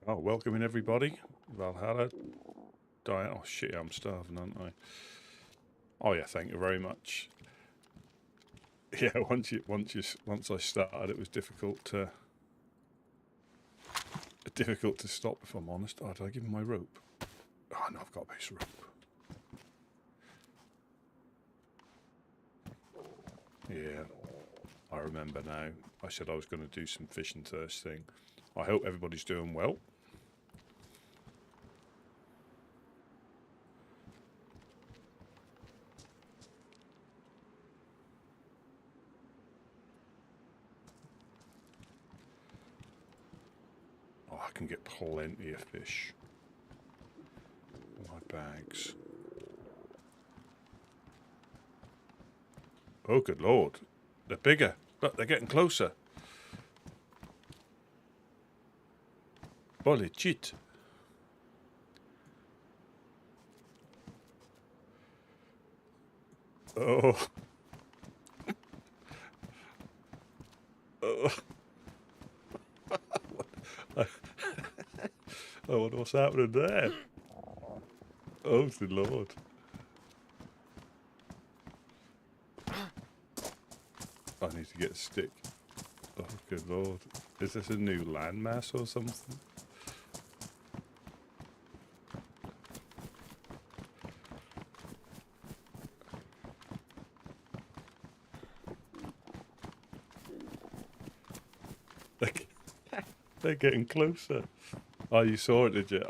Oh, welcoming everybody. Valhalla. Diet. Oh shit, I'm starving, aren't I? Oh yeah, thank you very much. Yeah, once I started, it was difficult to stop. If I'm honest. Oh, did I give him my rope? Oh no, I've got a piece of rope. Yeah, I remember now. I said I was going to do some fishing thirsting. I hope everybody's doing well. Oh, I can get plenty of fish. My bags. Oh, good lord. They're bigger. Look, they're getting closer. Holy shit. Oh. Oh. I wonder what's happening there. Oh, good lord. I need to get a stick. Oh, good lord. Is this a new landmass or something? They're getting closer. Oh, you saw it, did you?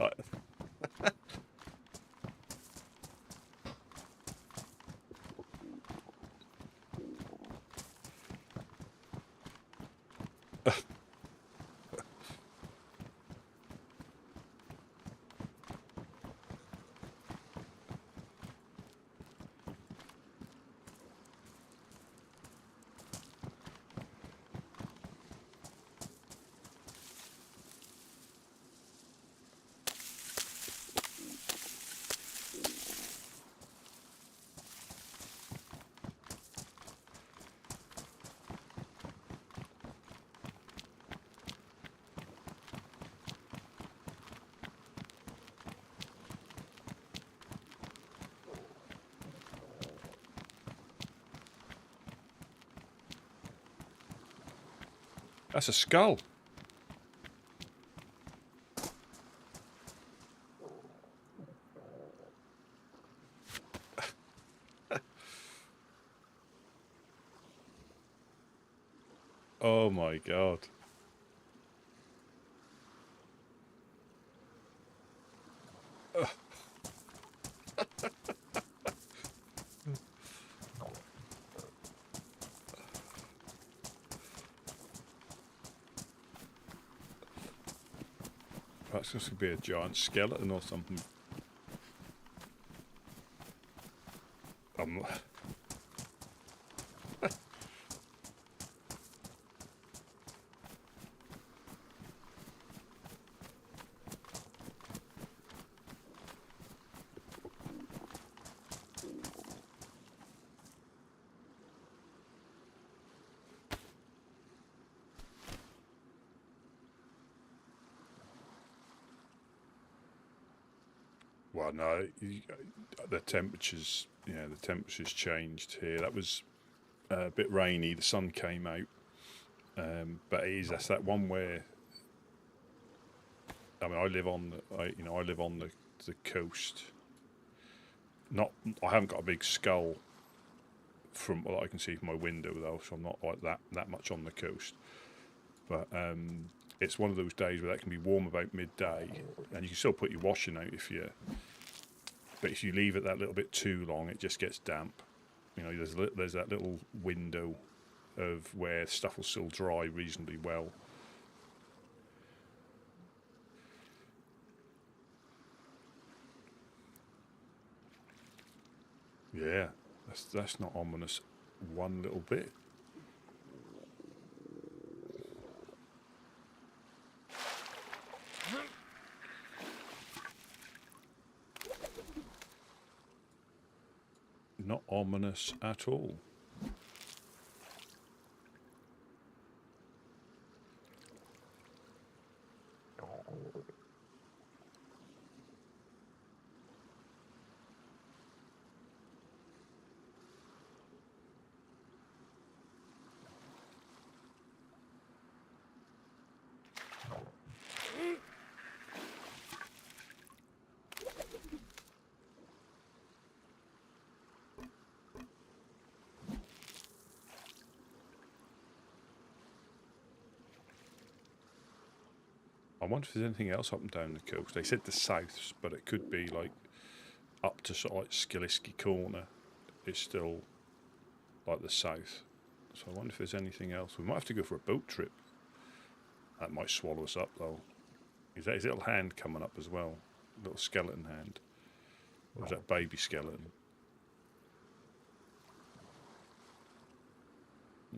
That's a skull. Oh my god. That's just going to be a giant skeleton or something. Um, well, no, the temperatures, the temperatures changed here. That was a bit rainy. The sun came out, but that's that one where I mean, I live on I live on the coast. Not, I haven't got a big skull from what I can see from my window though, so I'm not like that much on the coast. But it's one of those days where that can be warm about midday, and you can still put your washing out but if you leave it that little bit too long, it just gets damp. There's that little window of where stuff will still dry reasonably well. Yeah, that's not ominous one little bit. Not ominous at all. wonder if there's anything else up and down the coast. They said the south, but it could be like up to sort of like Skiliski Corner. It's still like the south. So I wonder if there's anything else. We might have to go for a boat trip. That might swallow us up though. Is that his little hand coming up as well? Little skeleton hand. Or is that baby skeleton?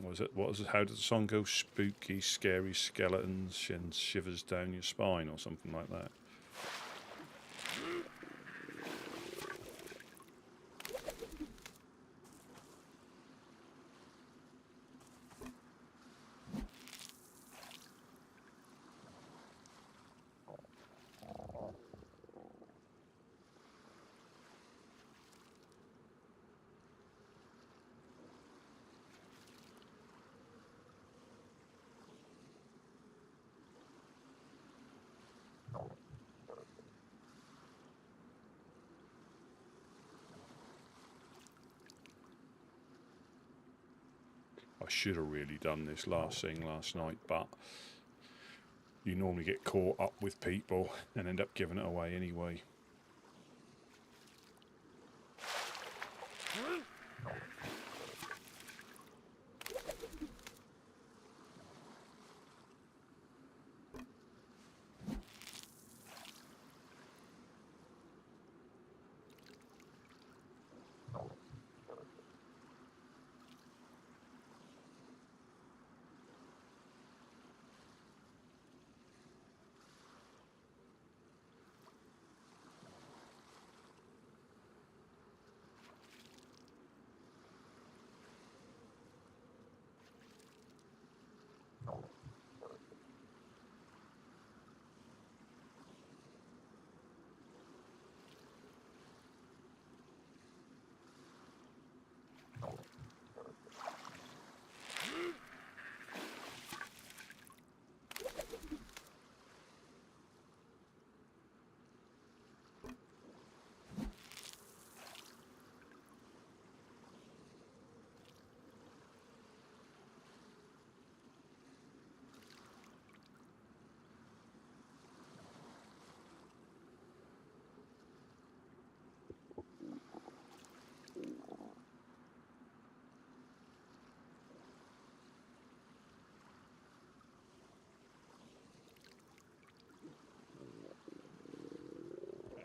What is it? How does the song go? Spooky, scary skeletons and shivers down your spine, or something like that. I should have really done this last thing last night, but you normally get caught up with people and end up giving it away anyway.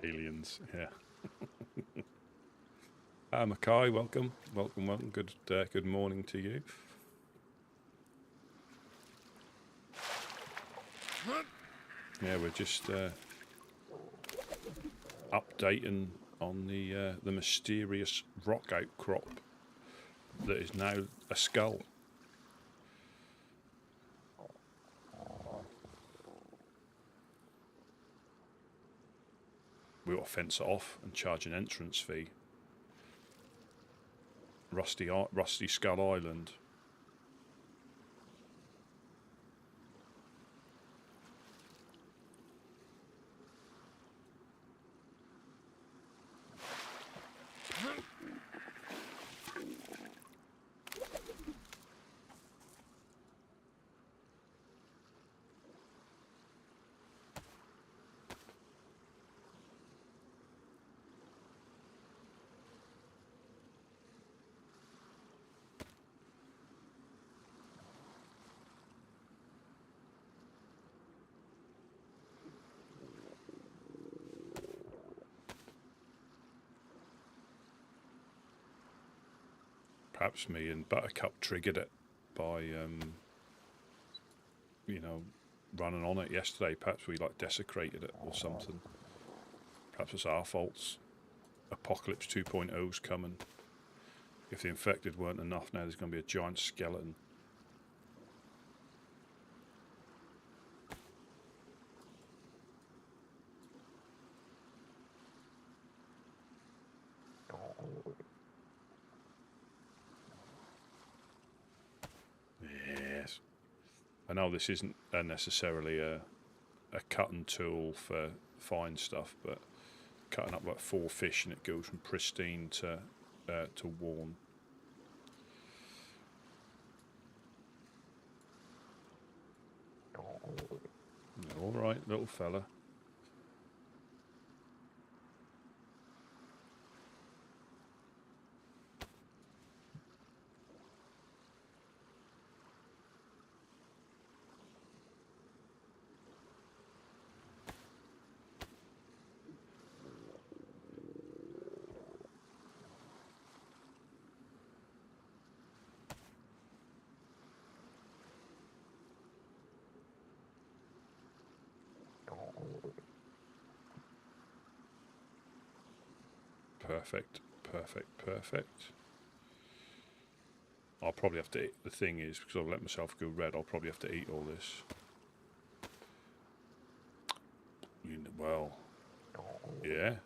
Aliens, yeah. Mackay, welcome. Good morning to you. Yeah, we're just updating on the mysterious rock outcrop that is now a skull. We ought to fence it off and charge an entrance fee. Rusty Skull Island. Perhaps me and Buttercup triggered it by, running on it yesterday. Perhaps we desecrated it or something. Perhaps it's our faults. Apocalypse 2.0's coming. If the infected weren't enough, now there's going to be a giant skeleton. Yes. I know this isn't necessarily a cutting tool for fine stuff, but cutting up 4 fish and it goes from pristine to worn. All right, little fella. Perfect, perfect, perfect. I'll probably have to eat, the thing is, because I've let myself go red, I'll probably have to eat all this. Well, yeah.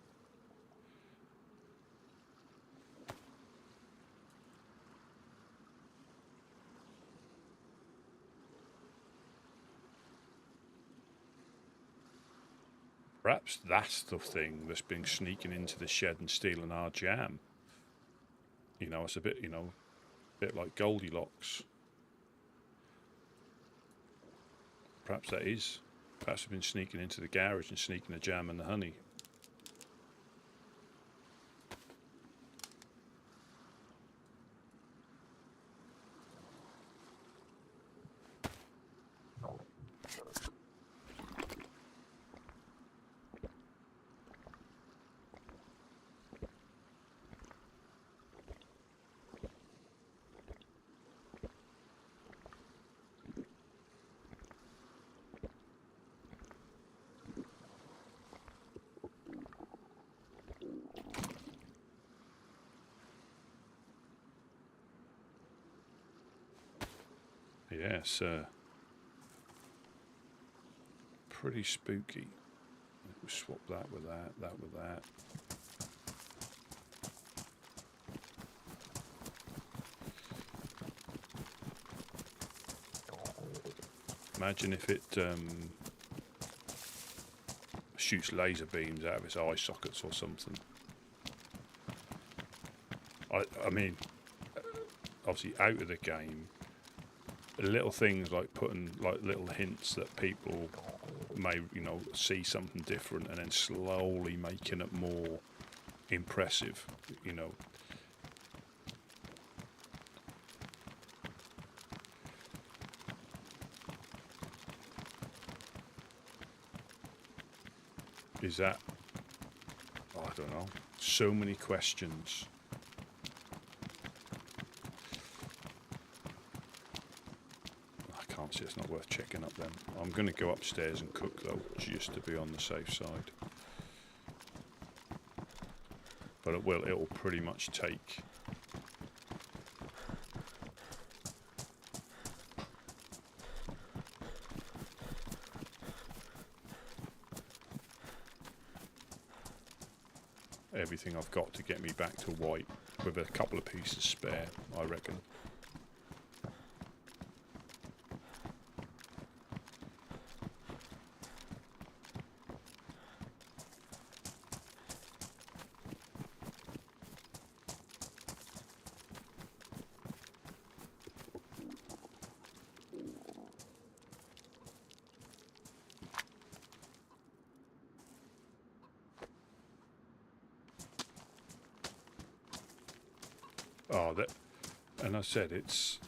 Perhaps that's the thing that's been sneaking into the shed and stealing our jam. You know, it's a bit, a bit like Goldilocks. Perhaps that is. Perhaps they've been sneaking into the garage and sneaking the jam and the honey. Yes, pretty spooky. We'll swap that with that, that with that. Imagine if it shoots laser beams out of its eye sockets or something. I mean, obviously out of the game, little things like putting like little hints that people may, see something different, and then slowly making it more impressive, Is that, I don't know, so many questions. So it's not worth checking up then. I'm going to go upstairs and cook though, just to be on the safe side. But it'll pretty much take everything I've got to get me back to white, with a couple of pieces spare, I reckon. Oh, and I said it's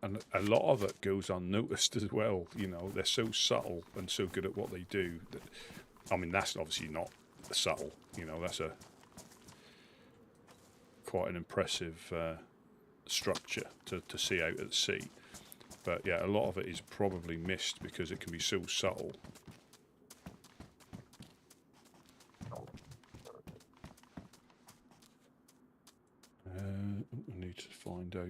and a lot of it goes unnoticed as well. They're so subtle and so good at what they do. I mean, that's obviously not subtle. That's quite an impressive structure to see out at sea. But yeah, a lot of it is probably missed because it can be so subtle. I need to find out.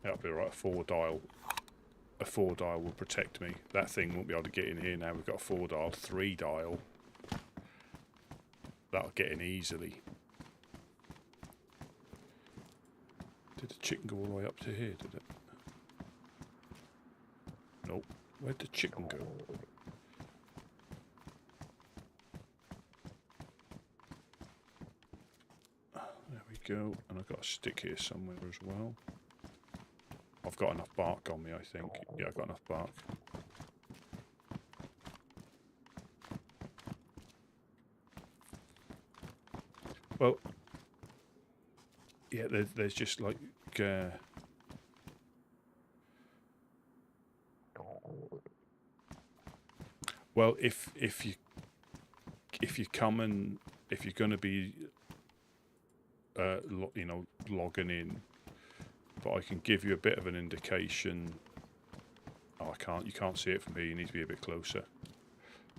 That'll be right. A 4-dial will protect me. That thing won't be able to get in here now. We've got a 4-dial, 3-dial. That'll get in easily. Did the chicken go all the way up to here, did it? Nope. Where'd the chicken go? There we go. And I've got a stick here somewhere as well. I've got enough bark on me, I think. Yeah, I've got enough bark. Well, yeah, there's just like... well, if you come and... if you're going to be, you know, logging in, but I can give you a bit of an indication. Oh, you can't see it from here, you need to be a bit closer.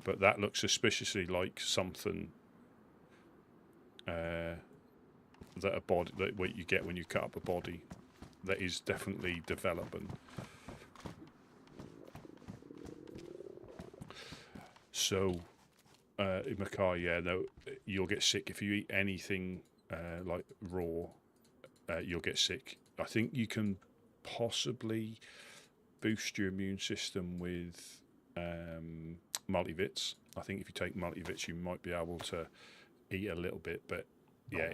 But that looks suspiciously like something that what you get when you cut up a body. That is definitely developing. So, Mackay, yeah, no, you'll get sick if you eat anything like raw. You'll get sick. I think you can possibly boost your immune system with multivits. I think if you take multivits, you might be able to eat a little bit, but yeah,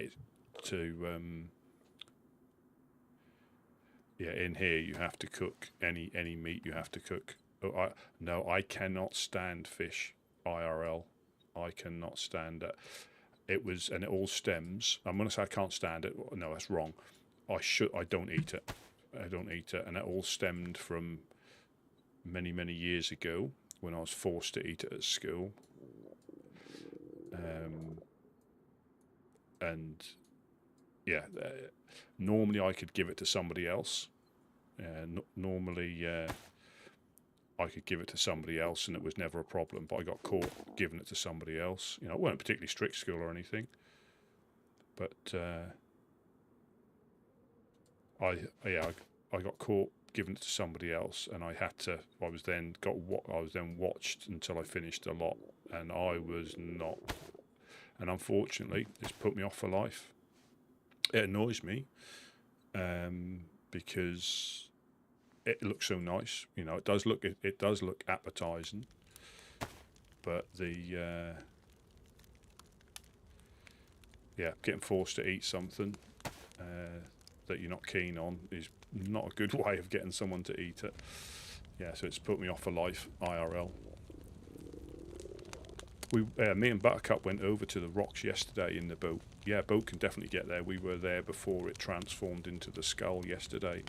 in here you have to cook any meat. You have to cook. Oh, I cannot stand fish IRL. I cannot stand it. And it all stems. I'm gonna say I can't stand it. No, that's wrong. I don't eat it. I don't eat it, and it all stemmed from many years ago when I was forced to eat it at school. And yeah, normally I could give it to somebody else. Normally I could give it to somebody else, and it was never a problem. But I got caught giving it to somebody else. You know, it wasn't particularly strict school or anything, but I got caught giving it to somebody else, and I was then watched until I finished a lot, and I was not. And unfortunately, it's put me off for life. It annoys me because it looks so nice. You know, it does look appetizing, but getting forced to eat something that you're not keen on is not a good way of getting someone to eat it. Yeah, so it's put me off for life, IRL. Me and Buttercup went over to the rocks yesterday in the boat. Yeah, boat can definitely get there. We were there before it transformed into the skull yesterday.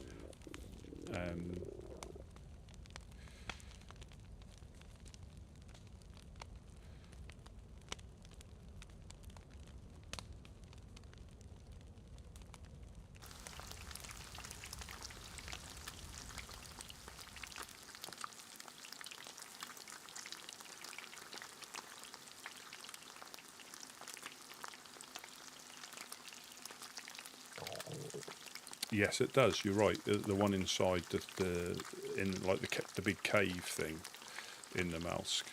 Yes, it does. You're right. The one inside the big cave thing in the Malsk.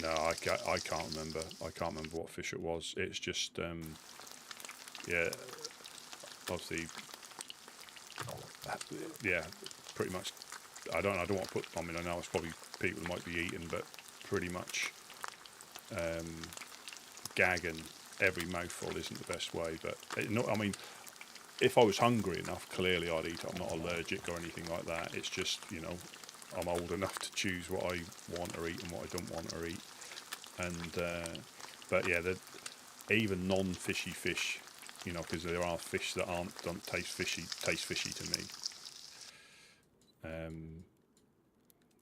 No, I can't remember. I can't remember what fish it was. It's just yeah, obviously. Yeah, pretty much. I don't want to put. I mean, I know it's probably people might be eating, but pretty much gagging every mouthful isn't the best way. But I mean, if I was hungry enough, clearly I'd eat it. I'm not allergic or anything like that. It's just, you know, I'm old enough to choose what I want to eat and what I don't want to eat. And but yeah, even non-fishy fish. You know, because there are fish that don't taste fishy to me.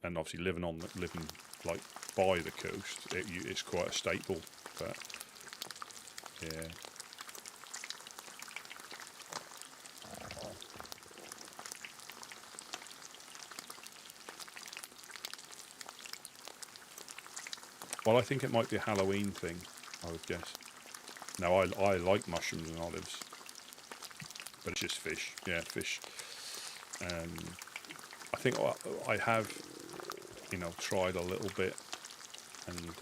And obviously living like by the coast, it's quite a staple. But yeah. Well, I think it might be a Halloween thing, I would guess. Now, I like mushrooms and olives, but it's just fish. Yeah, fish. I think I have, you know, tried a little bit, and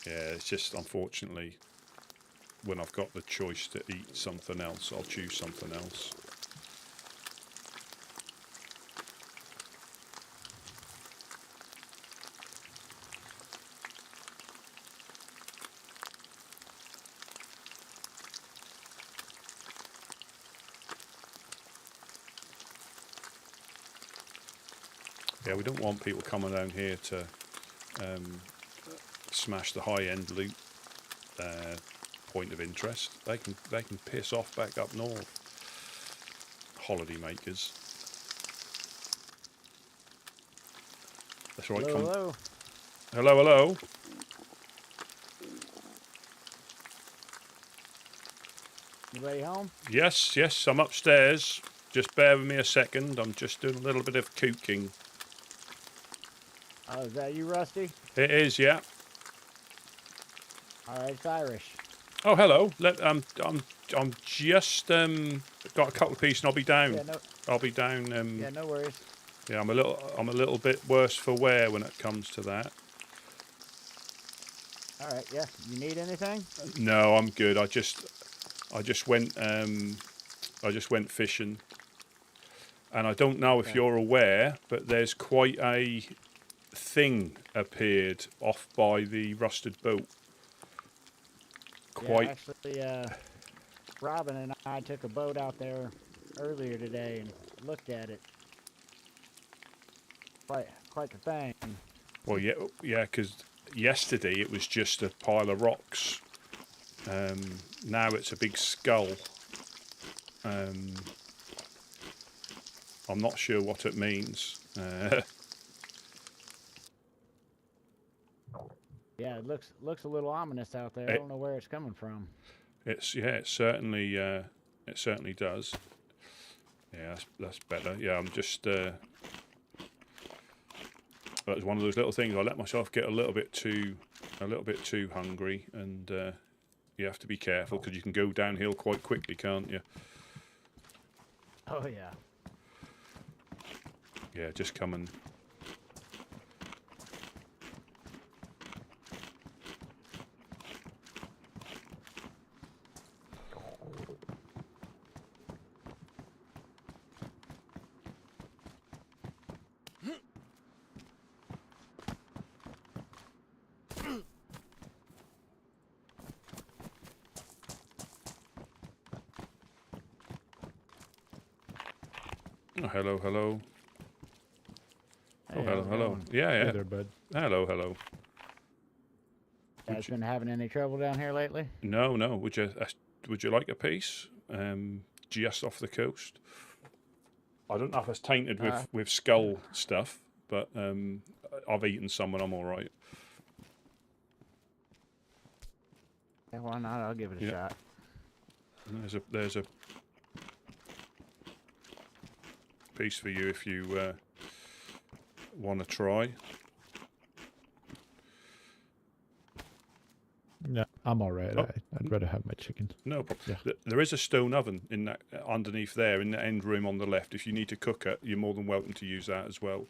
yeah, it's just unfortunately when I've got the choice to eat something else, I'll choose something else. Yeah, we don't want people coming down here to smash the high-end loot point of interest. They can piss off back up north. Holiday makers. That's right. Hello, hello. Hello, hello. Anybody home? Yes, yes, I'm upstairs. Just bear with me a second. I'm just doing a little bit of cooking. Oh, is that you, Rusty? It is, yeah. All right, it's Irish. Oh, hello. I'm just got a couple of pieces, and I'll be down. Yeah, no. I'll be down. Yeah, no worries. Yeah, I'm a little bit worse for wear when it comes to that. All right, yeah. You need anything? No, I'm good. I just went fishing, and I don't know if you're aware, but there's quite a thing appeared off by the rusted boat. Yeah, actually, Robin and I took a boat out there earlier today and looked at it. Quite the thing. Well, yeah, because yesterday it was just a pile of rocks. Now it's a big skull. I'm not sure what it means. Yeah, it looks a little ominous out there. I don't know where it's coming from. It certainly does. Yeah, that's better. Yeah, I'm just. That was one of those little things. I let myself get a little bit too hungry, and you have to be careful because you can go downhill quite quickly, can't you? Oh yeah. Yeah, just coming. Oh, hello, hello. Hey, Oh, hello, hello. Yeah. Hey there, bud. Hello, hello. Guys been having any trouble down here lately? No. Would you like a piece? Just off the coast. I don't know if it's tainted with skull stuff, but I've eaten some and I'm all right. Yeah, why not? I'll give it a shot. There's a piece for you if you want to try. No, I'm all right. Oh. I'd rather have my chicken. No problem. Yeah. There is a stone oven in that underneath there in the end room on the left. If you need to cook it, you're more than welcome to use that as well.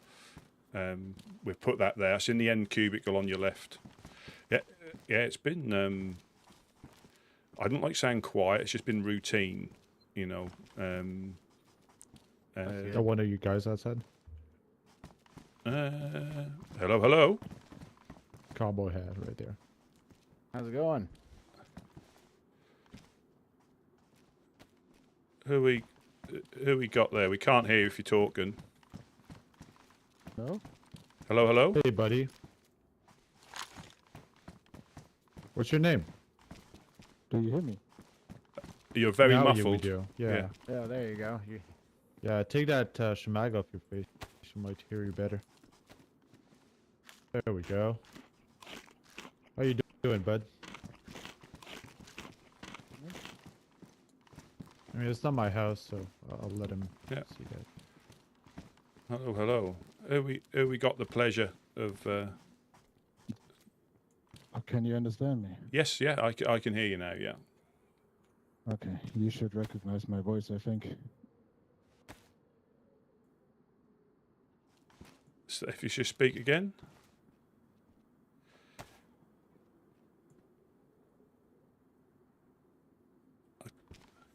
We've put that there. It's in the end cubicle on your left. Yeah. It's been. I don't like saying quiet. It's just been routine, you know. Got one of you guys outside? Hello, hello. Cowboy hat right there. How's it going? Who we got there? We can't hear you if you're talking. No? Hello, hello. Hey, buddy. What's your name? Do you hear me? You're very now muffled. We do. Yeah. Yeah, there you go. Yeah, take that shemag off your face. She might hear you better. There we go. How you doing, bud? I mean, it's not my house, so I'll let him see that. Hello, hello. Who we got the pleasure of Oh, can you understand me? Yes, yeah, I can hear you now. Yeah. Okay, you should recognize my voice, I think. So if you should speak again.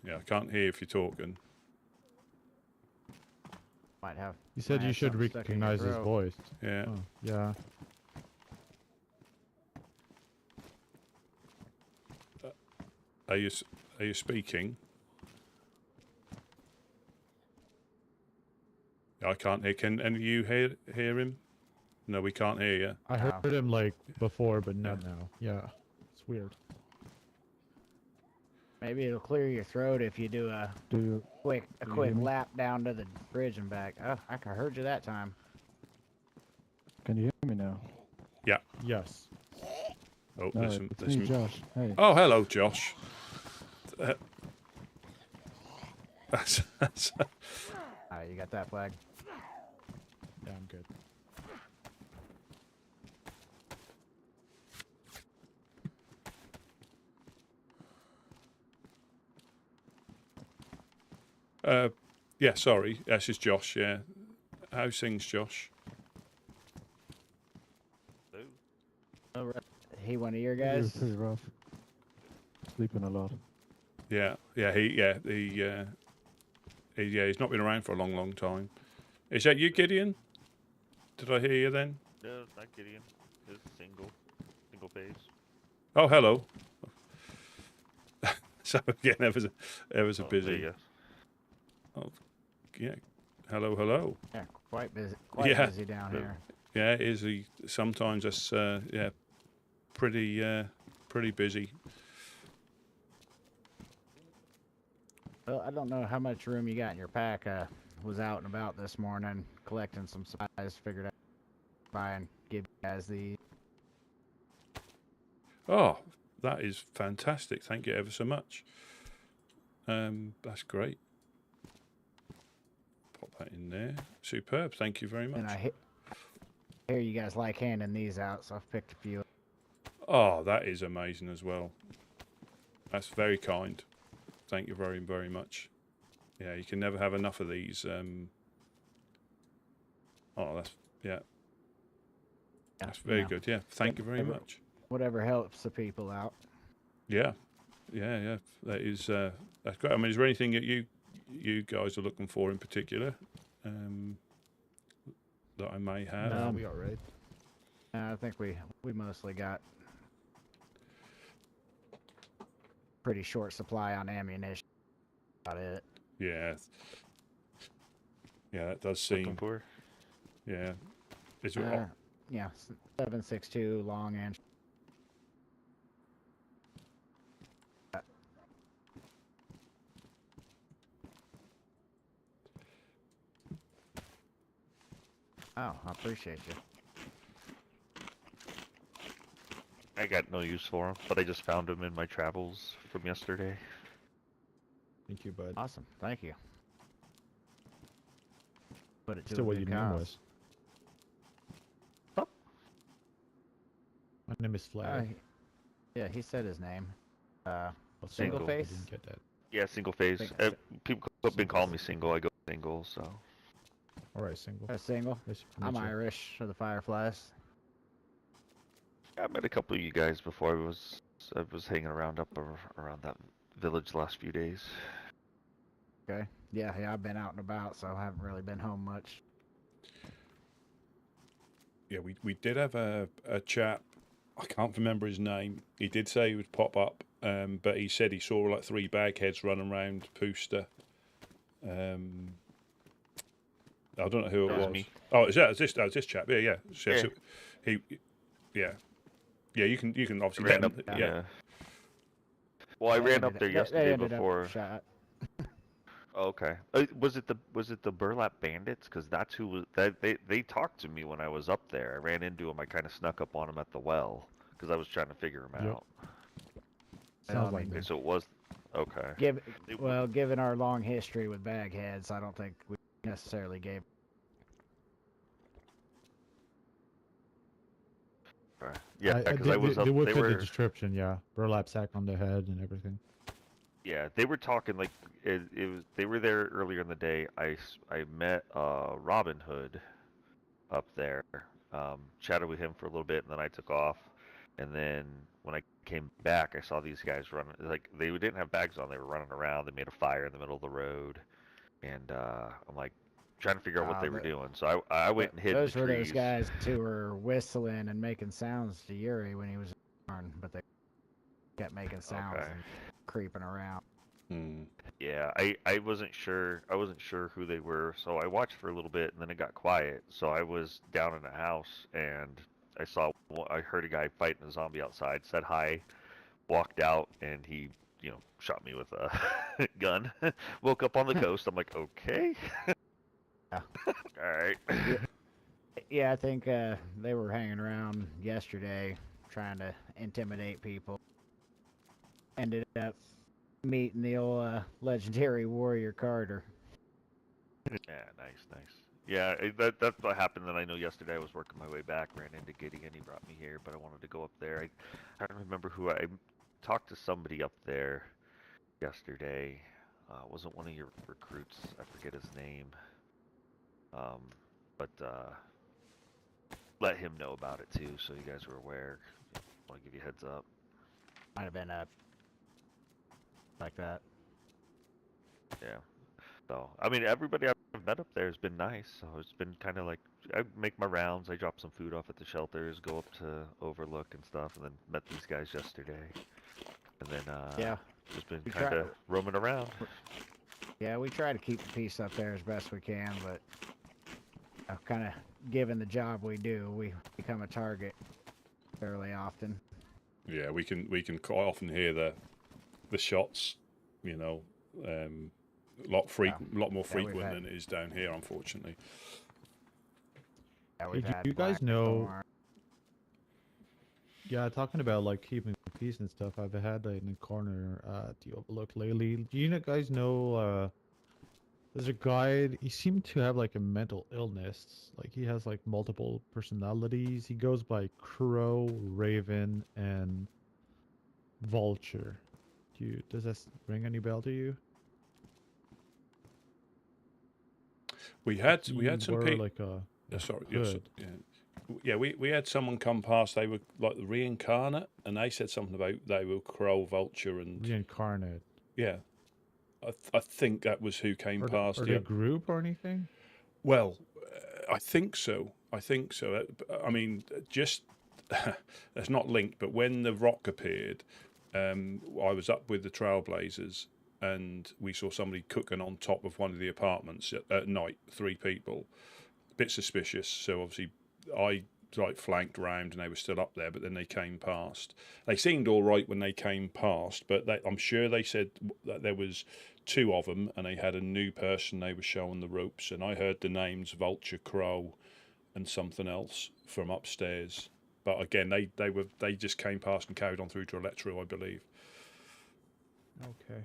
Yeah, I can't hear if you're talking. Might have. You said might you have should something stuck in your recognize his throat. voice. Yeah. Oh, yeah. Are you speaking? I can't hear. Can any of you hear him? No, we can't hear you. I Oh. heard him like before, but not now. Yeah, it's weird. Maybe it'll clear your throat if you do a Do you? quick Do you hear me? lap down to the bridge and back. Oh, I heard you that time. Can you hear me now? Yes. Oh, No, listen. it's me, Josh. Hey. Oh, hello, Josh. That's You got that flag? Yeah, I'm good. yeah. Sorry, this is Josh. Yeah. How's things, Josh? Oh, right. He one of your It was guys? pretty rough. Sleeping a lot. Yeah. He's not been around for a long time. Is that you, Gideon? Did I hear you then? No, not Gideon. It's single phase. Oh, hello. So again, ever so Oh, busy. there you go. Yeah. Hello. Yeah, quite busy. Yeah. Busy down Yeah. here. Yeah, it is. Sometimes that's pretty busy. Well, I don't know how much room you got in your pack. Was out and about this morning collecting some supplies. Figured out buy and give you guys the. Oh, that is fantastic. Thank you ever so much. That's great. Pop that in there. Superb. Thank you very much. And I hear you guys like handing these out, so I've picked a few. Oh, that is amazing as well. That's very kind. Thank you very, very much. Yeah, you can never have enough of these. That's very good. Yeah, thank you very much. Whatever helps the people out. Yeah. That is that's great. I mean, is there anything that you guys are looking for in particular that I may have? No, we all right. I think we mostly got pretty short supply on ammunition. About it. Yeah. Yeah, that does seem. Looking for? Yeah. Is there? Yeah, 7.62 long and. Oh, I appreciate you. I got no use for them, but I just found them in my travels from yesterday. Thank you, bud. Awesome, thank you. Put it to Still a what good your name cause. was. Oh. My name is Flag. Yeah, he said his name. Oh, Single sorry, I face? didn't get that. Yeah, single phase. People have been calling me single. I go single, so. All right, single. A single. Nice to I'm meet you. Irish, of the Fireflies. I met a couple of you guys before. I was hanging around around that village the last few days. Okay. Yeah, I've been out and about, so I haven't really been home much. Yeah, we did have a chap. I can't remember his name. He did say he would pop up, but he said he saw like 3 bagheads running around Pooster. I don't know who it That was was. me. Oh, is that this chap? Yeah. Yeah. So you can obviously Ran get up. him. Yeah. Well, I They ran up ended there they yesterday ended up before. shot. Oh, okay. Was it the Burlap Bandits? Because that's who was. They talked to me when I was up there. I ran into them. I kind of snuck up on them at the well because I was trying to figure them Yep. out. Sounds I like mean, Okay, that. so it was. Okay. Given our long history with bagheads, I don't think we necessarily gave. Right. Yeah, I, because they, I was they up. would They fit the were. description, yeah. Burlap sack on the head and everything. Yeah, they were talking like it was. They were there earlier in the day. I met Robin Hood up there. Chatted with him for a little bit, and then I took off. And then when I came back, I saw these guys running. Like they didn't have bags on. They were running around. They made a fire in the middle of the road, and I'm like trying to figure out what they were doing. So I went and hid in the Those were those trees. guys who were whistling and making sounds to Yuri when he was born, but they kept making sounds Okay. and creeping around. Hmm. Yeah, I wasn't sure. I wasn't sure who they were, so I watched for a little bit, and then it got quiet. So I was down in the house, and I heard a guy fighting a zombie outside. Said hi, walked out, and he, shot me with a gun. Woke up on the coast. I'm like, okay, Yeah. all right. Yeah, I think they were hanging around yesterday trying to intimidate people. Ended up meeting the old legendary warrior Carter. Yeah, nice. Yeah, that's what happened. Then I know yesterday I was working my way back, ran into Gideon. He brought me here, but I wanted to go up there. I don't remember who I talked to somebody up there yesterday. Wasn't one of your recruits. I forget his name. Um, but let him know about it too, so you guys were aware. Want to give you a heads up. Might have been like that. Yeah. So I mean, everybody I've met up there has been nice. So it's been kind of like I make my rounds. I drop some food off at the shelters, go up to Overlook and stuff, and then met these guys yesterday. And then Yeah, just been we kind try. of roaming around. Yeah, we try to keep the peace up there as best we can, but kind of given the job we do, we become a target fairly often. Yeah, we can quite often hear the shots. You know, a lot more frequent had, than it is down here, unfortunately. yeah, Hey, we've do had you guys know? Blackthorn. Yeah, talking about like keeping peace and stuff. I've had in the corner at the Overlook lately. Do you guys know? There's a guy. He seemed to have like a mental illness. Like he has like multiple personalities. He goes by Crow, Raven, and Vulture. Does that ring any bell to you? We had He some wore people. like a Sorry, yes, hood. yeah. We had someone come past. They were like the reincarnate, and they said something about they were Crow, Vulture, and Reincarnate. yeah. I think that was who came past. Or Yeah. the group or anything? Well, I think so. I think so. I mean, just it's not linked, but when the rock appeared, I was up with the Trailblazers, and we saw somebody cooking on top of one of the apartments at night. 3 people, a bit suspicious. So obviously, I like flanked round, and they were still up there. But then they came past. They seemed all right when they came past, but I'm sure they said that there was 2 of them, and they had a new person they were showing the ropes. And I heard the names Vulture, Crow, and something else from upstairs. But again, they just came past and carried on through to Electro, I believe. Okay.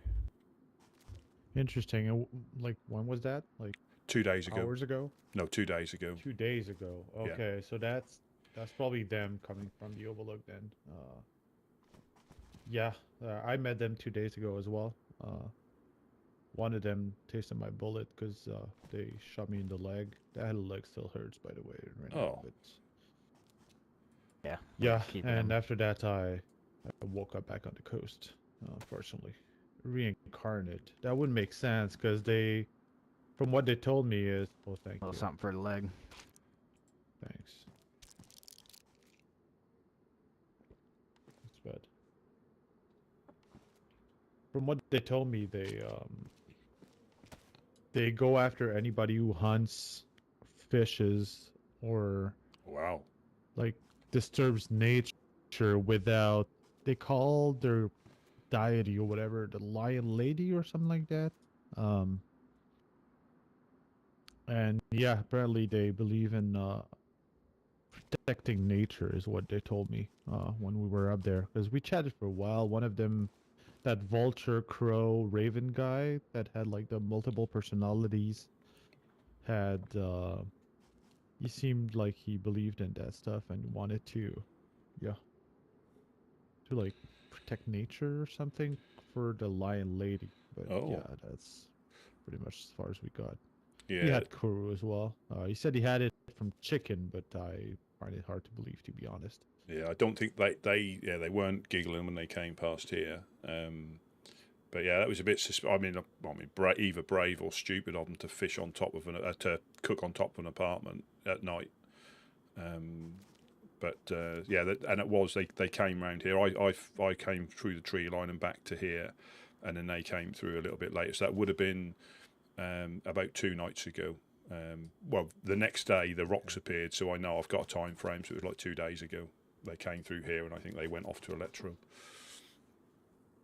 Interesting. And like, when was that? Like 2 days ago. hours ago? No, 2 days ago. 2 days ago. Yeah. Okay, so that's probably them coming from the Overlook then. Yeah, I met them 2 days ago as well. One of them tasted my bullet because they shot me in the leg. That leg still hurts, by the way. Right now, but Yeah. yeah, keep and them. after that, I woke up back on the coast. Unfortunately, reincarnate. That wouldn't make sense because they, from what they told me, is oh, thank A little you, something for the leg. thanks. That's bad. From what they told me, they go after anybody who hunts, fishes, or Wow. like disturbs nature without. They call their deity or whatever the Lion Lady or something like that. And yeah, apparently they believe in protecting nature is what they told me when we were up there because we chatted for a while. One of them, that Vulture, Crow, Raven guy that had like the multiple personalities, had he seemed like he believed in that stuff and wanted to Yeah. To like protect nature or something for the lion lady. But yeah, Oh, that's pretty much as far as we got. He yeah, had kuru as well. He said he had it from chicken, but I find it hard to believe, to be honest. yeah. I don't think they weren't giggling when they came past here. But yeah, that was a bit. Either brave or stupid of them to fish on top of to cook on top of an apartment at night. But yeah, and it was they came round here. I came through the tree line and back to here, and then they came through a little bit later. So that would have been about 2 nights ago. Well, the next day the rocks appeared, so I know I've got a time frame. So it was like 2 days ago they came through here, and I think they went off to Electro.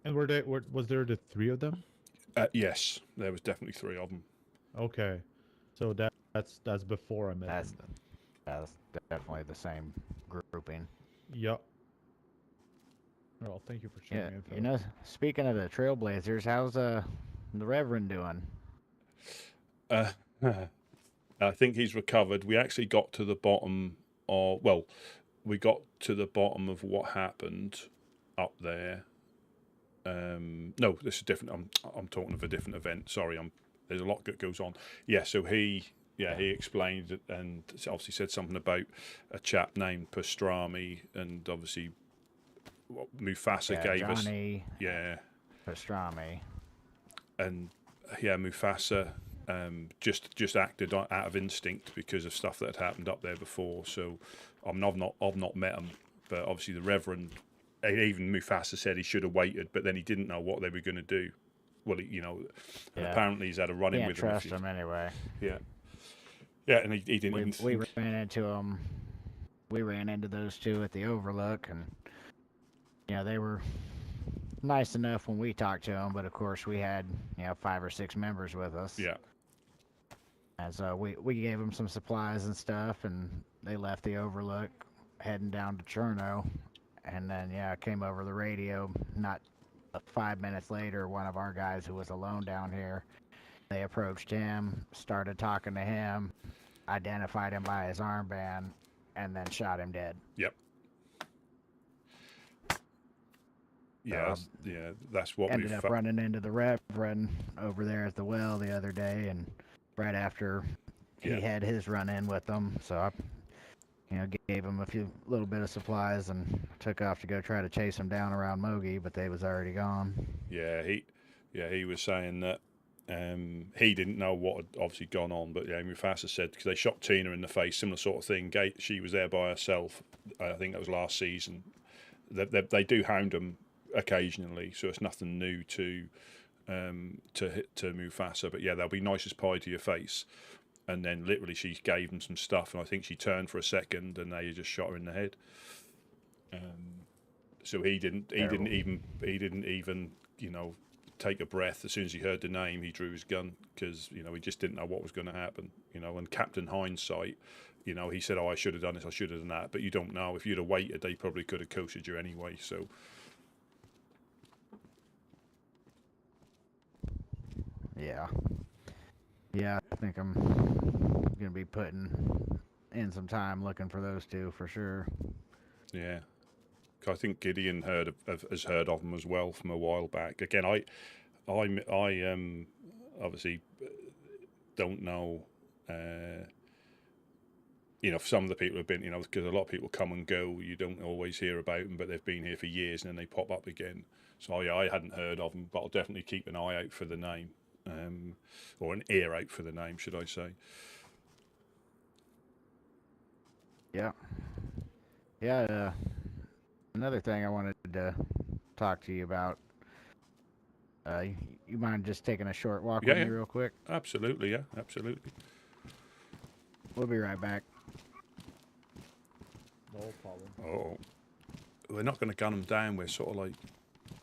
And was there the three of them? Yes, there was definitely three of them. Okay, so that's before I met That's them then. that's definitely the same grouping. Yep. Well, thank you for sharing Yeah, info. you know, speaking of the Trailblazers, how's the Reverend doing? Uh, I think he's recovered. We actually got to the bottom of we got to the bottom of what happened up there. No, this is different. I'm talking of a different event. Sorry, there's a lot that goes on. Yeah, so he explained it and obviously said something about a chap named Pastrami, and obviously what Mufasa Yeah, gave us. Johnny Yeah, Pastrami. and yeah, Mufasa just acted out of instinct because of stuff that had happened up there before. So I've not met him, but obviously the Reverend, even Mufasa said he should have waited, but then he didn't know what they were going to do. Well, and Yeah. apparently he's had a run in Can't with them. trust him anyway. Yeah, yeah, and he didn't even We think. ran into them. We ran into those two at the Overlook, and they were nice enough when we talked to them, but of course we had 5 or 6 members with us. Yeah, And so we gave them some supplies and stuff, and they left the Overlook, heading down to Cherno, and then came over the radio. Not 5 minutes later, one of our guys who was alone down here, they approached him, started talking to him, identified him by his armband, and then shot him dead. yep. Yeah, that's what ended up running into the Reverend over there at the well the other day, and right after he had his run in with them, so I gave him a little bit of supplies and took off to go try to chase him down around Mogi, but they was already gone. Yeah, he was saying that he didn't know what had obviously gone on, but yeah, Mufasa said because they shot Tina in the face, similar sort of thing. She was there by herself. I think that was last season. They do hound them occasionally, so it's nothing new to Mufasa. But yeah, they'll be nice as pie to your face. And then literally she gave them some stuff, and I think she turned for a second, and they just shot her in the head. So he didn't even take a breath. As soon as he heard the name, he drew his gun because he just didn't know what was going to happen. And Captain Hindsight, he said, "Oh, I should have done this, I should have done that," but you don't know. If you'd have waited, they probably could have coasted you anyway. So. Yeah, I think I'm gonna be putting in some time looking for those two for sure. Yeah, I think Gideon has heard of them as well from a while back. Again, I obviously don't know. Some of the people have been, because a lot of people come and go. You don't always hear about them, but they've been here for years and then they pop up again. So yeah, I hadn't heard of them, but I'll definitely keep an eye out for the name, or an ear out for the name, should I say? Yeah. Another thing I wanted to talk to you about. You mind just taking a short walk with me real quick? Absolutely, yeah, absolutely. We'll be right back. No problem. Oh, we're not going to gun them down. We're sort of like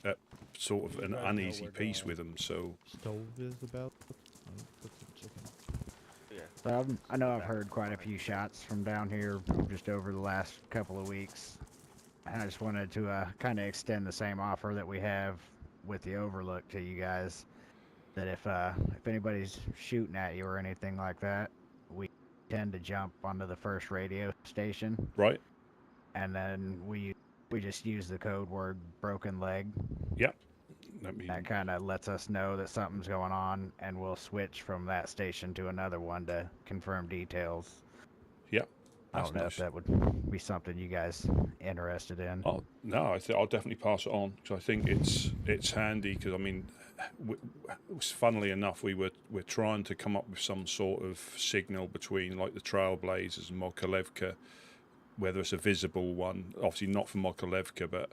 at sort of an uneasy peace with them. So stove is about. Put some chicken. Yeah. So I know I've heard quite a few shots from down here just over the last couple of weeks. And I just wanted to kind of extend the same offer that we have with the Overlook to you guys. That if anybody's shooting at you or anything like that, we tend to jump onto the first radio station. right. and then we just use the code word broken leg. Yep. Let me. That kind of lets us know that something's going on, and we'll switch from that station to another one to confirm details. Yep. I That's don't know nice. if that would be something you guys interested in. Oh no, I think I'll definitely pass it on because I think it's handy. Because I mean, funnily enough, we're trying to come up with some sort of signal between like the Trailblazers and Mokolevka, whether it's a visible one. Obviously not for Mokolevka, but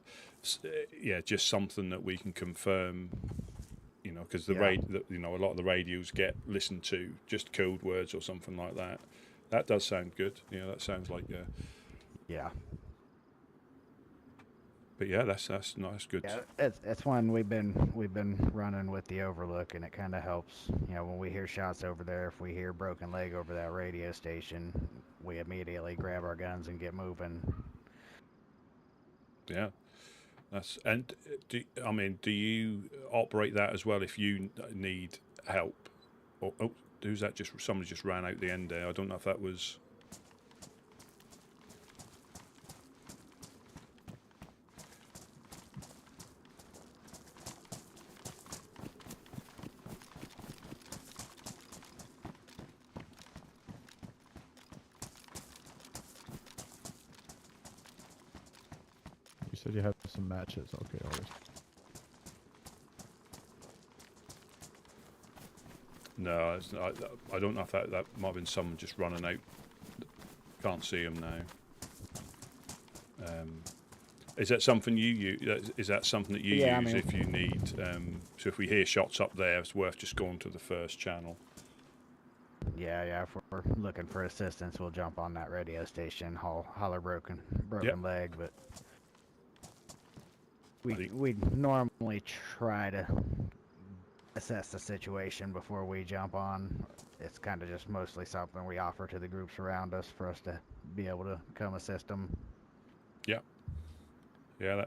yeah, just something that we can confirm. You know, because a lot of the radios get listened to, just code words or something like that. That does sound good. Yeah, that sounds like Yeah. But yeah, that's nice, good. Yeah, it's one we've been running with the Overlook, and it kind of helps. You know, when we hear shots over there, if we hear broken leg over that radio station, we immediately grab our guns and get moving. Yeah, that's and do you operate that as well if you need help? Or who's that? Just somebody just ran out the end there. I don't know if that was. You said you have some matches. Okay, alright. No, I don't know if that might have been someone just running out. Can't see him now. Is that something you use? Is that something that you use if you need? So if we hear shots up there, it's worth just going to the first channel. Yeah. If we're looking for assistance, we'll jump on that radio station, holler broken leg. But we normally try to assess the situation before we jump on. It's kind of just mostly something we offer to the groups around us for us to be able to come assist them. Yeah,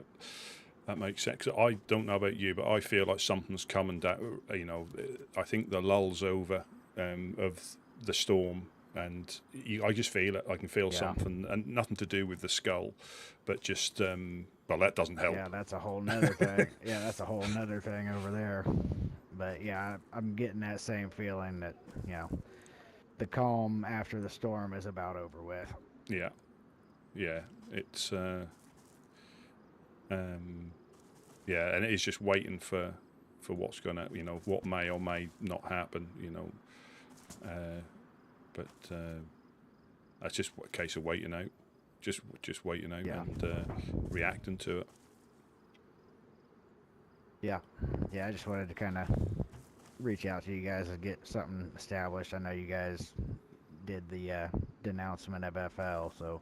that makes sense. 'Cause I don't know about you, but I feel like something's coming down. You know, I think the lull's over of the storm, and I just feel it. I can feel something, and nothing to do with the skull, but just well, that doesn't help. Yeah, that's a whole nother thing. Yeah, that's a whole nother thing over there. But yeah, I'm getting that same feeling that, you know, the calm after the storm is about over with. Yeah, it's yeah, and it is just waiting for what's gonna, you know, what may or may not happen, you know, but that's just a case of waiting out, just waiting out and reacting to it. Yeah, I just wanted to kind of reach out to you guys and get something established. I know you guys did the denouncement of FL, so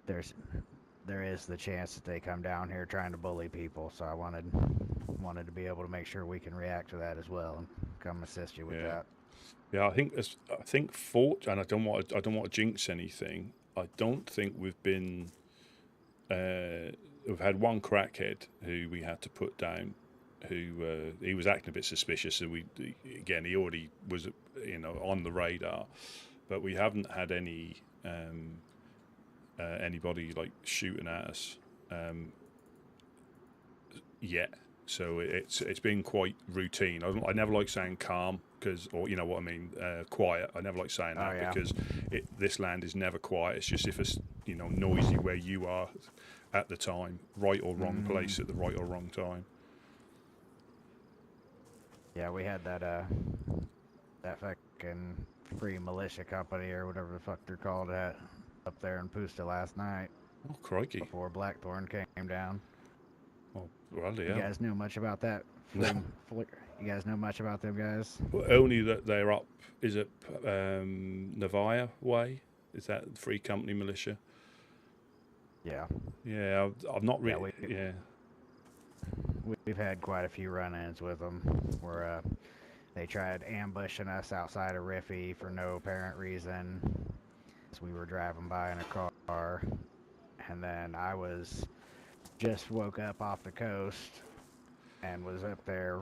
there is the chance that they come down here trying to bully people. So I wanted to be able to make sure we can react to that as well and come assist you with that. Yeah, I think Fort, and I don't want to jinx anything. I don't think we've been. We've had one crackhead who we had to put down, who he was acting a bit suspicious, and he already was, you know, on the radar, but we haven't had any anybody like shooting at us yet. So it's been quite routine. I never like saying calm or you know what I mean, quiet. I never like saying that because this land is never quiet. It's just if it's, you know, noisy where you are at the time, right or wrong place at the right or wrong time. Yeah, we had that fucking free militia company or whatever the fuck they're called up there in Pusta last night. Oh crikey! Before Blackthorn came down. Oh well, yeah. You guys knew much about that? No. You guys know much about them guys? Well, only that they're up. Is it Navaya Way? Is that free company militia? Yeah. Yeah, I've not really. We've had quite a few run-ins with them where they tried ambushing us outside of Riffy for no apparent reason. So we were driving by in a car, and then I just woke up off the coast and was up there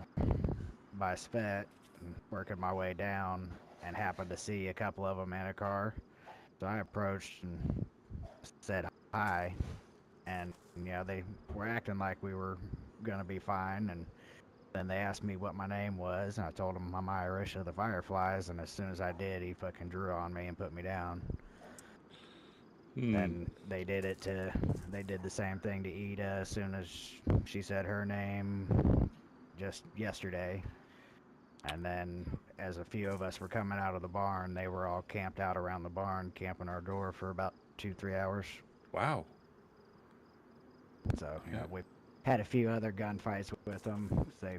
by Svet and working my way down and happened to see a couple of them in a car. So I approached and said hi, and they were acting like we were gonna be fine, and then they asked me what my name was, and I told them I'm Irish of the Fireflies, and as soon as I did, he fucking drew on me and put me down. And they did the same thing to Ida as soon as she said her name just yesterday. And then as a few of us were coming out of the barn, they were all camped out around the barn, camping our door for about 2-3 hours. Wow. So we had a few other gunfights with them. They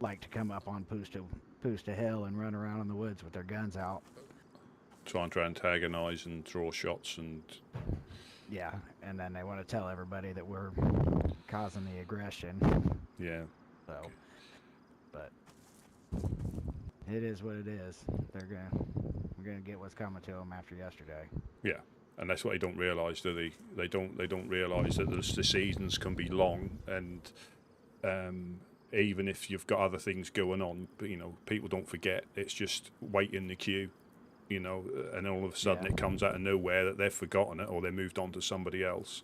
like to come up on Pusta Hill and run around in the woods with their guns out. Trying to antagonize and draw shots and... Yeah, and then they want to tell everybody that we're causing the aggression. Yeah. So, but it is what it is. We're gonna get what's coming to them after yesterday. Yeah, and that's what they don't realise, do they? They don't realise that the seasons can be long, and even if you've got other things going on, but people don't forget. It's just wait in the queue. And all of a sudden it comes out of nowhere that they've forgotten it or they moved on to somebody else,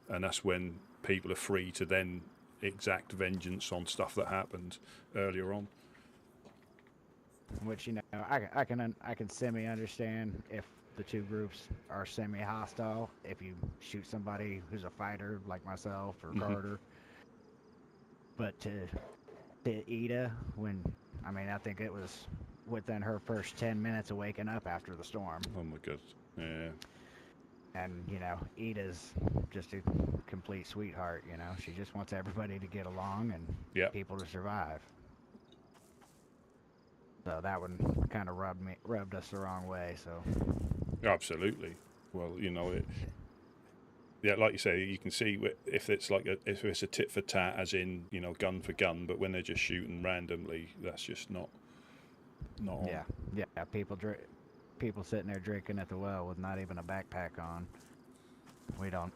and that's when people are free to then exact vengeance on stuff that happened earlier on. Which I can semi understand if the two groups are semi hostile. If you shoot somebody who's a fighter like myself or Carter, but to Ida, I think it was within her first 10 minutes of waking up after the storm. Oh my god. Yeah. And Ida's just a complete sweetheart. She just wants everybody to get along and people to survive. So that one kind of rubbed us the wrong way. So absolutely. Well, like you say, you can see if it's a tit for tat, as in gun for gun, but when they're just shooting randomly, that's just not on. Yeah. People sitting there drinking at the well with not even a backpack on. We don't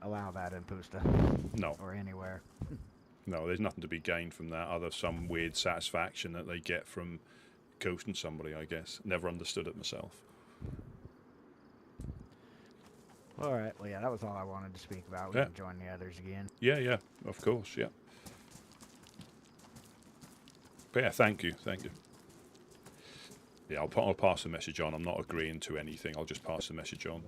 allow that in Pusta. No. Or anywhere. No, there's nothing to be gained from that other some weird satisfaction that they get from ghosting somebody, I guess. Never understood it myself. All right. Well, yeah, that was all I wanted to speak about. We can join the others again. Yeah, of course, yeah. But yeah, thank you. Yeah, I'll pass the message on. I'm not agreeing to anything. I'll just pass the message on.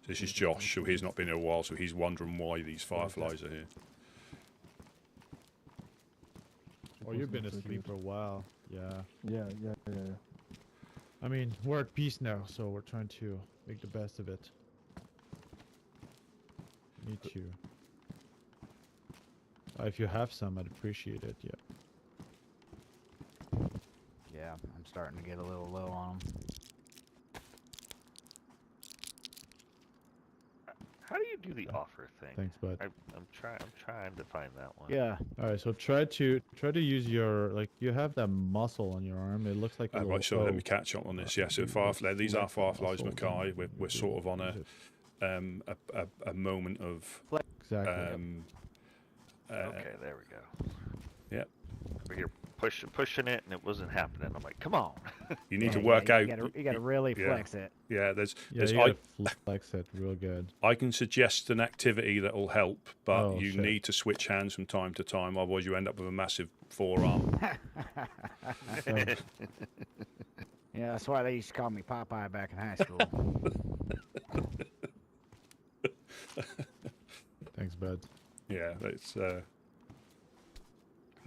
This is Josh, so he's not been here a while, so he's wondering why these fireflies are here. Oh, you've been asleep for a while. Yeah. Yeah. I mean, we're at peace now, so we're trying to make the best of it. Me too. If you have some, I'd appreciate it, yeah. Yeah, I'm starting to get a little low on them. How do you do the offer thing? Thanks, bud. I'm trying to find that one. Yeah. All right, so try to use your you have that muscle on your arm. It looks like a Right, so let me catch up on this. Yeah, so firefly, these are fireflies, Mackay. We're sort of on a moment of exactly. Okay, there we go. Yeah. You're pushing it, and it wasn't happening. I'm like, come on. You need to work out. You gotta really flex it. Yeah, you gotta flex it real good. I can suggest an activity that will help, but you need to switch hands from time to time, otherwise you end up with a massive forearm. Yeah, that's why they used to call me Popeye back in high school. Thanks, bud. Yeah, it's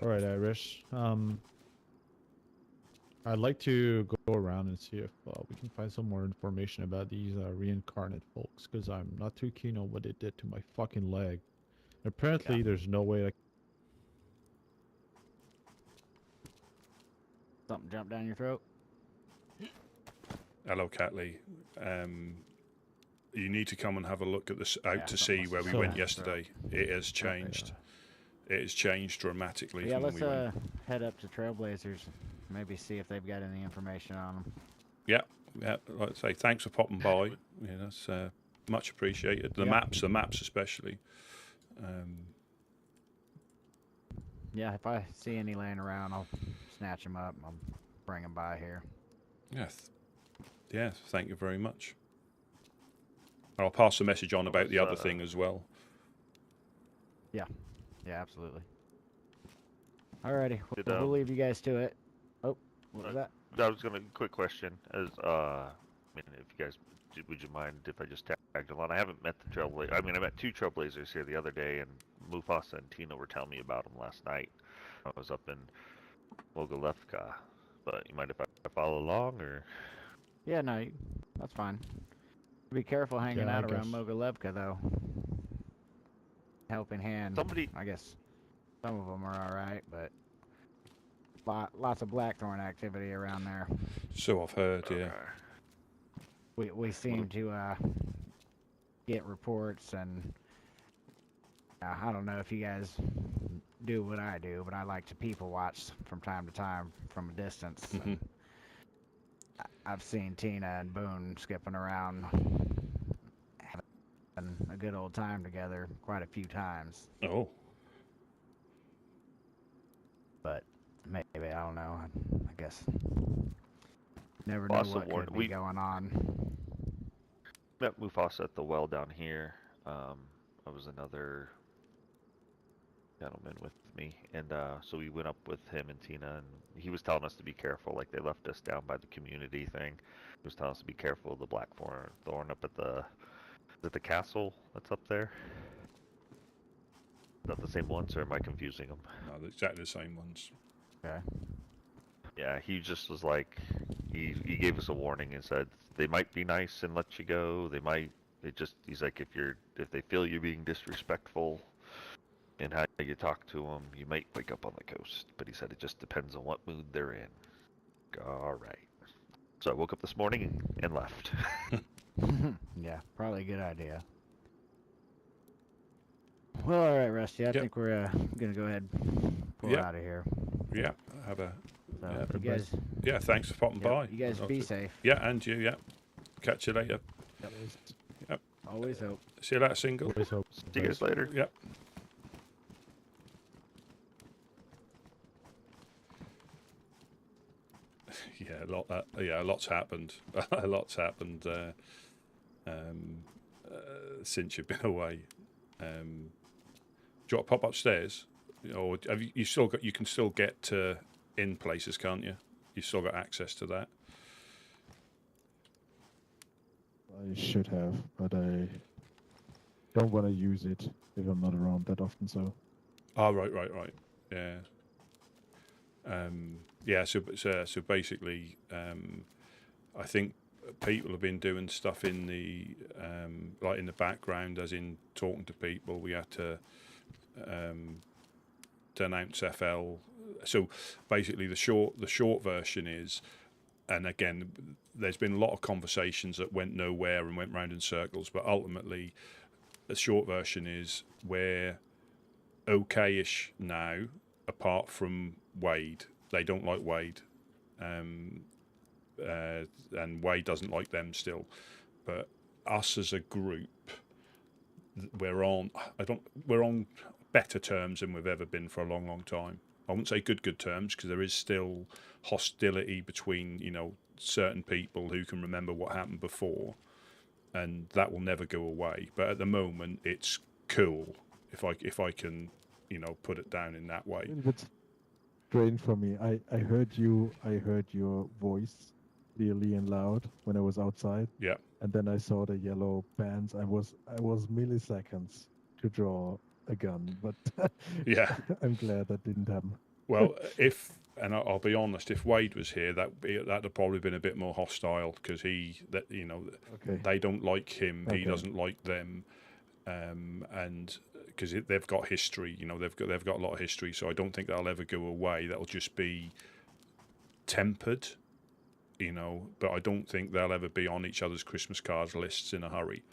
all right, Irish. I'd like to go around and see if we can find some more information about these reincarnate folks, because I'm not too keen on what they did to my fucking leg. Apparently, there's no way. Something jumped down your throat? hello, Catley. You need to come and have a look at this to see where we went yesterday. It has changed. It has changed dramatically. Yeah, from let's when we went. head up to Trailblazers. Maybe see if they've got any information on them. Yeah. Like I say, thanks for popping by. Yeah, that's much appreciated. The maps especially. Yeah, if I see any laying around, I'll snatch them up. I'll bring them by here. Yes. Yeah. Thank you very much. I'll pass the message on It about the was, other thing as well. Yeah, absolutely. Alrighty, Did, we'll leave you guys to it. Oh, what was that? I was gonna quick question as I mean, if you guys would you mind if I just tagged along? I haven't met the trailblazer. I mean, I met 2 trailblazers here the other day, and Mufasa and Tina were telling me about them last night. I was up in Mogilevka, but you mind if I follow along or? Yeah, no, that's fine. Be careful hanging Yeah, I out around guess. Mogilevka, though. Helping Hand. Somebody- I guess some of them are all right, but lots of blackthorn activity around there. So I've heard, yeah. We seem to get reports, and I don't know if you guys do what I do, but I like to people watch from time to time from a distance. Mhm. I've seen Tina and Boone skipping around, having a good old time together quite a few times. Oh, But maybe, I don't know. I guess never know Also what could warned- be going on. Met Mufasa at the well down here. I was another gentleman with me, and so we went up with him and Tina, and he was telling us to be careful. Like they left us down by the community thing. He was telling us to be careful of the blackthorn up at the castle that's up there. Is that the same ones, or am I confusing them? no, they're exactly the same ones. Okay. Yeah, he just was like, he gave us a warning and said they might be nice and let you go. They might. He's like, if they feel you're being disrespectful and how you talk to them, you might wake up on the coast. But he said it just depends on what mood they're in. All right. So I woke up this morning and left. Yeah, probably a good idea. Well, all right, Rusty. I Yep. think we're gonna go ahead and pull Yep. out of here. Yeah, have a So Yeah, you guys, yeah. Thanks for popping yep, by. you guys be safe. Yeah, and you. Yeah. Catch you later. Always hope. See you later, single. Always hope. See you guys later. Yep. Yeah, a lot's happened. A lot's happened since you've been away. Do you want to pop upstairs, or have you still got? You can still get in places, can't you? You still got access to that. I should have, but I don't want to use it if I'm not around that often. So Oh, right. Yeah. Yeah. So basically, I think people have been doing stuff in the like in the background, as in talking to people. We had to denounce FL. So basically, the short version is, and again, there's been a lot of conversations that went nowhere and went round in circles. But ultimately, the short version is we're okay-ish now, apart from Wade. They don't like Wade, and Wade doesn't like them still. But us as a group, we're on better terms than we've ever been for a long time. I wouldn't say good terms, because there is still hostility between certain people who can remember what happened before, and that will never go away. But at the moment, it's cool if I can put it down in that a way. little bit strange for me. I heard your voice clearly and loud when I was outside. Yeah. And then I saw the yellow bands. I was milliseconds to draw a gun, but Yeah. I'm glad that didn't happen. Well, I'll be honest, if Wade was here, that'd have probably been a bit more hostile, because Okay. they don't like him, he Okay. doesn't like them, and because they've got history, they've got a lot of history. So I don't think that'll ever go away. That'll just be tempered, But I don't think they'll ever be on each other's Christmas cards lists in a hurry.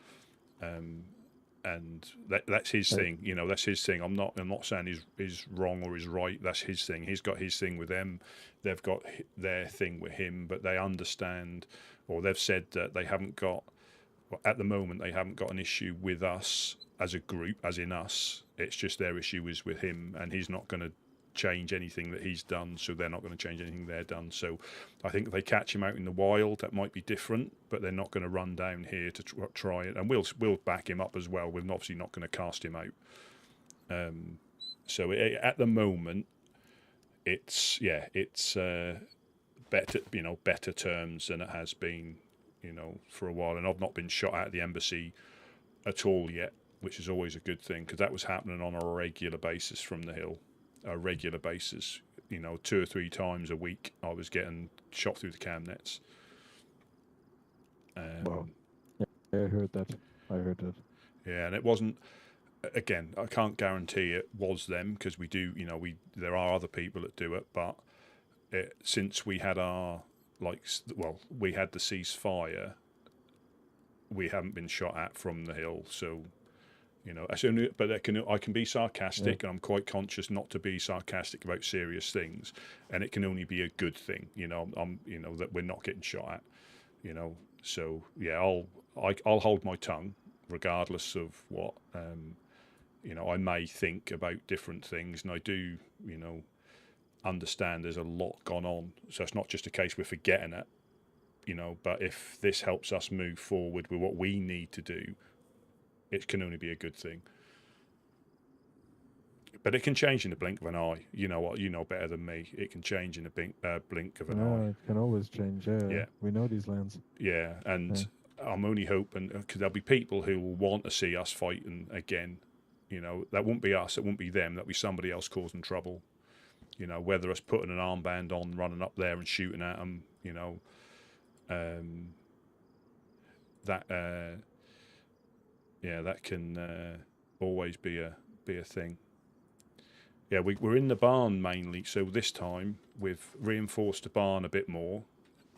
And that's his thing, that's his thing. I'm not saying he's wrong or he's right. That's his thing. He's got his thing with them. They've got their thing with him, but they understand, or they've said that they haven't got, at the moment, they haven't got an issue with us as a group, as in us. It's just their issue is with him, and he's not going to change anything that he's done, so they're not going to change anything they're done. So I think if they catch him out in the wild, that might be different, but they're not going to run down here to try it. And we'll back him up as well. We're obviously not going to cast him out. So at the moment, it's better, better terms than it has been, for a while. And I've not been shot at the embassy at all yet, which is always a good thing, because that was happening on a regular basis from the hill, a regular basis. 2 or 3 times a week, I was getting shot through the cam nets. Wow. Yeah, I heard that. Yeah, and it wasn't. Again, I can't guarantee it was them, because we do, there are other people that do it, but since we had we had the ceasefire, we haven't been shot at from the hill. So, but I can be sarcastic, and I'm quite conscious not to be sarcastic about serious things, and it can only be a good thing, that we're not getting shot at, So yeah, I'll hold my tongue regardless of what. I may think about different things, and I do, understand there's a lot gone on. So it's not just a case we're forgetting it, but if this helps us move forward with what we need to do, it can only be a good thing. But it can change in the blink of an eye. You know what? You know better than me. It can change in the blink of an eye. It can always change. Yeah. We know these lands. Yeah, and I'm only hoping, because there'll be people who will want to see us fighting again. That won't be us, it won't be them, that'll be somebody else causing trouble. Whether us putting an armband on, running up there and shooting at them, that can always be a thing. Yeah, we're in the barn mainly, so this time we've reinforced the barn a bit more,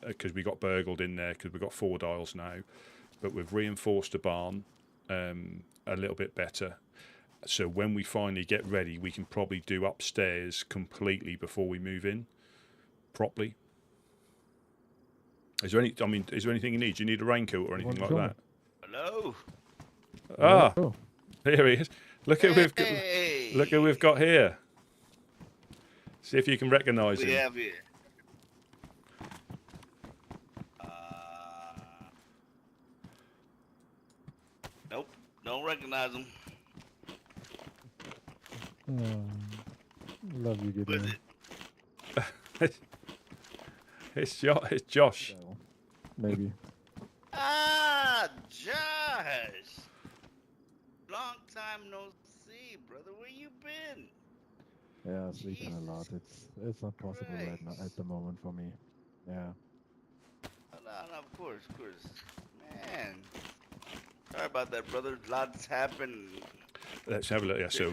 because we got burgled in there, because we've got 4 dials now, but we've reinforced the barn a little bit better. So when we finally get ready, we can probably do upstairs completely before we move in properly. Is there anything you need? Do you need a raincoat or anything like that? Hello. Ah, Oh. here he is. Look who we've got here. See if you can recognise him. We have here. Nope, don't recognize him. Love you, Who is Gideon. it? It's Josh. Maybe. Ah, Josh. Long time no see, brother. Where you been? Yeah, sleeping a lot. It's not possible right now at the moment for me. Yeah. No, of course. Man. Sorry about that, brother. Lots happened. Let's have a look. Yeah, so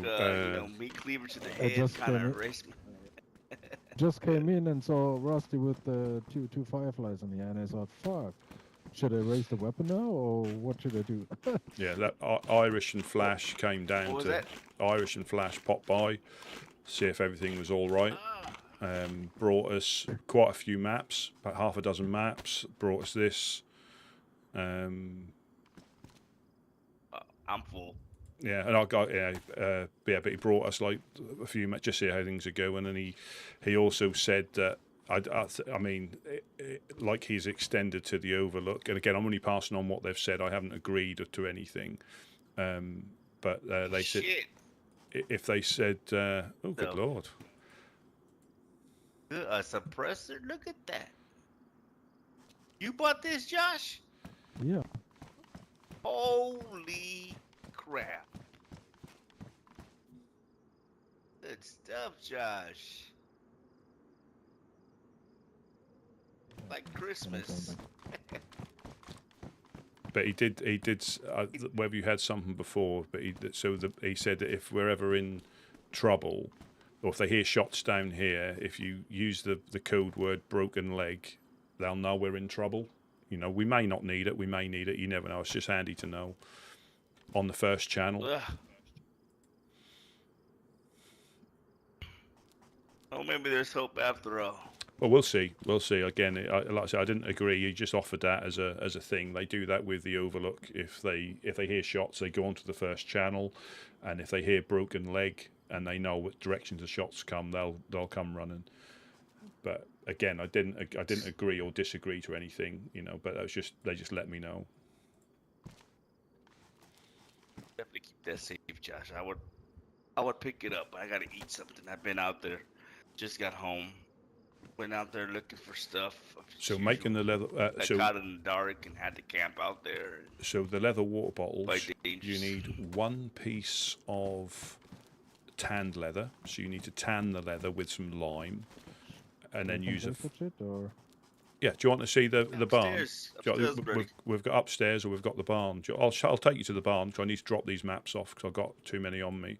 meat cleaver to the I head just kind of came erased me. Just came in and saw Rusty with the two fireflies in the air, and I thought, fuck. Should I raise the weapon now, or what should I do? yeah, that Irish and Flash came down What was to that? Irish and Flash popped by, see if everything was all right. Brought us quite a few maps, about 6 maps. Brought us this. I'm full. Yeah, and I got but he brought us like a few maps just to see how things are going, and he also said that like he's extended to the Overlook, and again I'm only passing on what they've said. I haven't agreed to anything, but they said if they said, oh good lord, A suppressor? Look at that. You bought this, Josh? Yeah. Holy crap. Good stuff, Josh. Like Christmas. but he did whether you had something before, but he said that if we're ever in trouble, or if they hear shots down here, if you use the code word broken leg, they'll know we're in trouble. We may not need it, we may need it, you never know. It's just handy to know on the first channel. Ugh. Oh, maybe there's hope after all. Well, we'll see. Again, like I said, I didn't agree. He just offered that as a thing. They do that with the Overlook. If they hear shots, they go onto the first channel, and if they hear broken leg, and they know what directions the shots come, they'll come running. But again, I didn't agree or disagree to anything, you know. But that was just they just let me know. Definitely keep that safe, Josh. I would pick it up. I gotta eat something. I've been out there. Just got home. Went out there looking for stuff. So making the leather. I got in the dark and had to camp out there. So the leather water bottles. You dangerous. need 1 piece of tanned leather. So you need to tan the leather with some lime, and then use it. Or? Yeah. Do you want to see the barn? Upstairs, We've got upstairs, or we've got the barn. I'll take you to the barn because I need to drop these maps off because I've got too many on me.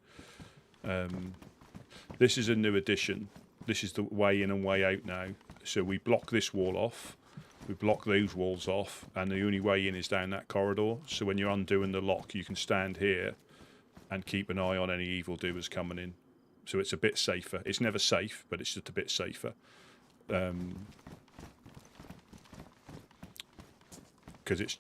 This is a new addition. This is the way in and way out now. So we block this wall off, we block those walls off, and the only way in is down that corridor. So when you're undoing the lock, you can stand here and keep an eye on any evildoers coming in. So it's a bit safer. It's never safe, but it's just a bit safer. Because it's...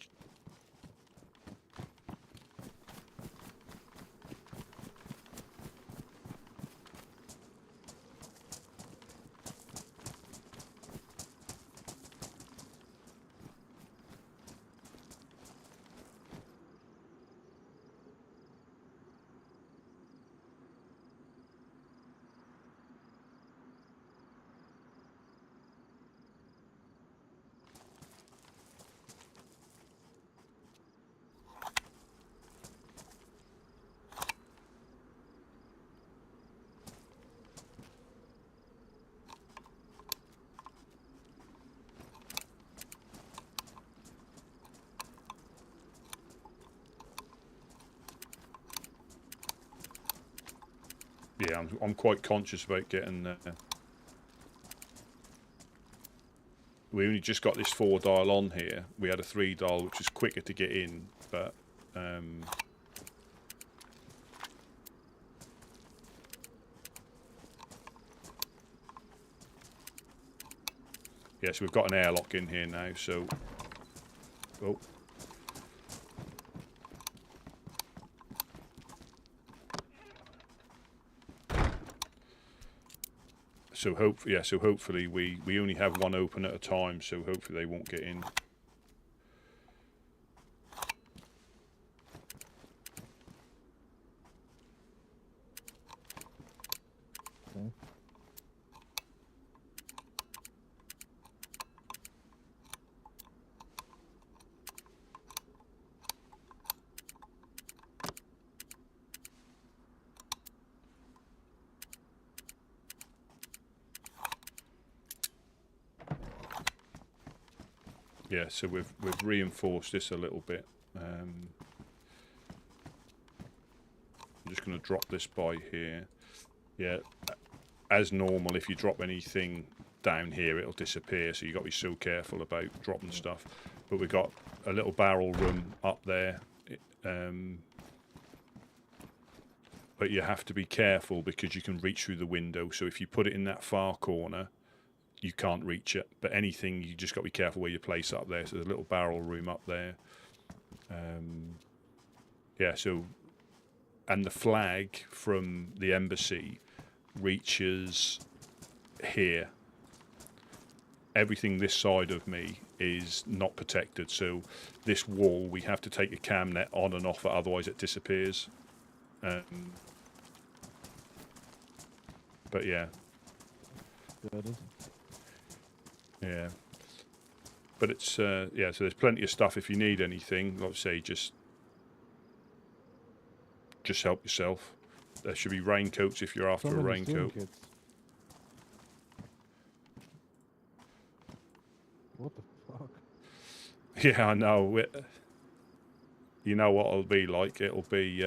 Yeah, I'm quite conscious about getting... we only just got this 4-dial on here. We had a 3-dial, which is quicker to get in, but... yeah, so we've got an airlock in here now, so... Oh. So hopefully we only have one open at a time, so hopefully they won't get in. Okay. Yeah, so we've reinforced this a little bit. I'm just going to drop this by here. Yeah, as normal, if you drop anything down here, it'll disappear. So you've got to be so careful about dropping stuff. But we've got a little barrel room up there. But you have to be careful because you can reach through the window. So if you put it in that far corner, you can't reach it. But anything, you just got to be careful where you place up there. So there's a little barrel room up there. Yeah, so... And the flag from the embassy reaches here. Everything this side of me is not protected. So this wall, we have to take a cam net on and off it, otherwise it disappears. But yeah. Yeah. But it's, yeah, so there's plenty of stuff if you need anything. Like I say, just help yourself. There should be raincoats if you're after a raincoat. What the fuck? Yeah, I know. You know what it'll be like. It'll be,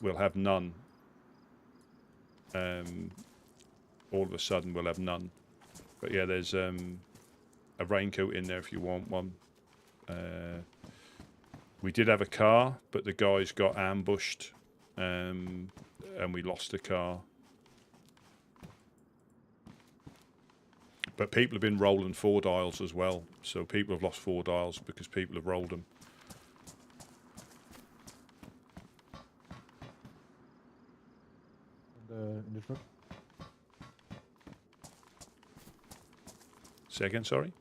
we'll have none. All of a sudden we'll have none. But yeah, there's a raincoat in there if you want one. We did have a car, but the guys got ambushed, and we lost the car. But people have been rolling 4-dials as well, so people have lost 4-dials because people have rolled them. in the truck? Say again, sorry?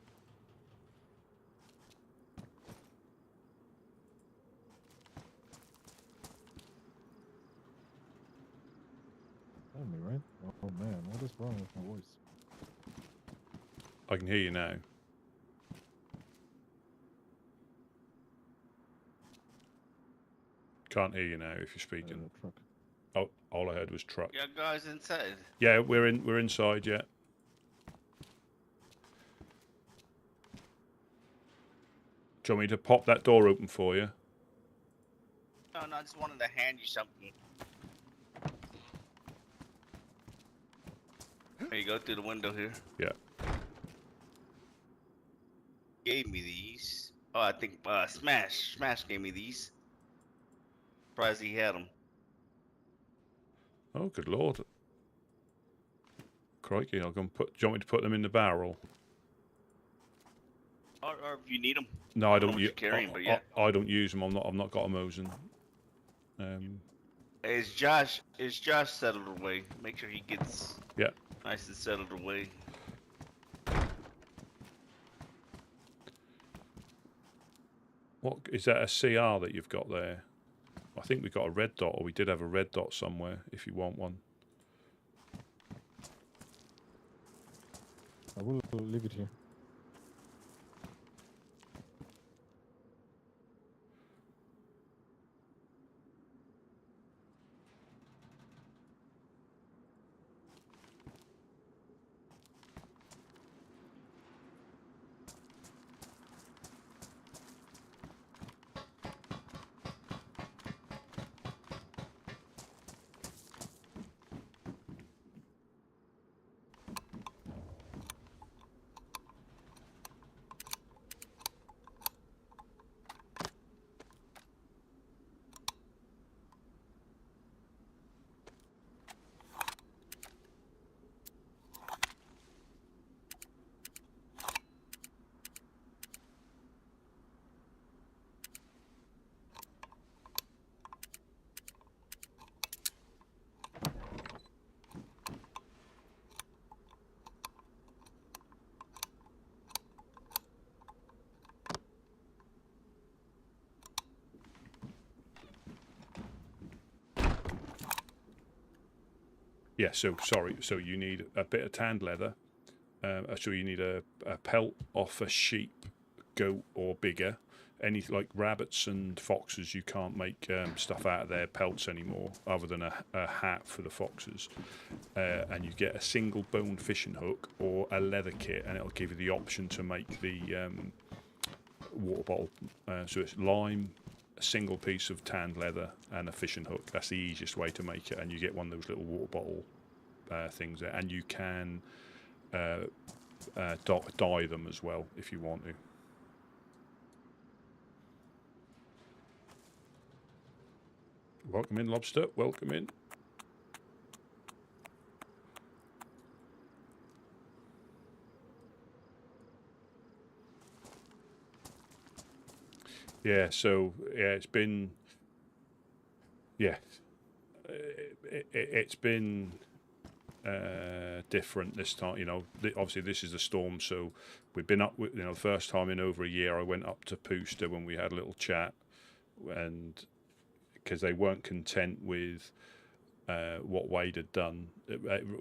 Tell me, right? Oh man, what is wrong with my voice? I can hear you now. Can't hear you now if you're speaking. The truck. Oh, all I heard was truck. Yeah, guys inside. Yeah, we're inside yet. Do you want me to pop that door open for you? No, I just wanted to hand you something. There you go, through the window here. Yeah. Gave me these. Oh, I think Smash gave me these. Surprised he had them. Oh, good lord. Crikey, I'll go and put. Do you want me to put them in the barrel? Or if you need them. No, I don't. What you're carrying, but yeah. I don't use them. I've not got a Mosin. Is Josh settled away? Make sure he gets Yeah. nice and settled away. What is that? A CR that you've got there? I think we got a red dot, or we did have a red dot somewhere. If you want one. I will leave it here. Yeah. So sorry. So you need a bit of tanned leather. So you need a pelt off a sheep, goat, or bigger. Any like rabbits and foxes, you can't make stuff out of their pelts anymore, other than a hat for the foxes. And you get a single bone fishing hook or a leather kit, and it'll give you the option to make the water bottle. So it's lime, a single piece of tanned leather, and a fishing hook. That's the easiest way to make it, and you get one of those little water bottle things there, and you can dye them as well if you want to. Welcome in, Lobster. Welcome in. Yeah, so yeah, it's been it's been different this time. You know, obviously this is a storm, so we've been up with, the first time in over a year. I went up to Pooster when we had a little chat, and because they weren't content with what Wade had done.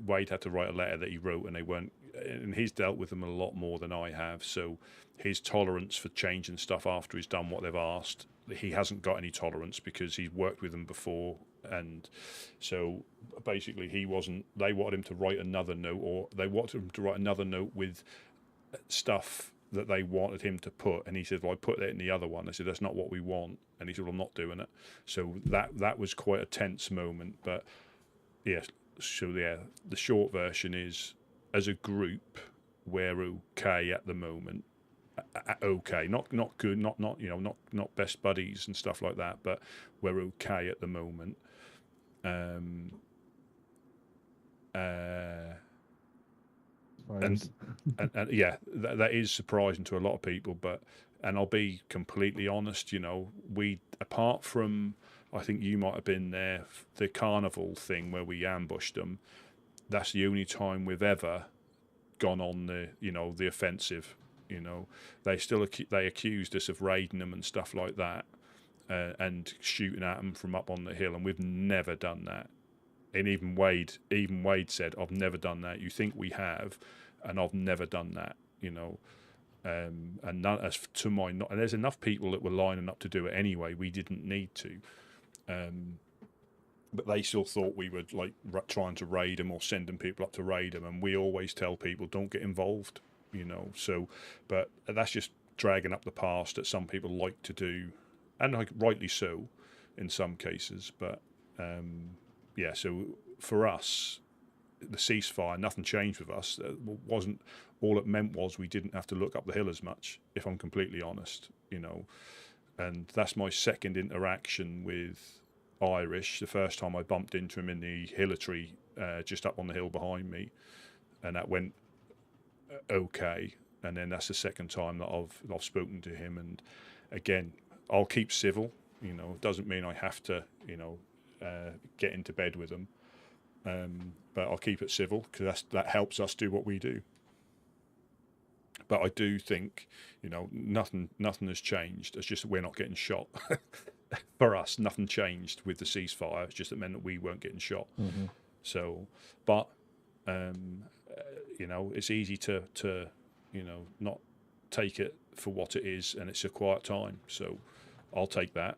Wade had to write a letter that he wrote, and they weren't. And he's dealt with them a lot more than I have. So his tolerance for changing stuff after he's done what they've asked, he hasn't got any tolerance because he's worked with them before. And so basically, he wasn't. They wanted him to write another note, or they wanted him to write another note with stuff that they wanted him to put, and he said, "Well, I put that in the other one." I said, "That's not what we want," and he said, "Well, I'm not doing it." So that was quite a tense moment, but yeah. So yeah, the short version is, as a group, we're okay at the moment. Okay, not good, not not best buddies and stuff like that, but we're okay at the moment. And yeah, that is surprising to a lot of people, but and I'll be completely honest, we apart from I think you might have been there. The carnival thing where we ambushed them. That's the only time we've ever gone on the the offensive. They accused us of raiding them and stuff like that, and shooting at them from up on the hill, and we've never done that. And even Wade said, "I've never done that. You think we have, and I've never done that." And none, as to my not, and there's enough people that were lining up to do it anyway. We didn't need to. But they still thought we were like trying to raid them or sending people up to raid them, and we always tell people don't get involved, So, but that's just dragging up the past that some people like to do, and like rightly so, in some cases. But yeah, so for us, the ceasefire, nothing changed with us. It wasn't all it meant was we didn't have to look up the hill as much. If I'm completely honest, and that's my second interaction with Irish. The first time I bumped into him in the hillatry just up on the hill behind me, and that went okay. And then that's the second time that I've spoken to him, and again, I'll keep civil. It doesn't mean I have to get into bed with them, but I'll keep it civil because that helps us do what we do. But I do think nothing has changed. It's just that we're not getting shot. For us, nothing changed with the ceasefire. It's just it meant that we weren't getting shot. Mm-hmm. So, but it's easy to not take it for what it is, and it's a quiet time. So, I'll take that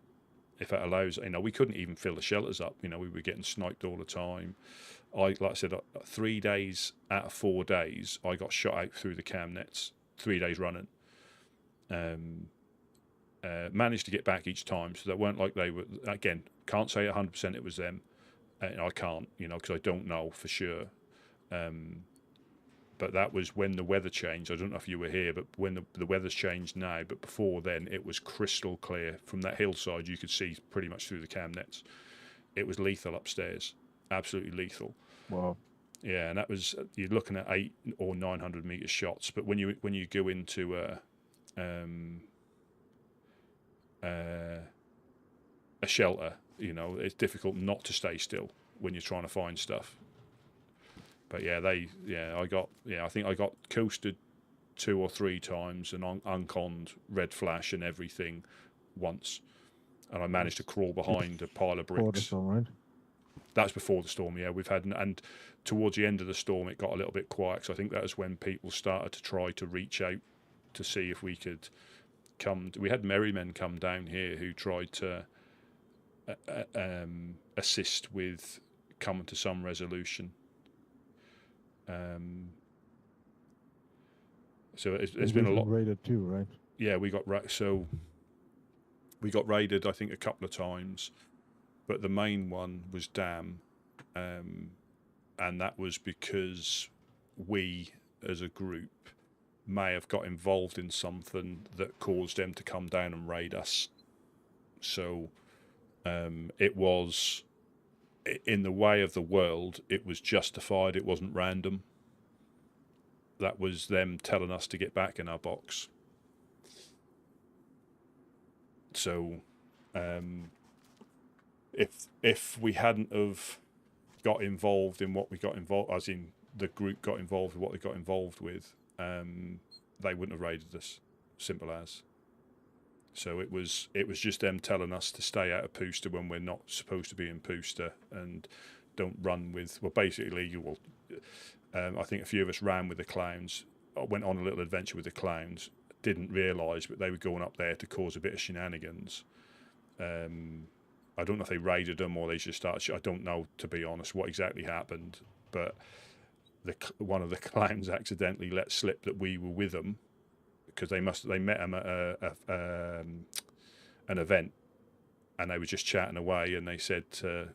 if it allows. We couldn't even fill the shelters up. We were getting sniped all the time. Like I said, 3 days out of 4 days, I got shot out through the cam nets. 3 days running. Managed to get back each time, so that weren't like they were. Again, can't say 100% it was them. I can't, because I don't know for sure. But that was when the weather changed. I don't know if you were here, but when the weather's changed now, but before then, it was crystal clear. From that hillside, you could see pretty much through the cam nets. It was lethal upstairs, absolutely lethal. Wow. Yeah, and that was, you're looking at 800 or 900 meter shots. But when you go into a shelter, it's difficult not to stay still when you're trying to find stuff. But yeah, I think I got coasted 2 or 3 times and unconned red flash and everything once, and I managed to crawl behind a pile of bricks. Right? That's before the storm. Yeah, we've had, and towards the end of the storm, it got a little bit quiet. So I think that was when people started to try to reach out to see if we could come. We had merrymen come down here who tried to assist with coming to some resolution. So it's been a lot. Raided too, right? Yeah, we got raided. I think a couple of times, but the main one was Dam, and that was because we, as a group, may have got involved in something that caused them to come down and raid us. So it was, in the way of the world, it was justified. It wasn't random. That was them telling us to get back in our box. So if we hadn't have got involved in what we got involved, as in the group got involved with what they got involved with, they wouldn't have raided us. Simple as. So it was just them telling us to stay out of Pooster when we're not supposed to be in Pooster, and don't run with. Well, basically, you will. I think a few of us ran with the clowns. I went on a little adventure with the clowns. Didn't realise, but they were going up there to cause a bit of shenanigans. I don't know if they raided them or they just started. I don't know, to be honest, what exactly happened. But one of the clowns accidentally let slip that we were with them, because they met them at an event, and they were just chatting away, and they said to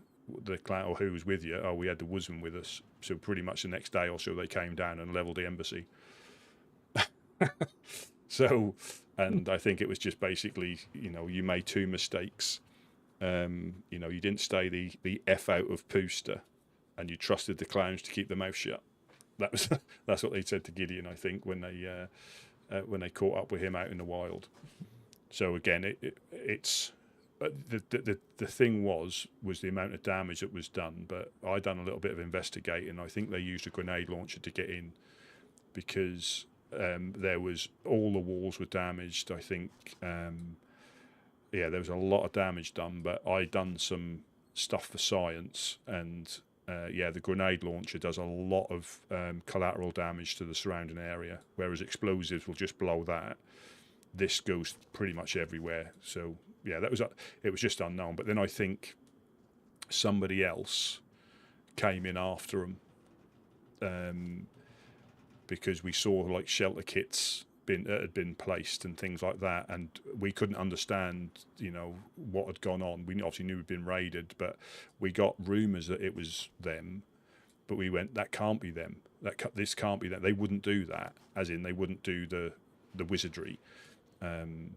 the clown, "Oh, who was with you?" "Oh, we had the Woodsmen with us." So pretty much the next day or so, they came down and levelled the embassy. So, and I think it was just basically, you made 2 mistakes. You didn't stay the F out of Pooster, and you trusted the clowns to keep their mouth shut. That's what they said to Gideon, I think, when they caught up with him out in the wild. So again, it's the thing was the amount of damage that was done. But I done a little bit of investigating. I think they used a grenade launcher to get in because there was all the walls were damaged. I think there was a lot of damage done. But I done some stuff for science, and the grenade launcher does a lot of collateral damage to the surrounding area, whereas explosives will just blow that. This goes pretty much everywhere. So yeah, it was just unknown. But then I think somebody else came in after them because we saw like shelter kits had been placed and things like that, and we couldn't understand, what had gone on. We obviously knew we'd been raided, but we got rumours that it was them. But we went, that can't be them. This can't be them. They wouldn't do that. As in, they wouldn't do the wizardry. Then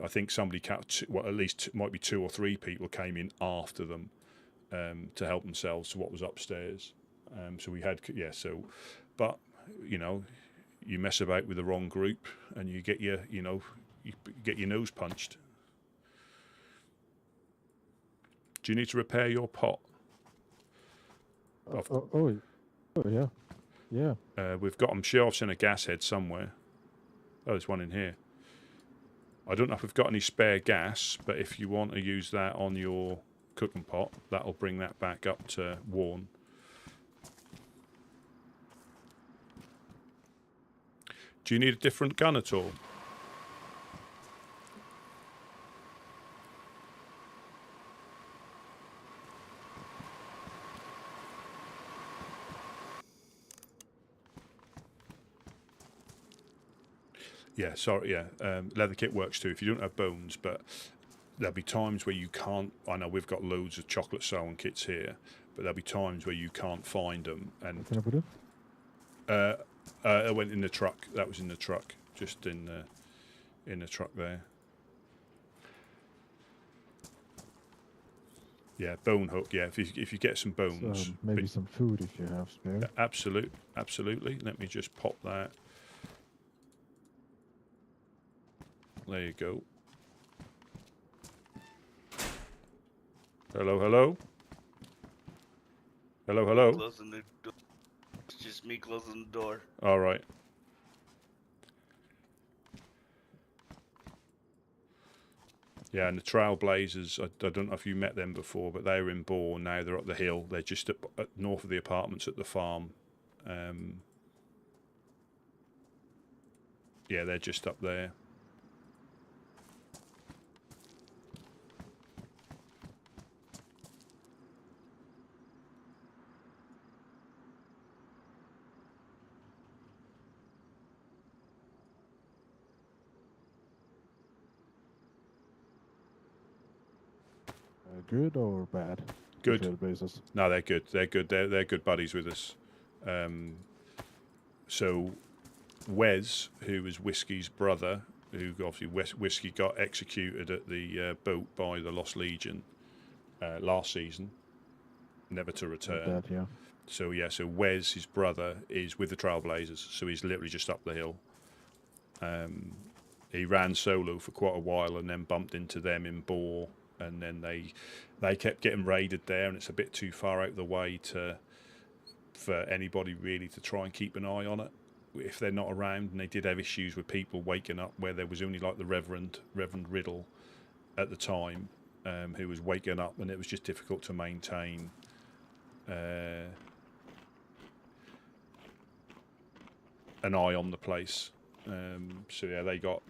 I think somebody at least might be 2 or 3 people came in after them to help themselves to what was upstairs. So we had but you mess about with the wrong group and you get you get your nose punched. Do you need to repair your pot? Yeah. We've got, I'm sure I've seen a gas head somewhere. Oh, there's one in here. I don't know if we've got any spare gas, but if you want to use that on your cooking pot, that'll bring that back up to worn. Do you need a different gun at all? Yeah, sorry, leather kit works too if you don't have bones, but there'll be times where you can't. I know we've got loads of chocolate sewing kits here, but there'll be times where you can't find them. And can I put it? I went in the truck. That was in the truck, just in the truck there. Yeah, bone hook. Yeah, if you get some bones, maybe some food if you have spare. Absolutely. Let me just pop that. There you go. Hello. Closing the door. It's just me closing the door. All right. Yeah, and the Trailblazers, I don't know if you met them before, but they were in Bourne. Now they're up the hill. They're just up north of the apartments at the farm. They're just up there. Good or bad? Good. Basis. No, they're good. They're good. They're good buddies with us. So Wes, who was Whiskey's brother, who obviously Whiskey got executed at the boat by the Lost Legion last season, never to return. So Wes, his brother, is with the Trailblazers. So he's literally just up the hill. He ran solo for quite a while and then bumped into them in Boar. And then they kept getting raided there, and it's a bit too far out the way for anybody really to try and keep an eye on it if they're not around. And they did have issues with people waking up where there was only like the Reverend Riddle at the time who was waking up, and it was just difficult to maintain an eye on the place. They got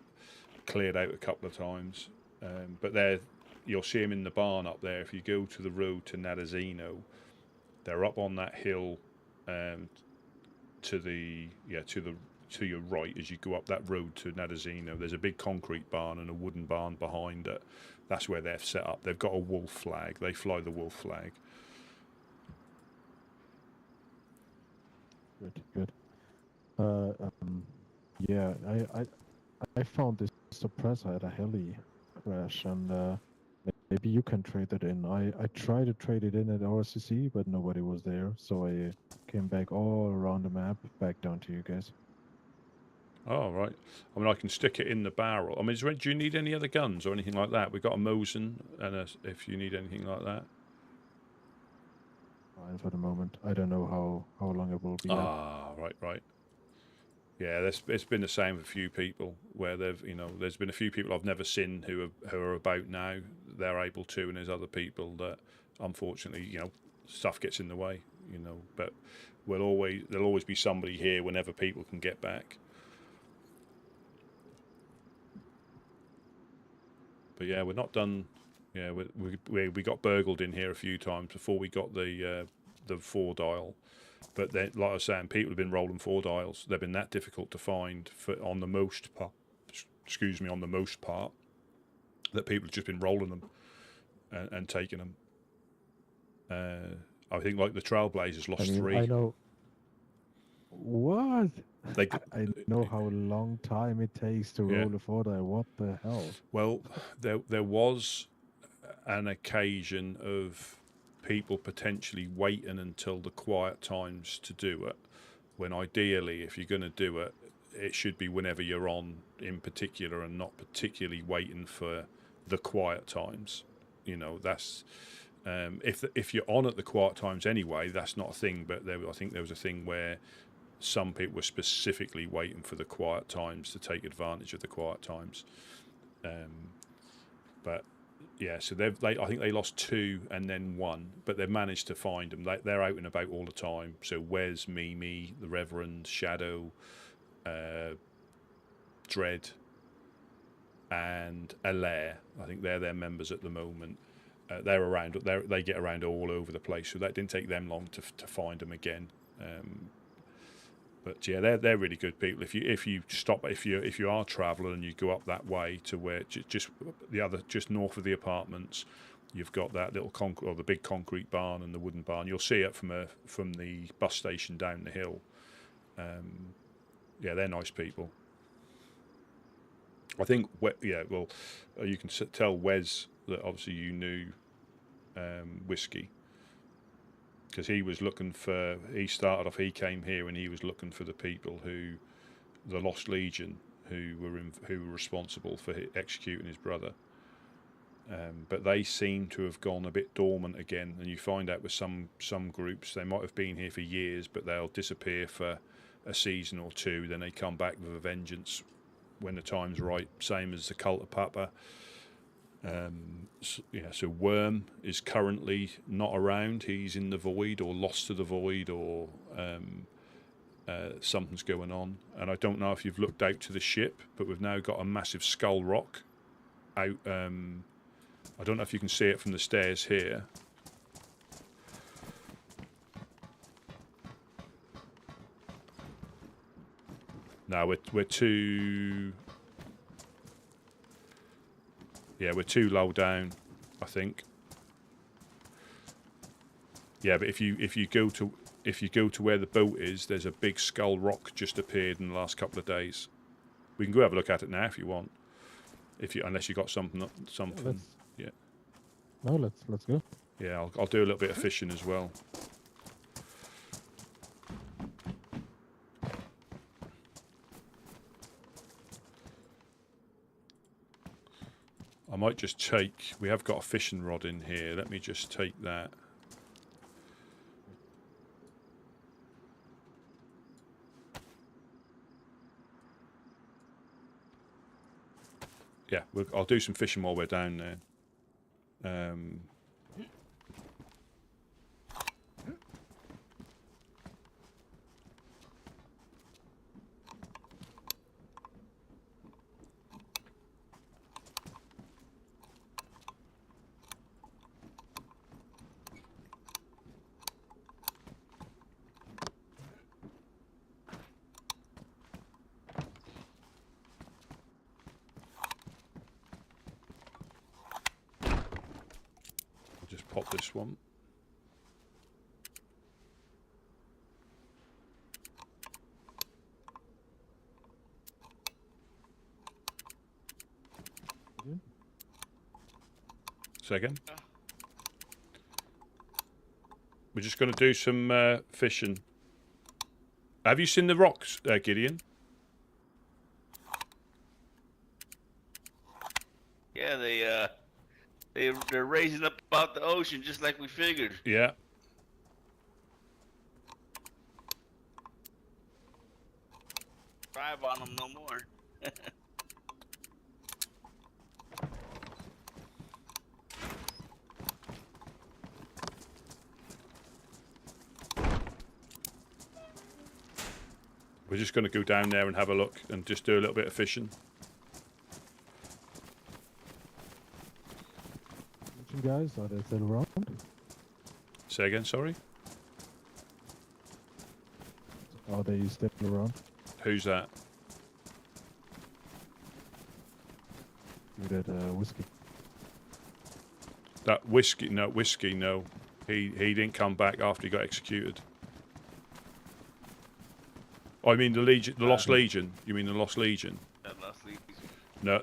cleared out a couple of times, but you'll see them in the barn up there. If you go to the road to Nadazino, they're up on that hill to your right as you go up that road to Nadazino. There's a big concrete barn and a wooden barn behind it. That's where they're set up. They've got a wolf flag. They fly the wolf flag. Good. I found this suppressor at a heli crash, and maybe you can trade it in. I tried to trade it in at RCC, but nobody was there, so I came back all around the map, back down to you guys. Oh, right. I mean, I can stick it in the barrel. I mean, do you need any other guns or anything like that? We've got a Mosin, and if you need anything like that. Fine for the moment. I don't know how long it will be. Ah, right. Yeah, it's been the same with a few people where there's been a few people I've never seen who are about now. They're able to, and there's other people that unfortunately, stuff gets in the way. But there'll always be somebody here whenever people can get back. But yeah, we're not done. Yeah, we got burgled in here a few times before we got the 4-dial. But then, like I was saying, people have been rolling 4-dials. They've been that difficult to find on the most part. On the most part, that people have just been rolling them and taking them. I think like the Trailblazers lost 3. I know. What? They, I know how long time it takes to roll a 4-die. What the hell? Well, there was an occasion of people potentially waiting until the quiet times to do it, when ideally, if you're going to do it, it should be whenever you're on in particular, and not particularly waiting for the quiet times. That's if you're on at the quiet times anyway, that's not a thing. But I think there was a thing where some people were specifically waiting for the quiet times to take advantage of the quiet times. But yeah, so I think they lost 2 and then 1, but they've managed to find them. They're out and about all the time. So Wes, Mimi, the Reverend, Shadow, Dread, and Alaire. I think they're their members at the moment. They're around. They get around all over the place. So that didn't take them long to find them again. But yeah, they're really good people. If you are traveling and you go up that way to where just north of the apartments, you've got that little the big concrete barn and the wooden barn. You'll see it from the bus station down the hill. Yeah, they're nice people. I think you can tell Wes that obviously you knew Whiskey. Because he was looking for, he came here and he was looking for the people the Lost Legion, who were responsible for executing his brother. But they seem to have gone a bit dormant again. And you find out with some groups, they might have been here for years, but they'll disappear for a season or 2. Then they come back with a vengeance when the time's right. Same as the Cult of Papa. So Worm is currently not around. He's in the void, or lost to the void, or something's going on. And I don't know if you've looked out to the ship, but we've now got a massive skull rock out. I don't know if you can see it from the stairs here. No, we're too. Yeah, we're too low down, I think. Yeah, but if you go to where the boat is, there's a big skull rock just appeared in the last couple of days. We can go have a look at it now if you want. Unless you got something. Yeah. No, let's go. Yeah, I'll do a little bit of fishing as well. I might just take. We have got a fishing rod in here. Let me just take that. Yeah, I'll do some fishing while we're down there. Pop this one. Second. We're just going to do some fishing. Have you seen the rocks, Gideon? Yeah, they're raising up out the ocean just like we figured. Yeah. Drive on them no more. We're just going to go down there and have a look and just do a little bit of fishing. Guys, are they still around? Say again, sorry? Are they still around? Who's that? You did whiskey. That whiskey, no. He didn't come back after he got executed. Oh, I mean the Legion, the Lost Legion. You mean the Lost Legion? No,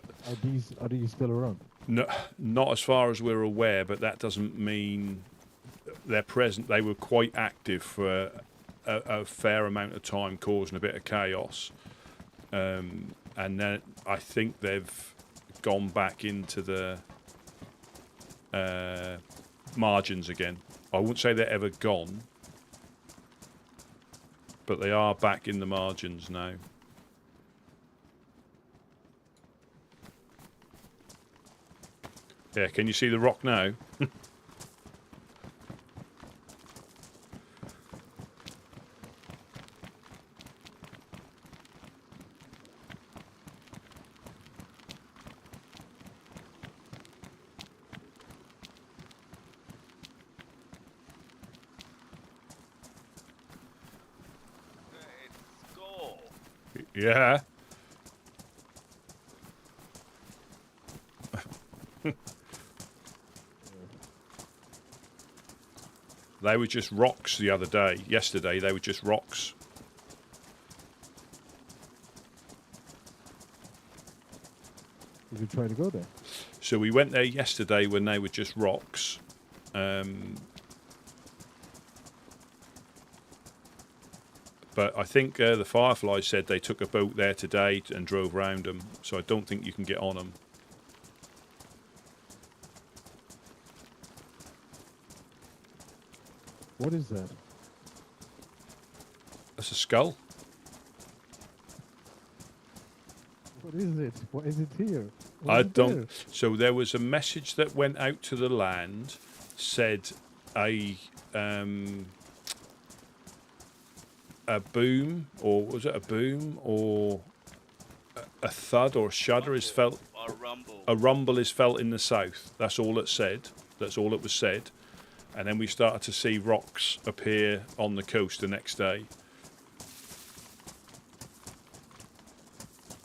Are these still around? no, not as far as we're aware. But that doesn't mean they're present. They were quite active for a fair amount of time, causing a bit of chaos. And then I think they've gone back into the margins again. I wouldn't say they're ever gone, but they are back in the margins now. Yeah, can you see the rock now? Yeah. They were just rocks the other day. Yesterday, they were just rocks. Did you try to go there? So we went there yesterday when they were just rocks. But I think the Fireflies said they took a boat there today and drove around them. So I don't think you can get on them. What is that? That's a skull. What is it? Why is it here? I don't. So there was a message that went out to the land, said a boom, or was it a boom, or a thud or a shudder is felt. A rumble. A rumble is felt in the south. That's all it said. That's all it was said. And then we started to see rocks appear on the coast the next day.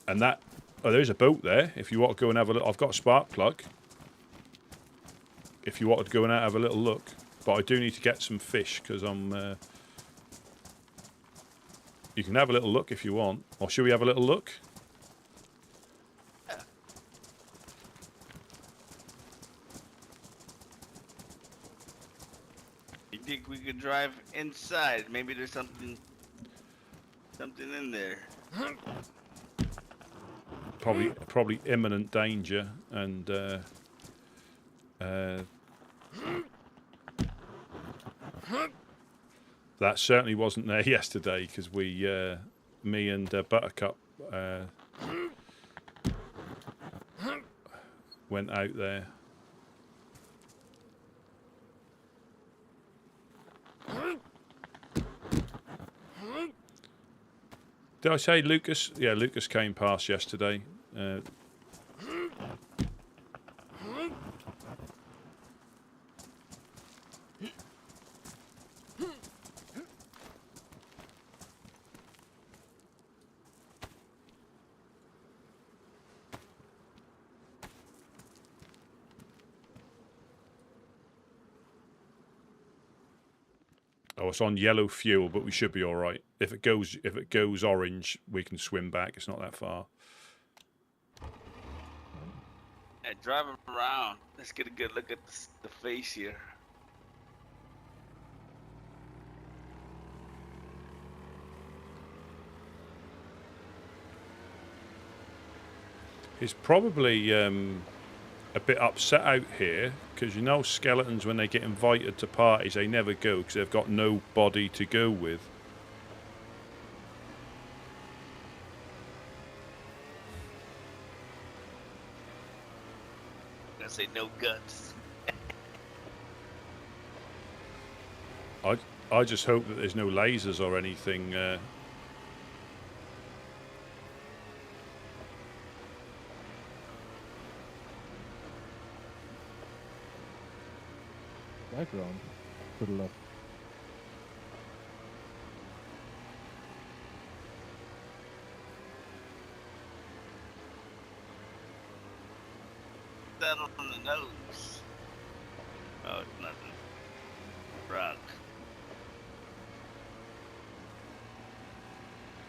And that, oh, there's a boat there. If you want to go and have a look, I've got a spark plug. If you wanted to go and have a little look. But I do need to get some fish because I'm... You can have a little look if you want. Or should we have a little look? You think we could drive inside? Maybe there's something in there. Probably imminent danger, and that certainly wasn't there yesterday because me and Buttercup went out there. Did I say Lucas? Yeah, Lucas came past yesterday. Oh, it's on yellow fuel, but we should be all right. If it goes orange, we can swim back. It's not that far. Yeah, drive him around. Let's get a good look at the face here. He's probably a bit upset out here because you know skeletons, when they get invited to parties, they never go because they've got nobody to go with. I say no guts. I just hope that there's no lasers or anything. Background. Good luck. That on the nose. Oh, it's nothing. Rock.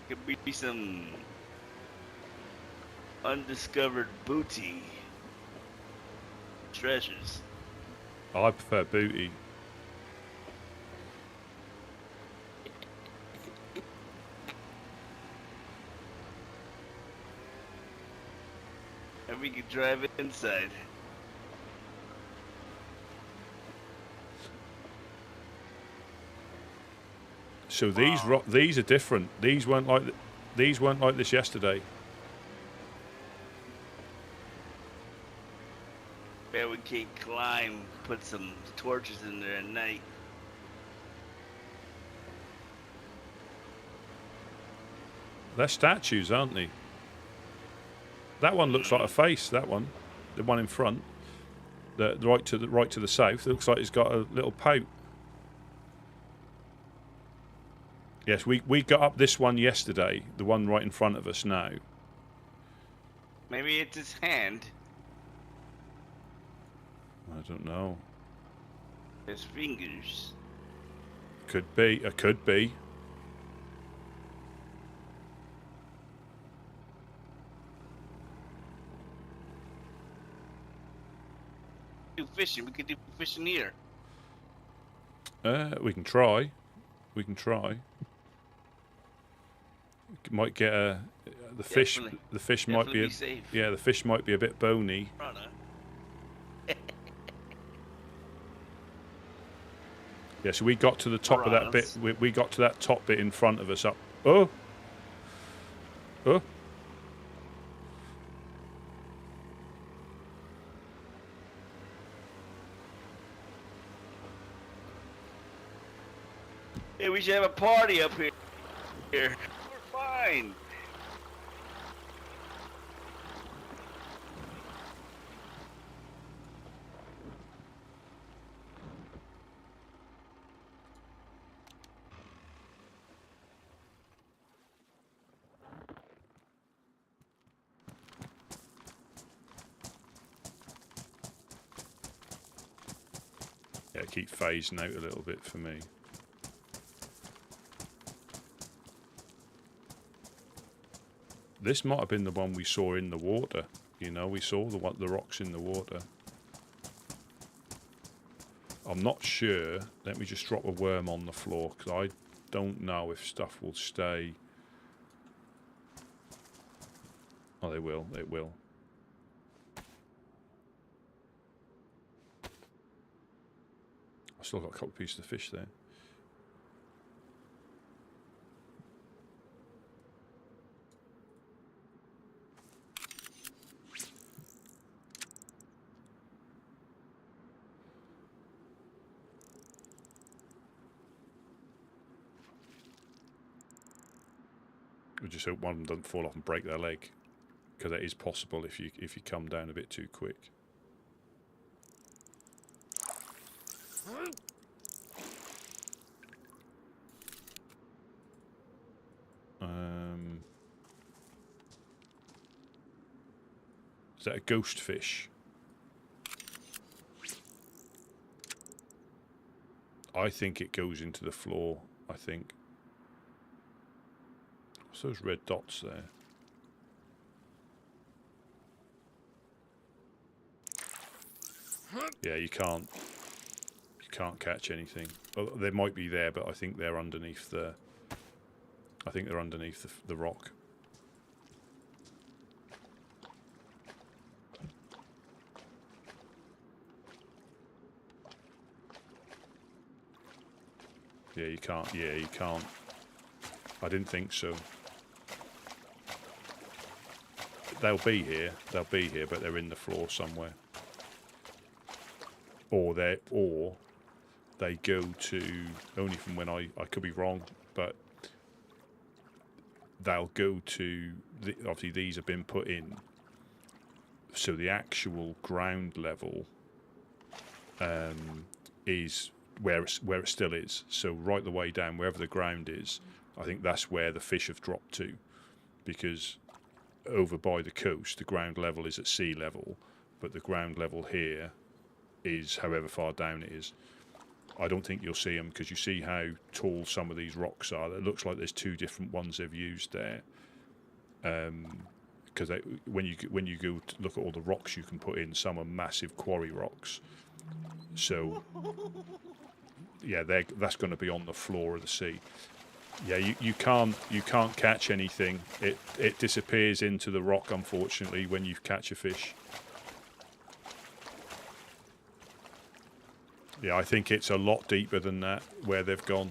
Could be some undiscovered booty treasures. I prefer booty. And we could drive it inside. So these are different. These weren't like this yesterday. Yeah, we can climb, put some torches in there at night. They're statues, aren't they? That one looks like a face. That one, the one in front, the right to the south, it looks like it's got a little pout. Yes, we got up this one yesterday, the one right in front of us now. Maybe it's his hand. I don't know. His fingers. Could be. It could be. Do fishing. We could do fishing here. We can try. We can try. Might get the fish. Definitely. The fish might be. Safe. Yeah, the fish might be a bit bony. Runner. Yeah, so we got to the top of that bit. We got to that top bit in front of us. Up. Oh. Oh. Hey, we should have a party up here. We're fine. Yeah, keep phasing out a little bit for me. This might have been the one we saw in the water. You know, we saw the rocks in the water. I'm not sure. Let me just drop a worm on the floor because I don't know if stuff will stay. Oh, they will. It will. I've still got a couple of pieces of fish there. We just hope one of them doesn't fall off and break their leg, because that is possible if you come down a bit too quick. Is that a ghost fish? I think it goes into the floor. I think. What's those red dots there? Yeah, you can't catch anything. Well, they might be there, but I think they're underneath the. I think they're underneath the rock. Yeah, you can't. Yeah, you can't. I didn't think so. They'll be here. They'll be here, but they're in the floor somewhere. Or they go to, only from when I could be wrong, but they'll go to obviously these have been put in, so the actual ground level is where it still is. So right the way down, wherever the ground is, I think that's where the fish have dropped to, because over by the coast the ground level is at sea level, but the ground level here is however far down it is. I don't think you'll see them, because you see how tall some of these rocks are. It looks like there's two different ones they've used there. Because when you go to look at all the rocks you can put in, some are massive quarry rocks. So yeah, that's going to be on the floor of the sea. Yeah, you can't catch anything. It disappears into the rock, unfortunately, when you catch a fish. Yeah, I think it's a lot deeper than that where they've gone.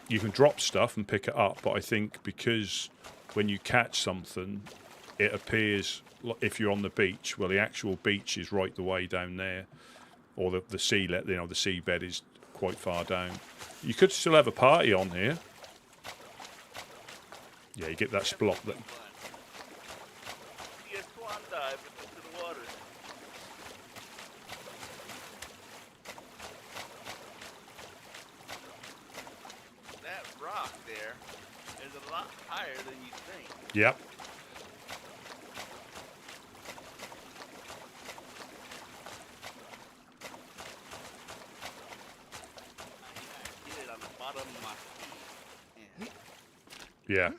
You can drop stuff and pick it up, but I think because when you catch something, it appears, if you're on the beach, well, the actual beach is right the way down there, or the the seabed is quite far down. You could still have a party on here. Yeah, you get that splot. See a swan dive into the water. That rock there is a lot higher than you think. Yep. I get it on the bottom of my feet. Yeah.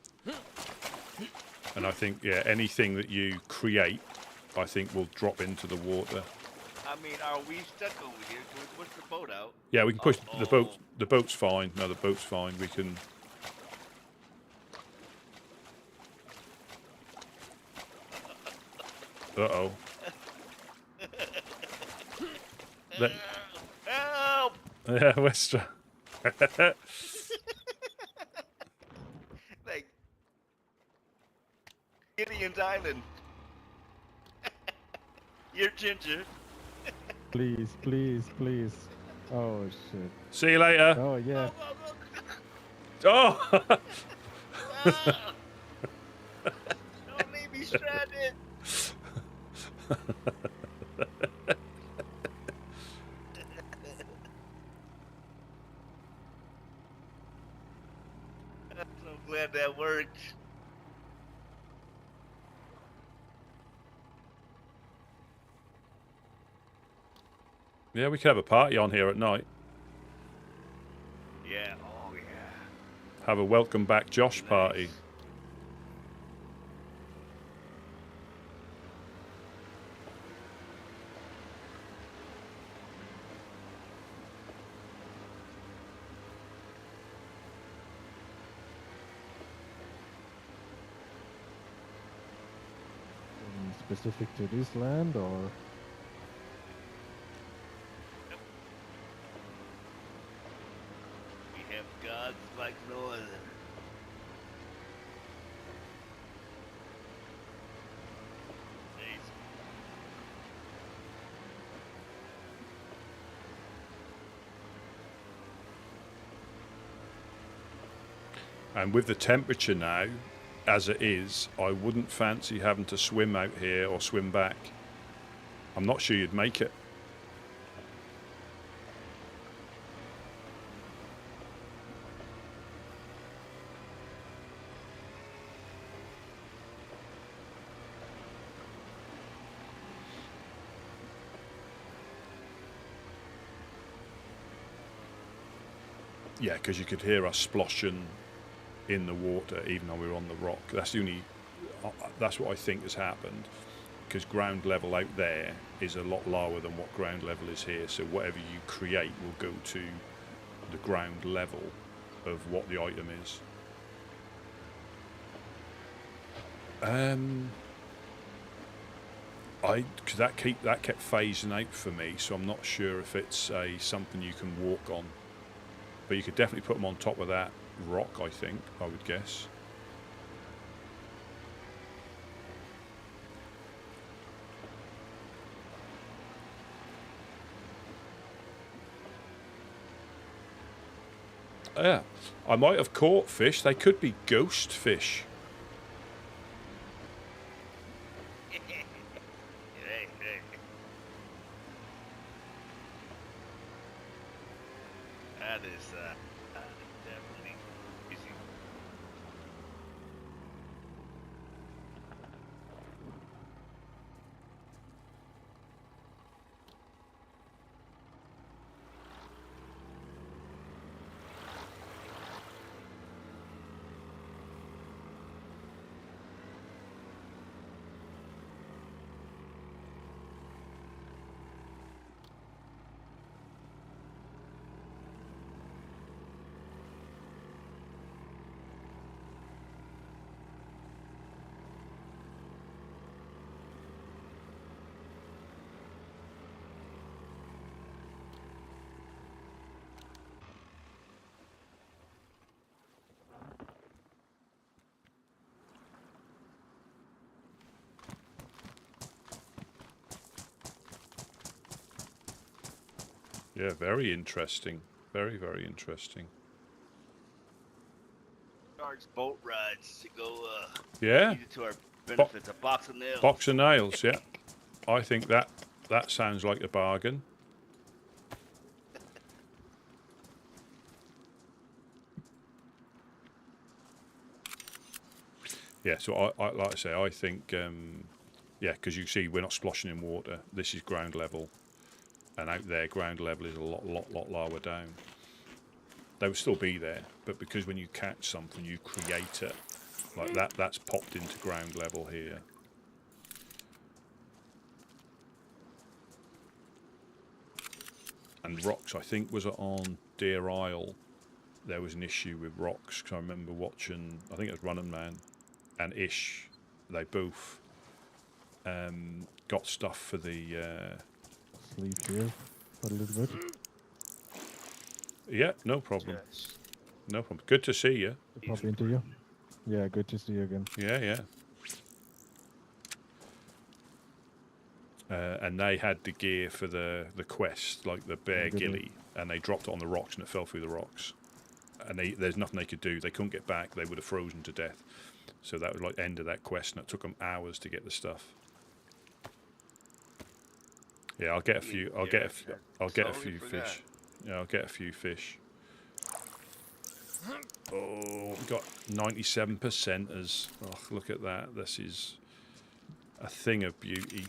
And I think, yeah, anything that you create, I think will drop into the water. I mean, are we stuck over here? Can we push the boat out? Yeah, we can push the boat. Uh-oh. The boat's fine. No, the boat's fine. We can. Uh-oh. Help! Yeah, West. Like Gideon's Island. You're Ginger. Please, please, please. Oh shit. See you later. Oh yeah. Oh! Ah! Don't leave me stranded. I'm so glad that worked. Yeah, we could have a party on here at night. Yeah, oh yeah. Have a welcome back Josh party. Nice. Specific to this land or? We have gods like no other. DayZ. And with the temperature now, as it is, I wouldn't fancy having to swim out here or swim back. I'm not sure you'd make it. Yeah, because you could hear us sploshing in the water even though we were on the rock. That's the only, that's what I think has happened, because ground level out there is a lot lower than what ground level is here, so whatever you create will go to the ground level of what the item is. because that kept phasing out for me, so I'm not sure if it's something you can walk on. But you could definitely put them on top of that rock, I think, I would guess. Yeah, I might have caught fish. They could be ghost fish. That is definitely easy. Yeah, very interesting. Very, very interesting. Sharks boat rides to go. Yeah, Use it to our benefits. A box of nails. box of nails. Yeah, I think that sounds like a bargain. Yeah, so I like I say, I think yeah, because you see, we're not splashing in water. This is ground level, and out there, ground level is a lot lower down. They would still be there, but because when you catch something, you create it like that. That's popped into ground level here. And rocks, I think, was on Deer Isle. There was an issue with rocks because I remember watching. I think it was Running Man and Ish. They both got stuff for the. Sleep here for a little bit. Yeah, no problem. Yes. No problem. Good to see you. Pop into you. Yeah, good to see you again. Yeah, yeah. And they had the gear for the quest, like the bear Good. gilly, and they dropped it on the rocks and it fell through the rocks. And there's nothing they could do. They couldn't get back. They would have frozen to death. So that was like the end of that quest, and it took them hours to get the stuff. Yeah, I'll get a few. I'll get a few fish. Yeah, I'll get a few fish. Oh, we got 97% as. Oh, look at that. This is a thing of beauty.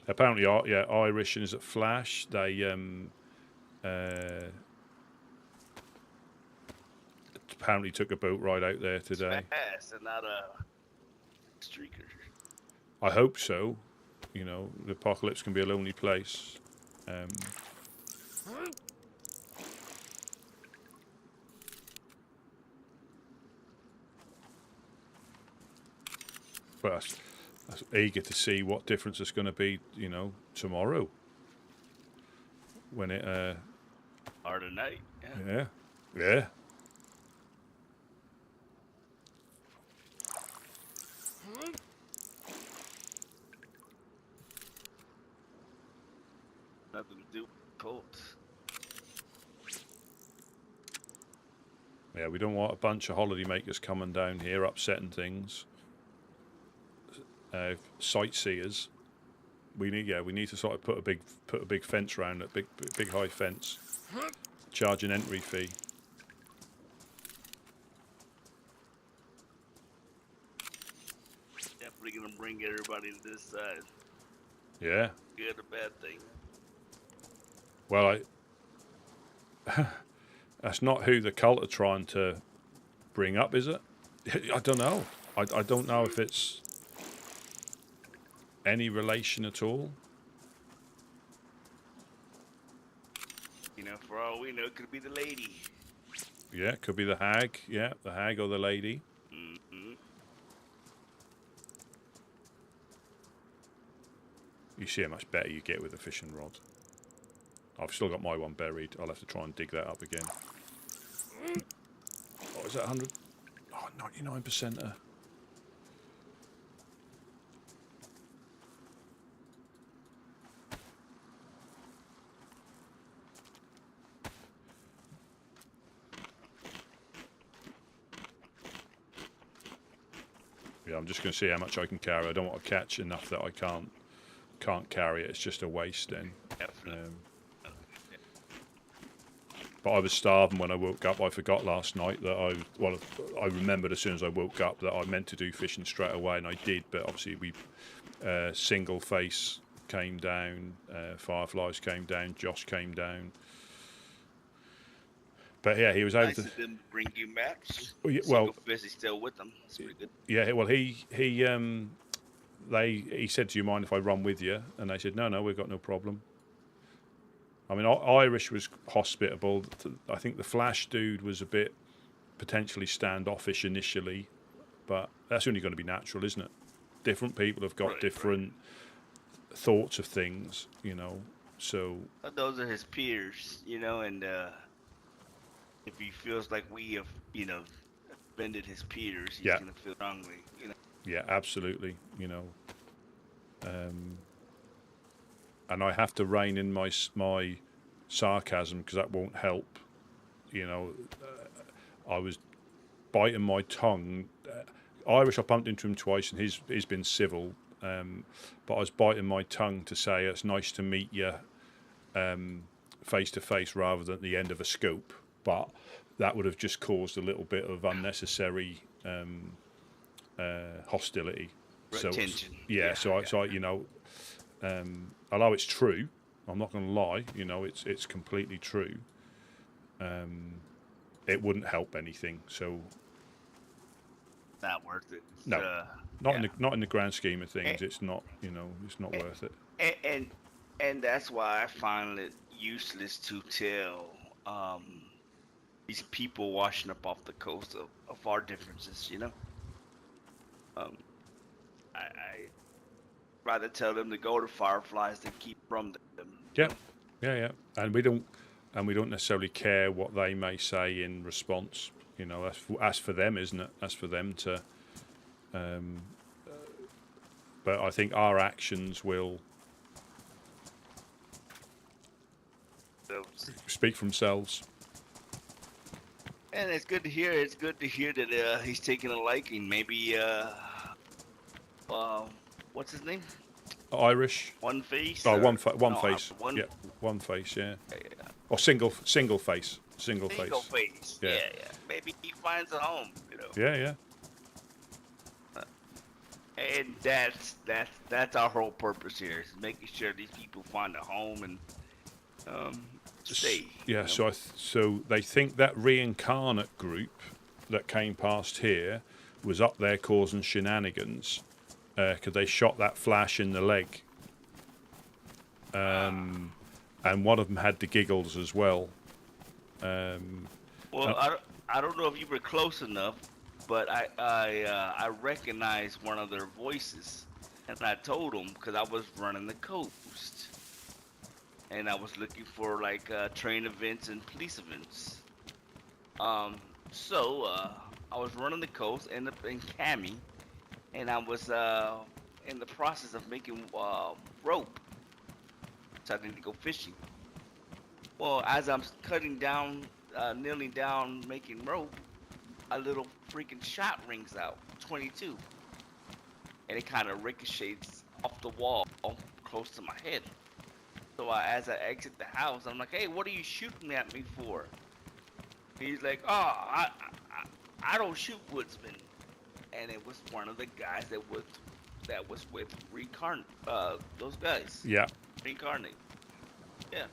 Apparently, yeah, Irish and is it Flash? They apparently took a boat ride out there today. Fast and not a streaker. I hope so. You know, the apocalypse can be a lonely place. But I was eager to see what difference it's going to be, you know, tomorrow. When it... Or tonight. Yeah. Yeah. Yeah. Nothing to do with Colts. Yeah, we don't want a bunch of holidaymakers coming down here upsetting things. Sightseers. We need to sort of put a big fence around it, big high fence. Charge an entry fee. Definitely gonna bring everybody to this side. Yeah. Good or bad thing. Well, that's not who the cult are trying to bring up, is it? I don't know. I don't know if it's any relation at all. You know, for all we know, it could be the lady. Yeah, could be the hag. Yeah, the hag or the lady. Mm-hmm. You see how much better you get with a fishing rod. I've still got my one buried. I'll have to try and dig that up again. Oh, is that 100? Oh, 99%er. Yeah, I'm just going to see how much I can carry. I don't want to catch enough that I can't carry it. It's just a waste then. But I was starving when I woke up. I forgot last night that I remembered as soon as I woke up that I meant to do fishing straight away, and I did. But obviously single face came down, fireflies came down, Josh came down. But yeah, he was able to. Them bring you maps. Well, fish is still with them. That's pretty good. Yeah, well, he said, "Do you mind if I run with you?" And they said, "No, we've got no problem." I mean, Irish was hospitable. I think the Flash dude was a bit potentially standoffish initially, but that's only going to be natural, isn't it? Different people have got different thoughts of things, you know. So But those are his peers, you know, and if he feels like we have, you know, offended his peers, he's gonna feel strongly, you know. Yeah, absolutely, you know. And I have to rein in my sarcasm because that won't help. You know, I was biting my tongue. Irish, I bumped into him twice, and he's been civil. But I was biting my tongue to say it's nice to meet you face to face rather than at the end of a scope. But that would have just caused a little bit of unnecessary hostility. Retention. So I, you know, although it's true, I'm not going to lie. You know, it's completely true. It wouldn't help anything. So not worth it. No, not in the grand scheme of things. It's not. You know, it's not worth it. And that's why I find it useless to tell these people washing up off the coast of our differences. You know, I rather tell them to go to fireflies than keep from them. Yeah. And we don't necessarily care what they may say in response. You know, that's for them, isn't it? That's for them to. But I think our actions will speak for themselves. And it's good to hear. It's good to hear that he's taking a liking. Maybe what's his name? Irish. One Face. Oh, or, one face. Yeah, one face. Yeah. Or single face. Single face. Single face. Yeah. Maybe he finds a home. You know. Yeah. And that's our whole purpose here, is making sure these people find a home and stay. Yeah. You know? So they think that reincarnate group that came past here was up there causing shenanigans because they shot that Flash in the leg. And one of them had the giggles as well. I don't know if you were close enough, but I recognized one of their voices, and I told them because I was running the coast, and I was looking for like train events and police events. So I was running the coast, ended up in Cami, and I was in the process of making rope. So I need to go fishing. Well, as I'm cutting down, kneeling down, making rope, a little freaking shot rings out, 22, and it kind of ricochets off the wall close to my head. So as I exit the house, I'm like, "Hey, what are you shooting at me for?" He's like, "Oh, I don't shoot Woodsmen," and it was one of the guys that was with Reincarnate, those guys. Yeah. Reincarnate. Yeah.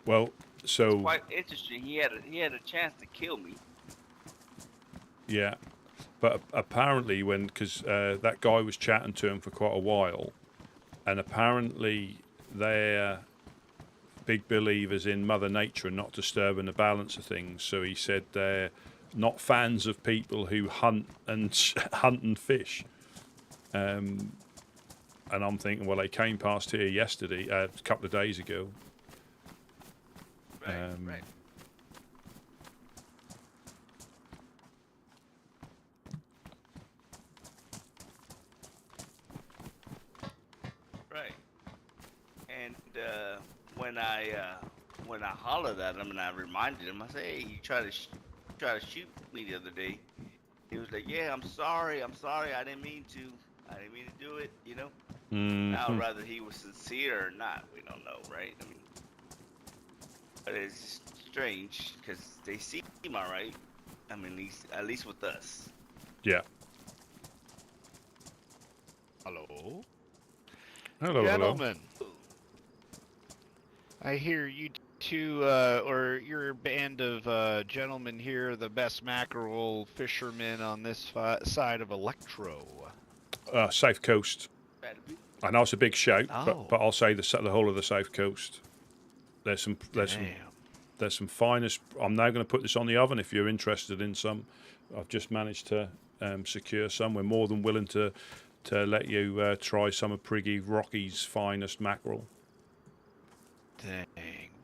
Well, so it's quite interesting. He had a chance to kill me. Yeah, but apparently because that guy was chatting to him for quite a while, and apparently they're big believers in Mother Nature and not disturbing the balance of things. So he said they're not fans of people who hunt and fish. And I'm thinking, well, they came past here yesterday, a couple of days ago. Right, right. Right. And when I hollered at him and I reminded him, I said, "Hey, you try to shoot me the other day." He was like, "Yeah, I'm sorry, I didn't mean to, do it." You know. Now, Mhm. whether he was sincere or not, we don't know, right? I mean, but it's strange because they seem all right. I mean, at least with us. Yeah. Hello? Hello, hello. Gentlemen, I hear you two, or your band of gentlemen here, are the best mackerel fishermen on this side of Electro. South Coast. That'd be- I know it's a big shout, Oh. but I'll say the whole of the South Coast. There's some finest. I'm now going to put this on the oven if you're interested in some. I've just managed to secure some. We're more than willing to let you try some of Priggy Rocky's finest mackerel. Dang.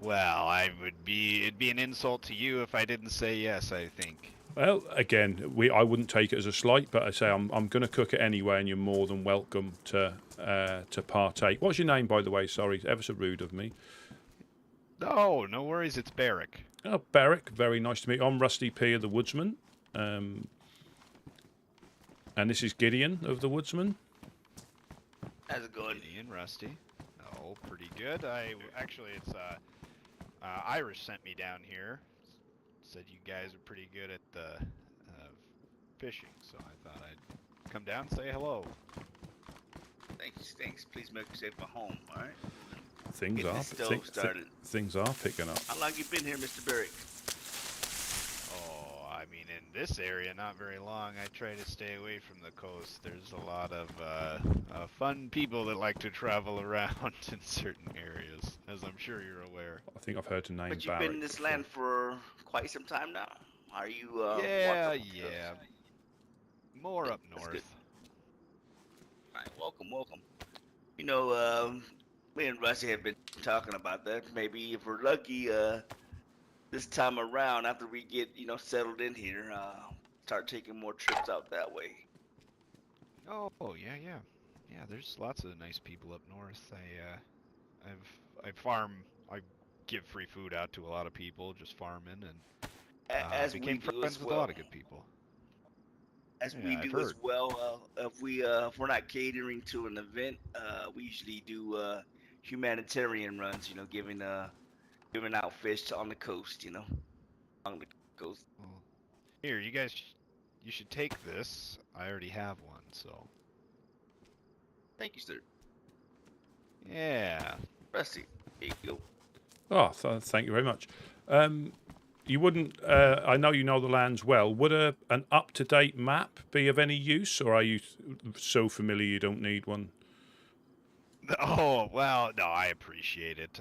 Well, it'd be an insult to you if I didn't say yes, I think. Well, again, I wouldn't take it as a slight, but I say I'm going to cook it anyway, and you're more than welcome to partake. What's your name, by the way? Sorry, ever so rude of me. Oh, no worries, it's Barrick. Oh, Barrick, very nice to meet you. I'm Rusty P of the Woodsmen, and this is Gideon of the Woodsmen. How's it going? Gideon, Rusty. Oh, pretty good. It's Irish sent me down here. Said you guys are pretty good at the fishing, so I thought I'd come down and say hello. Thanks. Please make yourself at home, all right? Things Get are this stove started. things are picking up. How long you been here, Mr. Barrick? Oh, I mean, in this area, not very long. I try to stay away from the coast. There's a lot of fun people that like to travel around in certain areas, as I'm sure you're aware. I think I've heard the name But you've Barrick. been in this land for quite some time now. Are you? Yeah. welcome? More up That's north. good. All right, welcome. You know, me and Rusty have been talking about that. Maybe if we're lucky, this time around, after we get settled in here, start taking more trips out that way. Oh, yeah. There's lots of nice people up north. I farm. I give free food out to a lot of people, just farming, and As we became do friends as with well. a lot of good people. As Yeah, we I've do as heard. well. If we're not catering to an event, we usually do humanitarian runs. Giving out fish on the coast. On the coast. Well, here, you guys, you should take this. I already have one, so. Thank you, sir. Yeah. Rusty, here you go. Oh, thank you very much. You wouldn't. I know you know the lands well. Would an up-to-date map be of any use, or are you so familiar you don't need one? Oh, well, no, I appreciate it.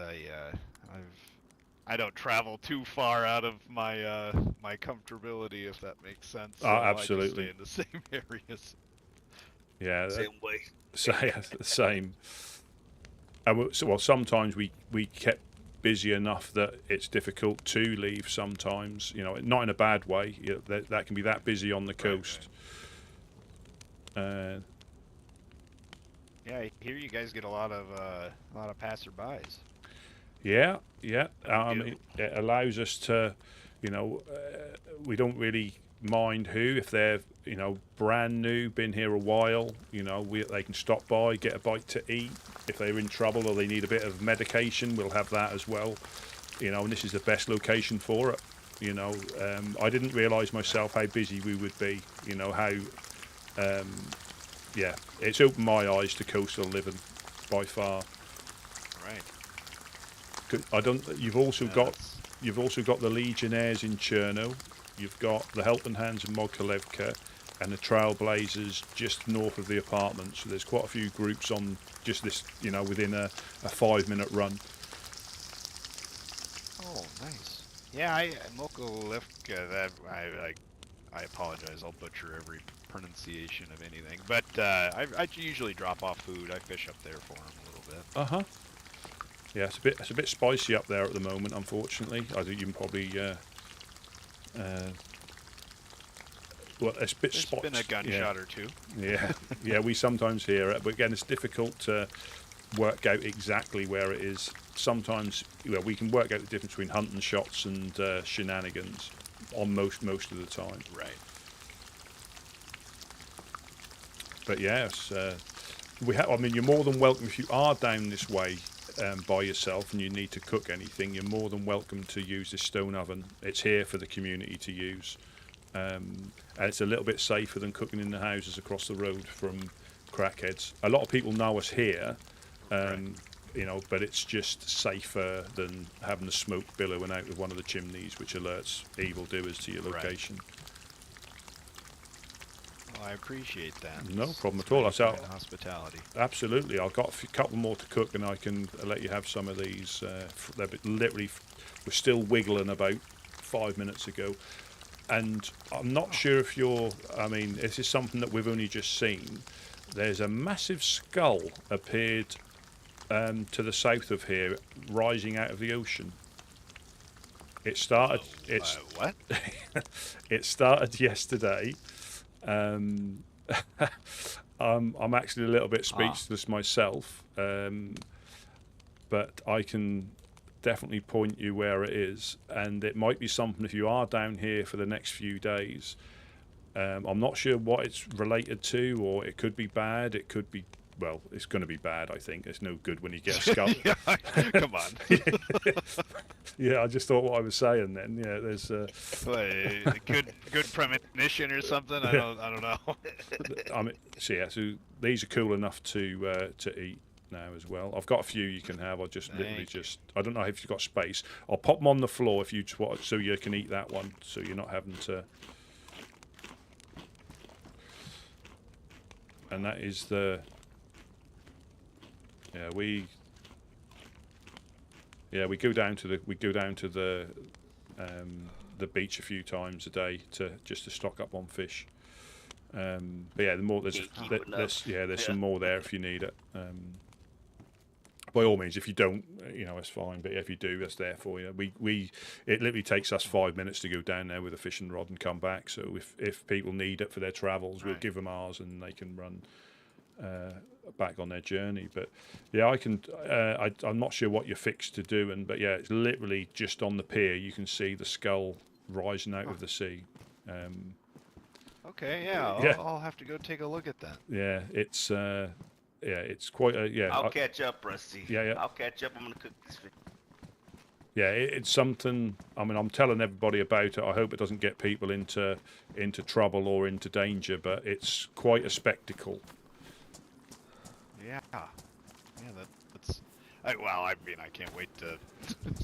I don't travel too far out of my my comfortability, if that makes sense. So Absolutely. I just stay in the same areas. Yeah, Same way. same. And sometimes we kept busy enough that it's difficult to leave. Sometimes, not in a bad way. That can be that busy on the coast. Right. Yeah, I hear you guys get a lot of passerbys. Yeah. It allows us to, we don't really mind who, if they're, brand new, been here a while, they can stop by, get a bite to eat. If they're in trouble or they need a bit of medication, we'll have that as well. And this is the best location for it. I didn't realise myself how busy we would be. It's opened my eyes to coastal living by far. Right. You've also got the Legionnaires in Cherno. You've got the Helping Hands in Mokolevka, and the Trailblazers just north of the apartments. So there's quite a few groups on just this, within a 5-minute run. Oh, nice. Yeah, Mokolevka, I apologize. I'll butcher every pronunciation of anything. But I usually drop off food. I fish up there for them a little bit. Yeah, it's a bit spicy up there at the moment, unfortunately. I think you can probably well, it's a bit There's spicy. been a gunshot or two. Yeah, yeah, we sometimes hear it, but again, it's difficult to work out exactly where it is. Sometimes, we can work out the difference between hunting shots and shenanigans on most of the time. Right. But yes, I mean, you're more than welcome if you are down this way by yourself and you need to cook anything. You're more than welcome to use this stone oven. It's here for the community to use, and it's a little bit safer than cooking in the houses across the road from crackheads. A lot of people know us here, but it's just safer than having the smoke billowing out of one of the chimneys, which alerts evildoers to your location. Well, I appreciate that. No It's problem at all. nice That's and hospitality. Absolutely. I've got a couple more to cook, and I can let you have some of these. They're literally, we're still wiggling about 5 minutes ago. And I'm not sure if this is something that we've only just seen. There's a massive skull appeared to the south of here, rising out of the ocean. It started. What? It started yesterday. I'm actually a little bit speechless myself, but I can definitely point you where it is, and it might be something if you are down here for the next few days. I'm not sure what it's related to, or it could be bad. It could be, well, it's going to be bad. I think it's no good when you get a skull. Come on. Yeah, I just thought what I was saying then. Yeah, there's good premonition or something. I don't know. I mean, so these are cool enough to eat now as well. I've got a few you can have. I just I don't know if you've got space. I'll pop them on the floor if you just want, so you can eat that one, so you're not having to. And that is we go down to the beach a few times a day just to stock up on fish. But yeah, there's some more there if you need it. By all means, if you don't, it's fine. But if you do, that's there for you. It literally takes us 5 minutes to go down there with a fishing rod and come back. So if people need it for their travels, we'll give them ours and they can run back on their journey. But yeah, I can. I'm not sure what you're fixed to doing, but yeah, it's literally just on the pier. You can see the skull rising out of the sea. Okay, I'll have to go take a look at that. Yeah, it's. It's quite a I'll catch up, Rusty. Yeah. I'll catch up. I'm gonna cook this fish. Yeah, it's something. I mean, I'm telling everybody about it. I hope it doesn't get people into trouble or into danger, but it's quite a spectacle. Yeah, that's. I can't wait to.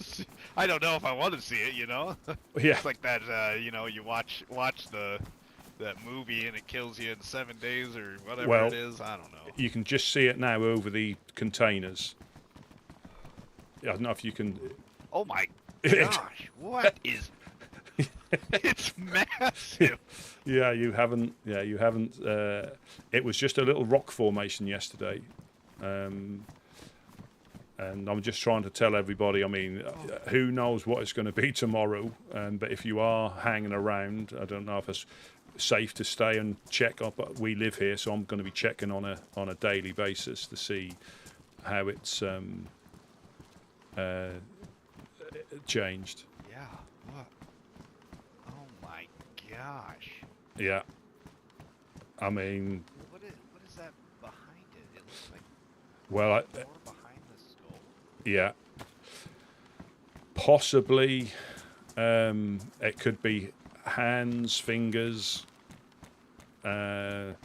See. I don't know if I want to see it. Yeah. It's like that. You watch that movie and it kills you in 7 days or whatever it is. I don't know. You can just see it now over the containers. I don't know if you can. Oh my gosh! What is? It's massive. Yeah, you haven't. It was just a little rock formation yesterday, and I'm just trying to tell everybody. I mean, who knows what it's going to be tomorrow? But if you are hanging around, I don't know if it's safe to stay and check up. But we live here, so I'm going to be checking on a daily basis to see how it's changed. Yeah. What? Oh my gosh. Yeah. I mean. What is that behind it? It looks like. Well, more behind the skull. Yeah. Possibly, it could be hands, fingers. But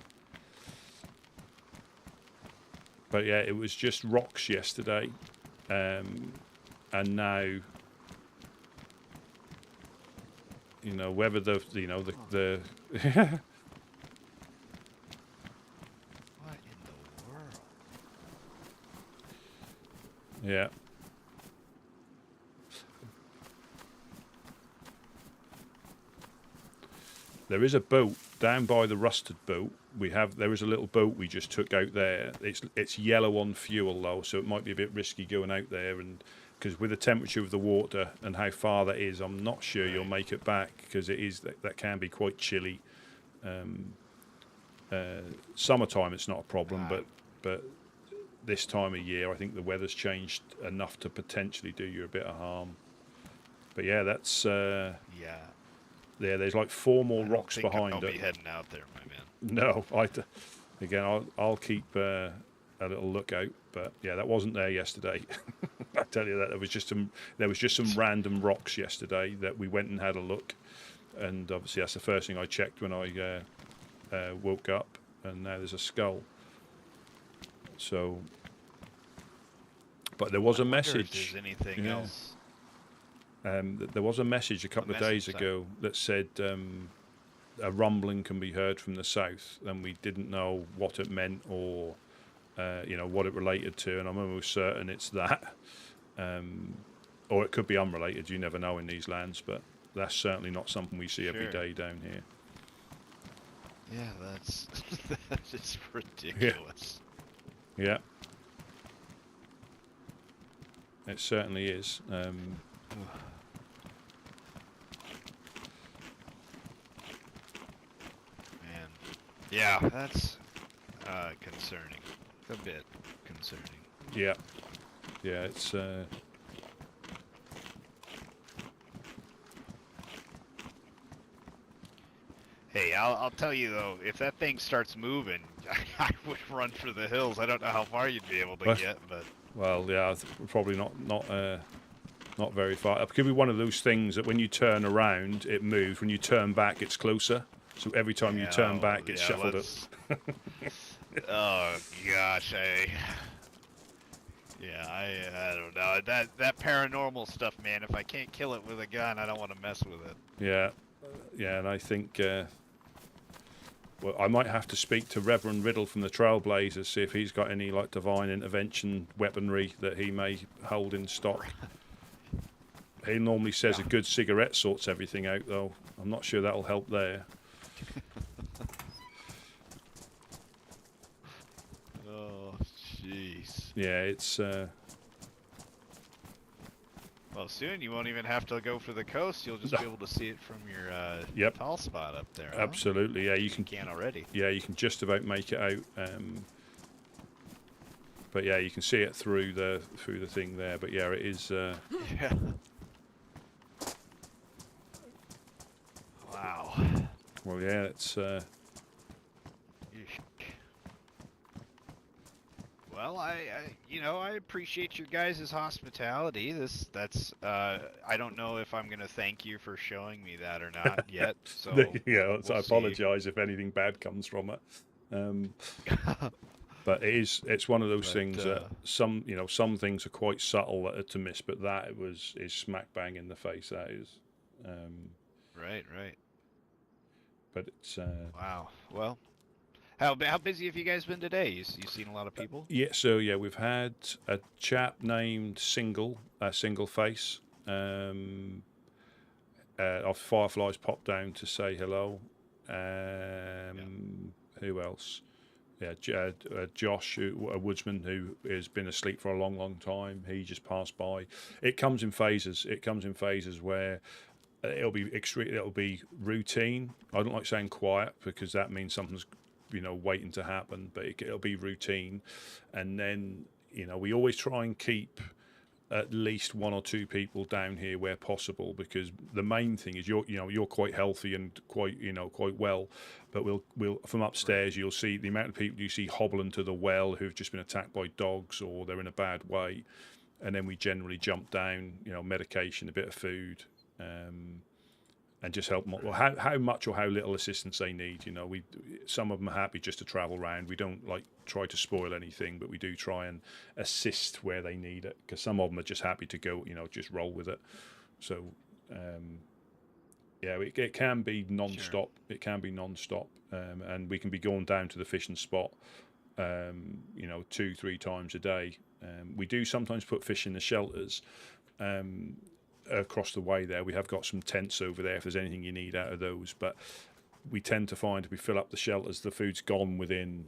yeah, it was just rocks yesterday, and now, whether the What in the world? Yeah. There is a boat down by the rusted boat. There is a little boat we just took out there. It's yellow on fuel though, so it might be a bit risky going out there, and because with the temperature of the water and how far that is, I'm not sure you'll make it back, because that can be quite chilly. Summertime it's not a problem, but this time of year I think the weather's changed enough to potentially do you a bit of harm. But yeah, that's yeah. There's like 4 more rocks behind it. I'll be heading out there, my man. No, I'll keep a little lookout. But yeah, that wasn't there yesterday. I tell you that there was just some random rocks yesterday that we went and had a look, and obviously that's the first thing I checked when I woke up, and now there's a skull. So, but there was a message. If there's anything else. There was a message a couple of days ago that said a rumbling can be heard from the south, and we didn't know what it meant or what it related to, and I'm almost certain it's that, or it could be unrelated. You never know in these lands, but that's certainly not something we see every day down here. Yeah, that's just ridiculous. Yeah. It certainly is. Yeah, that's concerning. A bit concerning. Yeah. Yeah, it's... Hey, I'll tell you though, if that thing starts moving, I would run for the hills. I don't know how far you'd be able to get, but... Well, yeah, probably not very far. It could be one of those things that when you turn around, it moves. When you turn back, it's closer. So every time you turn back, it's shuffled it. Oh gosh, I don't know. That paranormal stuff, man. If I can't kill it with a gun, I don't want to mess with it. Yeah, and I think I might have to speak to Reverend Riddle from the Trailblazers, see if he's got any like divine intervention weaponry that he may hold in stock. He normally says a good cigarette sorts everything out, though. I'm not sure that'll help there. Oh, jeez. Yeah, it's... Well, soon you won't even have to go for the coast. You'll just be able to see it from your tall spot up there. Huh? Absolutely, yeah. You can already. Yeah, you can just about make it out. But yeah, you can see it through the thing there. But yeah, it is... Yeah. Wow. Well, yeah, it's... Well, I appreciate your guys' hospitality. I don't know if I'm gonna thank you for showing me that or not yet. So yeah, I apologise if anything bad comes from it. But it's one of those things that some things are quite subtle that are to miss, but that is smack bang in the face. That is. Right. But it's wow. Well. How busy have you guys been today? You seen a lot of people? Yeah, so yeah, we've had a chap named Single Face. Our Fireflies popped down to say hello. Who else? Yeah, Josh, a woodsman who has been asleep for a long, long time. He just passed by. It comes in phases. Where it'll be routine. I don't like saying quiet because that means something's waiting to happen, but it'll be routine. And then we always try and keep at least 1 or 2 people down here where possible, because the main thing is you're quite healthy and quite well, but we'll from upstairs you'll see the amount of people you see hobbling to the well who've just been attacked by dogs or they're in a bad way, and then we generally jump down medication, a bit of food, and just help how much or how little assistance they need. Some of them are happy just to travel around. We don't try to spoil anything, but we do try and assist where they need it, because some of them are just happy to go, just roll with it. So yeah, it can be non-stop. Sure. It can be non-stop, and we can be going down to the fishing spot 2-3 times a day. We do sometimes put fish in the shelters across the way there. We have got some tents over there if there's anything you need out of those, but we tend to find if we fill up the shelters, the food's gone within,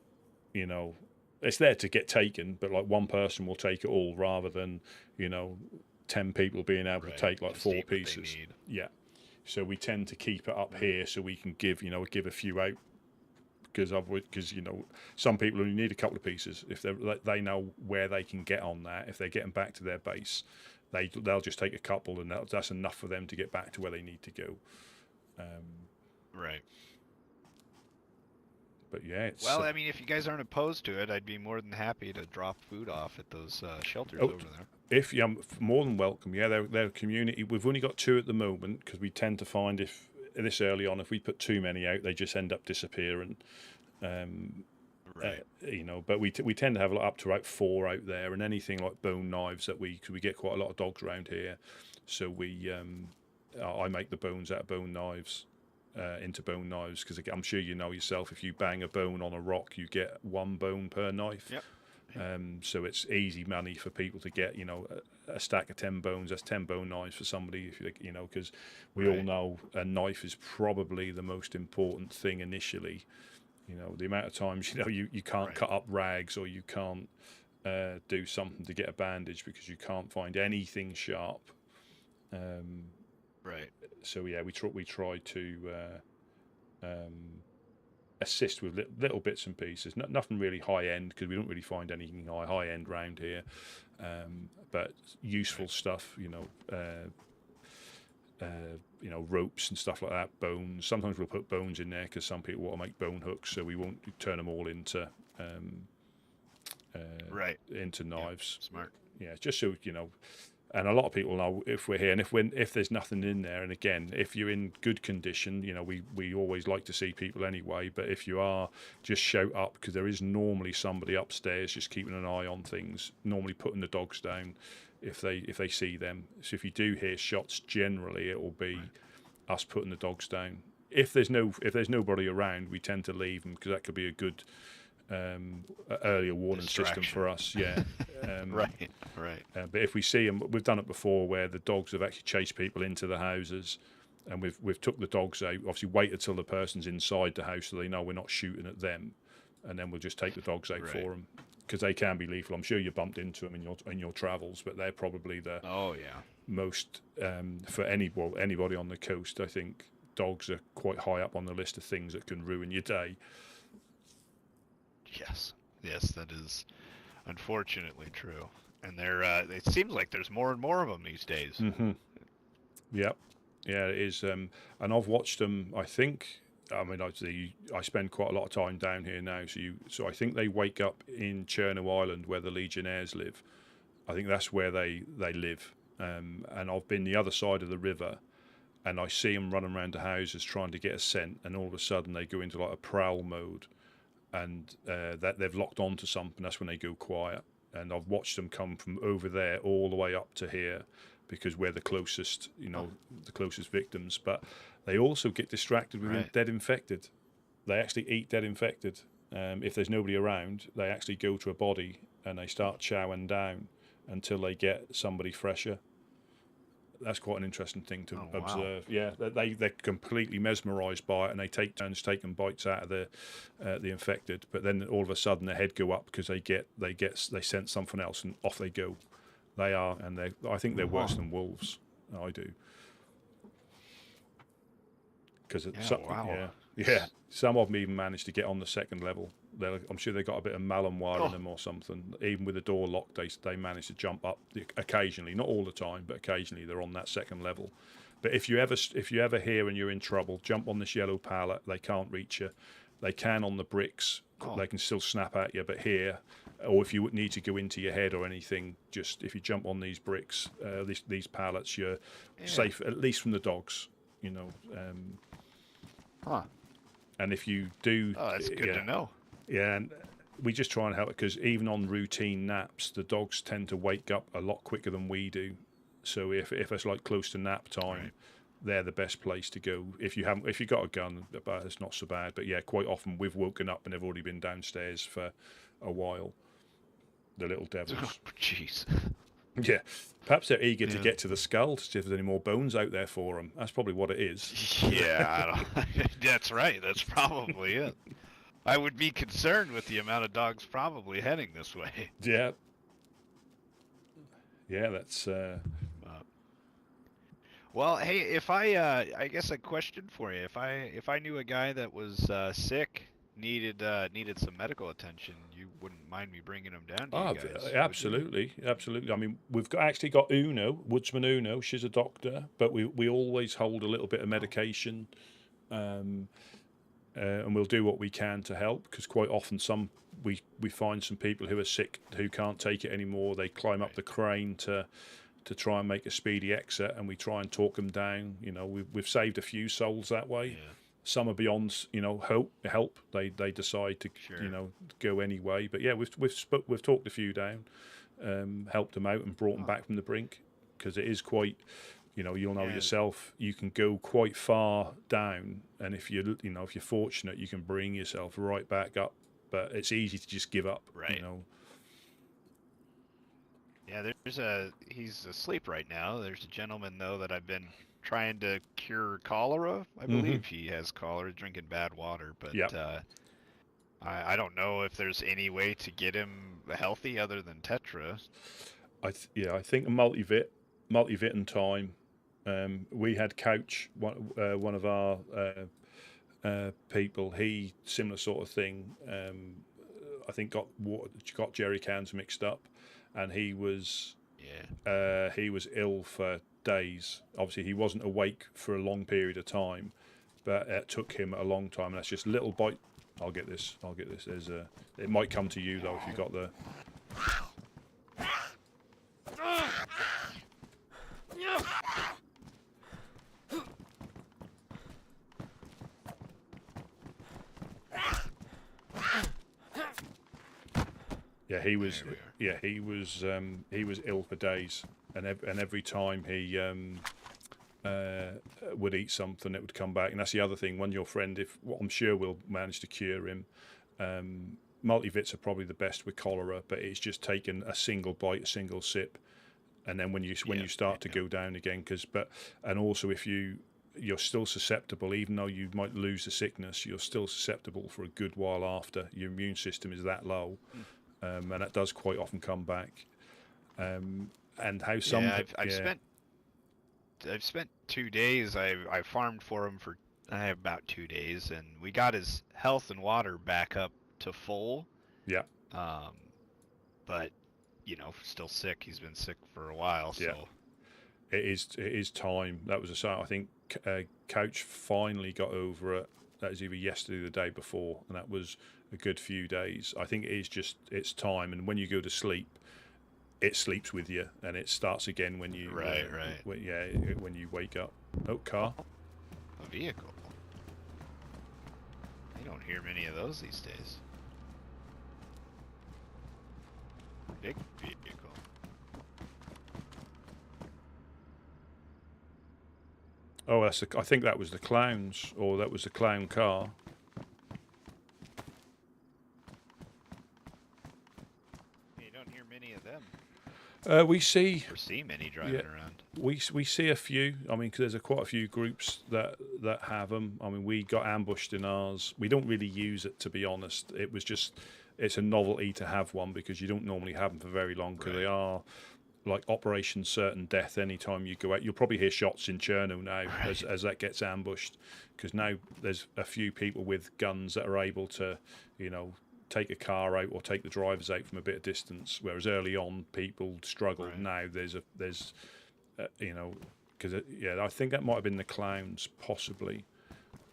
you know, it's there to get taken, but like one person will take it all rather than, you know, 10 people being able to take like Just 4 eat what they pieces. need. Yeah. So we tend to keep it up here so we can give a few out, because you know, some people only need a couple of pieces. If they know where they can get on that, if they're getting back to their base, they'll just take a couple, and that's enough for them to get back to where they need to go. Right. But yeah, it's Well, I mean, if you guys aren't opposed to it, I'd be more than happy to drop food off at those shelters over there. if you're more than welcome. Yeah, they're a community. We've only got 2 at the moment because we tend to find if this early on, if we put too many out, they just end up disappearing. Right. You know, but we tend to have up to about 4 out there, and anything like bone knives that cause we get quite a lot of dogs around here, so I make the bones out of bone knives. Into bone knives, because I'm sure you know yourself, if you bang a bone on a rock, you get 1 bone per knife. Yep. So it's easy money for people to get, you know, a stack of 10 bones. That's 10 bone knives for somebody, if you know, because we all know a knife is probably the most important thing initially. You know, the amount of times, you know, you can't cut up rags, or you can't do something to get a bandage because you can't find anything sharp. Right. So yeah, we try to assist with little bits and pieces. Nothing really high end, because we don't really find anything high end round here. But useful stuff, you know, ropes and stuff like that. Bones. Sometimes we'll put bones in there because some people want to make bone hooks, so we won't turn them all into into knives. Yeah, smart. Yeah, just so you know. And a lot of people know if we're here, and if there's nothing in there, and again, if you're in good condition, you know, we always like to see people anyway. But if you are, just shout up, because there is normally somebody upstairs just keeping an eye on things, normally putting the dogs down if they see them. So if you do hear shots, generally it will be us putting the dogs down. If there's nobody around, we tend to leave them, because that could be a good earlier warning system for us. Yeah. Right. But if we see them, we've done it before where the dogs have actually chased people into the houses, and we've took the dogs out. Obviously, wait until the person's inside the house so they know we're not shooting at them, and then we'll just take the dogs out for them, because they can be lethal. I'm sure you bumped into them in your travels, but they're probably the most for anybody on the coast. I think dogs are quite high up on the list of things that can ruin your day. Yes, that is unfortunately true. And it seems like there's more and more of them these days. Mm-hmm. Yep. Yeah, it is. And I've watched them, I think, I mean, I spend quite a lot of time down here now, so I think they wake up in Chernarus Island where the Legionnaires live. I think that's where they live. And I've been the other side of the river, and I see them running around the houses trying to get a scent, and all of a sudden they go into like a prowl mode, and that they've locked onto something. That's when they go quiet. And I've watched them come from over there all the way up to here, because we're the closest, the closest victims. But they also get distracted with dead infected. They actually eat dead infected. If there's nobody around, they actually go to a body and they start chowing down until they get somebody fresher. That's quite an interesting thing to observe. Wow. Yeah, they're completely mesmerised by it, and they take turns taking bites out of the infected. But then all of a sudden their head go up because they sense something else, and off they go. They are, and I think they're worse than wolves. I do. Because some of them even managed to get on the second level. I'm sure they got a bit of malware in them or something. Even with the door locked, they manage to jump up occasionally, not all the time, but occasionally they're on that second level. But if you ever hear and you're in trouble, jump on this yellow pallet. They can't reach you. They can on the bricks. They can still snap at you. But here, or if you need to go into your head or anything, just if you jump on these bricks, these pallets, you're safe, at least from the dogs. And if you do, that's good to know. Yeah, and we just try and help it, because even on routine naps, the dogs tend to wake up a lot quicker than we do. So if it's like close to nap time, they're the best place to go. If you got a gun, it's not so bad. But yeah, quite often we've woken up and they've already been downstairs for a while. The little devils. Jeez. Yeah, perhaps they're eager to Yeah. get to the skull to see if there's any more bones out there for them. That's probably what it is. Yeah, I don't, that's right. That's probably it. I would be concerned with the amount of dogs probably heading this way. Yeah. Yeah, that's... Well, hey, if I guess a question for you. If I knew a guy that was sick, needed some medical attention, you wouldn't mind me bringing him down to you guys, would you? absolutely, absolutely. I mean, we've actually got Uno, Woodsman Uno. She's a doctor, but we always hold a little bit of medication, and we'll do what we can to help. Because quite often, we find some people who are sick who can't take it anymore. They climb up the crane to try and make a speedy exit, and we try and talk them down. You know, we've saved a few souls that way. Yeah. Some are beyond, help. They decide to, Sure. go anyway. But yeah, we've talked a few down, helped them out, and brought them back from the brink, because it is quite, you'll know Yeah. yourself. You can go quite far down, and if you're fortunate, you can bring yourself right back up. But it's easy to just give up. Right. Yeah, he's asleep right now. There's a gentleman though that I've been trying to cure cholera. I believe he has cholera, drinking bad water, but Yep. I don't know if there's any way to get him healthy other than Tetra. I think a multivit and time. We had Couch, one of our people. He similar sort of thing. I think got jerry cans mixed up, and he was ill for days. Obviously, he wasn't awake for a long period of time, but it took him a long time. And that's just little bite. I'll get this. There's it might come to you though if you got the. Yeah, he was. Yeah, he was ill for days, and every time he would eat something, it would come back. And that's the other thing. When your friend, I'm sure we'll manage to cure him. Multivits are probably the best with cholera, but it's just taking a single bite, a single sip, and then when you start to go down again, and also if you're still susceptible, even though you might lose the sickness, you're still susceptible for a good while after. Your immune system is that low. And it does quite often come back. And how some I've spent 2 days. I farmed for him for about 2 days, and we got his health and water back up to full. Yeah. But still sick. He's been sick for a while. So yeah. It is time. That was I think Couch finally got over it. That was either yesterday or the day before, and that was a good few days. I think it's time, and when you go to sleep, it sleeps with you, and it starts again when you right. When you wake up. Oh, car. A vehicle. You don't hear many of those these days. Big vehicle. Oh, I think that was the clowns, or that was the clown car. You don't hear many of them. We see Or see many driving around. we see a few. I mean, 'cause there's quite a few groups that have them. I mean, we got ambushed in ours. We don't really use it, to be honest. It's a novelty to have one, because you don't normally have them for very long, because they are like Operation Certain Death. Anytime you go out, you'll probably hear shots in Chernarus now as that gets ambushed, because now there's a few people with guns that are able to, take a car out or take the drivers out from a bit of distance. Whereas early on, people struggled. Right. Now there's because I think that might have been the clowns, possibly.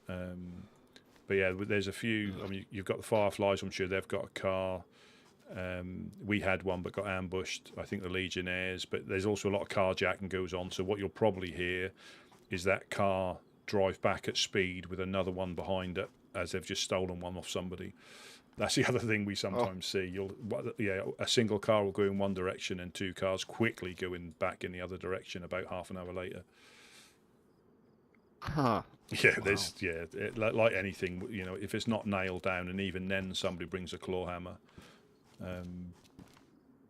But yeah, there's a few. I mean, you've got the Fireflies. I'm sure they've got a car. We had one but got ambushed. I think the Legionnaires, but there's also a lot of carjacking goes on. So what you'll probably hear is that car drive back at speed with another one behind it, as they've just stolen one off somebody. That's the other thing we sometimes see. A single car will go in one direction and two cars quickly going back in the other direction about half an hour later. Huh. Yeah, like anything, if it's not nailed down, and even then somebody brings a claw hammer.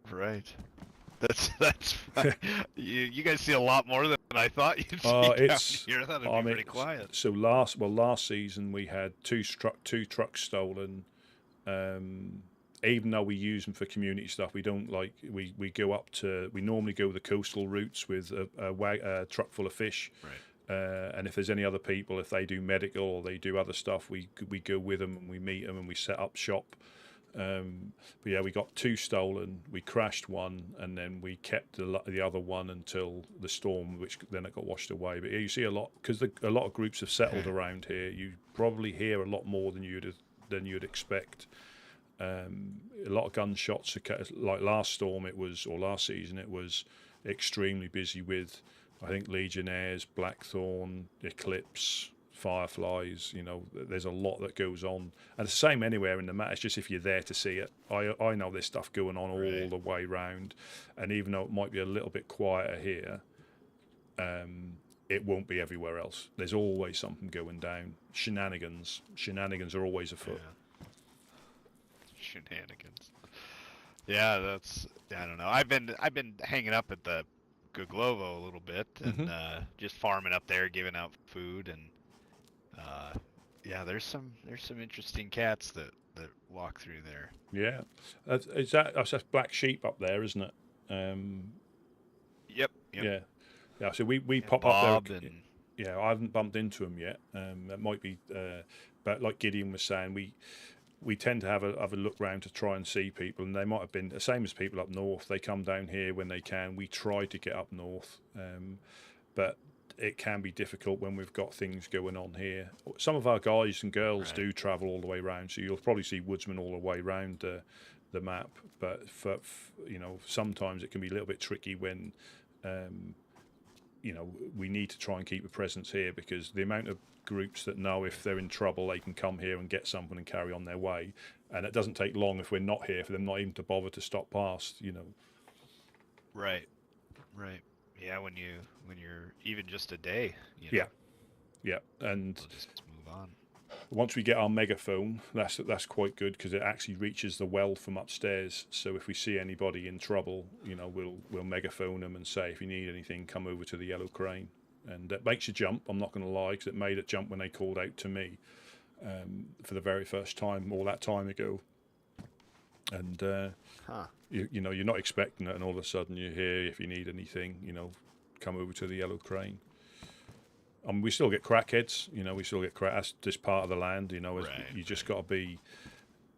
Right. That's fine. You guys see a lot more than I thought you'd see down here. I thought it'd be pretty quiet. So last season we had two trucks stolen. Even though we use them for community stuff, we don't like we go up to. We normally go the coastal routes with a truck full of fish. Right. And if there's any other people, if they do medical or they do other stuff, we go with them and we meet them and we set up shop. But yeah, we got 2 stolen. We crashed one, and then we kept the other one until the storm, which then it got washed away. But yeah, you see a lot because a lot of groups have settled around here. You probably hear a lot more than you'd expect. A lot of gunshots. Like last season, it was extremely busy with, I think, Legionnaires, Blackthorn, Eclipse, Fireflies. You know, there's a lot that goes on, and it's the same anywhere in the map. It's just if you're there to see it. I know there's stuff going on all the way round, and even though it might be a little bit quieter here, it won't be everywhere else. There's always something going down. Shenanigans are always afoot. Yeah. Shenanigans. Yeah, I don't know. I've been hanging up at the Guglovo a little bit and just farming up there, giving out food, and yeah, there's some interesting cats that walk through there. Yeah, that's Black Sheep up there, isn't it? Yep. Yeah. So we pop Bob up there. Yeah, I haven't bumped into him yet. That might be, but like Gideon was saying, we tend to have a look round to try and see people, and they might have been the same as people up north. They come down here when they can. We try to get up north, but it can be difficult when we've got things going on here. Some of our guys and girls do travel all the way around, so you'll probably see Woodsmen all the way around the map. But for sometimes it can be a little bit tricky when we need to try and keep a presence here, because the amount of groups that know if they're in trouble they can come here and get something and carry on their way, and it doesn't take long if we're not here for them not even to bother to stop past. Right. Yeah, when you're even just a day. Yeah, and we'll just move on. Once we get our megaphone, that's quite good, because it actually reaches the well from upstairs. So if we see anybody in trouble, we'll megaphone them and say, if you need anything, come over to the Yellow Crane. And that makes you jump, I'm not going to lie, because it made it jump when they called out to me for the very first time all that time ago. And you're not expecting it, and all of a sudden you hear, if you need anything, come over to the Yellow Crane. We still get crackheads, we still get that's just part of the land, you just got to be,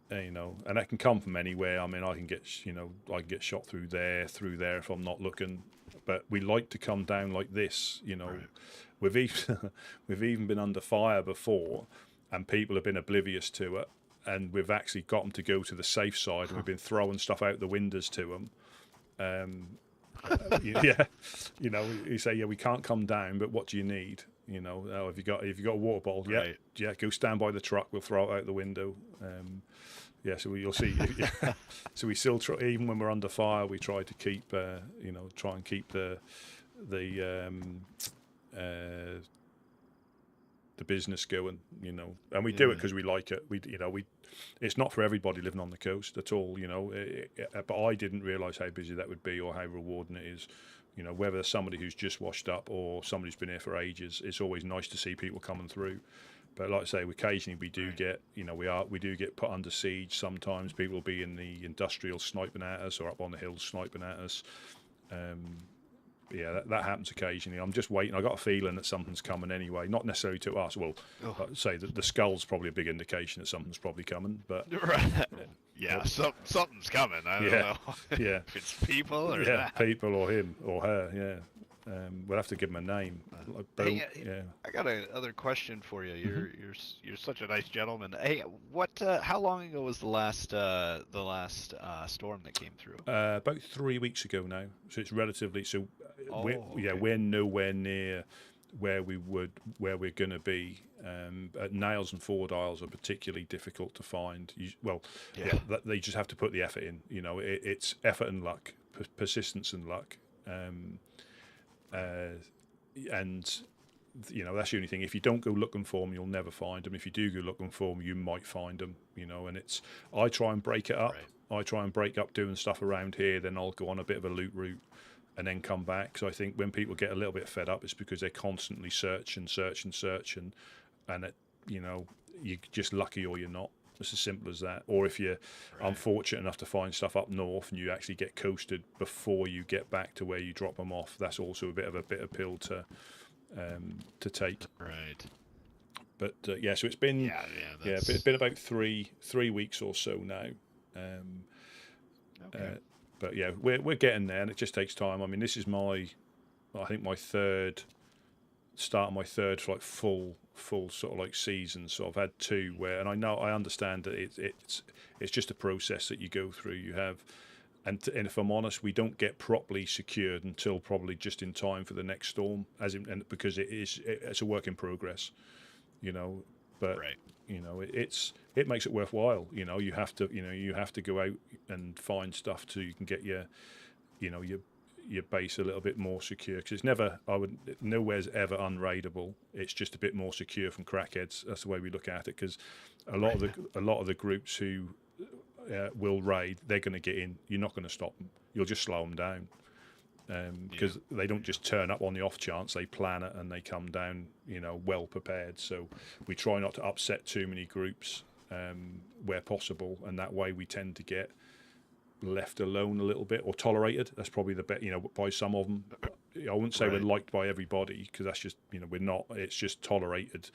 and that can come from anywhere. I mean, I can get shot through there if I'm not looking. But we like to come down like this, We've even been under fire before, and people have been oblivious to it, and we've actually got them to go to the safe side, and we've been throwing stuff out the windows to them. You say, we can't come down, but what do you need? Have you got a water bottle? Right. Yeah, go stand by the truck. We'll throw it out the window. So you'll see. So we still try, even when we're under fire, we try to keep, the business going, and we do it because we like it. It's not for everybody living on the coast at all, but I didn't realise how busy that would be or how rewarding it is. Whether there's somebody who's just washed up or somebody who's been here for ages, it's always nice to see people coming through. But like I say, occasionally we do get, we do get put under siege. Sometimes people will be in the industrial sniping at us, or up on the hills sniping at us. That happens occasionally. I'm just waiting. I got a feeling that something's coming anyway. Not necessarily to us. Well, I'd say that the skull's probably a big indication that something's probably coming. But something's coming. I don't know. Yeah, if it's people or people or him or her. Yeah. We'll have to give him a name. I got another question for you. You're such a nice gentleman. Hey, how long ago was the last storm that came through? About 3 weeks ago now. So it's relatively. So we're nowhere near where we're going to be. Nails and forward aisles are particularly difficult to find. They just have to put the effort in. It's effort and luck, persistence and luck. That's the only thing. If you don't go looking for them, you'll never find them. If you do go looking for them, you might find them. And I try and break it up. I try and break up doing stuff around here, then I'll go on a bit of a loot route and then come back. So I think when people get a little bit fed up, it's because they constantly search and it, you know, you're just lucky or you're not. It's as simple as that. Or if you're unfortunate enough to find stuff up north and you actually get coasted before you get back to where you drop them off, that's also a bit of a bitter pill to take. Right. But yeah, so it's been it's been about three weeks or so now. Okay. But yeah, we're getting there, and it just takes time. I mean, this is I think my third like full sort of like season. So I've had two where, and I understand that it's just a process that you go through. You have, and if I'm honest, we don't get properly secured until probably just in time for the next storm, because it's a work in progress, you know. But you know, it makes it worthwhile. You know, you have to go out and find stuff so you can get your base a little bit more secure, because it's nowhere's ever unraidable. It's just a bit more secure from crackheads. That's the way we look at it, because a lot of the groups who will raid, they're going to get in. You're not going to stop them. You'll just slow them down, because they don't just turn up on the off chance. They plan it and they come down, you know, well prepared. So we try not to upset too many groups where possible, and that way we tend to get left alone a little bit, or tolerated. That's probably the best, you know, by some of them. I wouldn't say we're liked by everybody, because that's just, you know, we're not. It's just tolerated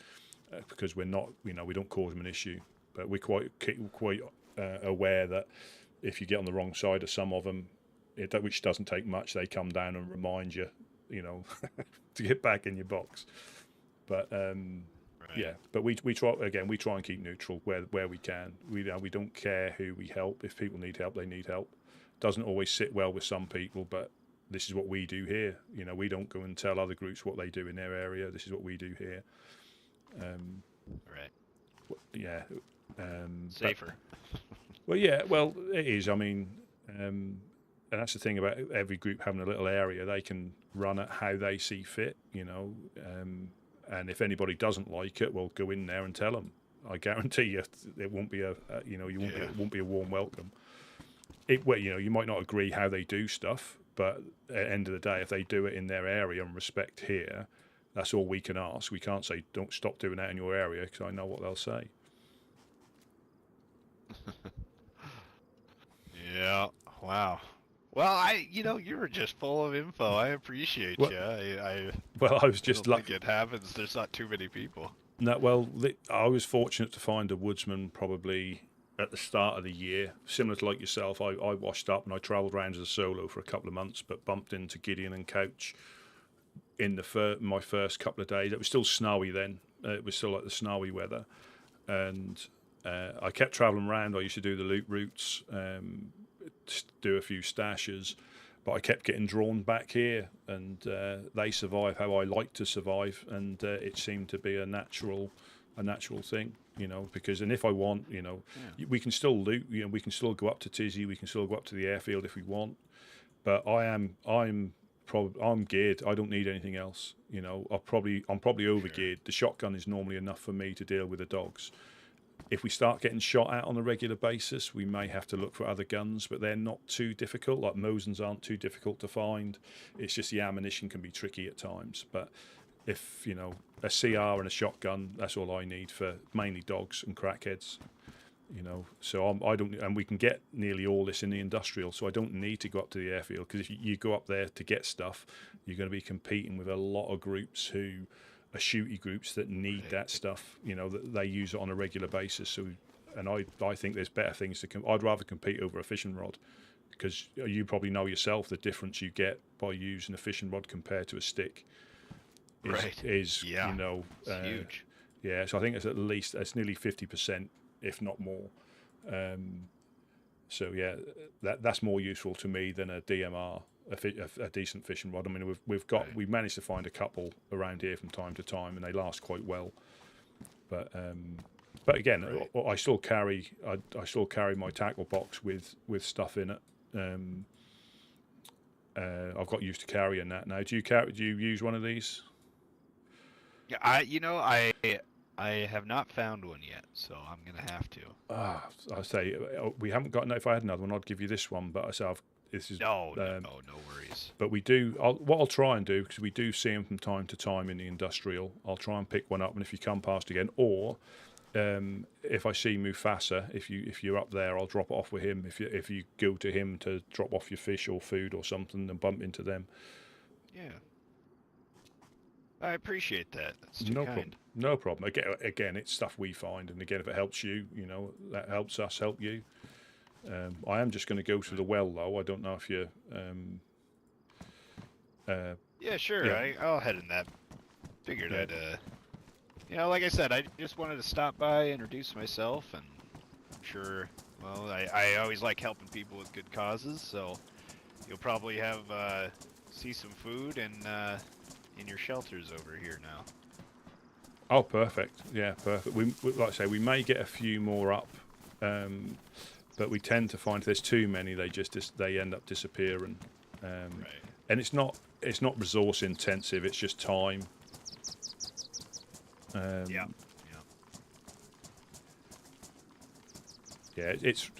because we're not, you know, we don't cause them an issue. But we're quite aware that if you get on the wrong side of some of them, which doesn't take much, they come down and remind you, you know, to get back in your box. But yeah, but we try and keep neutral where we can. We don't care who we help. If people need help, they need help. Doesn't always sit well with some people, but this is what we do here. You know, we don't go and tell other groups what they do in their area. This is what we do here. Yeah. Safer. Well, it is. I mean, and that's the thing about every group having a little area. They can run it how they see fit, you know. And if anybody doesn't like it, well, go in there and tell them. I guarantee you, it won't be it won't be a warm welcome. You might not agree how they do stuff, but at the end of the day, if they do it in their area and respect here, that's all we can ask. We can't say, don't stop doing that in your area, because I know what they'll say. Yeah. Wow. Well, you were just full of info. I appreciate you. I was just lucky. Think it happens. There's not too many people. No, well, I was fortunate to find a woodsman probably at the start of the year, similar to like yourself. I washed up and I travelled around as a solo for a couple of months, but bumped into Gideon and Couch in my first couple of days. It was still snowy then. It was still like the snowy weather, and I kept travelling around. I used to do the loot routes, do a few stashes, but I kept getting drawn back here, and they survive how I like to survive, and it seemed to be a natural thing, you know. Because, and if I want, you know, we can still loot, you know, we can still go up to Tizzy, we can still go up to the airfield if we want, but I'm geared. I don't need anything else, you know. I'm probably over geared. The shotgun is normally enough for me to deal with the dogs. If we start getting shot at on a regular basis, we may have to look for other guns, but they're not too difficult. Like Mosins aren't too difficult to find. It's just the ammunition can be tricky at times. But if, you know, a CR and a shotgun, that's all I need for mainly dogs and crackheads, you know. So and we can get nearly all this in the industrial, so I don't need to go up to the airfield, because if you go up there to get stuff, you're going to be competing with a lot of groups who are shooty groups that need that stuff, you know, that they use it on a regular basis. So, and I think there's better things I'd rather compete over a fishing rod, because you probably know yourself the difference you get by using a fishing rod compared to a stick is you know, huge. Yeah, so I think it's nearly 50%, if not more. So yeah, that's more useful to me than a DMR. A decent fishing rod. I mean, we've managed to find a couple around here from time to time, and they last quite well. But again, I still carry my tackle box with stuff in it. I've got used to carrying that now. Do you use one of these? Yeah, I have not found one yet, so I'm gonna have to. I say we haven't got. No, if I had another one, I'd give you this one. But I say this is No worries. But we do. What I'll try and do, because we do see them from time to time in the industrial, I'll try and pick one up. And if you come past again, or if I see Mufasa, if you're up there, I'll drop it off with him. If you go to him to drop off your fish or food or something, and bump into them. Yeah. I appreciate that. That's too No kind. problem. No problem. Again, it's stuff we find, and again, if it helps you, that helps us help you. I am just going to go to the well, though. I don't know if you. Yeah, sure. Yeah. I'll head in that. Figured Yeah. I'd. Like I said, I just wanted to stop by, introduce myself, and I'm sure. Well, I always like helping people with good causes, so you'll probably have see some food and in your shelters over here now. Oh, perfect. Yeah, perfect. We like I say, we may get a few more up, but we tend to find if there's too many, they end up disappearing. Right. And it's not resource intensive. It's just time. Yeah. Yeah, it's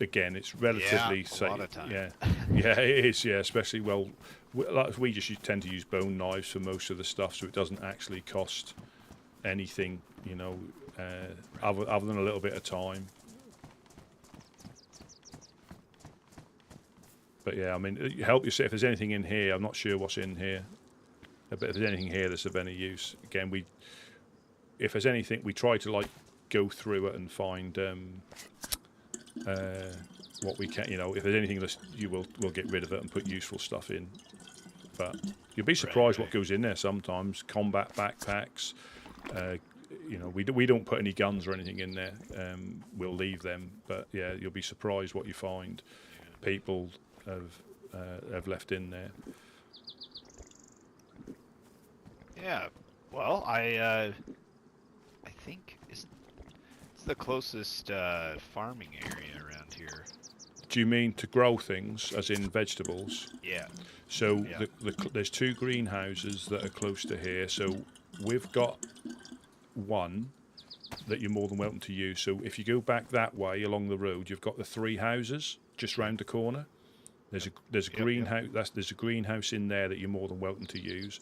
relatively a lot of time. Yeah, it is. Yeah, especially we just tend to use bone knives for most of the stuff, so it doesn't actually cost anything, other than a little bit of time. But yeah, I mean, help yourself. If there's anything in here, I'm not sure what's in here, but if there's anything here that's of any use, again, if there's anything, we try to go through it and find what we can. If there's anything we'll get rid of it and put useful stuff in. But you'll be surprised what goes in there sometimes. Combat backpacks. We don't put any guns or anything in there. We'll leave them. But yeah, you'll be surprised what you find. People have left in there. Yeah. Well, I think it's the closest farming area around here. Do you mean to grow things, as in vegetables? Yeah. So Yeah. there's 2 greenhouses that are close to here. So we've got one that you're more than welcome to use. So if you go back that way along the road, you've got the 3 houses just round the corner. There's a greenhouse. There's a greenhouse in there that you're more than welcome to use.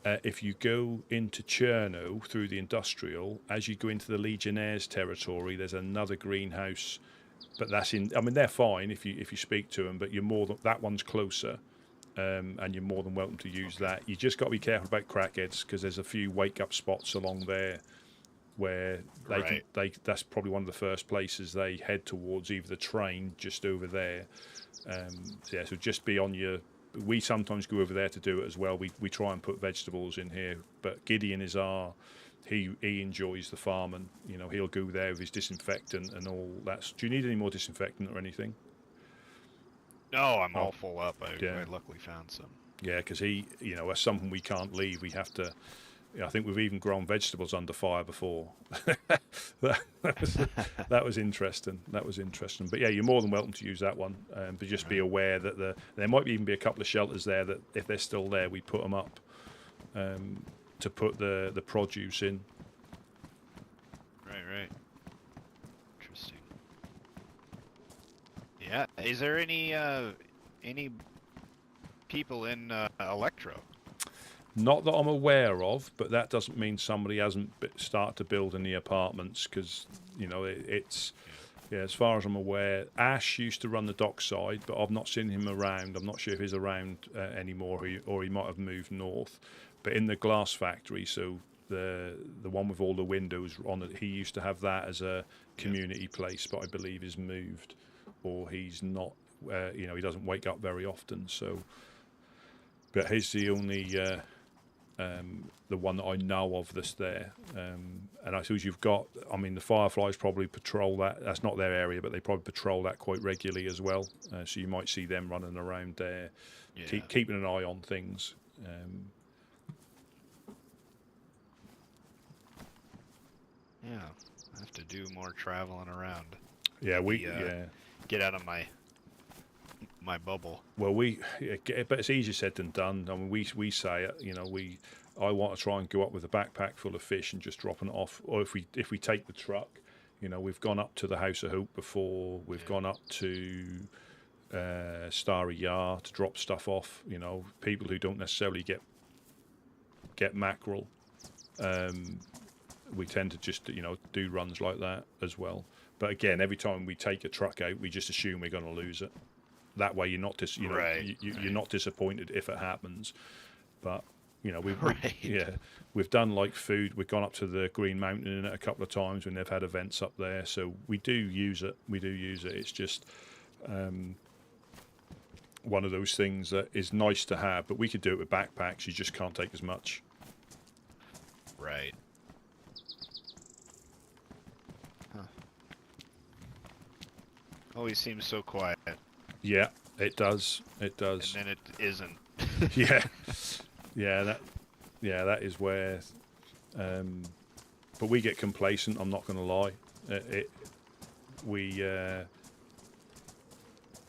If you go into Chernarus through the industrial, as you go into the Legionnaires' territory, there's another greenhouse, but that's in. I mean, they're fine if you speak to them, but that one's closer, and you're more than welcome to use that. You just got to be careful about crackheads because there's a few wake-up spots along there where that's probably one of the first places they head towards, either the train just over there. So just be on your. We sometimes go over there to do it as well. We try and put vegetables in here, but Gideon is he enjoys the farm, and he'll go there with his disinfectant and all that. Do you need any more disinfectant or anything? No, I'm all full up. I luckily found some. Yeah, because that's something we can't leave. We have to. I think we've even grown vegetables under fire before. that was interesting. But yeah, you're more than welcome to use that one. But just be aware that there might even be a couple of shelters there that, if they're still there, we put them up to put the produce in. Right. Interesting. Yeah. Is there any people in Electro? Not that I'm aware of, but that doesn't mean somebody hasn't started to build any apartments, because it's as far as I'm aware, Ash used to run the dockside, but I've not seen him around. I'm not sure if he's around anymore, or he might have moved north. But in the glass factory, so the one with all the windows on it, he used to have that as a community place, but I believe he's moved, or he's not. He doesn't wake up very often. So, but he's the only. The one that I know of that's there, and I suppose you've got. I mean, the Fireflies probably patrol that. That's not their area, but they probably patrol that quite regularly as well. So you might see them running around there, keeping an eye on things. Yeah, I have to do more traveling around. Yeah, get out of my my bubble. Well, but it's easier said than done. I mean, we say it. You know, I want to try and go up with a backpack full of fish and just dropping it off. Or if we take the truck, you know, we've gone up to the House of Hope before. We've gone up to Starry Yard to drop stuff off. You know, people who don't necessarily get mackerel. We tend to just, you know, do runs like that as well. But again, every time we take a truck out, we just assume we're going to lose it. That way, you're not you're not disappointed if it happens. But you know, we've done like food. We've gone up to the Green Mountain in it a couple of times when they've had events up there. So we do use it. It's just one of those things that is nice to have. But we could do it with backpacks. You just can't take as much. Right. Huh. Always seems so quiet. Yeah, it does. It does. And then it isn't. That is where. But we get complacent. I'm not going to lie.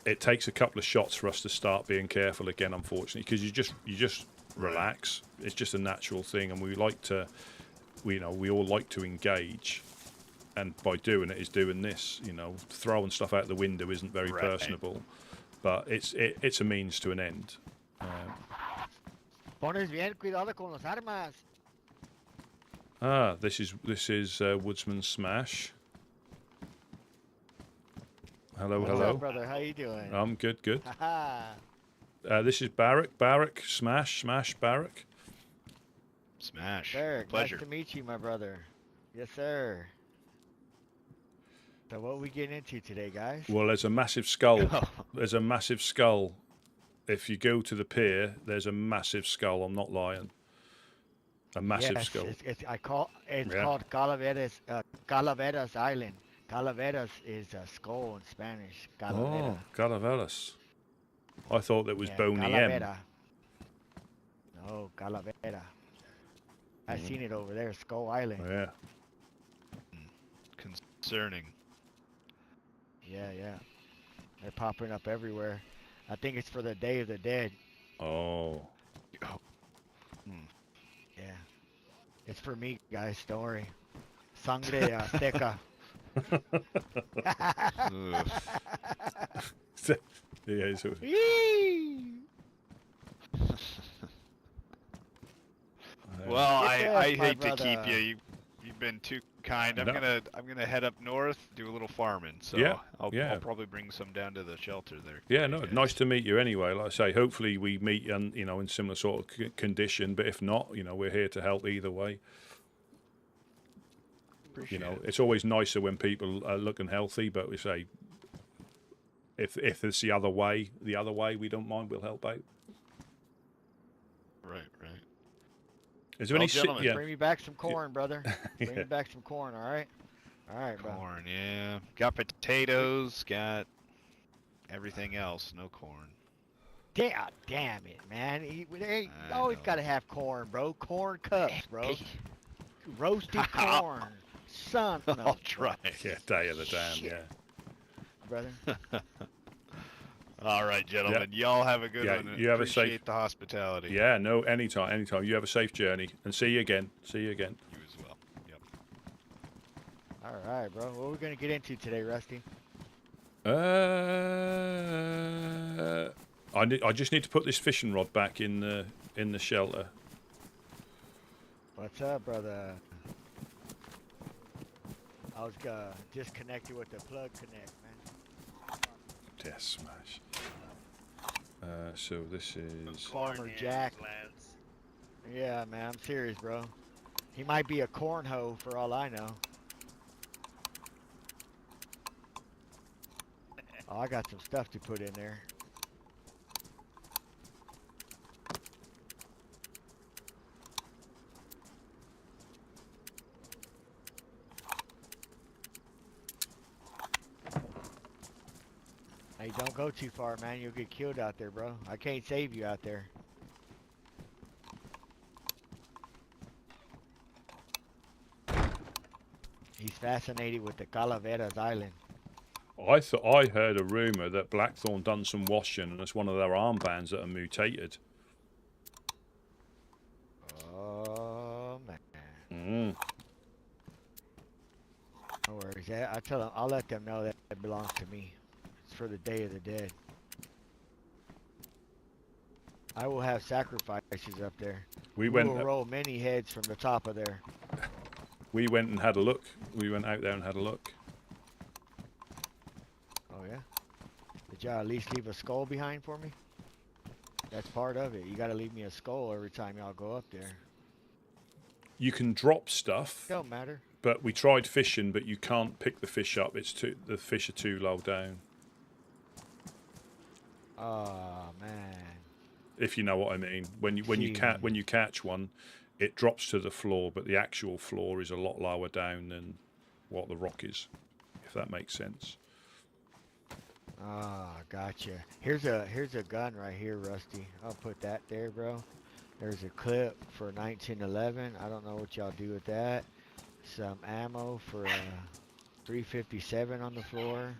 It takes a couple of shots for us to start being careful again, unfortunately, because you just relax. It's just a natural thing, and we like to, we all like to engage, and by doing it is doing this. You know, throwing stuff out the window isn't very personable, but it's a means to an end. Pones bien cuidado con las armas. This is Woodsman Smash. Hello. What's up, brother? How you doing? I'm good. Haha. This is Barrack, Smash, Barrack. Smash. Barrack, Pleasure. nice to meet you, my brother. Yes, sir. So what we getting into today, guys? Well, there's a massive skull. There's a massive skull. If you go to the pier, there's a massive skull. I'm not lying. A massive skull. It's called Calaveras Island. Calaveras is a skull in Spanish. Calavera. Oh, Calaveras. I thought that was Boney M. Calavera. No, Calavera. I seen it over there, Skull Island. Yeah. Concerning. Yeah. They're popping up everywhere. I think it's for the Day of the Dead. Oh. Yeah. It's for me, guys. Don't worry. Sangre Azteca. Yeah. So. Well, I my hate to brother. keep you. You've been too kind. I'm gonna head up north, do a little farming. So Yeah, I'll yeah. probably bring some down to the shelter there. Yeah, no, nice to meet you anyway. Like I say, hopefully we meet in similar sort of condition. But if not, we're here to help either way. Appreciate it. It's always nicer when people are looking healthy. But we say, if it's the other way, we don't mind. We'll help out. Right. Is there any gentlemen, Bring me back some corn, brother. Bring me back some corn, all right? All right, bro. Corn, yeah. Got potatoes, got everything else. No corn. Damn it, man. You always got to have corn, bro. Corn cups, bro. Roasted corn. Son of I'll try. Yeah, Day of the Damn, Shit. yeah. brother. All right, gentlemen. Y'all have a good one. You have a safe. Appreciate the hospitality. Yeah, no, anytime. You have a safe journey, and see you again. You as well. Yep. All right, bro. What are we gonna get into today, Rusty? I just need to put this fishing rod back in the shelter. What's up, brother? I was disconnected with the plug connect, man. Yeah, smash. So this is. Farmer Jack. Yeah, man, I'm serious, bro. He might be a cornhole for all I know. Oh, I got some stuff to put in there. Hey, don't go too far, man. You'll get killed out there, bro. I can't save you out there. He's fascinated with the Calaveras Island. I heard a rumor that Blackthorn done some washing, and it's one of their armbands that are mutated. Oh man. Mm. No worries. I tell them, I'll let them know that it belongs to me. It's for the Day of the Dead. I will have sacrifices up there. We will went. roll many heads from the top of there. We went and had a look. We went out there and had a look. Oh yeah. Did y'all at least leave a skull behind for me? That's part of it. You got to leave me a skull every time y'all go up there. You can drop stuff. Don't matter. But we tried fishing, but you can't pick the fish up. The fish are too low down. Oh man. If you know what I mean. When you catch one, it drops to the floor, but the actual floor is a lot lower down than what the rock is. If that makes sense. Ah, gotcha. Here's a gun right here, Rusty. I'll put that there, bro. There's a clip for 1911. I don't know what y'all do with that. Some ammo for 357 on the floor.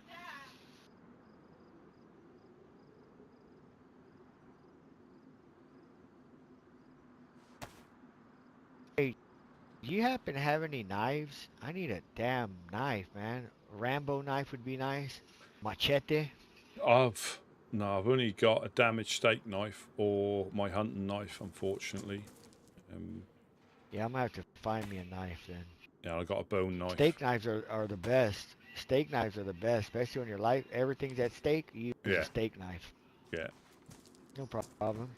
Hey, do you happen to have any knives? I need a damn knife, man. A Rambo knife would be nice. Machete. I've only got a damaged steak knife or my hunting knife, unfortunately. Yeah, I'm gonna have to find me a knife then. Yeah, I got a bone knife. Steak knives are the best. Steak knives are the best, especially when your life everything's at stake. You use a steak knife. Yeah. No problem.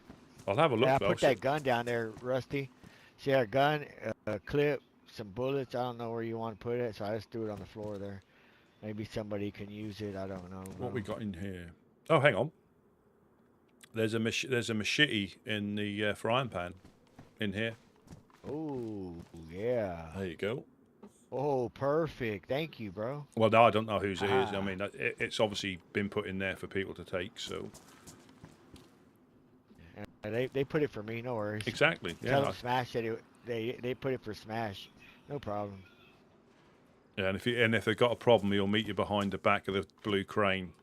I'll have a look. Yeah, though, put that gun down there, Rusty. See a gun, a clip, some bullets. I don't know where you want to put it, so I just threw it on the floor there. Maybe somebody can use it. I don't know. What we got in here? Oh, hang on. There's a machete in the frying pan in here. Oh, yeah. There you go. Oh, perfect. Thank you, bro. Well, no, I don't know whose it is. I mean, it's obviously been put in there for people to take, so. Yeah, they put it for me, no worries. Exactly. Yeah. Tell them Smash that they put it for Smash. No problem. Yeah, and if they've got a problem, he'll meet you behind the back of the blue crane.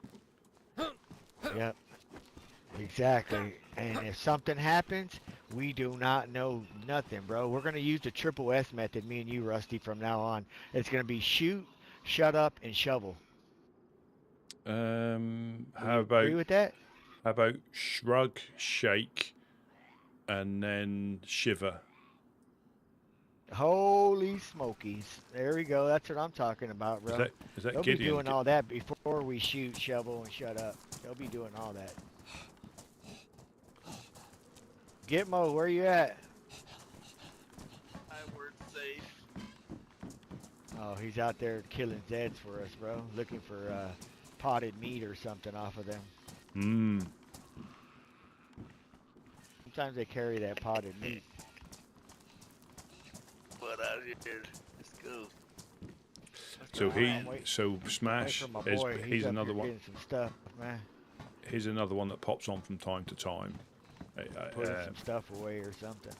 Yep. Exactly. And if something happens, we do not know nothing, bro. We're going to use the triple S method, me and you, Rusty, from now on. It's going to be shoot, shut up, and shovel. How about agree with that? How about shrug, shake, and then shiver? Holy smokies. There we go. That's what I'm talking about, bro. Is that They'll Gideon? be doing all that before we shoot, shovel, and shut up. They'll be doing all that. Gitmo, where you at? We're safe. Oh, he's out there killing Zeds for us, bro. Looking for potted meat or something off of them. Mmm. Sometimes they carry that potted meat. But out here, let's go. So Smash is he's another one. Some stuff, man. He's another one that pops on from time to time. Putting some stuff away or something.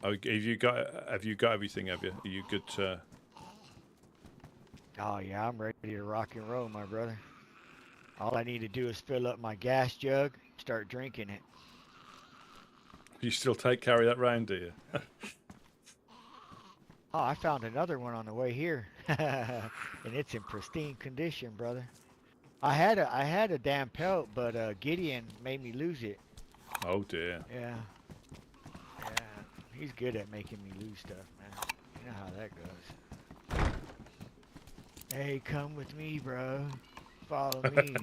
Oh, have you got everything? Have you? Are you good to? Oh yeah, I'm ready to rock and roll, my brother. All I need to do is fill up my gas jug, start drinking it. You still carry that round, do you? Oh, I found another one on the way here, and it's in pristine condition, brother. I had a damn pelt, but Gideon made me lose it. Oh dear. Yeah. He's good at making me lose stuff, man. You know how that goes. Hey, come with me, bro. Follow me.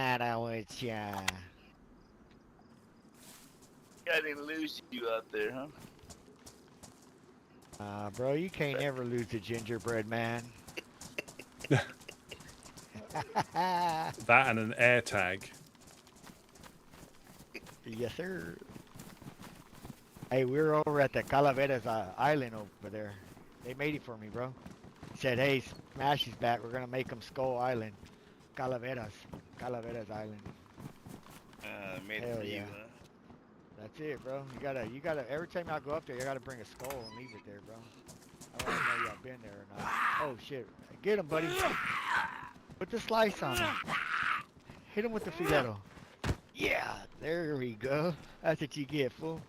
matter with ya? I didn't lose you out there, huh? Bro, you can't ever lose the gingerbread man. That and an air tag. Yes, sir. Hey, we were over at the Calaveras Island over there. They made it for me, bro. Said, hey, Smash is back. We're gonna make them Skull Island. Calaveras Island. Made Hell it for you, yeah. huh? That's it, bro. You gotta. Every time I go up there, you gotta bring a skull and leave it there, bro. I don't know y'all been there or not. Oh shit! Get him, buddy. Put the slice on him. Hit him with the filetto. Yeah, there we go. That's what you get, fool.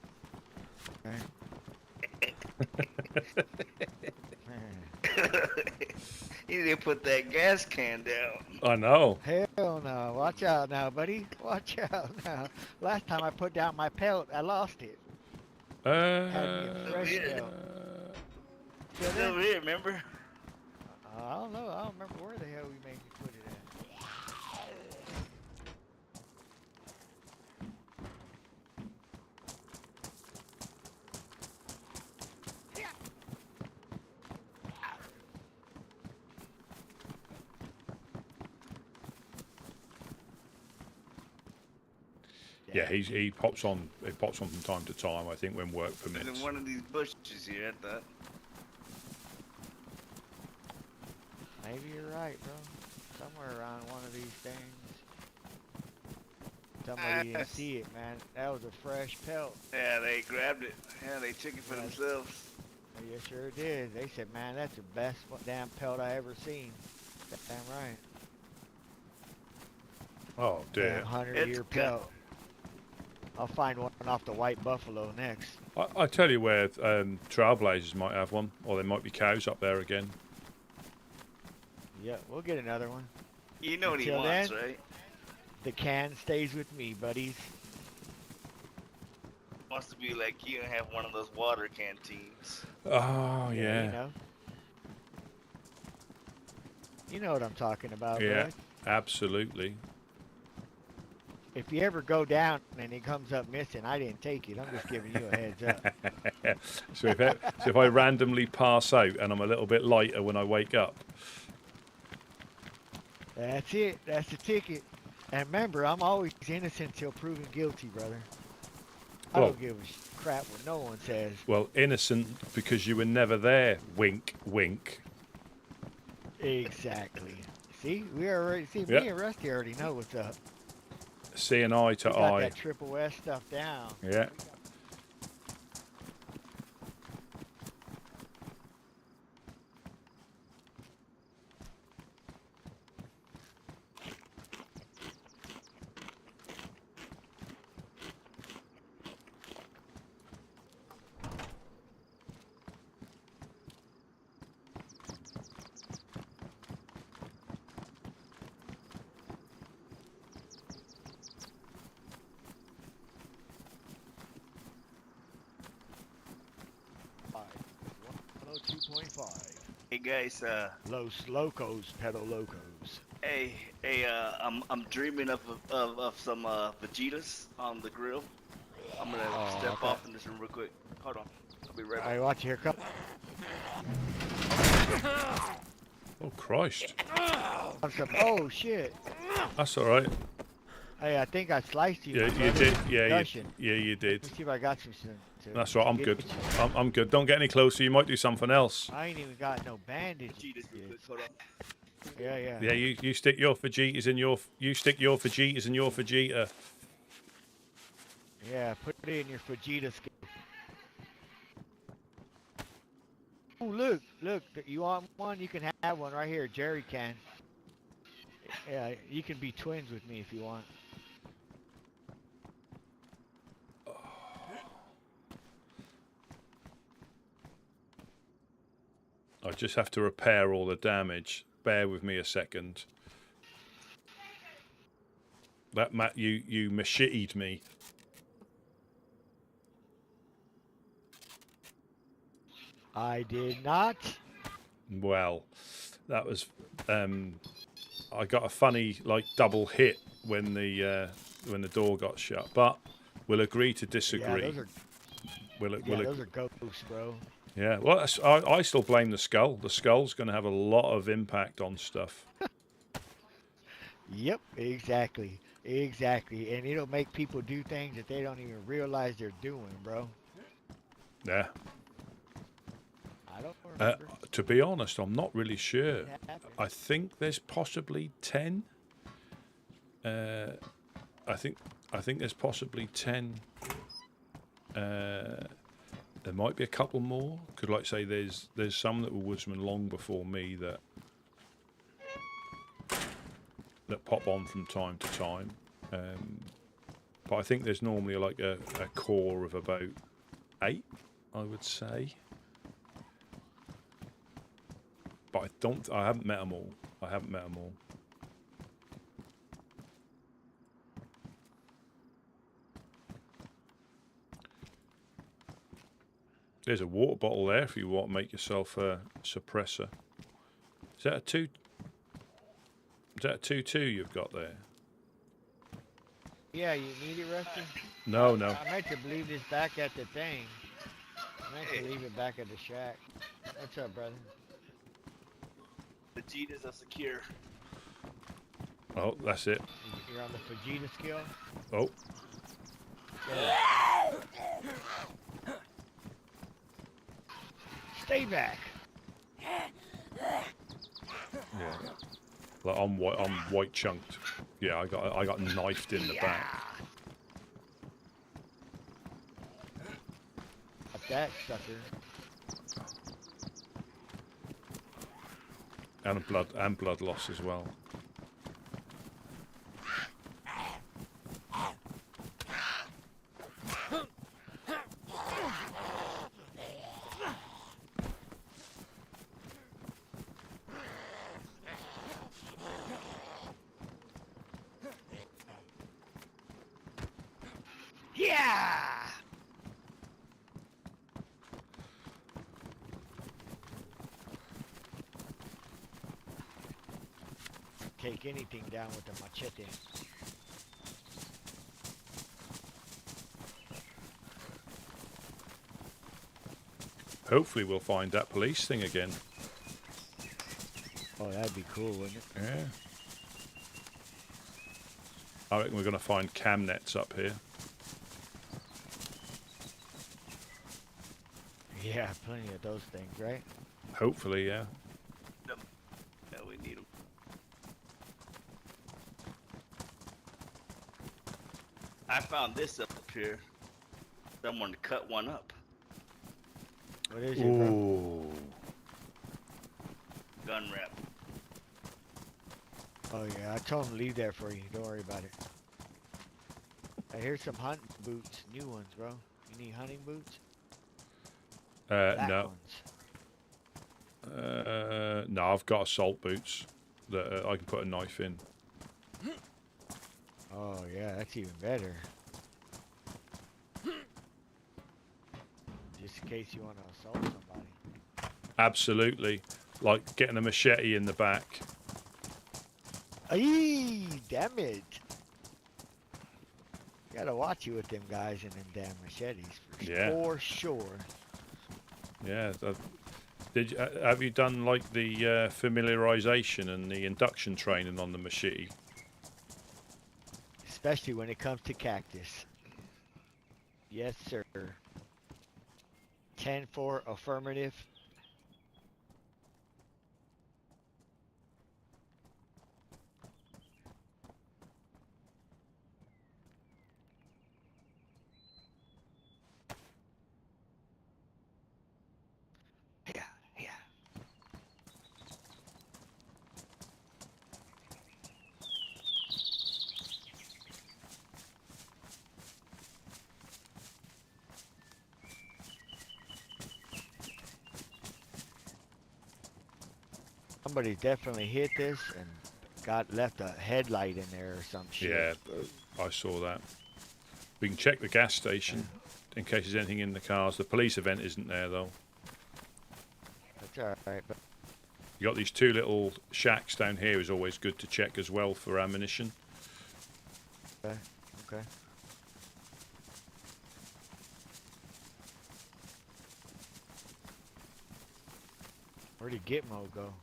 You need to put that gas can down. I know. Hell no. Watch out now, buddy. Watch out now. Last time I put down my pelt, I lost it. Had me a fresh yeah. pelt. It's Still over there? here, remember? I don't know. I don't remember where the hell we made you put it at. Yeah, he pops on. It pops on from time to time. I think when work It's permits. in one of these bushes here, I thought. Maybe you're right, bro. Somewhere around one of these things. Somebody didn't see it, man. That was a fresh pelt. Yeah, they grabbed it. Yeah, they took it for themselves. You sure did. They said, man, that's the best damn pelt I ever seen. Damn right. Oh dear. 100-year pelt. I'll find one off the White Buffalo next. I tell you where Trailblazers might have one, or there might be cows up there again. Yeah, we'll get another one. You know what he Until wants, then, right? The can stays with me, buddies. Wants to be like you and have one of those water canteens. Oh yeah. You know. You know what I'm talking about, Yeah, bud. absolutely. If you ever go down and it comes up missing, I didn't take it. I'm just giving you a heads up. So if I randomly pass out and I'm a little bit lighter when I wake up. That's it. That's the ticket. And remember, I'm always innocent till proven guilty, brother. I Well- don't give a crap what no one says. Well, innocent because you were never there. Wink, wink. Exactly. See, we already see. Yep. Me and Rusty already know what's up. Seeing eye to We got eye. that triple S stuff down. Yeah. Hey guys, Los Locos, pedal locos. hey, I'm dreaming of some Vegetas on the grill. I'm gonna step off in this room real quick. Hold on, I'll be right back. Hey, watch here, come. Oh Christ. Oh shit. That's all right. Hey, I think I sliced you. Yeah, my you brother. did. Yeah, Gushing. you did. Let's see if I got some. That's right. I'm good. I'm good. Don't get any closer. You might do something else. I ain't even got no bandage. Vegetas real quick, hold on. Yeah. Yeah, you stick your Vegetas in your Vegetas in your Vegeta. Yeah, put it in your Vegeta skin. Oh, look, you want one? You can have one right here. Jerry can. Yeah, you can be twins with me if you want. I just have to repair all the damage. Bear with me a second. That Matt, you macheted me. I did not. Well, that was I got a funny like double hit when the door got shut. But we'll agree to disagree. Yeah, those are ghosts, bro. Yeah, well, I still blame the skull. The skull's going to have a lot of impact on stuff. Yep, exactly. Exactly. And it'll make people do things that they don't even realize they're doing, bro. Yeah. I don't remember. To be honest, I'm not really sure. It happened. I think there's possibly 10. I think there's possibly 10. There might be a couple more. Could like say there's some that were woodsmen long before me that pop on from time to time. But I think there's normally like a core of about 8, I would say. But I haven't met them all. There's a water bottle there if you want to make yourself a suppressor. Is that a 2? Is that a 2-2 you've got there? Yeah, you need it, Rusty? No. I meant to leave this back at the thing. I meant to leave it back at the shack. What's up, brother? The Vegetas are secure. Oh, that's it. You're on the Vegeta skill? Oh. Yeah. Stay back. Yeah. Like I'm white chunked. Yeah, I got knifed in the back. Up that sucker. And blood loss as well. Yeah! Take anything down with a machete. Hopefully we'll find that police thing again. Oh, that'd be cool, wouldn't it? Yeah. I reckon we're going to find cam nets up here. Yeah, plenty of those things, right? Hopefully, yeah. Yeah, we need them. I found this up here. Someone to cut one up. What is it, bro? Ooh. Gun wrap. Oh, yeah, I told him to leave that for you. Don't worry about it. Here's some hunting boots. New ones, bro. You need hunting boots? Black No. ones. No, I've got assault boots that I can put a knife in. Oh, yeah, that's even better. Just in case you want to assault somebody. Absolutely. Like getting a machete in the back. Ayy, damn it. You gotta watch you with them guys and them damn machetes. Yeah. For sure. Yeah. Have you done like the familiarization and the induction training on the machete? Especially when it comes to cactus. Yes, sir. 10-4 affirmative. Yeah. Somebody definitely hit this and left a headlight in there or some shit. Yeah, I saw that. We can check the gas station in case there's anything in the cars. The police event isn't there though. That's alright, but You got these 2 little shacks down here. Is always good to check as well for ammunition. Okay. Okay. Where did Gitmo go?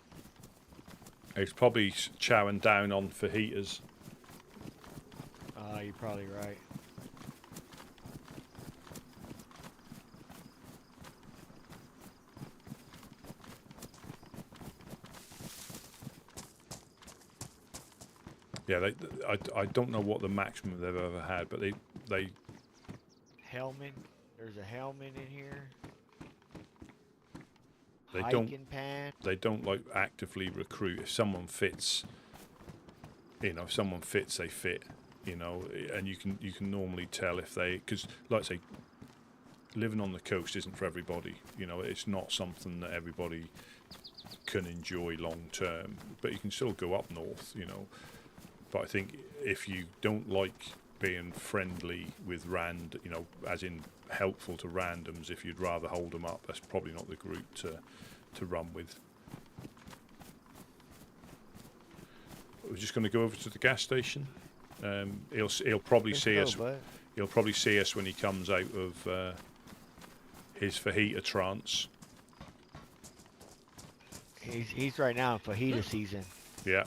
He's probably chowing down on fajitas. You're probably right. Yeah, I don't know what the maximum they've ever had, but they Hellman. There's a Hellman in here. They Hiking pan. they don't like actively recruit. If someone fits, if someone fits, they fit. And you can normally tell if they, because like I say, living on the coast isn't for everybody. It's not something that everybody can enjoy long term. But you can still go up north. But I think if you don't like being friendly with as in helpful to randoms, if you'd rather hold them up, that's probably not the group to run with. We're just going to go over to the gas station. He'll probably see us. He'll probably see us when he comes out of his fajita trance. He's right now in fajita season. Yeah.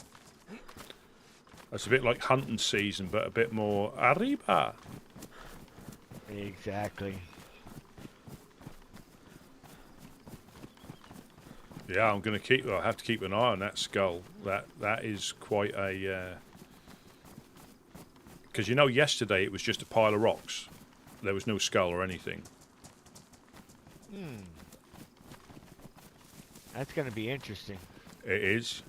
That's a bit like hunting season, but a bit more arriba. Exactly. Yeah, I'm going to I have to keep an eye on that skull. That is quite a. Because yesterday it was just a pile of rocks. There was no skull or anything. That's going to be interesting. It is.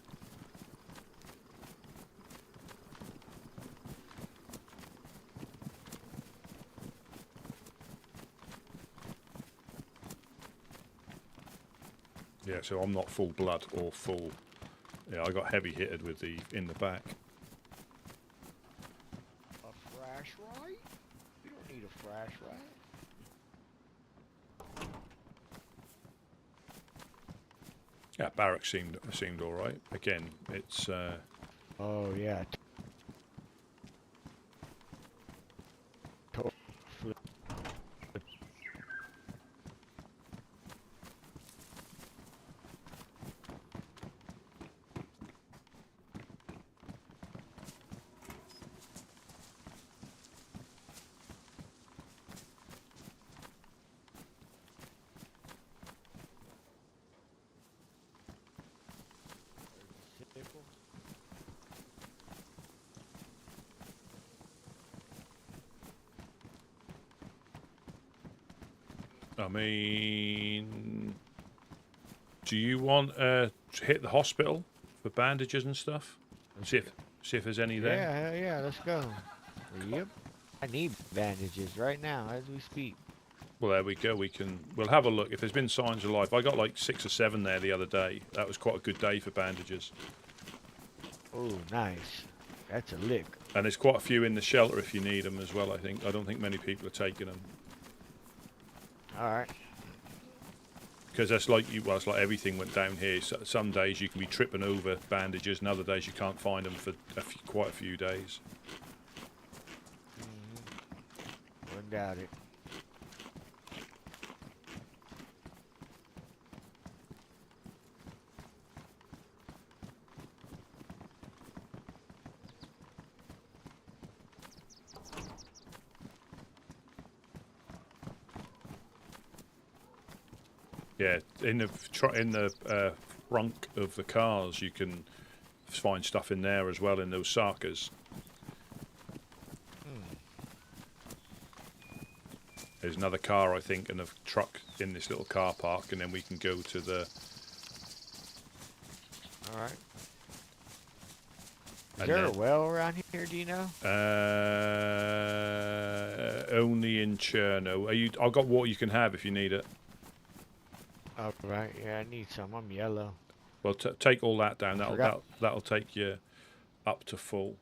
Yeah, so I'm not full blood or full. Yeah, I got heavy hitted with in the back. A flashlight? You don't need a flashlight. Yeah, barracks seemed all right. Again, it's. Oh yeah. I mean, do you want to hit the hospital for bandages and stuff? And see if there's any there. Yeah, hell yeah, let's go. Yep. I need bandages right now as we speak. Well, there we go. We'll have a look. If there's been signs of life, I got like 6 or 7 there the other day. That was quite a good day for bandages. Oh, nice. That's a lick. And there's quite a few in the shelter if you need them as well. I don't think many people are taking them. All right. Because that's it's like everything went down here. So some days you can be tripping over bandages, and other days you can't find them for quite a few days. Wouldn't doubt it. Yeah, in the trunk of the cars, you can find stuff in there as well in those sarkas. There's another car, I think, and a truck in this little car park, and then we can go to the. All right. Is there a well around here? Do you know? Only in Cherno. I've got water you can have if you need it. All right. Yeah, I need some. I'm yellow. Well, take all that down. That'll take you up to full.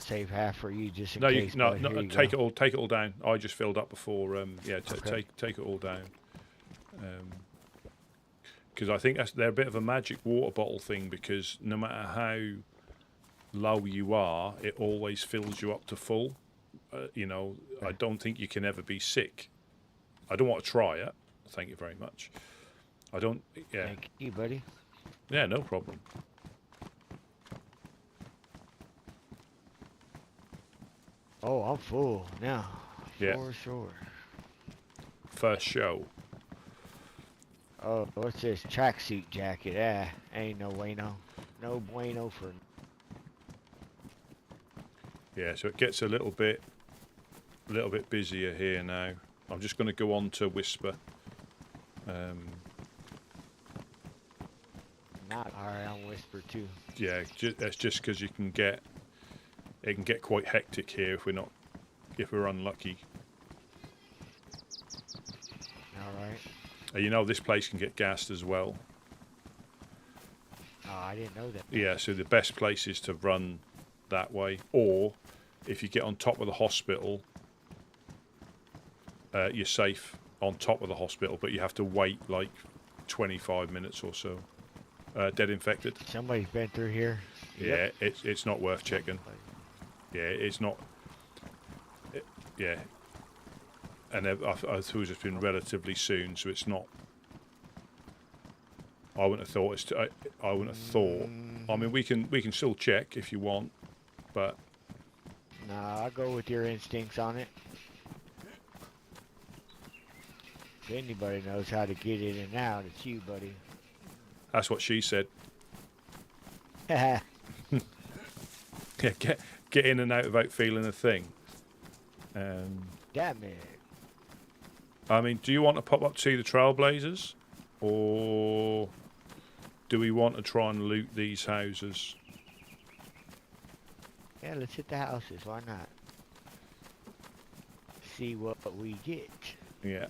to save half for you just in No, case. no, bud. no. Here you Take go. it all down. I just filled up before. Yeah, Okay. take it all down. Because I think they're a bit of a magic water bottle thing. Because no matter how low you are, it always fills you up to full. You know, I don't think you can ever be sick. I don't want to try it. Thank you very much. I don't. Yeah. Thank you, buddy. Yeah, no problem. Oh, I'm full now. Yeah. For sure. First show. Oh, what's this? Tracksuit jacket. Ain't no bueno. No bueno for. Yeah, so it gets a little bit busier here now. I'm just going to go on to Whisper. Not alright. I'm whisper too. Yeah, that's just because it can get quite hectic here if we're unlucky. All right. You know, this place can get gassed as well. Oh, I didn't know that. Yeah, so the best place is to run that way, or if you get on top of the hospital, you're safe on top of the hospital, but you have to wait like 25 minutes or so. Dead infected. Somebody's been through here. Yeah, it's not worth checking. Yeah, it's not. Yeah, and I suppose it's been relatively soon, so it's not. I wouldn't have thought I wouldn't have thought. I mean, we can still check if you want, but. Nah, I'll go with your instincts on it. If anybody knows how to get in and out, it's you, buddy. That's what she said. Haha. Yeah, get in and out without feeling a thing. Damn it. I mean, do you want to pop up to the Trailblazers, or do we want to try and loot these houses? Yeah, let's hit the houses. Why not? See what we get. Yeah.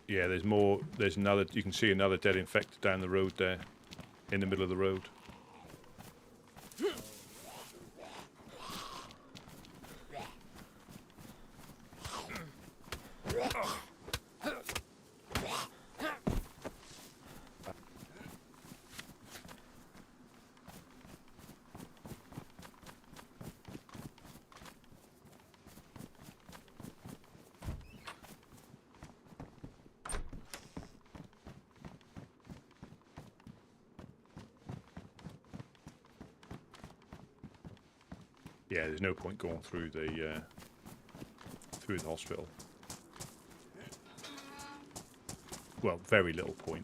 Yeah, there's more. There's another. You can see another dead infected down the road there, in the middle of the road. Yeah, there's no point going through the hospital. Well, very little point.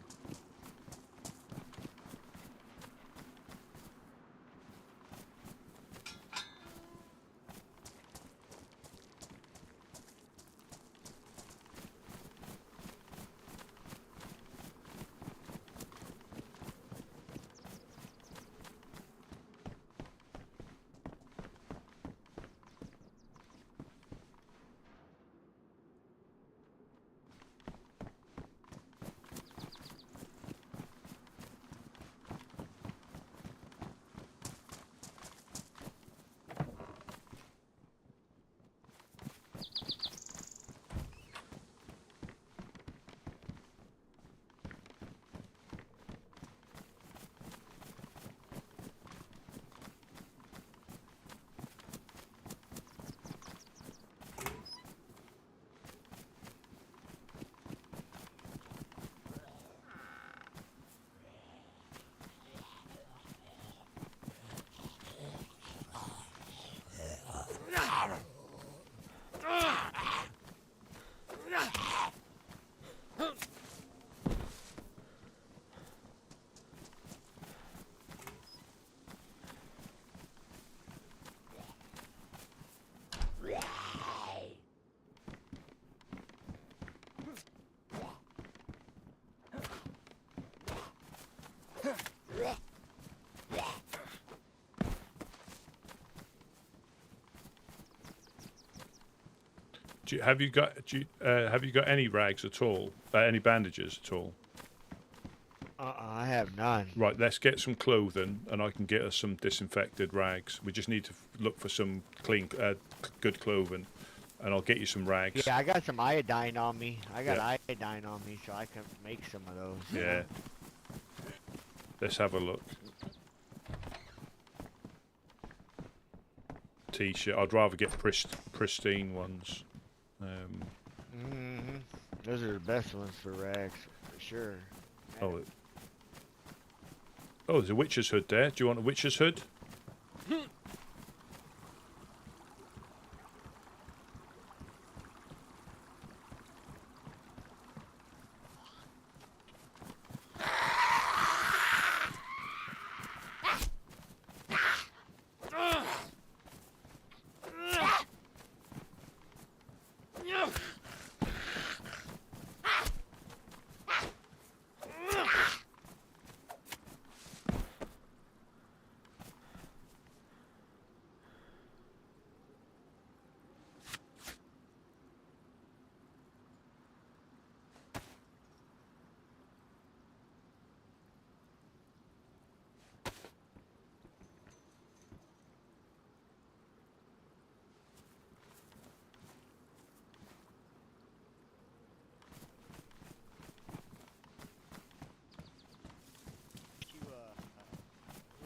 have you got any rags at all? Any bandages at all? I have none. Right, let's get some clothing, and I can get us some disinfected rags. We just need to look for some clean, good clothing, and I'll get you some rags. Yeah, I got some iodine on me. Iodine on me, so I can make some of those. Yeah. Let's have a look. T-shirt. I'd rather get pristine ones. Those are the best ones for rags, for sure. Oh, there's a witch's hood there. Do you want a witch's hood?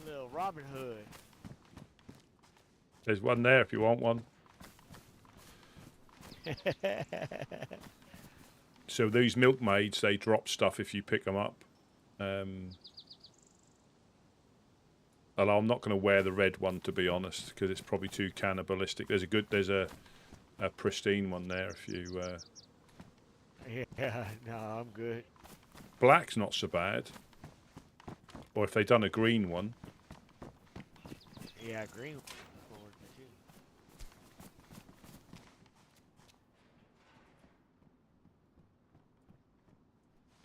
Little Robin Hood. There's one there if you want one. So these milkmaids, they drop stuff if you pick them up. Although I'm not going to wear the red one, to be honest, because it's probably too cannibalistic. There's a pristine one there if you. Yeah, no, I'm good. Black's not so bad. Or if they've done a green one. Yeah, green will work too.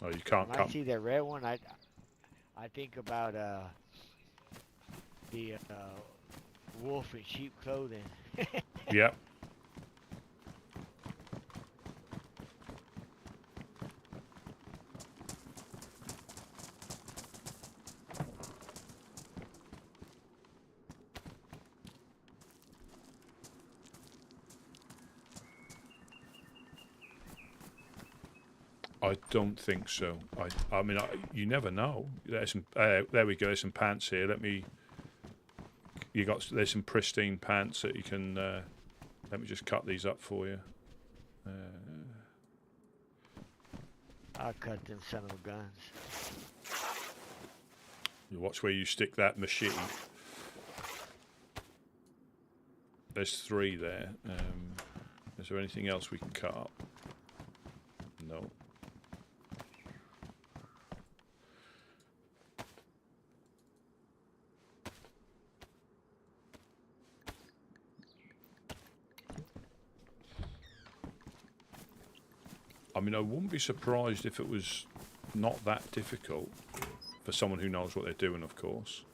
Oh, you can't When come. I see that red one, I think about the wolf in sheep clothing. Yep. I don't think so. I mean, you never know. There's some. There we go. There's some pants here. There's some pristine pants that you can. Let me just cut these up for you. I'll cut them son of guns. You watch where you stick that machete. There's 3 there. Is there anything else we can cut up? No. I mean, I wouldn't be surprised if it was not that difficult for someone who knows what they're doing, of course.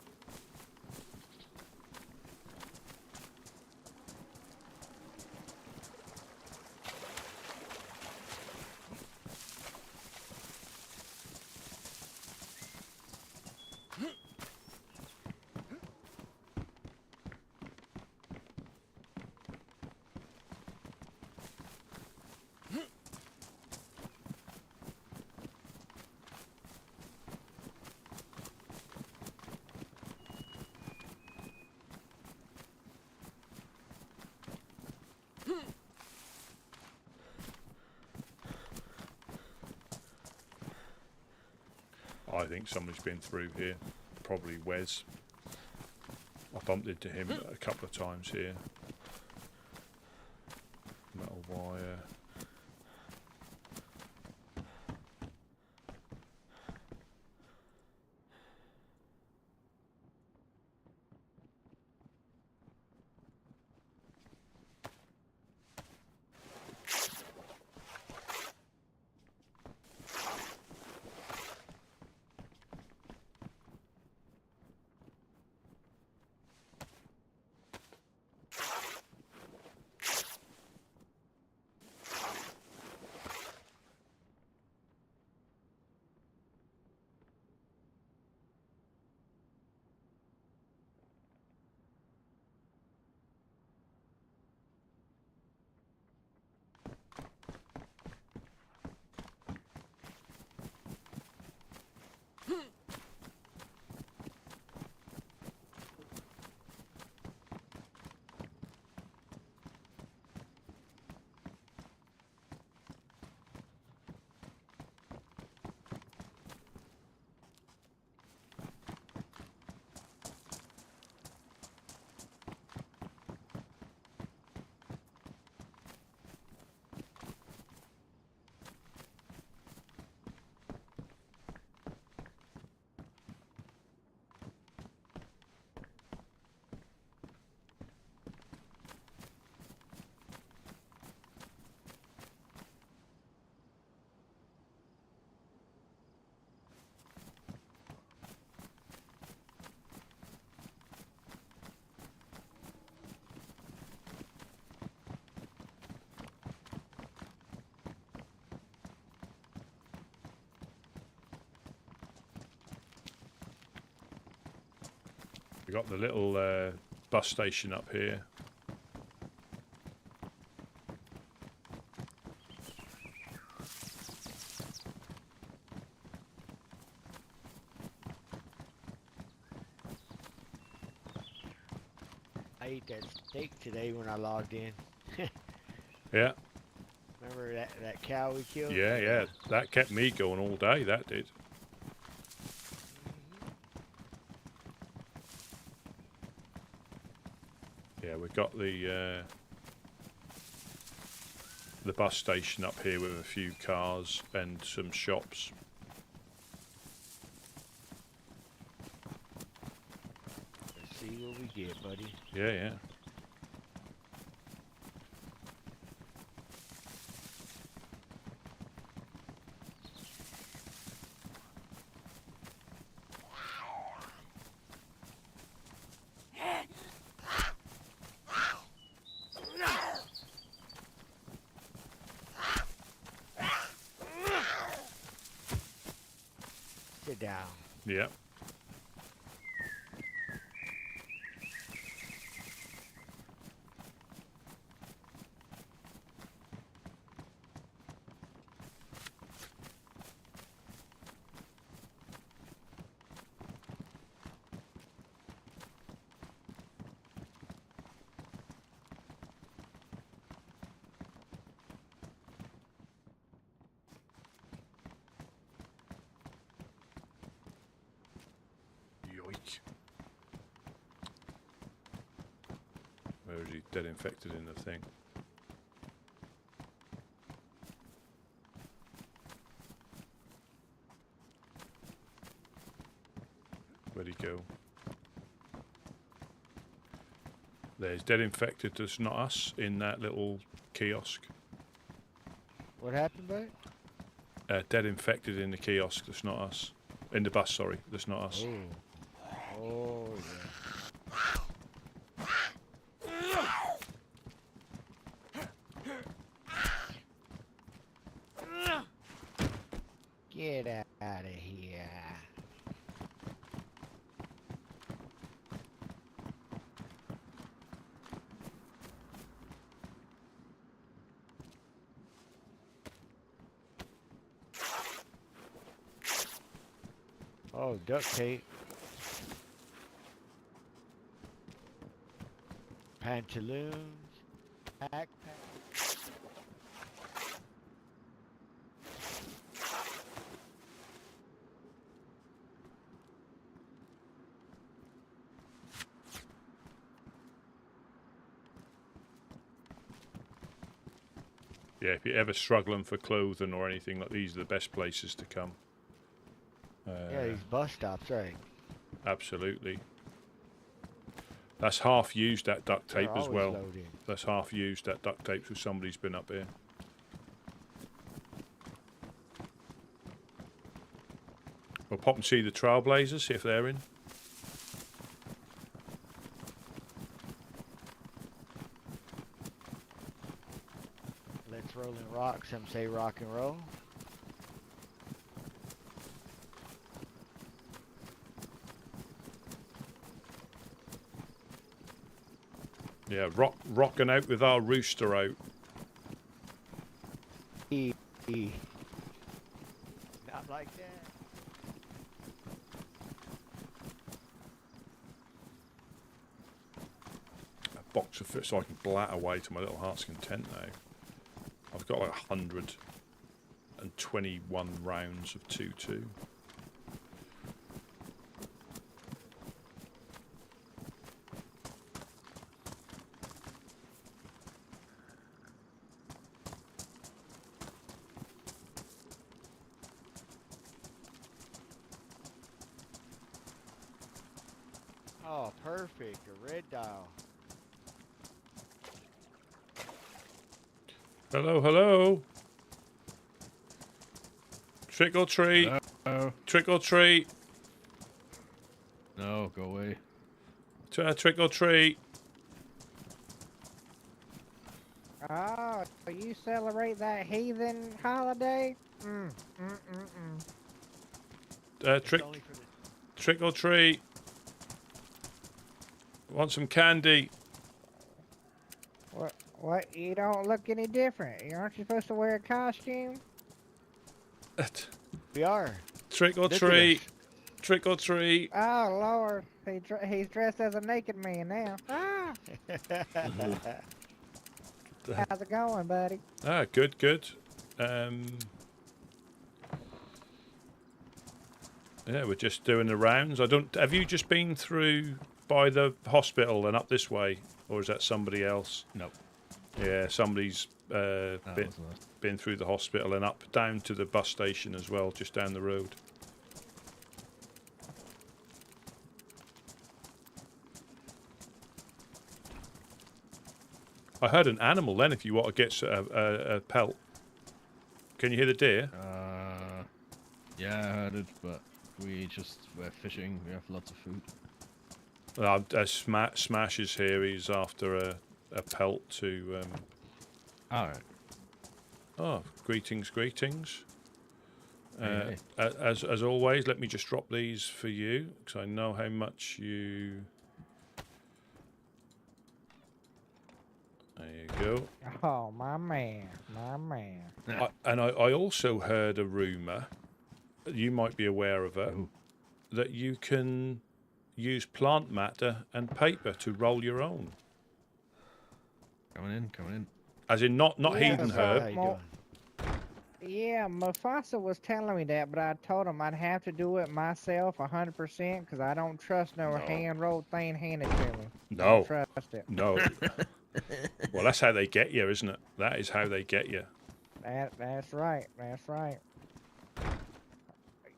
I think somebody's been through here. Probably Wes. I bumped into him a couple of times here. Metal wire. got the little bus station up here. I ate that steak today when I logged in. Yeah, Remember that cow we killed? yeah. That kept me going all day. That did. Yeah, we've got the bus station up here with a few cars and some shops. Let's see what we get, buddy. Yeah. Sit down. Yeah. Yoink. Where is he? Dead infected in the thing. Where'd he go? There's dead infected. That's not us in that little kiosk. What happened, bud? Dead infected in the kiosk. That's not us. In the bus, sorry. That's not us. Oh, yeah. Get out of here. Oh, duct tape. Pantaloons. Backpack. Yeah, if you're ever struggling for clothing or anything, like these are the best places to come. Yeah, these bus stops, right? Absolutely. That's half used, that duct tape They're as always well. loaded. That's half used, that duct tape, so somebody's been up here. We'll pop and see the Trailblazers, see if they're in. Let's roll and rock. Some say rock and roll. Yeah, rocking out with our rooster out. Not like that. A box of food so I can blat away to my little heart's content now. I've got like 121 rounds of 2-2. Oh, perfect. A red dial. Hello, hello. Trick or treat. Hello. Trick or treat. No, go away. Oh, Trick or treat. you celebrate that heathen holiday? Trick or treat. Want some candy? What? You don't look any different. Aren't you supposed to wear a costume? We are. Trick or Look at treat. us. Trick or treat. Oh Lord, he's dressed as a naked man now. Ah, how's it going, buddy? Ah, good, good. Yeah, we're just doing the rounds. Have you just been through by the hospital and up this way, or is that somebody else? No. Yeah, somebody's That wasn't us. been through the hospital and up down to the bus station as well, just down the road. I heard an animal then, if you want to get a pelt. Can you hear the deer? Yeah, I heard it, but we're fishing. We have lots of food. Smash is here. He's after a pelt to... Alright. Oh, greetings, greetings. Hey, As always, let me just drop these for you, because I know how much you... There you go. Oh, my man, my man. I also heard a rumour, you might be aware of it, Ooh. that you can use plant matter and paper to roll your own. Coming in. As in not Yeah, heathen so- herb. How you Well, doing? Yeah, Mufasa was telling me that, but I told him I'd have to do it myself 100% because I don't trust no No. hand-rolled thing handed to me. I No, don't trust it. no. Well, that's how they get you, isn't it? That is how they get you. That's right. That's right.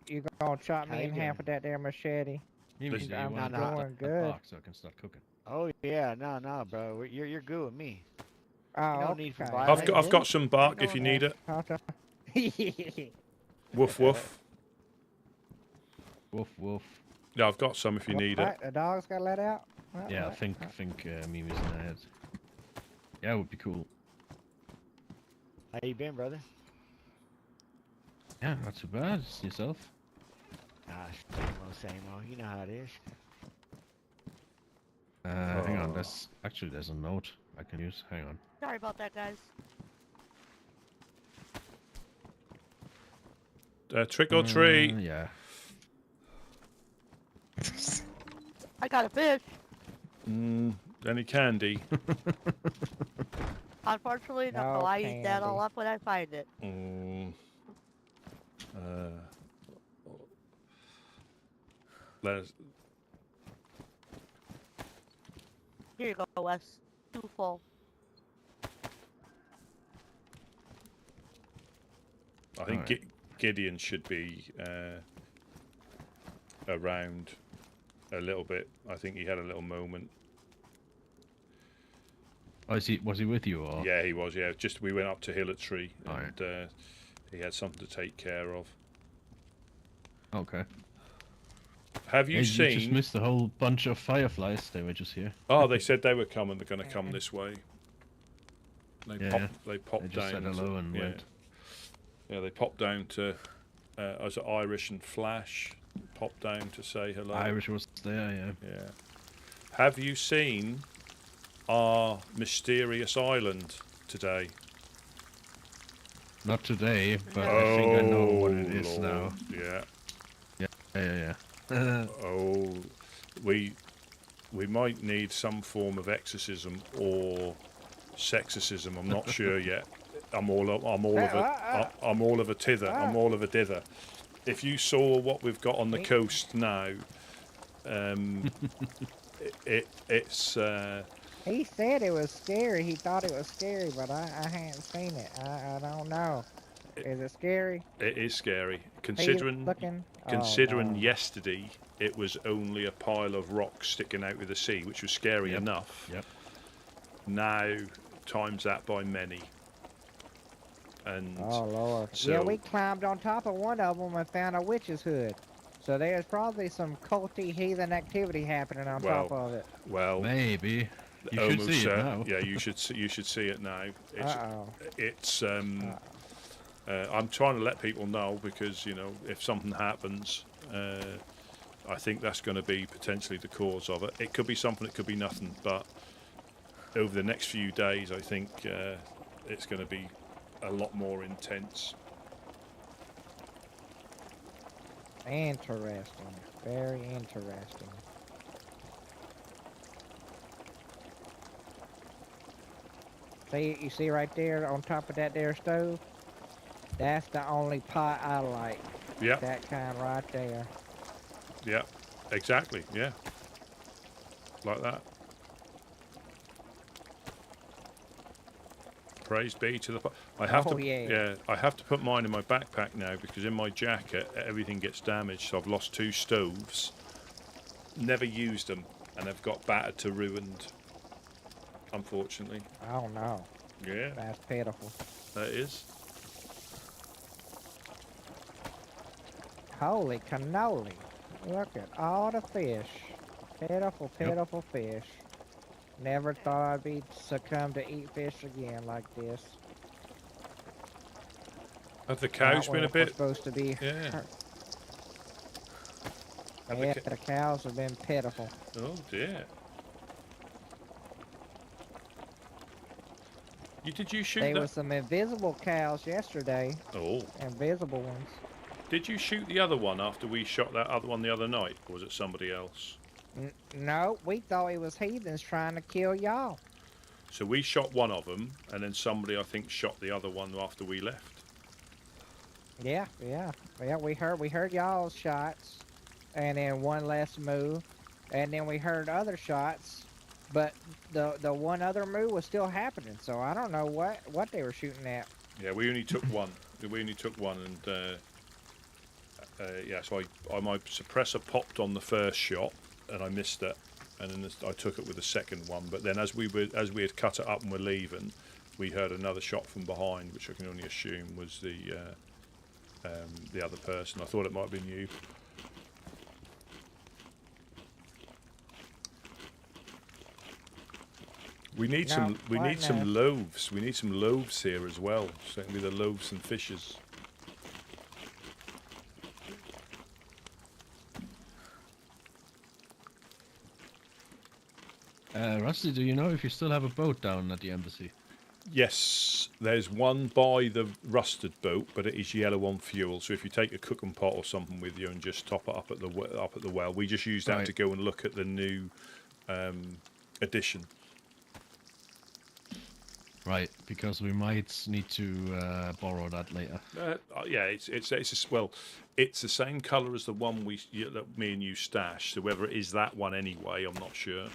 You gonna chop How me you in half doing? with that there machete? You This- mean, do I'm you want to not doing the good. box so I can start cooking? Oh yeah, no, bro. You're good with me. Oh, no need for okay. violence. I've got some bark if you need it. it. Woof woof. Woof woof. Yeah, I've got some if you need it. What? The dog's got let out? What? Yeah, I What? think Mimi's in the head. Yeah, it would be cool. How you been, brother? Yeah, not too bad. Yourself? Ah, same old. You know how it is. Hang on. Oh. There's a note I can use. Hang on. Sorry about that, guys. Trick or treat. Yeah. I got a fish. Any candy? Unfortunately, no, No I eat that all candy. up when I find it. Let's, Here you go, Wes. Too full. I think Alright. Gideon should be around a little bit. I think he had a little moment. Oh, was he with you or? Yeah, he was. Yeah, just we went up to Hillary Alright. and he had something to take care of. Okay. Have you You seen? just missed a whole bunch of fireflies. They were just here. Oh, they said they were coming. They're going to come this way. They Yeah, They popped They just down. said hello and yeah. went. Yeah, they popped down to. Was it Irish and Flash? Popped down to say hello. Irish was there, yeah. Yeah. Have you seen our mysterious island today? Not today, but I think I know what it is Lord. now. Yeah. Yeah. Oh, we might need some form of exorcism or sexorcism. I'm not sure yet. I'm all of a tither. I'm all of a dither. If you saw what we've got on the coast now, it's. He said it was scary. He thought it was scary, but I hadn't seen it. I don't know. Is it scary? It is scary. Are you looking? Considering Oh, no. yesterday it was only a pile of rocks sticking out of the sea, which was scary Yep. enough. Yep. Now times that by many. And Oh Lord! So- Yeah, we climbed on top of one of them and found a witch's hood. So there's probably some culty heathen activity happening on top Well, of it. well, Maybe. You should almost see it now. yeah, you should see it now. Uh-oh. It's I'm trying to let people know because if something happens, I think that's going to be potentially the cause of it. It could be something, it could be nothing, but over the next few days, I think it's going to be a lot more intense. Interesting. Very interesting. See, you see right there on top of that there stove? That's the only pot I like. Yeah. That kind right there. Yeah, exactly. Yeah, like that. Praise be to the. I have to. yeah. I have to put mine in my backpack now because in my jacket everything gets damaged. So I've lost 2 stoves. Never used them, and they've got battered to ruined. Unfortunately. Oh no. Yeah. That's pitiful. That is. Holy cannoli. Look at all the fish. Pitiful, pitiful fish. Never thought I'd be succumb to eat fish again like this. Have the cows been a bit? Supposed to be. Yeah. Yeah, the cows have been pitiful. Oh dear. Did you shoot There that? were some invisible cows yesterday. Oh. Invisible ones. Did you shoot the other one after we shot that other one the other night, or was it somebody else? No, we thought it was heathens trying to kill y'all. So we shot one of them, and then somebody I think shot the other one after we left. Yeah. We heard y'all's shots, and then one less move, and then we heard other shots, but the one other move was still happening. So I don't know what they were shooting at. Yeah, we only took one. We only took one, and yeah, so my suppressor popped on the first shot, and I missed it, and then I took it with the second one. But then as we had cut it up and were leaving, we heard another shot from behind, which I can only assume was the other person. I thought it might have been you. We need some loaves. We need some loaves here as well. Certainly the loaves and fishes. Rusty, do you know if you still have a boat down at the embassy? Yes, there's one by the rusted boat, but it is yellow on fuel. So if you take a cooking pot or something with you and just top it up at the well, we just use that to go and look at the new edition. Right, because we might need to borrow that later. Yeah, it's the same colour as the one that me and you stashed. So whether it is that one anyway, I'm not sure.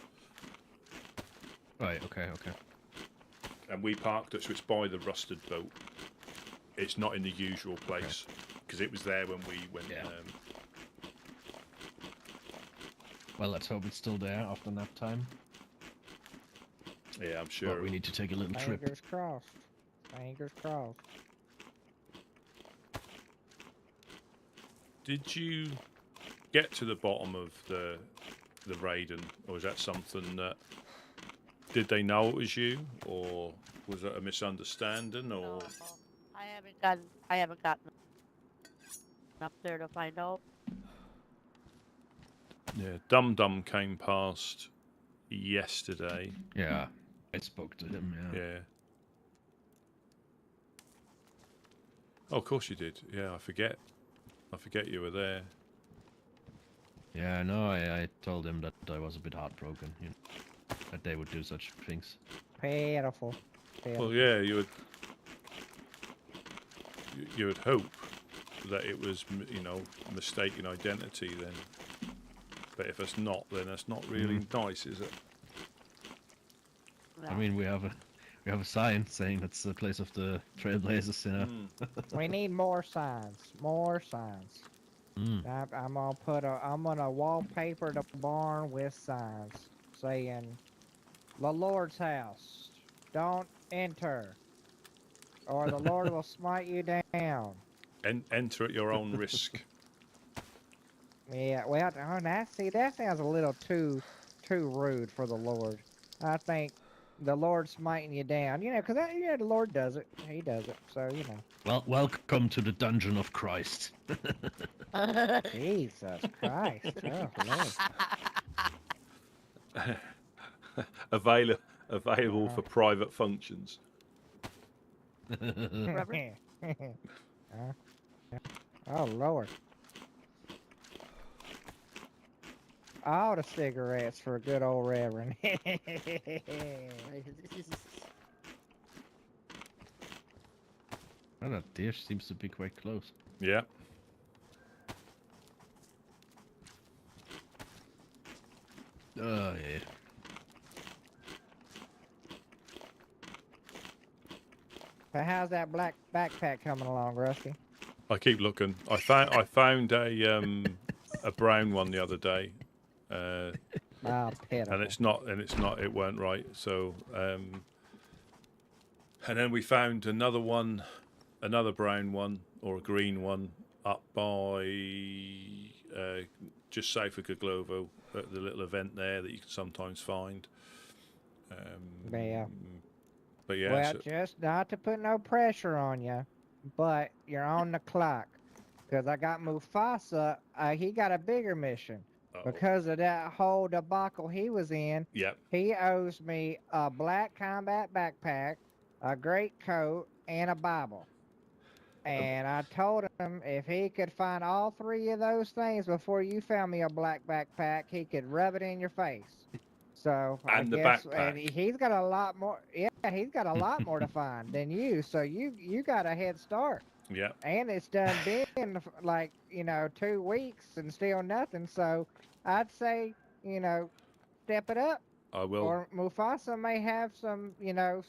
Right. Okay. And we parked it, so it's by the rusted boat. It's not in the usual place because it was there when we went. Yeah. Well, let's hope it's still there after nap time. Yeah, I'm sure. But we need to take a little trip. Fingers crossed. Fingers crossed. Did you get to the bottom of the Raiden, or is that something that? Did they know it was you, or was it a misunderstanding, or? No, I haven't gotten up there to find out. Yeah, Dum Dum came past yesterday. Yeah, I spoke to him. Yeah. Oh, of course you did. Yeah, I forget you were there. Yeah, no, I told him that I was a bit heartbroken. You know, that they would do such things. Pitiful. Well, yeah, you would hope that it was, mistaken identity then. But if it's not, then that's not really nice, is it? No. I mean, we have a sign saying it's the place of the Trailblazers, you know. We need more signs. More signs. I'm gonna wallpaper the barn with signs saying, "The Lord's house, don't enter, or the Lord will smite you down." And enter at your own risk. Yeah, well, that sounds a little too rude for the Lord. I think the Lord smiting you down. You know, because the Lord does it. He does it. So you know. Well, welcome to the dungeon of Christ. Jesus Christ. Oh Lord. Available for private functions. Oh Lord. All the cigarettes for a good old Reverend. Oh, that deer seems to be quite close. Yeah. Oh, yeah. So how's that black backpack coming along, Rusty? I keep looking. I found a brown one the other day. Pitiful. And it weren't right. So and then we found another brown one or a green one up by just south of Goglovo at the little event there that you can sometimes find. Yeah. But yeah. Well, just not to put no pressure on you, but you're on the clock. Because I got Mufasa, he got a bigger mission. Because of that whole debacle he was in, Yep. He owes me a black combat backpack, a great coat, and a Bible. And I told him if he could find all three of those things before you found me a black backpack, he could rub it in your face. So And the backpack. and he's got a lot more. Yeah, he's got a lot more to find than you. So you got a head start. Yeah. And it's done been like 2 weeks and still nothing. So I'd say step it up. I will. Or Mufasa may have some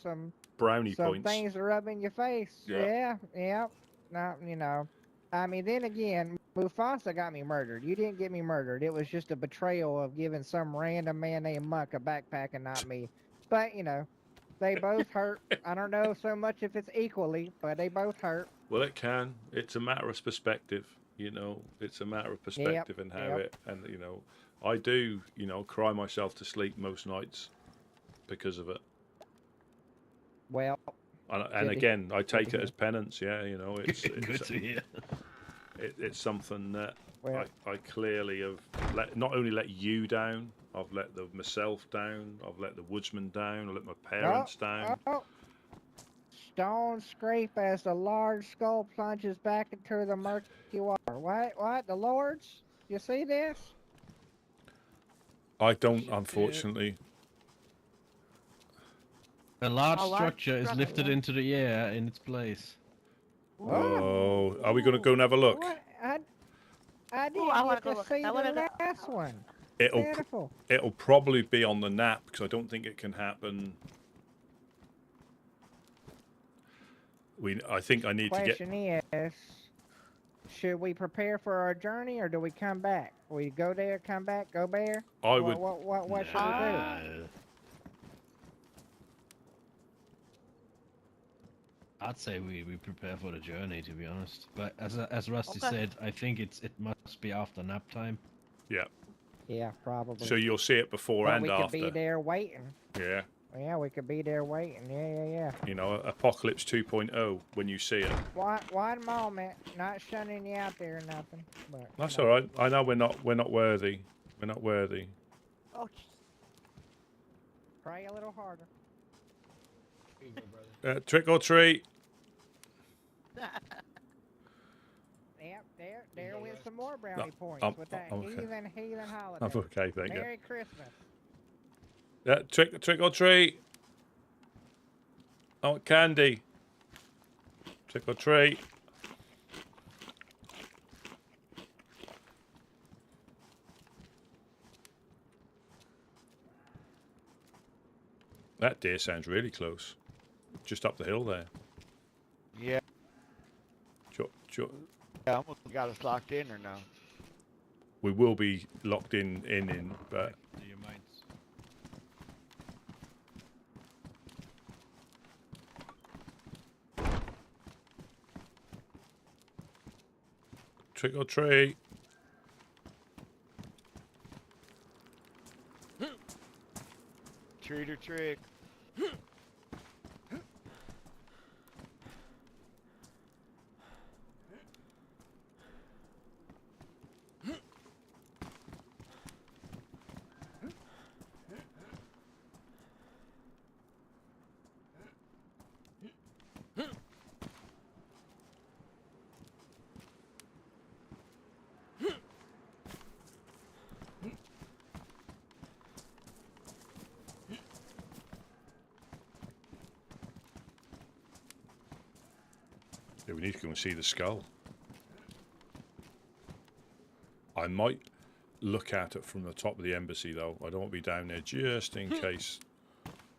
some brownie some points. things to rub in your face. Yeah. Yeah. No, I mean, then again, Mufasa got me murdered. You didn't get me murdered. It was just a betrayal of giving some random man named Muck a backpack and not me. But, they both hurt. I don't know so much if it's equally, but they both hurt. Well, it can. It's a matter of perspective. It's a matter of perspective and how it. And, I do, cry myself to sleep most nights because of it. Well. And again, I take it as penance. Yeah, it's good to hear. It's something that I clearly have not only let you down, I've let myself down, I've let the Woodsmen down, I let my parents down. Stone scrape as the large skull plunges back into the murky water. What? The Lords? You see this? I don't, unfortunately. A large structure is lifted into the air in its place. Oh, are we going to go and have a look? What? I didn't get to see the last one. It'll probably be on the nap because I don't think it can happen. I think I need to get. Question is, should we prepare for our journey or do we come back? We go there, come back, go there? I would. What should we do? I'd say we prepare for the journey, to be honest. But as Rusty said, I think it must be after nap time. Yeah. Yeah, probably. So you'll see it before and after. We could be there waiting. Yeah. Yeah, we could be there waiting. Yeah. Apocalypse 2.0 when you see it. One moment, not shunning you out there or nothing. But, that's all right. I know we're not worthy. We're not worthy. Oh. Pray a little harder. Trick or treat. Yep, there went some more brownie points with that heathen holiday. I'm okay, thank you. Merry Christmas. Yeah, trick or treat. I want candy. Trick or treat. That deer sounds really close. Just up the hill there. Yeah. Yeah, almost got us locked in or no? We will be locked in, but. Do your minds. Trick or treat. Treat or trick. Yeah, we need to go and see the skull. I might look at it from the top of the embassy, though. I don't want to be down there just in case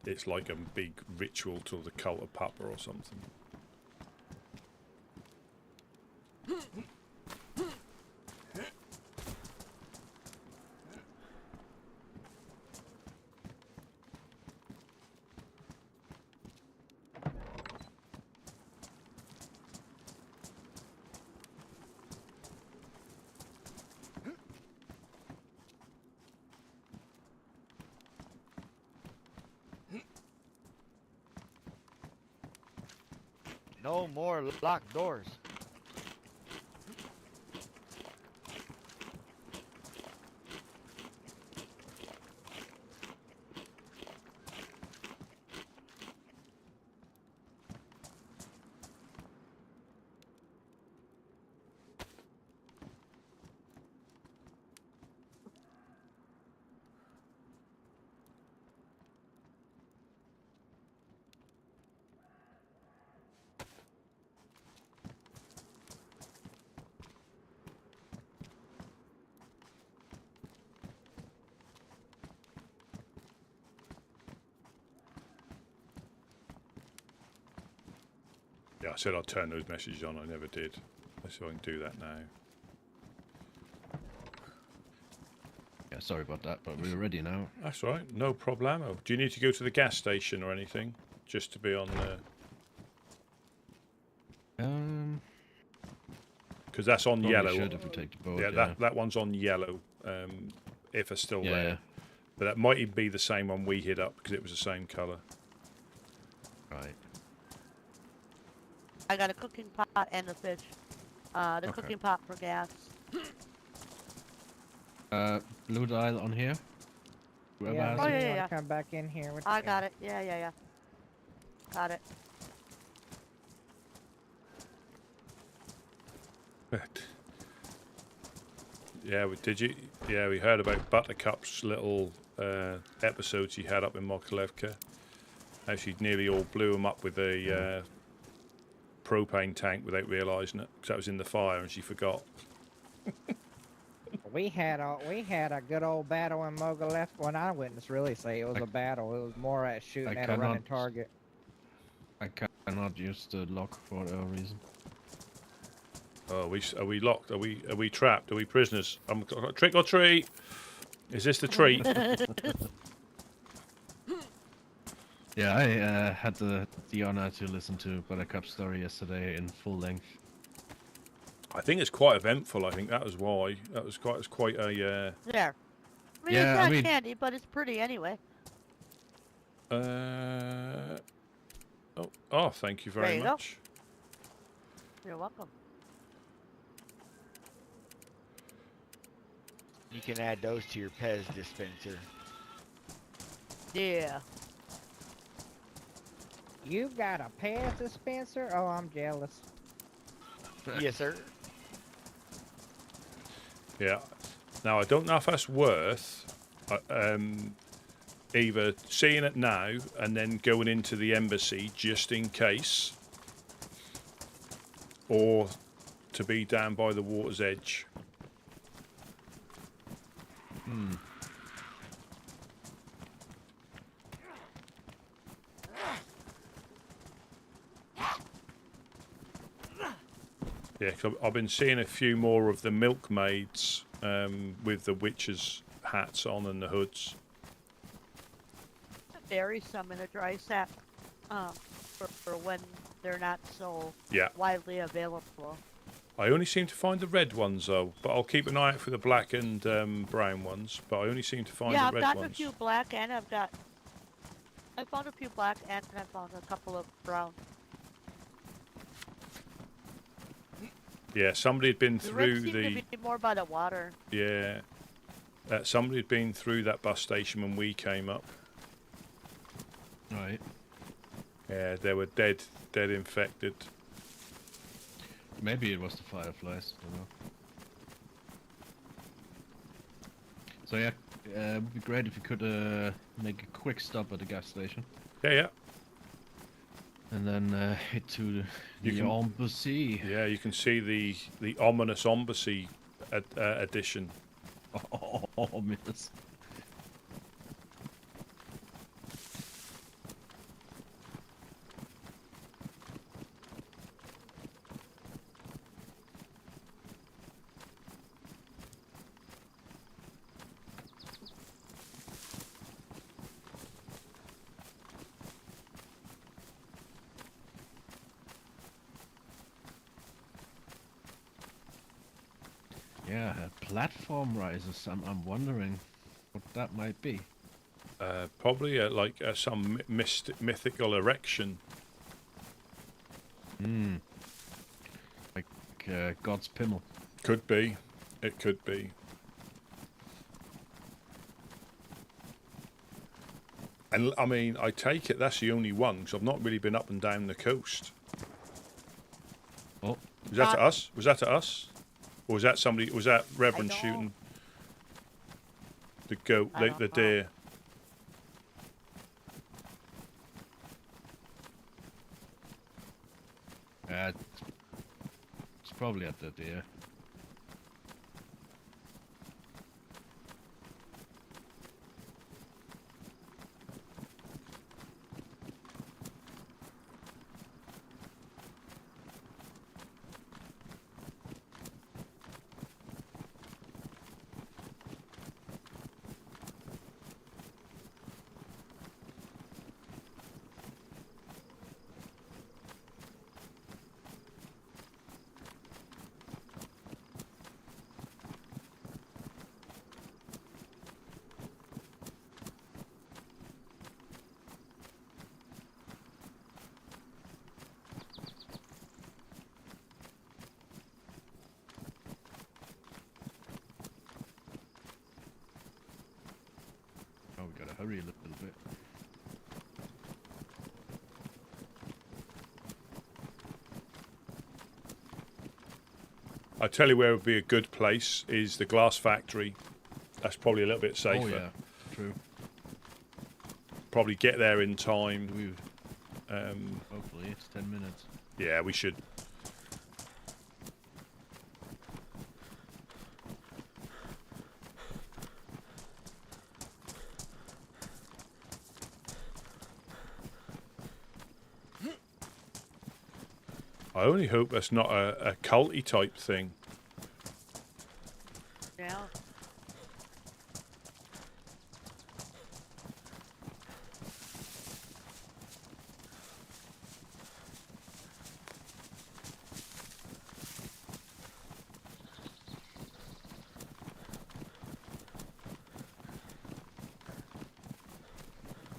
it's like a big ritual to the cult of Papa or something. No more locked doors. Yeah, I said I'd turn those messages on. I never did. Let's see if I can do that now. Yeah, sorry about that, but we're ready now. That's all right. No problemo. Do you need to go to the gas station or anything? Just to be on the... Because that's on Probably yellow. should if we take the boat, yeah, yeah. that one's on yellow. If it's still Yeah, there. yeah. But that might even be the same one we hit up because it was the same colour. Right. I got a cooking pot and a fish. The Okay. cooking pot for gas. Blue dial on here. Whoever Yeah, has Oh, it. yeah, you yeah, wanna yeah. come back in here with I got it. Yeah, yeah, yeah. Got it. Yeah, did you? Yeah, we heard about Buttercup's little episodes she had up in Mokolevka. How she nearly all blew him up with a propane tank without realising it, because that was in the fire and she forgot. We had a good old battle in Mogilev. When I witnessed, really say it was a battle. It was more at shooting at a running target. I cannot use the lock for a reason. Oh, are we locked? Are we trapped? Are we prisoners? Trick or treat? Is this the treat? Yeah, I had the honor to listen to Buttercup's story yesterday in full length. I think it's quite eventful. I think that was why. It's quite a. There. I mean, Yeah, it's I not mean- candy, but it's pretty anyway. Oh, thank you very There you go. much. You're welcome. You can add those to your Pez dispenser. Yeah. You got a Pez dispenser? Oh, I'm jealous. Yes, sir. Yeah. Now I don't know if that's worth either seeing it now and then going into the embassy just in case, or to be down by the water's edge. Yeah, 'cause I've been seeing a few more of the milkmaids with the witches' hats on and the hoods. Bury some in a dry sack for when they're not so Yeah. widely available. I only seem to find the red ones though, but I'll keep an eye out for the black and brown ones. But I only seem to find Yeah, the I've red gotten ones. a few black and I found a few black and I found a couple of brown. Yeah, somebody had been The red through seem the. to be more by the water. Yeah, somebody had been through that bus station when we came up. Right. Yeah, they were dead infected. Maybe it was the fireflies. I don't know. So yeah, it would be great if you could make a quick stop at the gas station. Yeah, And then head to the embassy. Yeah, you can see the ominous embassy edition. Ominous. Yeah, platform rises. I'm wondering what that might be. Probably like some mythical erection. Hmm. Like God's Pimmel. Could be. It could be. And I mean, I take it that's the only one, because I've not really been up and down the coast. Oh. Was that to us? Was that to us? Or was that somebody? Was that Reverend shooting the goat, the deer? It's probably at the deer. Oh, we gotta hurry a little bit. I tell you where would be a good place is the glass factory. That's probably a little bit safer. Oh yeah, true. Probably get there in time. Hopefully it's 10 minutes. Yeah, we should. I only hope that's not a culty type thing. Yeah.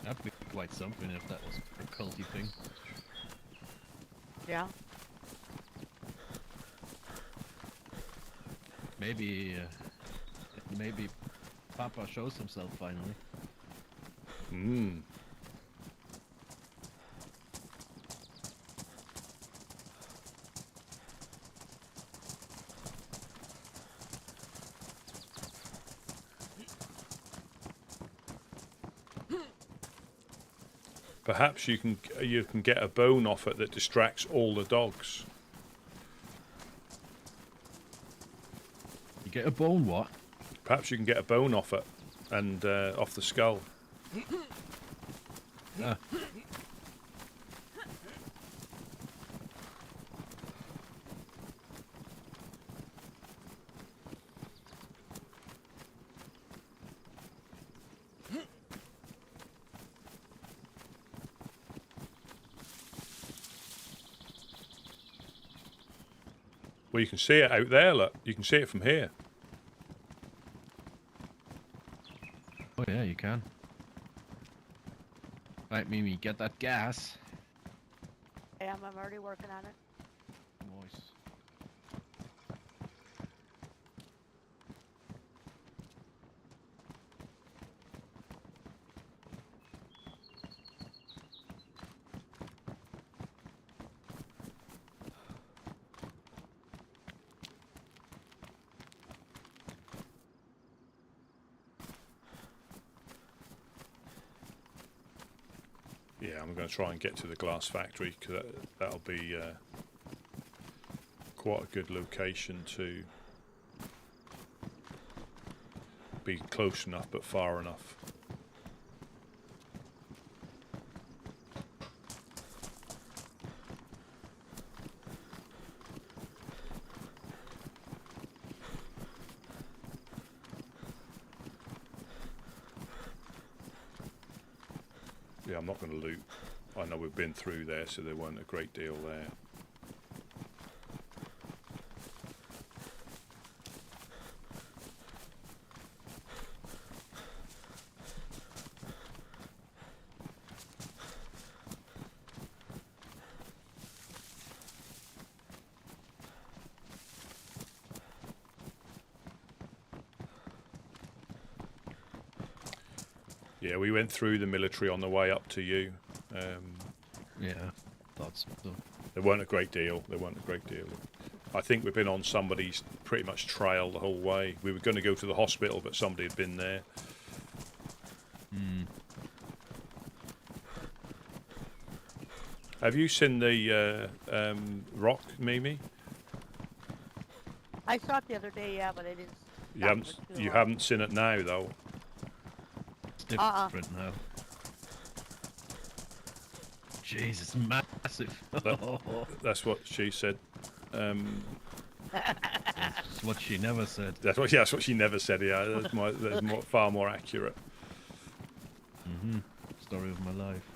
That'd be quite something if that was a culty thing. Yeah. Maybe Papa shows himself finally. Hmm. Perhaps you can get a bone off it that distracts all the dogs. You get a bone what? Perhaps you can get a bone off it and off the skull. Ah. Well, you can see it out there, look. You can see it from here. Oh yeah, you can. Right, Mimi, get that gas. I'm already working on it. Nice. Yeah, I'm going to try and get to the glass factory because that'll be quite a good location to be close enough but far enough. Yeah, I'm not going to loot. I know we've been through there, so there weren't a great deal there. Yeah, we went through the military on the way up to you. Yeah, thought so. There weren't a great deal. There weren't a great deal. I think we've been on somebody's pretty much trail the whole way. We were going to go to the hospital, but somebody had been there. Have you seen the rock, Mimi? I saw it the other day, yeah, but I didn't. You haven't seen it now, though. It's different now. Jeez, it's massive. That's what she said. That's what she never said. That's what she never said. Yeah, that's far more accurate. Story of my life.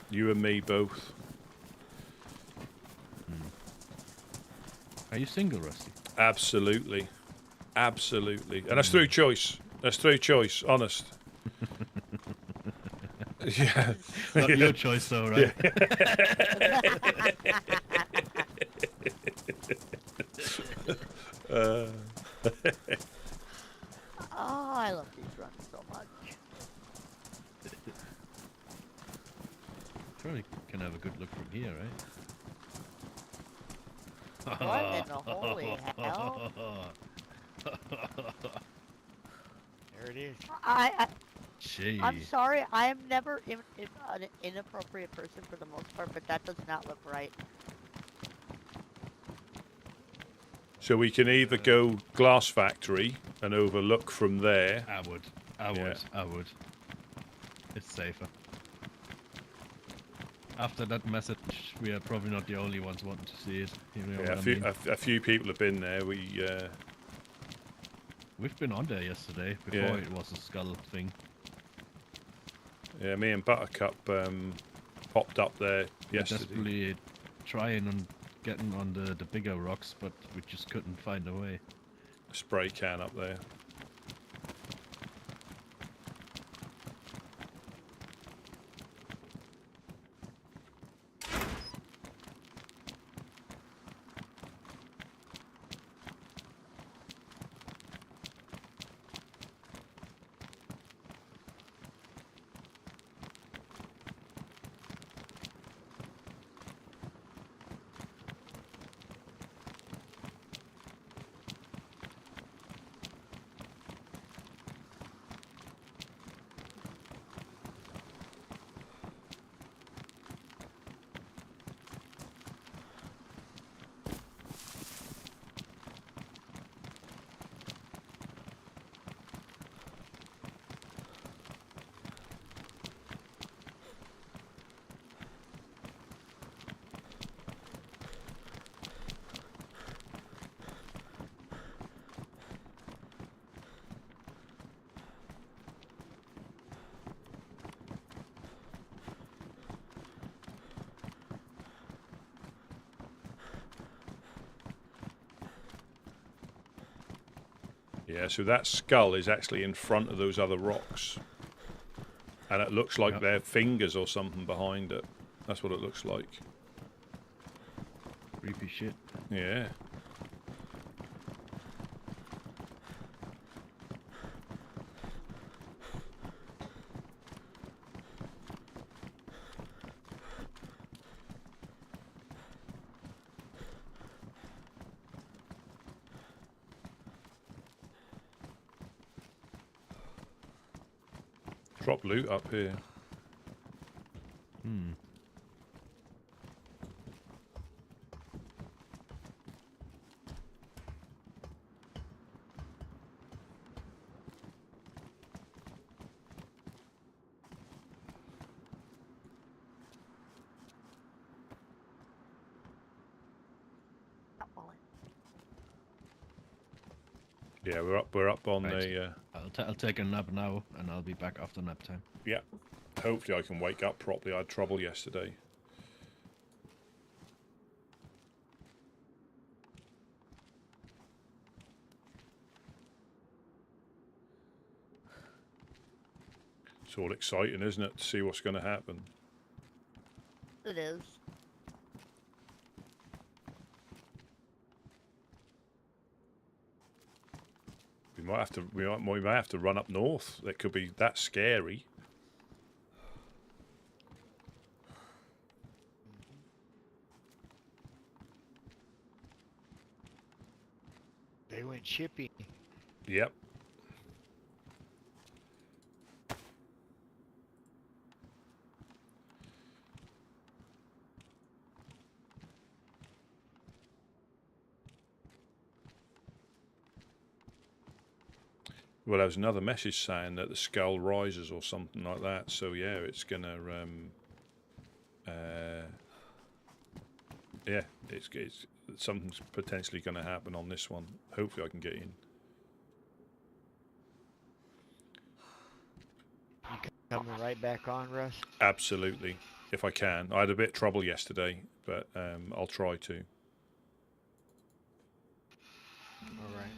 You and me both. Are you single, Rusty? Absolutely, absolutely, and that's through choice. That's through choice. Honest. Yeah. Not your choice, though, right? Oh, I love these runs so much. Surely can have a good look from here, right? What in the holy hell? There it is. I'm sorry, I am never an inappropriate person for the most part, but that does not look right. So we can either go glass factory and overlook from there. I would. It's safer. After that message, we are probably not the only ones wanting to see it. You know what I mean? A few people have been there. We've been on there yesterday before it was a skull thing. Yeah, me and Buttercup popped up there yesterday. Desperately trying on getting on the bigger rocks, but we just couldn't find a way. A spray can up there. Yeah, so that skull is actually in front of those other rocks. And it looks like they're fingers or something behind it. That's what it looks like. Creepy shit. Yeah. Drop loot up here. Yeah, we're up on Right. the. I'll take a nap now, and I'll be back after nap time. Yeah, hopefully I can wake up properly. I had trouble yesterday. It's all exciting, isn't it, to see what's going to happen? It is. We might have to. We might have to run up north. It could be that scary. They went chippy. Yep. Well, there was another message saying that the skull rises or something like that. So yeah, it's gonna. Yeah, it's something's potentially going to happen on this one. Hopefully, I can get in. You coming right back on, Russ? Absolutely, if I can. I had a bit of trouble yesterday, but I'll try to. All right.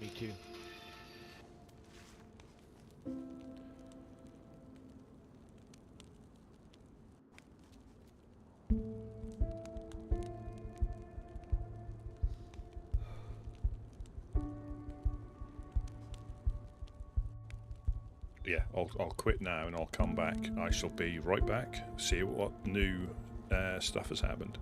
Me too. Yeah, I'll quit now and I'll come back. I shall be right back. See what new stuff has happened.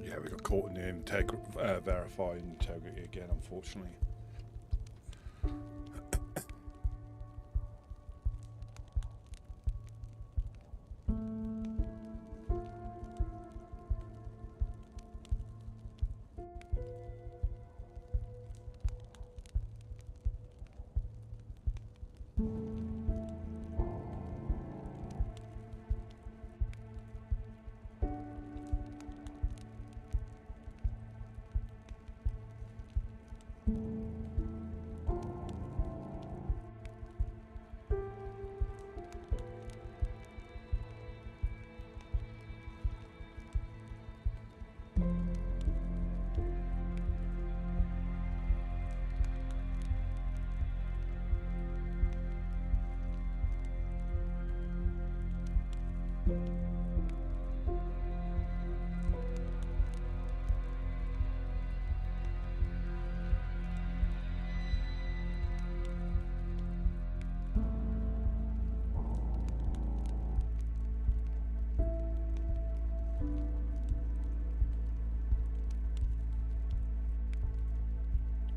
Yeah, we got caught in the verifying integrity again, unfortunately.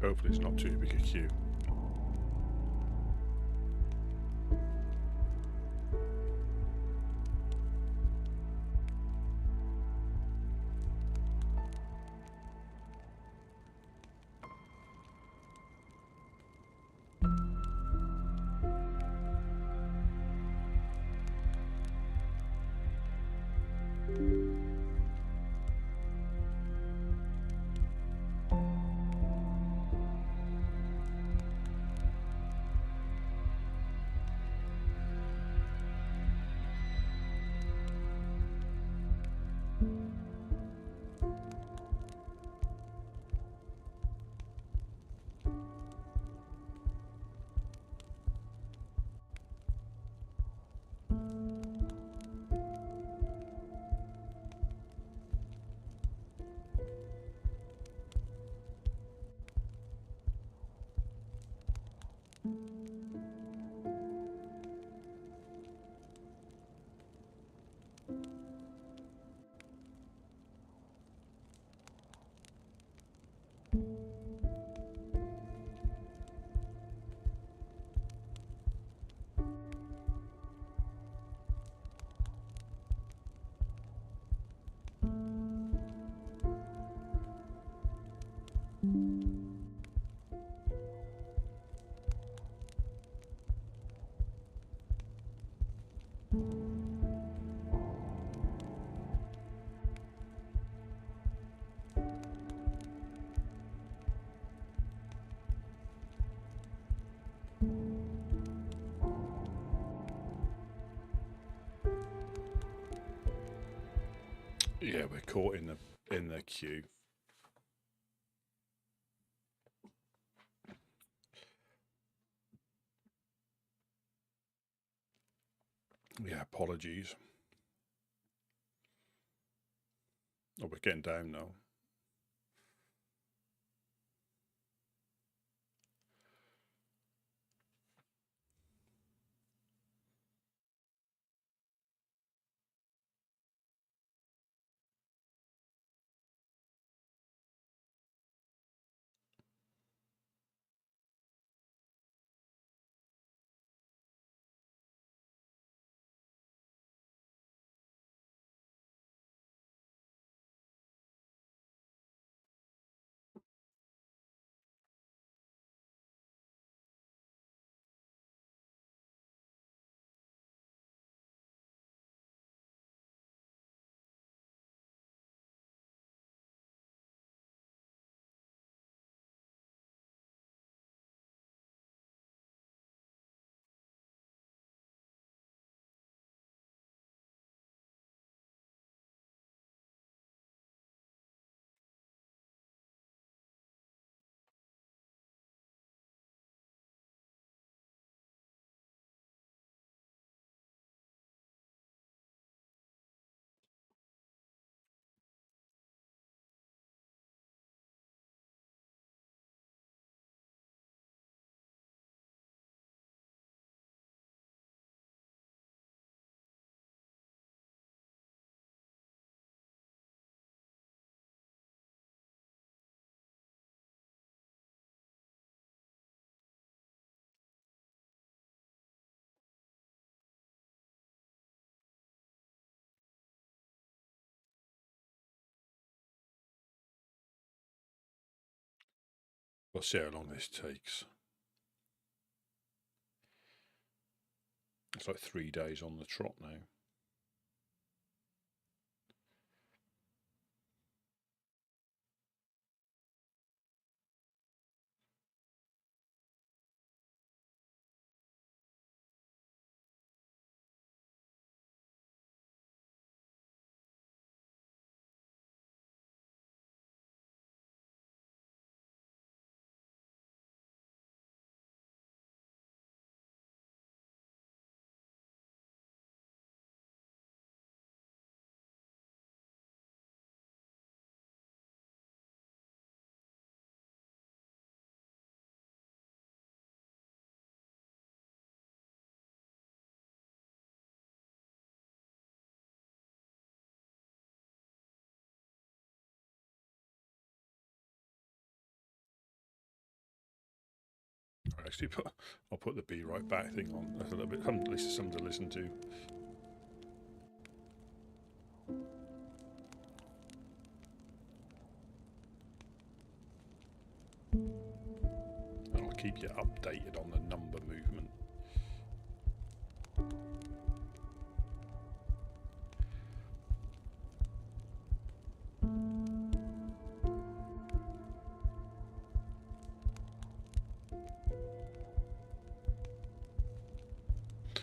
Hopefully it's not too big a queue. Yeah, we're caught in the queue. Yeah, apologies. Oh, we're getting down now. We'll see how long this takes. It's like 3 days on the trot now. Actually, I'll put the be right back thing on. That's a little bit, at least it's something to listen to. And I'll keep you updated on the number movement.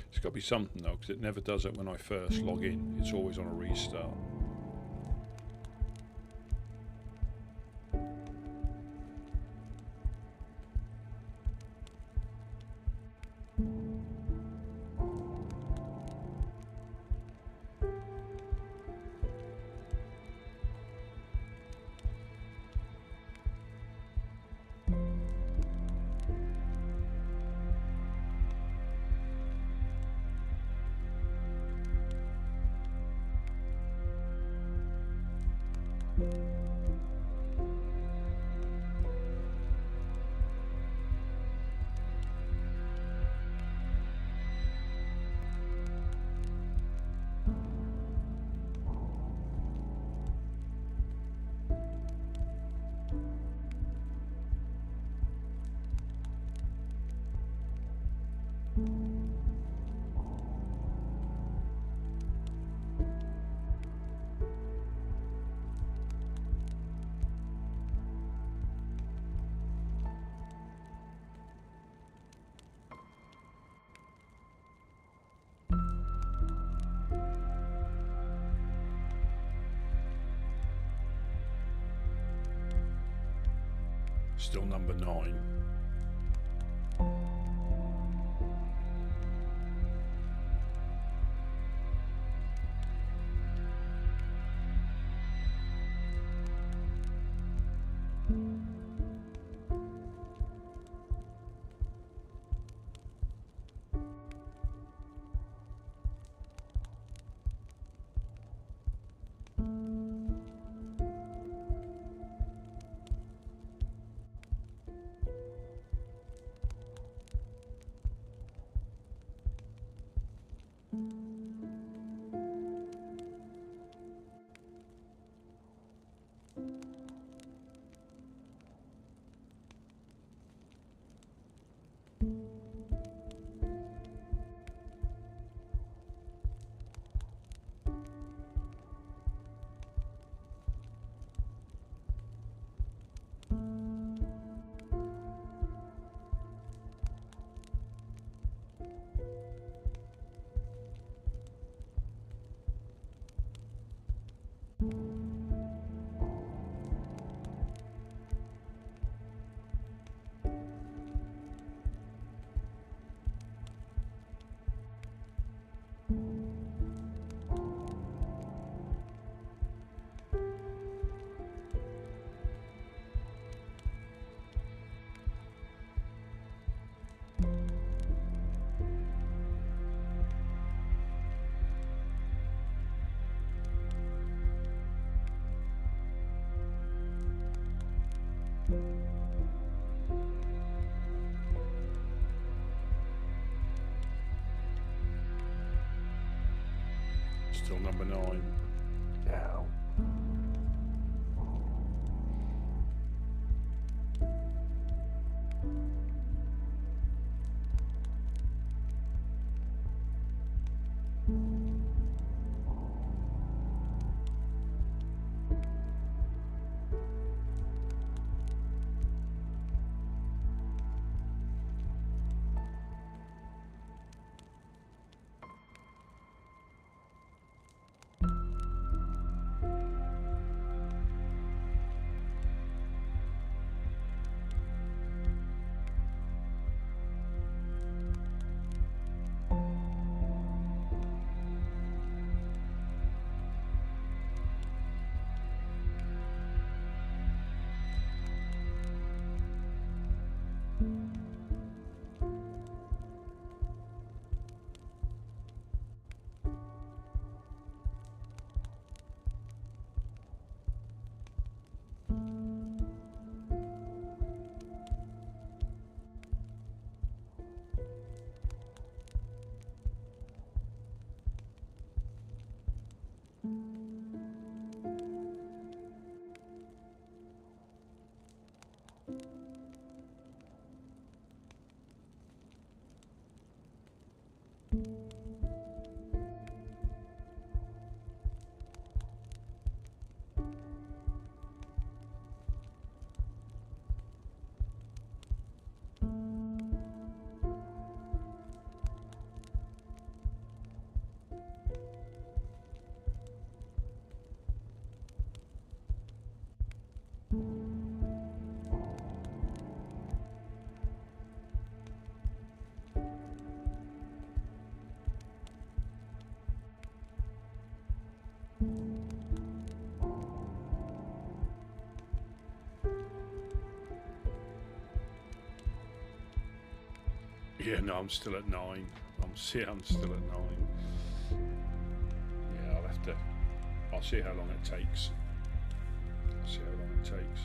It's got to be something though, because it never does it when I first log in. It's always on a restart. Still number 9. Still number 9. Ow. Yeah, no, I'm still at 9. I'm still at 9. Yeah, I'll have to. I'll see how long it takes. See how long it takes.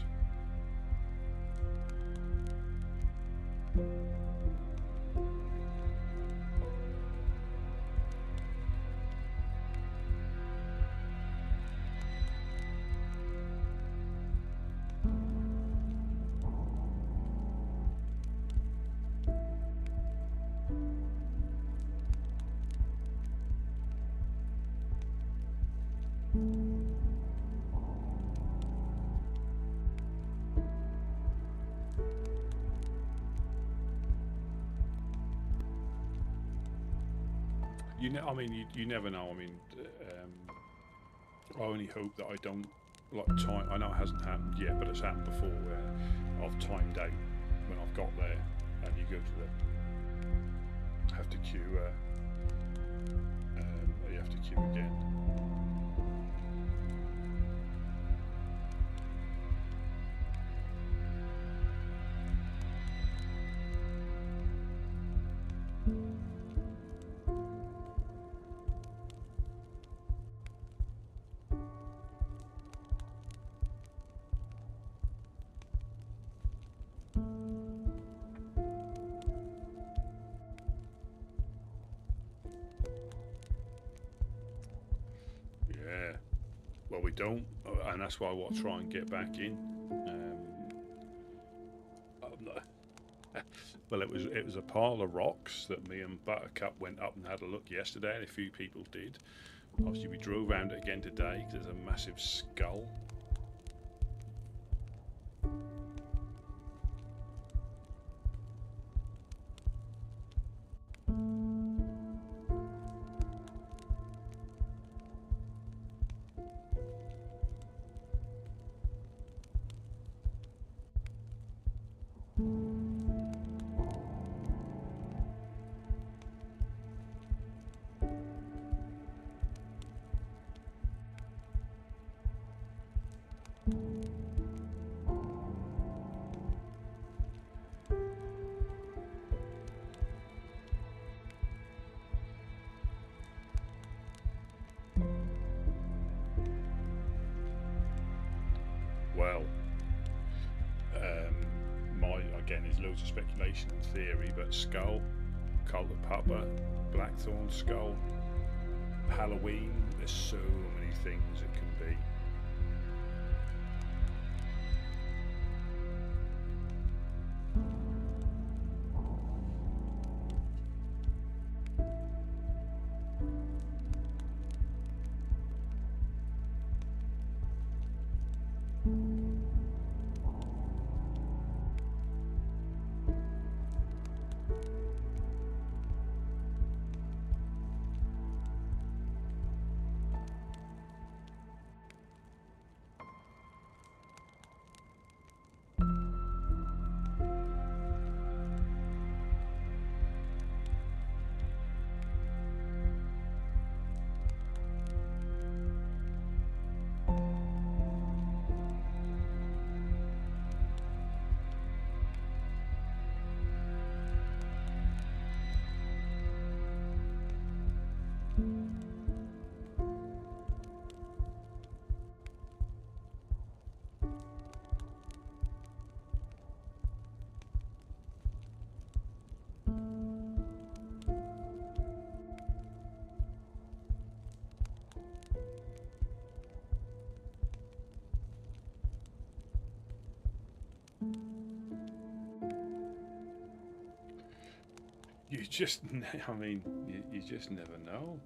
I mean, you never know. I mean, I only hope that I don't like time. I know it hasn't happened yet, but it's happened before where I've timed out when I've got there, and you go to the have to queue. You have to queue again. Well, we don't, and that's why I want to try and get back in. I'm not- well, it was a pile of rocks that me and Buttercup went up and had a look yesterday, and a few people did. Obviously, we drove around it again today because there's a massive skull. Well, again, there's loads of speculation and theory, but skull, cult of Papa, Blackthorn skull, Halloween. There's so many things it can be. You just, I mean, you just never know.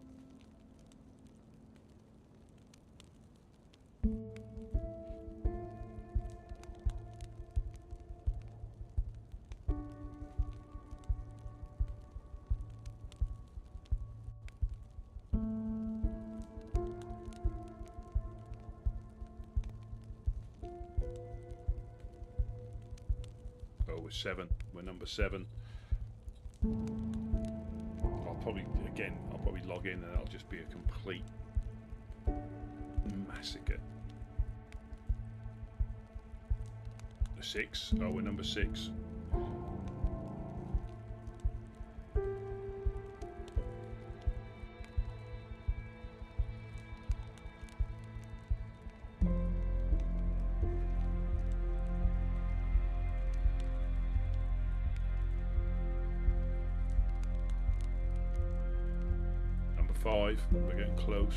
Oh, we're 7. We're number 7. I'll probably log in and it'll just be a complete massacre. 6. Oh, we're number 6. Number 5. We're getting close.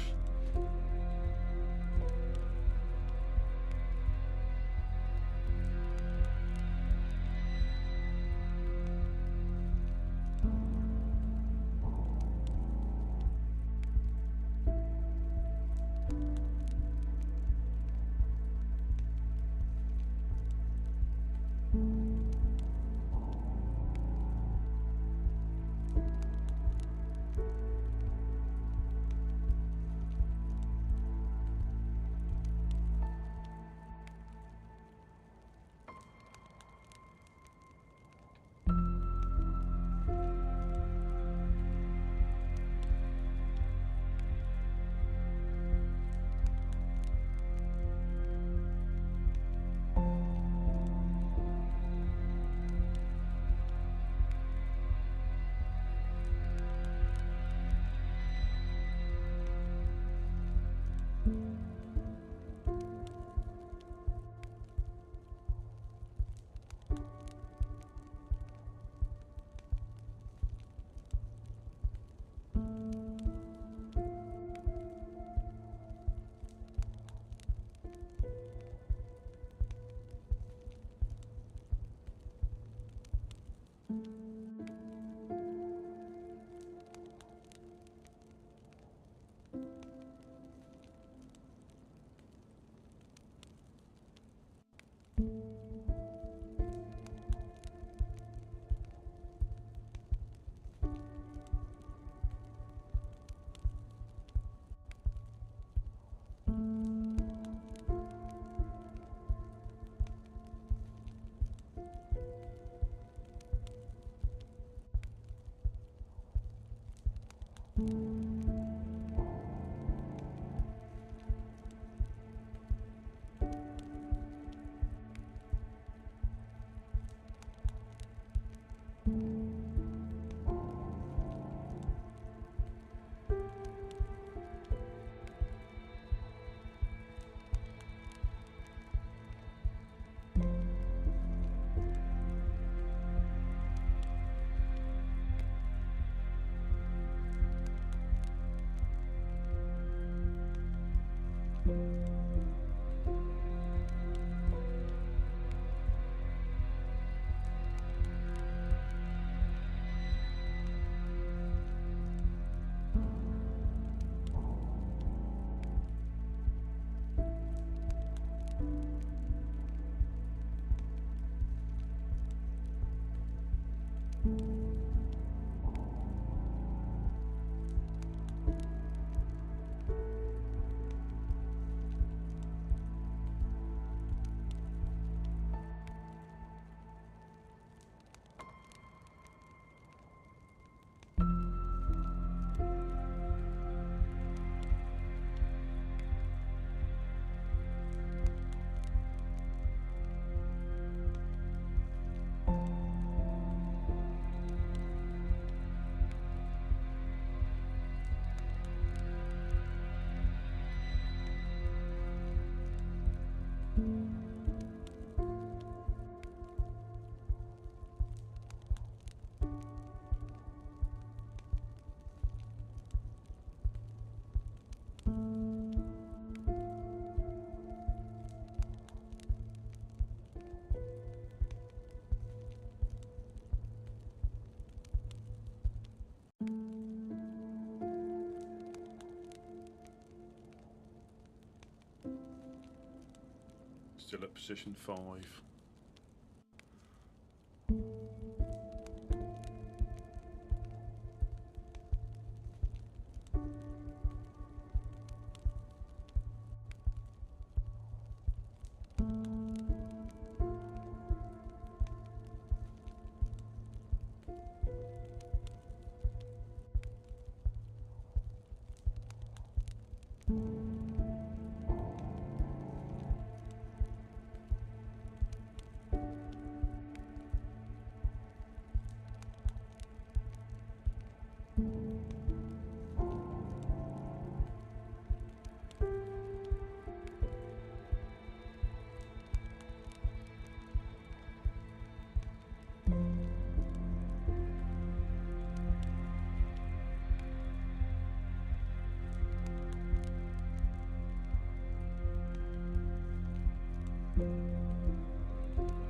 Still at position 5.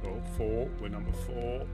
Oh, 4. We're number 4.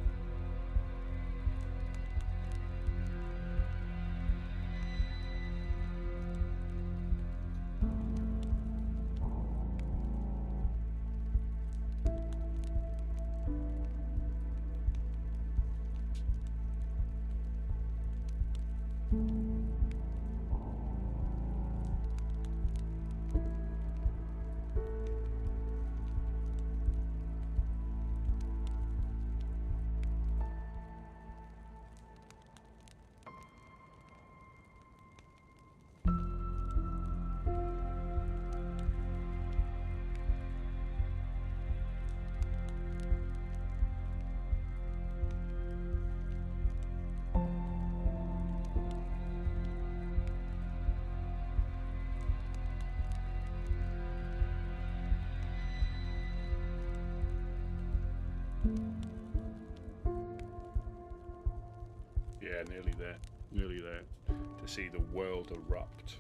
Yeah, nearly there. Nearly there. To see the world erupt.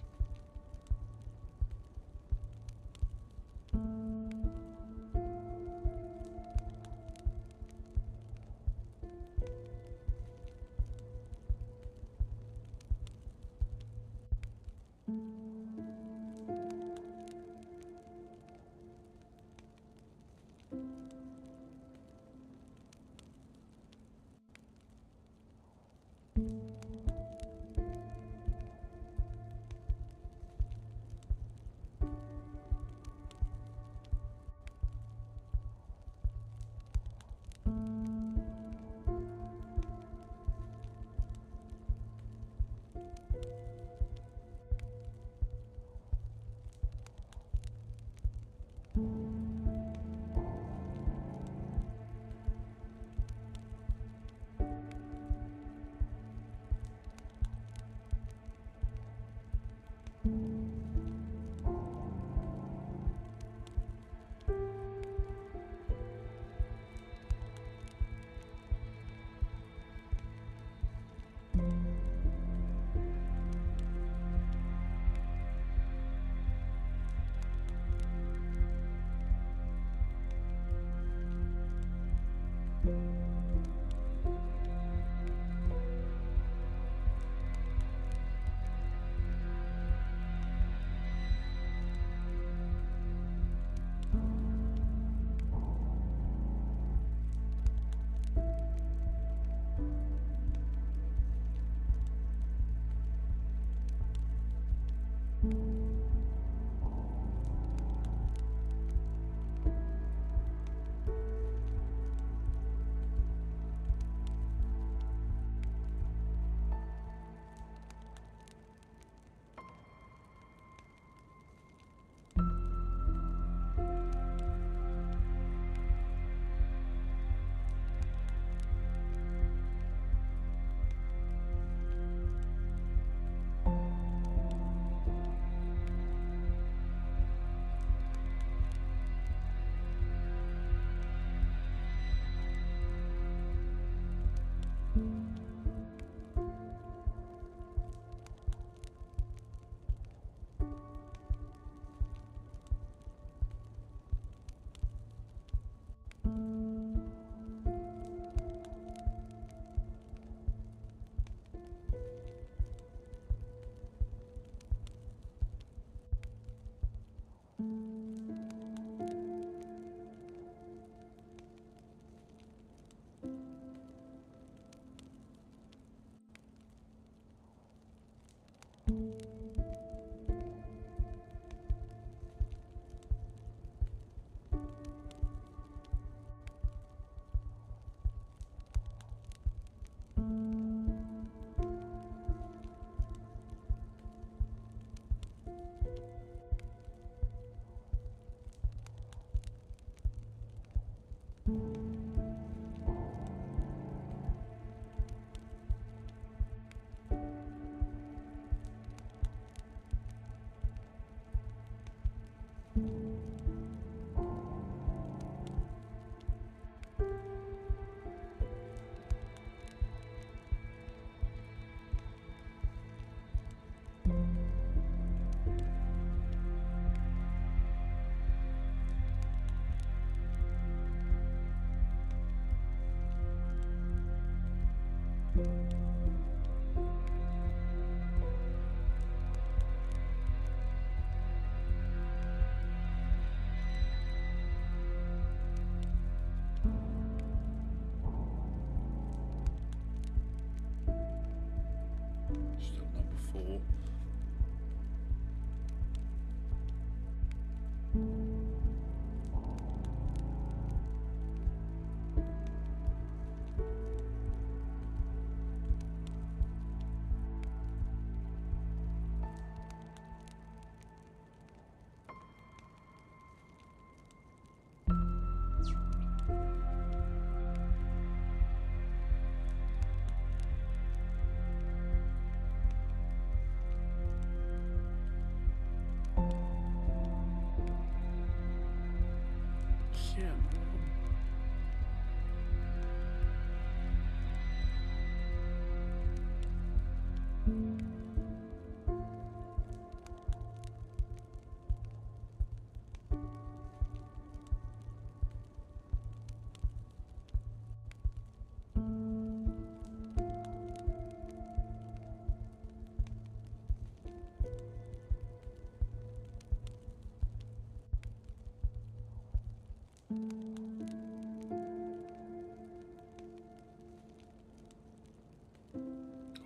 4.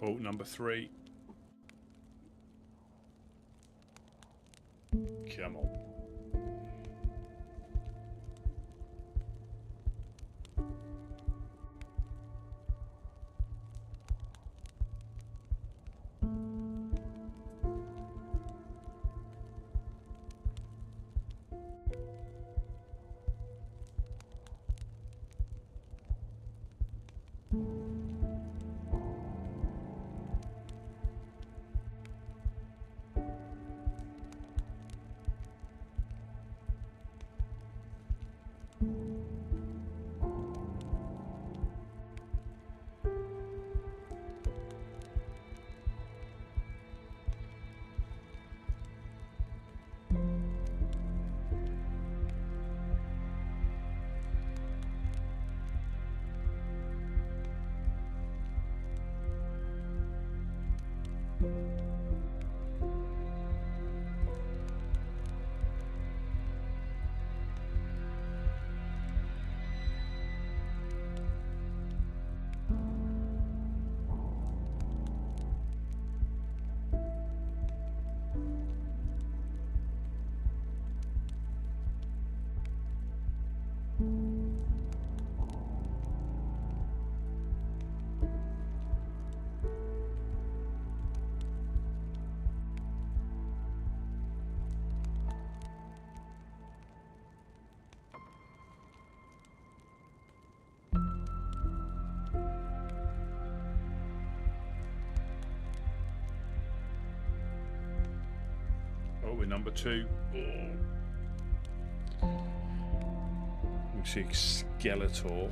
Oh, number 3. Come on. Oh, we're number 2. We see Skeletor.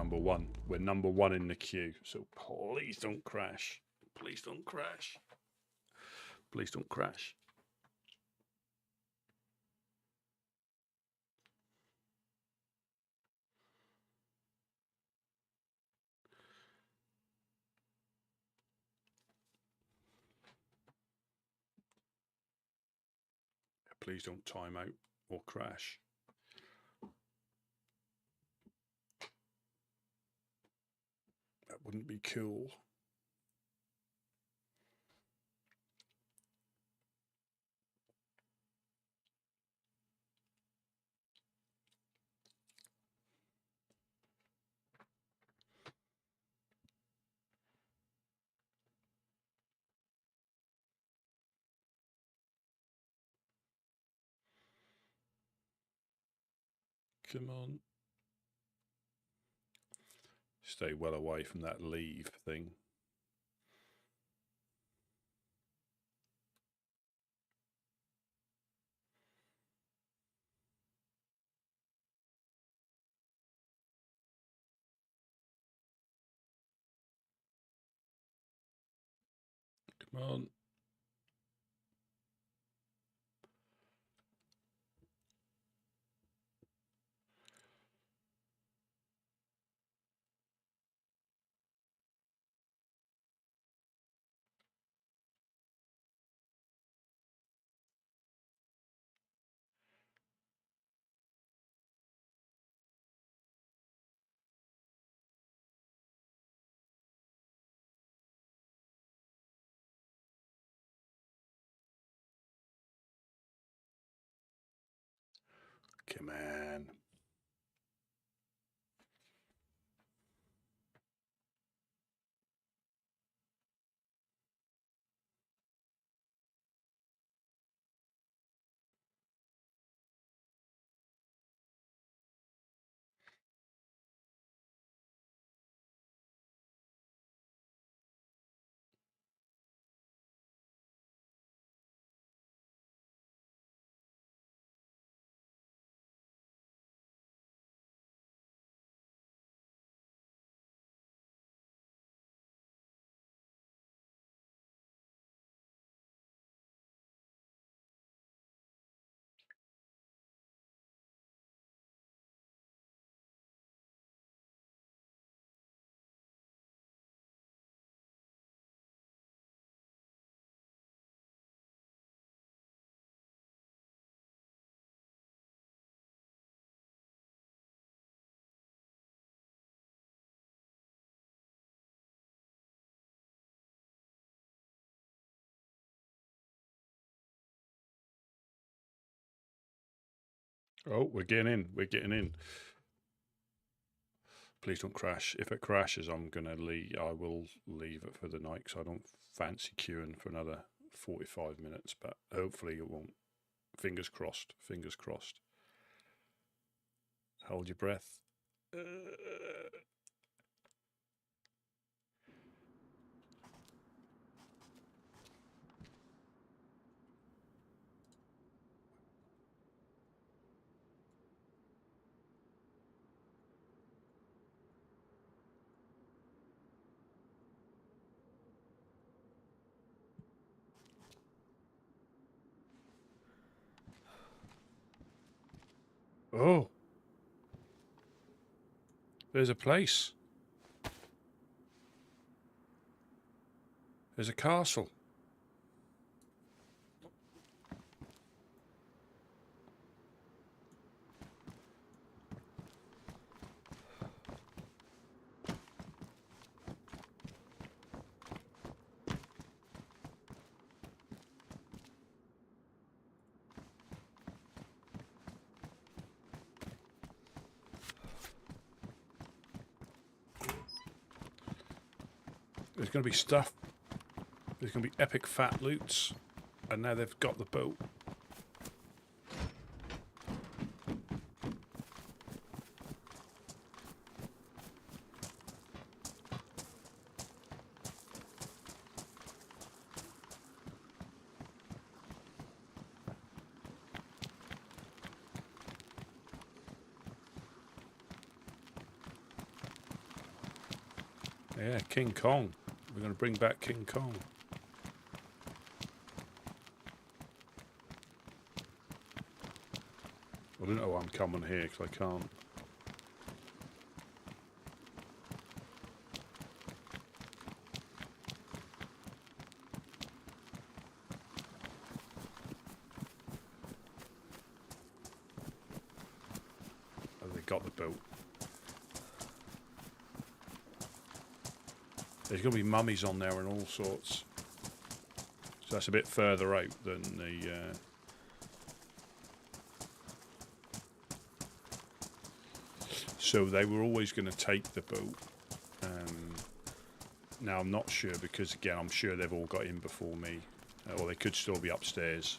number one. We're number one in the queue. So please don't crash. Please don't crash. Please don't crash. Please don't time out or crash. That wouldn't be cool. Come on. Stay well away from that leave thing. Come on. Come on. Oh, we're getting in. We're getting in. Please don't crash. If it crashes, I'm gonna leave. I will leave it for the night because I don't fancy queuing for another 45 minutes. But hopefully it won't. Fingers crossed. Fingers crossed. Hold your breath. Oh, there's a place. There's a castle. There's going to be stuff. There's going to be epic fat loots. And now they've got the boat. Yeah, King Kong. We're going to bring back King Kong. I don't know why I'm coming here because I can't. Oh, they got the boat. There's going to be mummies on there and all sorts. So that's a bit further out than the... So they were always going to take the boat. Now I'm not sure because, again, I'm sure they've all got in before me. Or they could still be upstairs.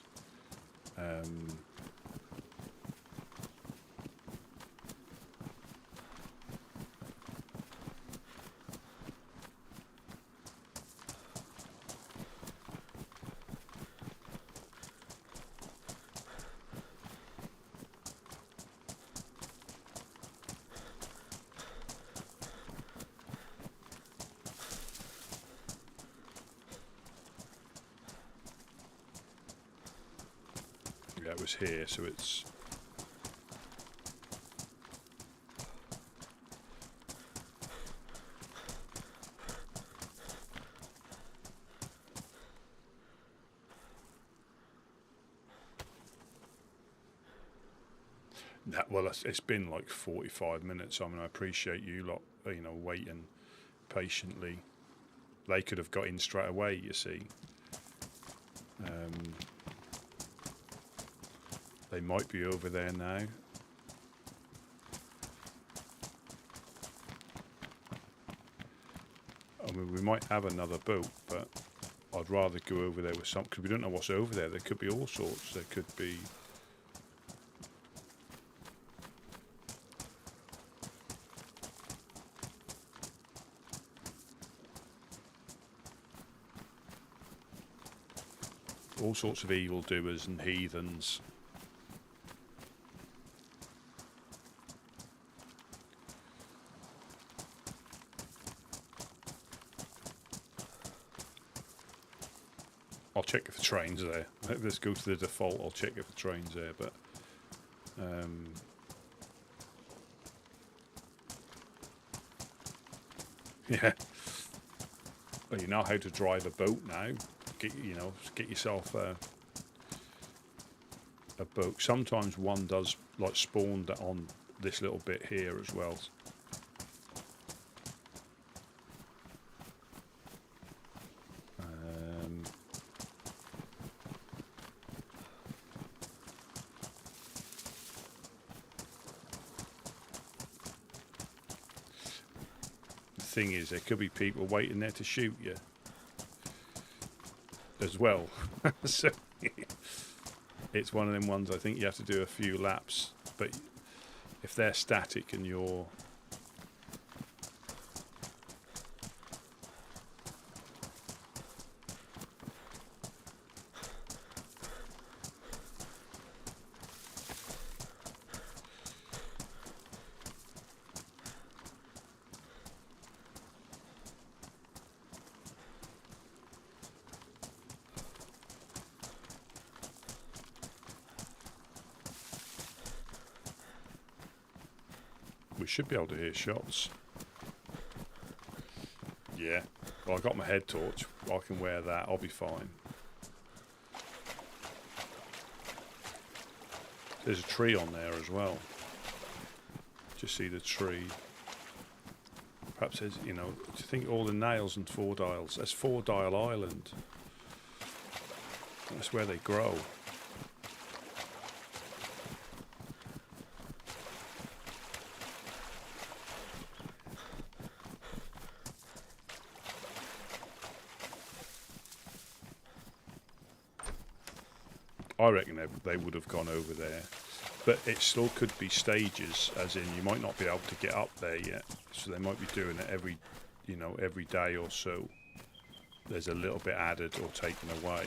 Yeah, it was here, so it's... Well, it's been like 45 minutes. I mean, I appreciate you lot, you know, waiting patiently. They could have got in straight away, you see. They might be over there now. I mean, we might have another boat, but I'd rather go over there with some, because we don't know what's over there. There could be all sorts. There could be... all sorts of evildoers and heathens. I'll check if the train's there. Let's go to the default. I'll check if the train's there, but yeah. Well, you know how to drive a boat now. Get yourself a boat. Sometimes one does like spawn on this little bit here as well. The thing is, there could be people waiting there to shoot you as well. So it's one of them ones I think you have to do a few laps, but if they're static and you're we should be able to hear shots. Yeah. Well, I got my head torch. I can wear that. I'll be fine. There's a tree on there as well. Just see the tree. Perhaps there's, you know, do you think all the nails and 4 dials? That's 4 Dial Island. That's where they grow. I reckon they would have gone over there, but it still could be stages, as in you might not be able to get up there yet, so they might be doing it every day or so. There's a little bit added or taken away.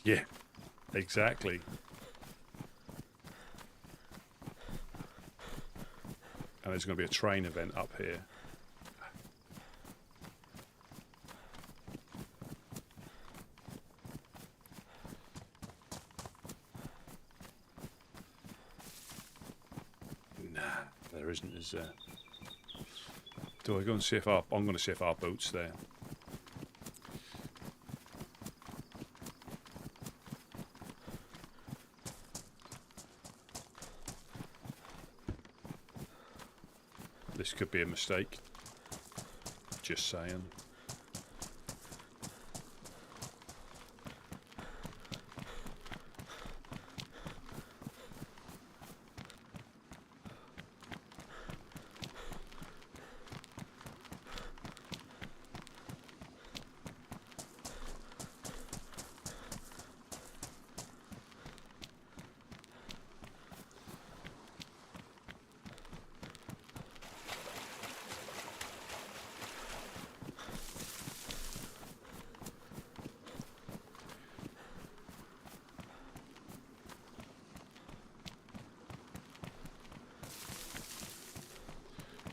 Yeah, exactly. And there's going to be a train event up here. Nah, there isn't, is there? Do I go and see if I'm going to see if our boat's there. This could be a mistake. Just saying.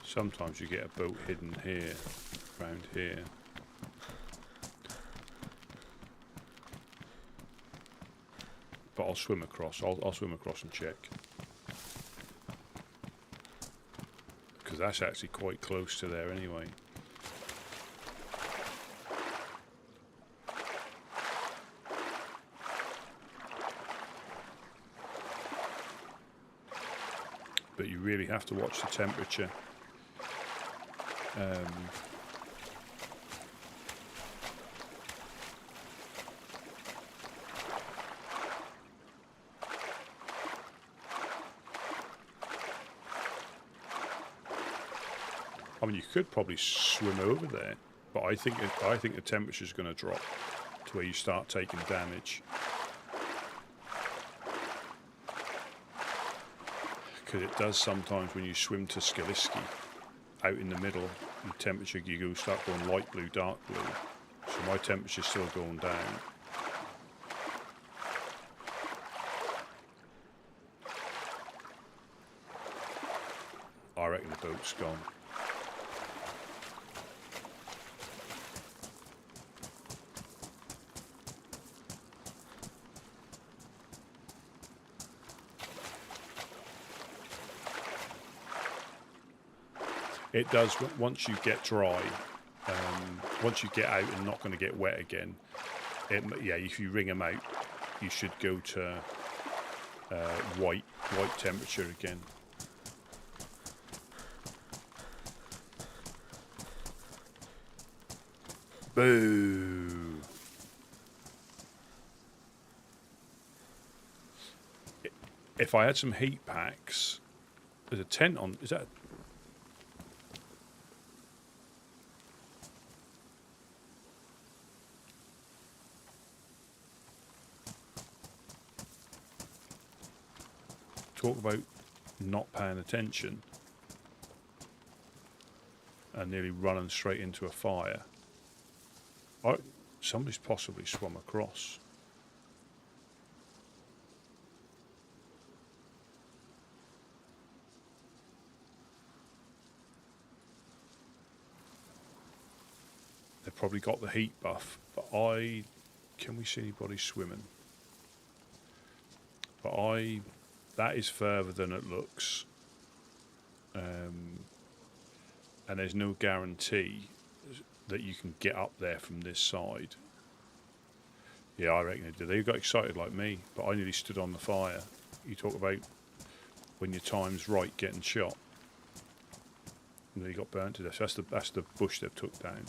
Sometimes you get a boat hidden here, around here. But I'll swim across. I'll swim across and check. Because that's actually quite close to there anyway. But you really have to watch the temperature. I mean, you could probably swim over there, but I think the temperature's going to drop to where you start taking damage. Because it does sometimes when you swim to Skaliski, out in the middle, the temperature you start going light blue, dark blue. So my temperature's still going down. I reckon the boat's gone. It does, once you get dry, once you get out and not going to get wet again, yeah, if you wring them out, you should go to white temperature again. Boo! If I had some heat packs, there's a tent on, is that... Talk about not paying attention and nearly running straight into a fire. Somebody's possibly swum across. They've probably got the heat buff, but can we see anybody swimming? But that is further than it looks, and there's no guarantee that you can get up there from this side. Yeah, I reckon they did. They got excited like me, but I nearly stood on the fire. You talk about when your time's right getting shot. And they got burnt to death. So that's the bush they've took down.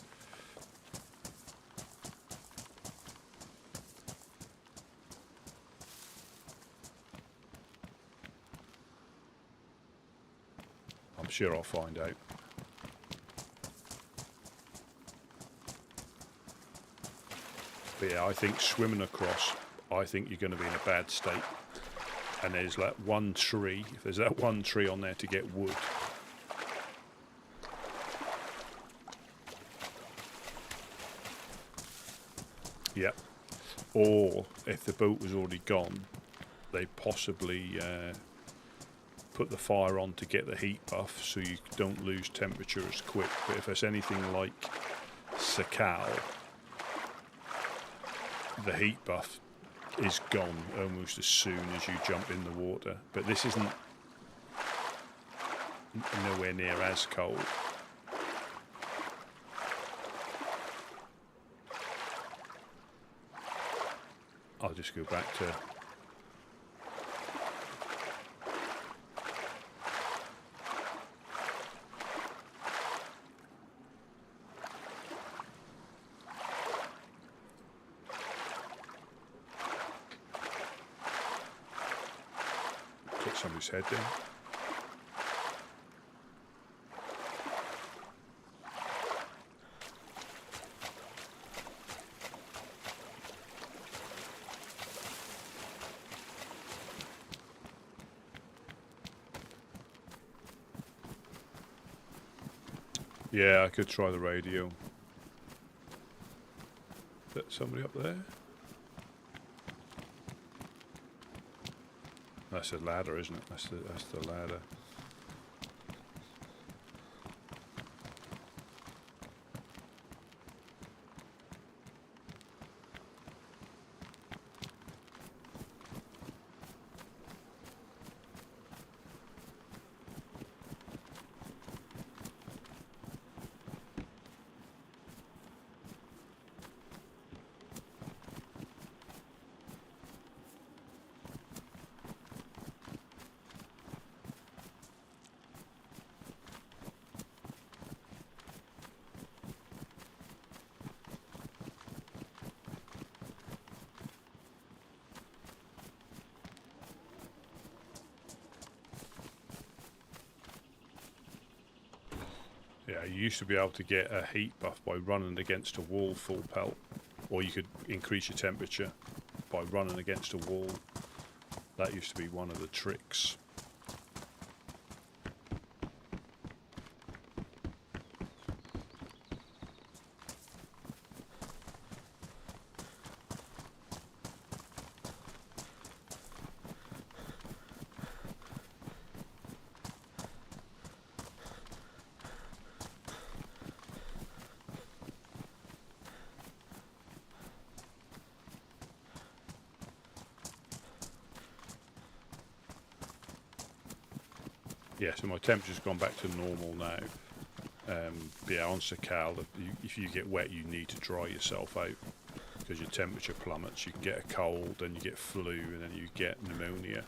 I'm sure I'll find out. But yeah, I think swimming across, I think you're going to be in a bad state. And there's like one tree, if there's that one tree on there to get wood. Yep. or if the boat was already gone, they possibly put the fire on to get the heat buff so you don't lose temperature as quick. But if it's anything like Sakal, the heat buff is gone almost as soon as you jump in the water. But this isn't nowhere near as cold. I'll just go back to put somebody's head down. Yeah, I could try the radio. Is that somebody up there? That's a ladder, isn't it? That's the ladder. Yeah, you used to be able to get a heat buff by running against a wall full pelt, or you could increase your temperature by running against a wall. That used to be one of the tricks. Yeah, so my temperature's gone back to normal now. But yeah, on Sakal, if you get wet, you need to dry yourself out because your temperature plummets. You can get a cold, then you get flu, and then you get pneumonia.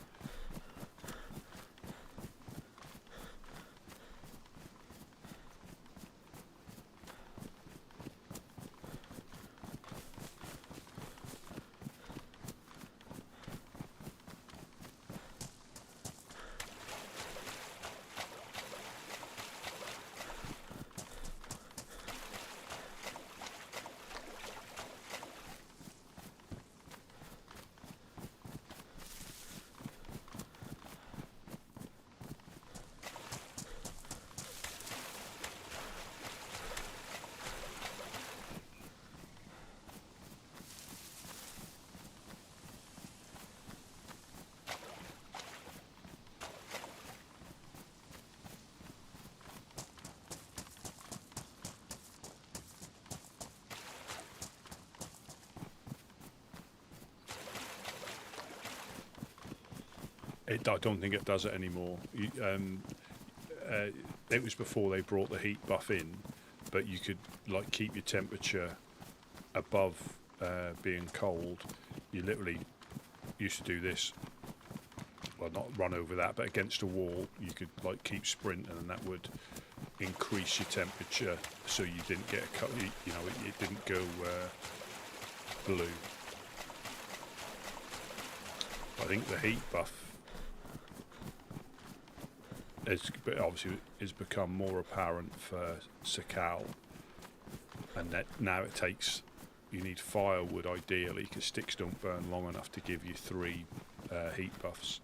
I don't think it does it anymore. It was before they brought the heat buff in, but you could like keep your temperature above being cold. You literally used to do this. Well, not run over that, but against a wall, you could like keep sprinting, and that would increase your temperature, so you didn't get a cut. You know, it didn't go blue. I think the heat buff obviously has become more apparent for Sakal, and that now you need firewood ideally, because sticks don't burn long enough to give you 3 heat buffs.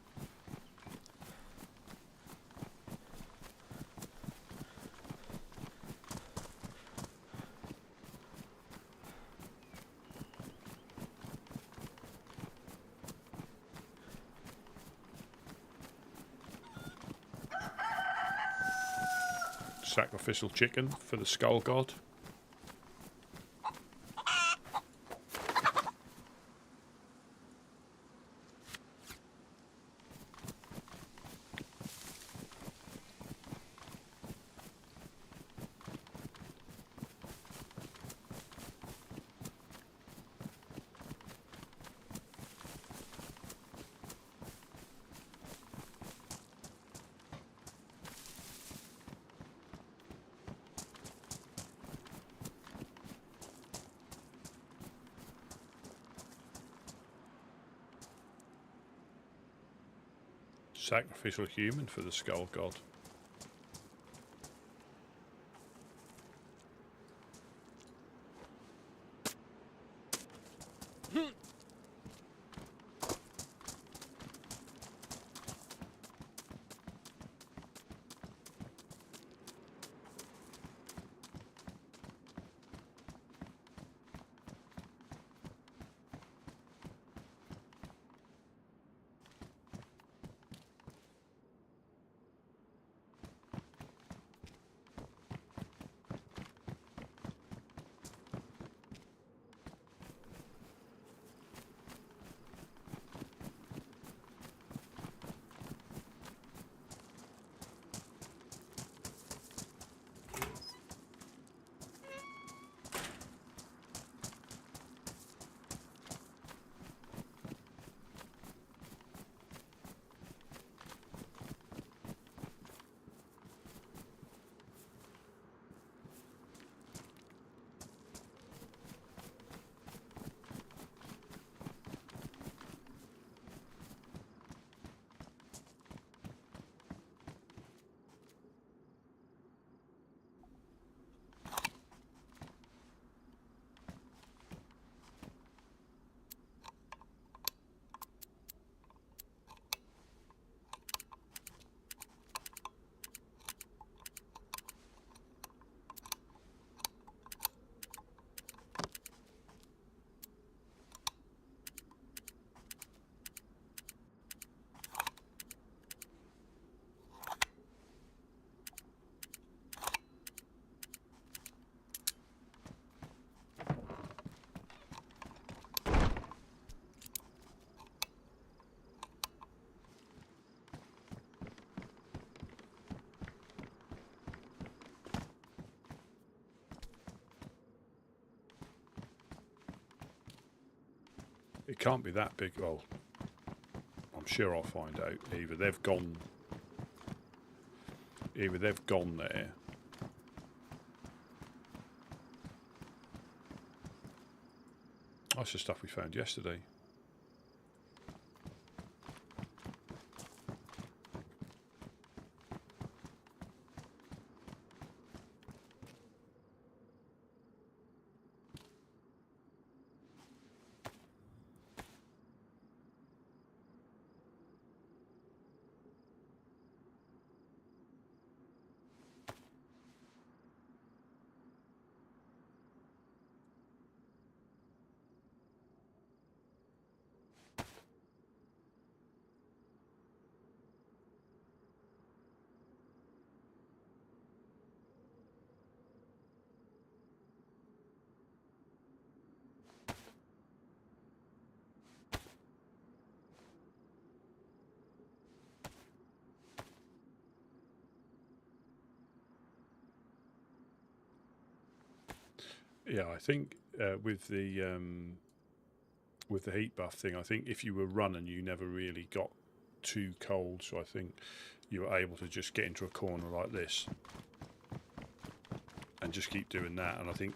sacrificial chicken for the skull god. Sacrificial human for the skull god. It can't be that big. Well, I'm sure I'll find out. Either they've gone there. That's the stuff we found yesterday. Yeah, I think with the heat buff thing, I think if you were running, you never really got too cold. So I think you were able to just get into a corner like this and just keep doing that. And I think,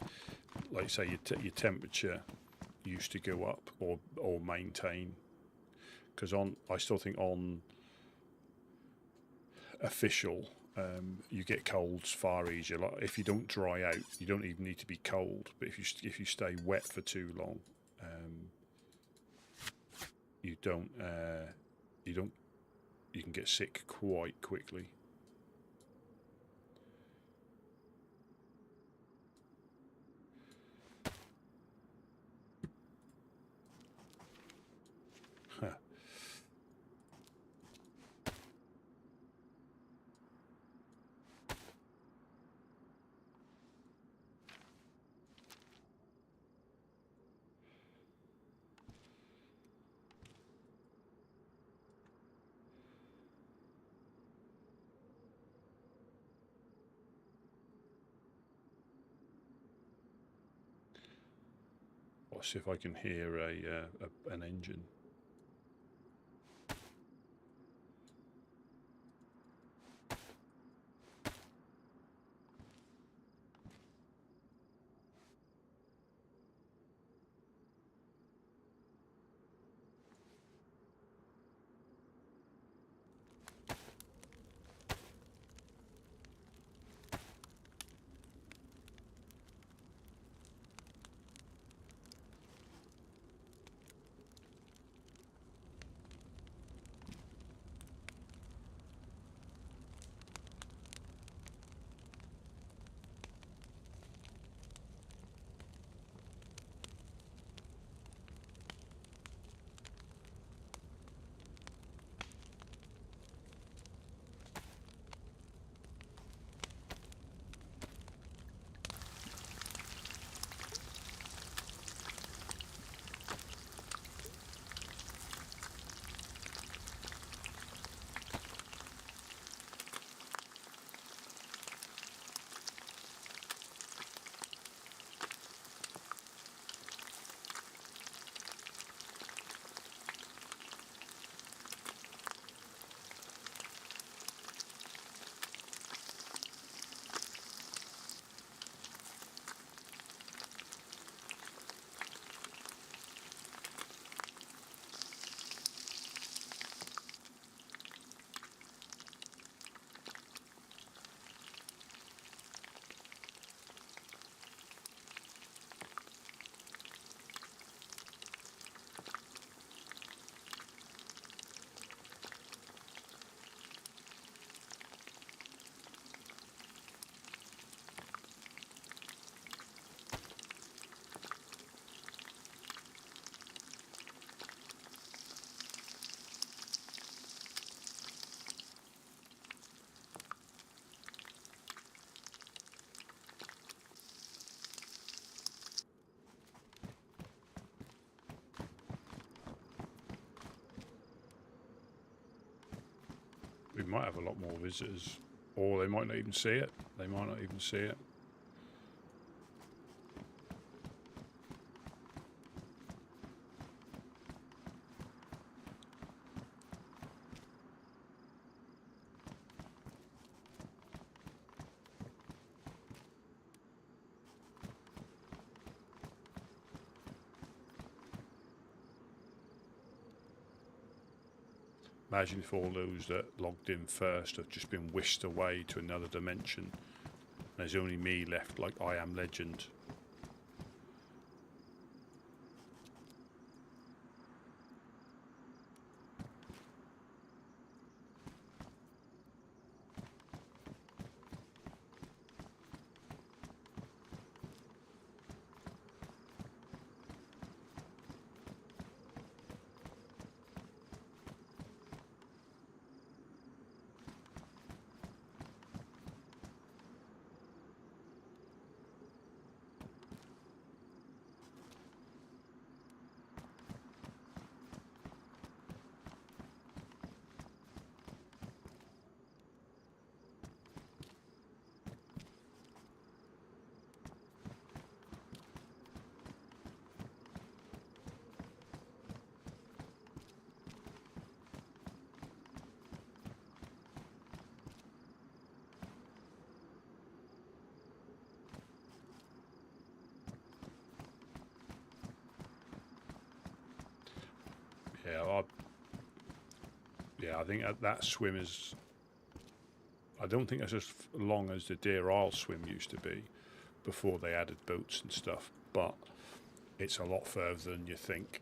like you say, your temperature used to go up or maintain. Because I still think on official, you get colds far easier. Like if you don't dry out, you don't even need to be cold. But if you stay wet for too long, you can get sick quite quickly. Let's see if I can hear an engine. We might have a lot more visitors, or they might not even see it. They might not even see it. Imagine if all those that logged in first have just been whisked away to another dimension. There's only me left, like I am legend. I think that swim is... I don't think it's as long as the Deer Isle swim used to be before they added boats and stuff, but it's a lot further than you think.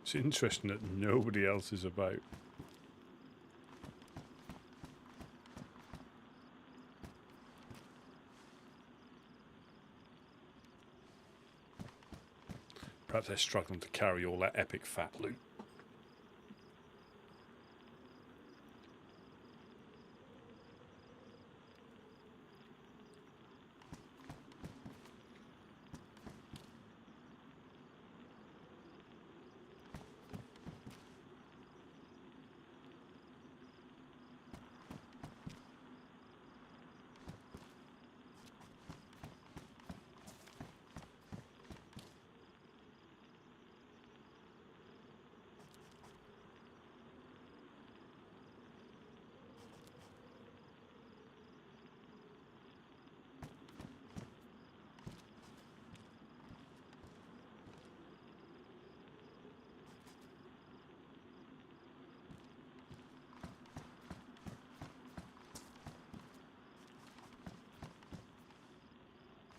It's interesting that nobody else is about. Perhaps they're struggling to carry all that epic fat loot.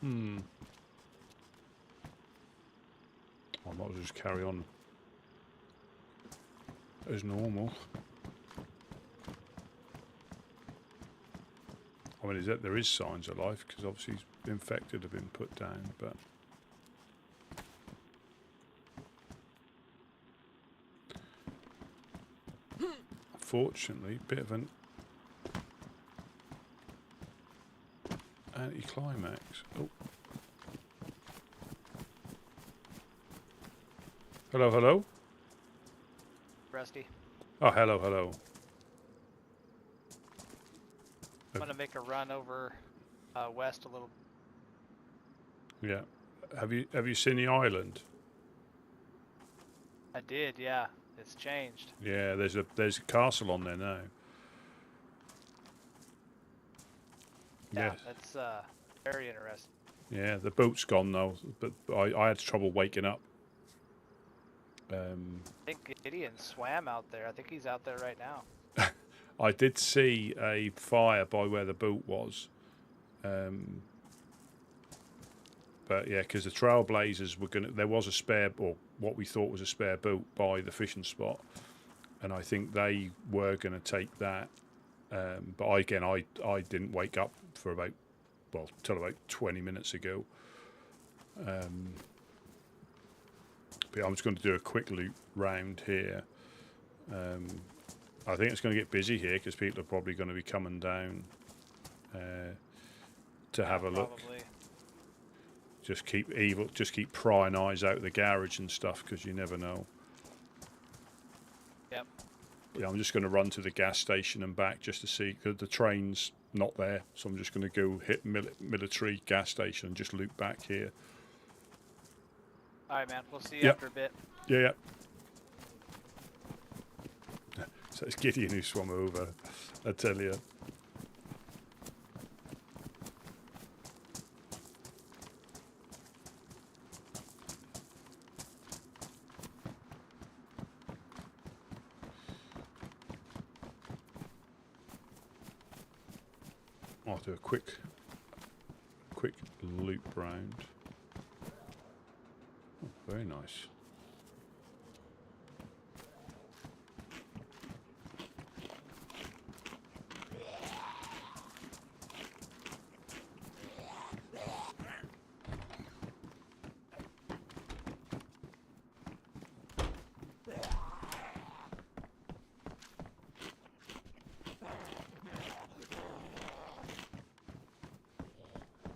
I might as well just carry on as normal. I mean, there is signs of life because obviously he's infected have been put down, but unfortunately, bit of an anticlimax. Oh. Hello, hello. Rusty. Oh, hello, hello. I'm gonna make a run over west a little. Yeah. Have you seen the island? I did, yeah. It's changed. Yeah, there's a castle on there now. Yeah, Yes. that's very interesting. Yeah, the boat's gone though, but I had trouble waking up. I think Gideon swam out there. I think he's out there right now. I did see a fire by where the boat was. But yeah, because the Trailblazers were there was a spare, or what we thought was a spare boat by the fishing spot, and I think they were going to take that. But I didn't wake up for till about 20 minutes ago. But I'm just going to do a quick loop round here. I think it's going to get busy here because people are probably going to be coming down to have a look. Probably. Just keep prying eyes out the garage and stuff because you never know. Yep. Yeah, I'm just going to run to the gas station and back just to see because the train's not there. So I'm just going to go hit military gas station and just loop back here. All right, man. We'll see you after a bit. Yeah. So it's Gideon who swam over, I tell you. I'll do a quick loop round. Oh, very nice.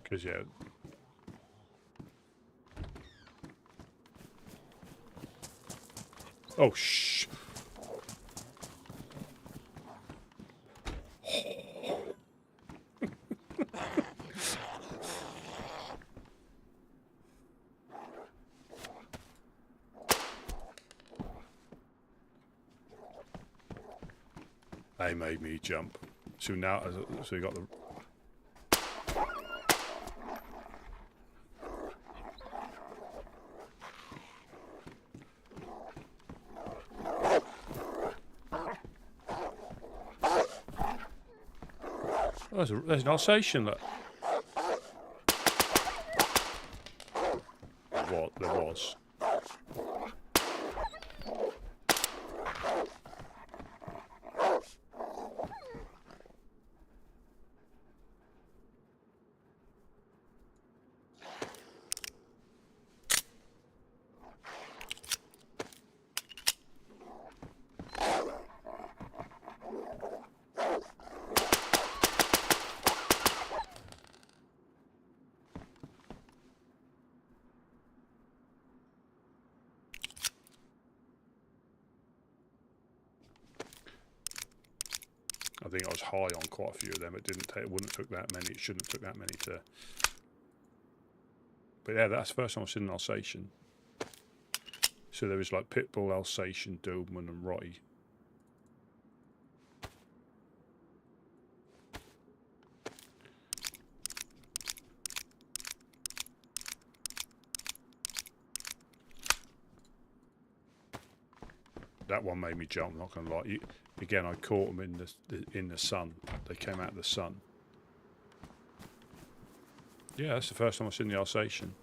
Because yeah. Oh shh. They made me jump. So now, so you got the. There's an Alsatian, look. What there was. think I was high on quite a few of them. It didn't take. It wouldn't have took that many. It shouldn't have took that many to. But yeah, that's the first time I've seen an Alsatian. So there was like Pitbull, Alsatian, Doberman, and Rottie. That one made me jump. Not gonna lie. Again, I caught them in the sun. They came out of the sun. Yeah, that's the first time I've seen the Alsatian.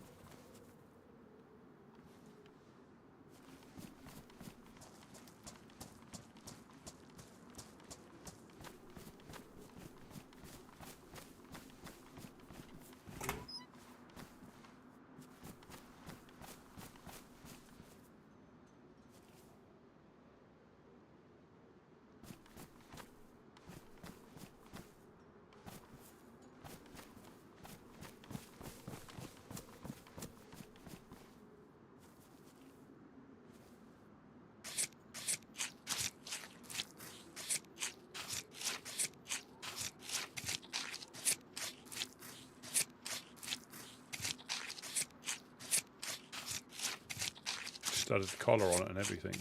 Studded the collar on it and everything.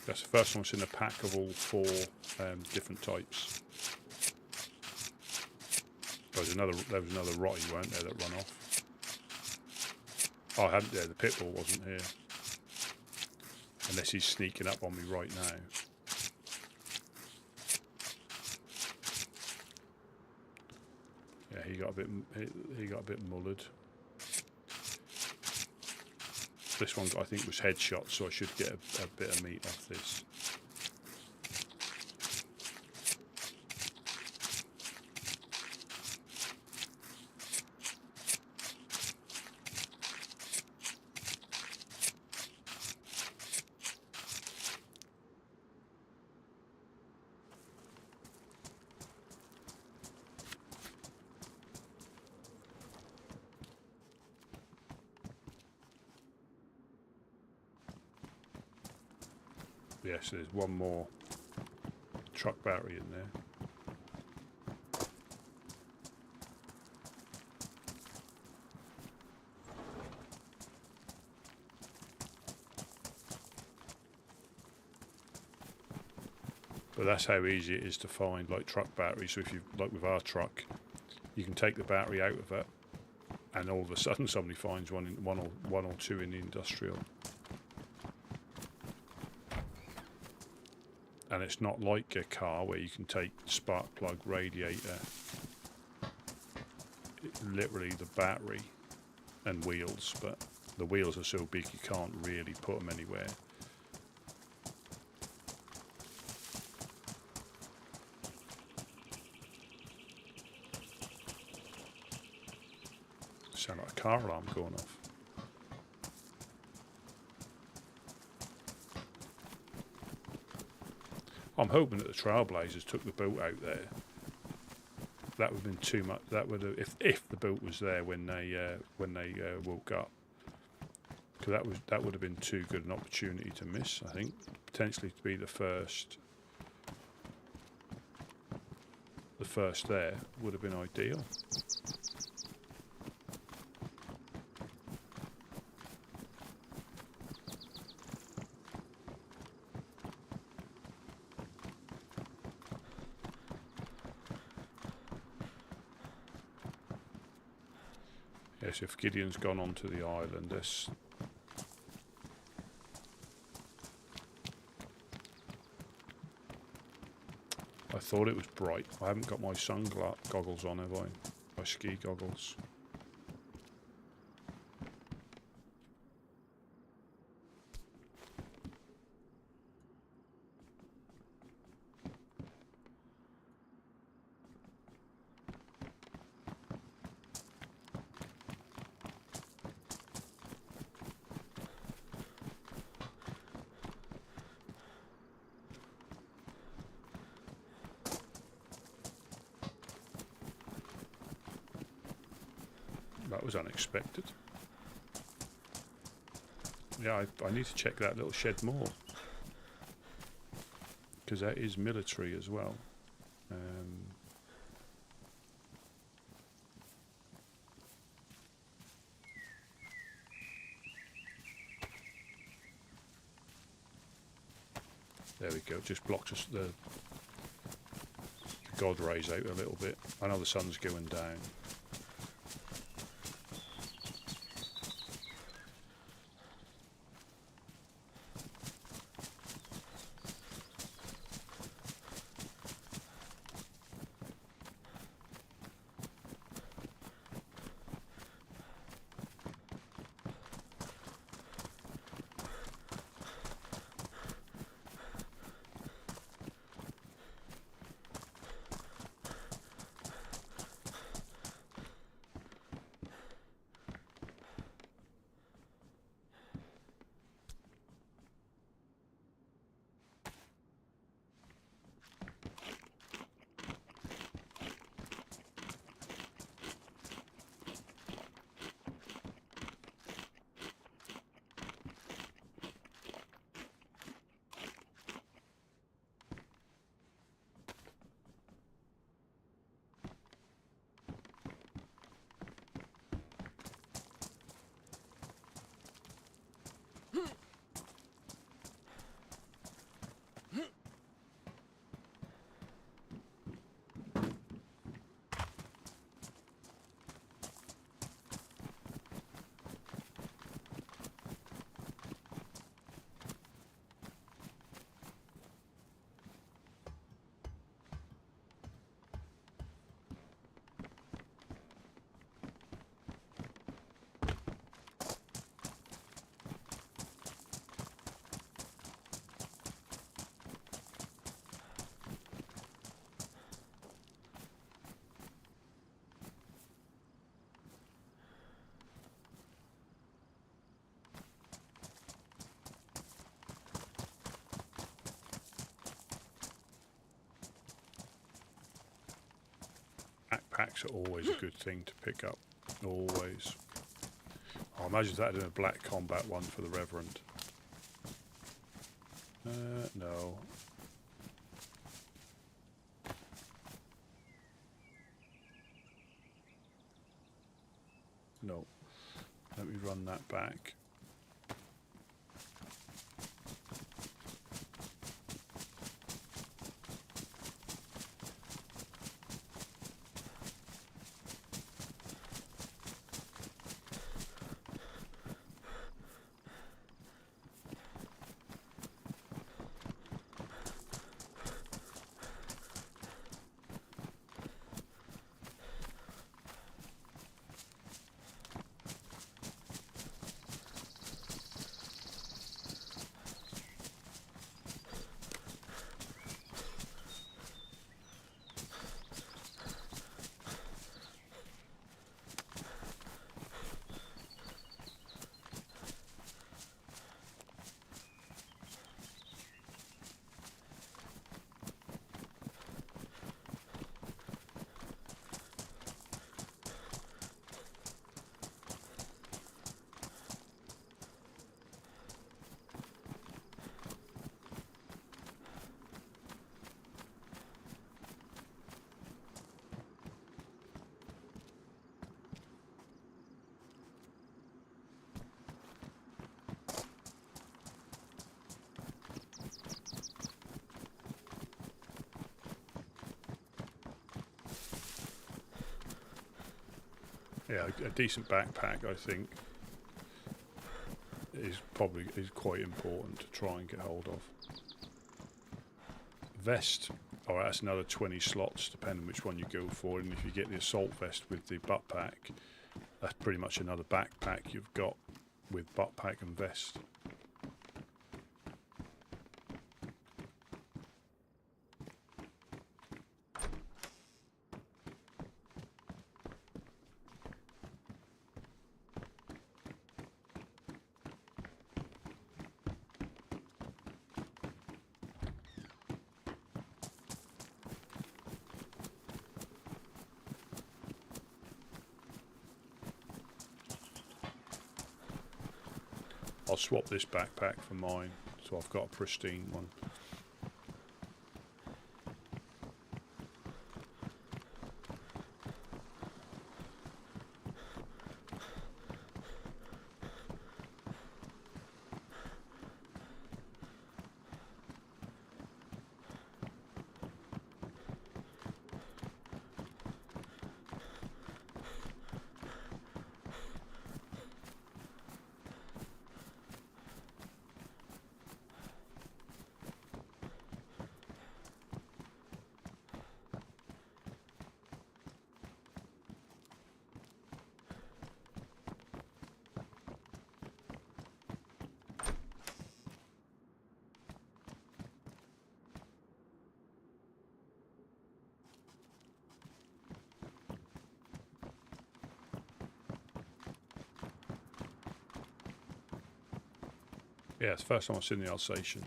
That's the first time I've seen a pack of all 4 different types. There was another Rottie, weren't there, that run off? Oh, I hadn't. Yeah, the Pitbull wasn't here. Unless he's sneaking up on me right now. Yeah, he got a bit mullered. This one I think was headshot, so I should get a bit of meat off this. Yes, there's one more truck battery in there. But that's how easy it is to find like truck batteries. So if you, like with our truck, you can take the battery out of it and all of a sudden somebody finds one or two in the industrial. And it's not like a car where you can take spark plug, radiator, literally the battery and wheels, but the wheels are so big you can't really put them anywhere. Sound like a car alarm going off. I'm hoping that the Trailblazers took the boat out there. That would have been too much. That would have, if the boat was there when they woke up, because that would have been too good an opportunity to miss. I think potentially to be the first there would have been ideal. Yes, if Gideon's gone onto the island, this. I thought it was bright. I haven't got my goggles on, have I? My ski goggles. That was unexpected. Yeah, I need to check that little shed more. Because that is military as well. There we go, just blocked us the god rays out a little bit. I know the sun's going down. Backpacks are always a good thing to pick up. Always. I imagine that in a black combat one for the Reverend. No. No. Let me run that back. Yeah, a decent backpack, I think, is quite important to try and get hold of. Vest, alright, that's another 20 slots, depending which one you go for. And if you get the assault vest with the butt pack, that's pretty much another backpack you've got with butt pack and vest. I'll swap this backpack for mine, so I've got a pristine one. Yeah, it's the first time I've seen the Alsatian.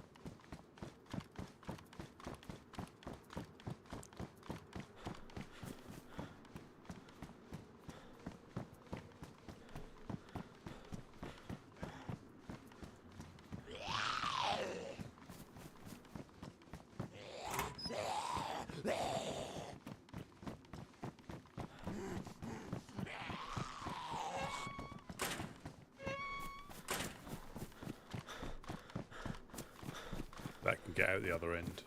That can get out the other end.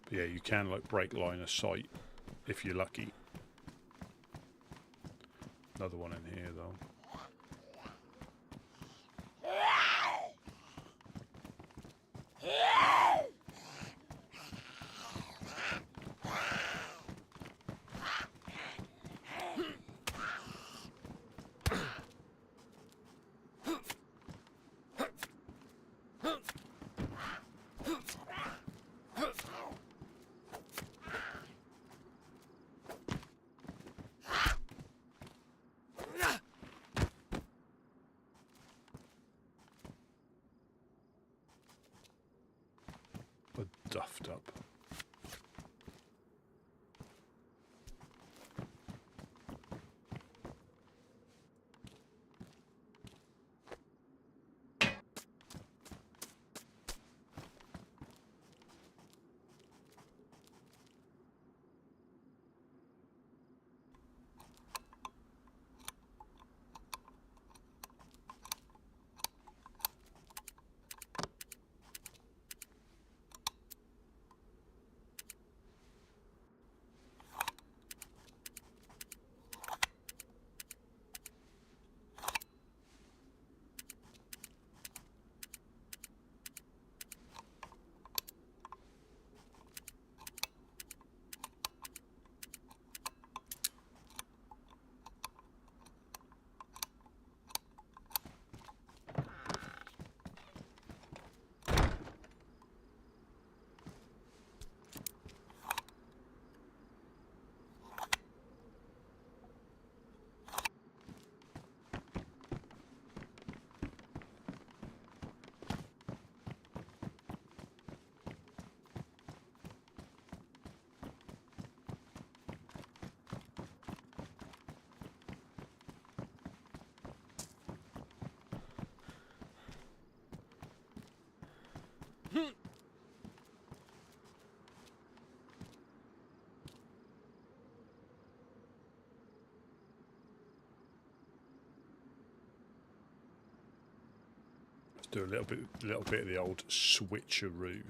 But yeah, you can like break line of sight if you're lucky. Another one in here though. Duffed up. Let's do a little bit of the old switcheroo.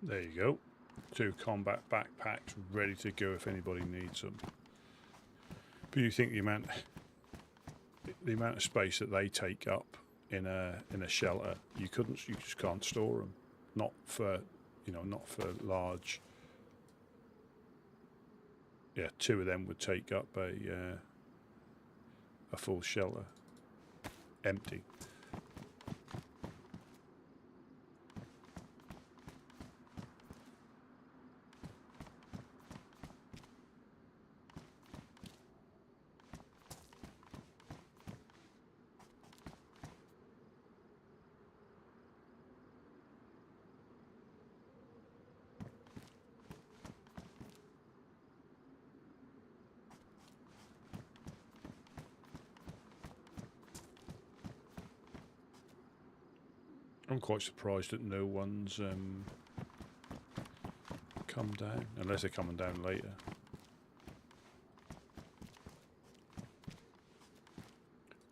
There you go. 2 combat backpacks ready to go if anybody needs them. But you think the amount of space that they take up in a shelter, you just can't store them. Not for large. Yeah, 2 of them would take up a full shelter, empty. I'm quite surprised that no one's come down, unless they're coming down later.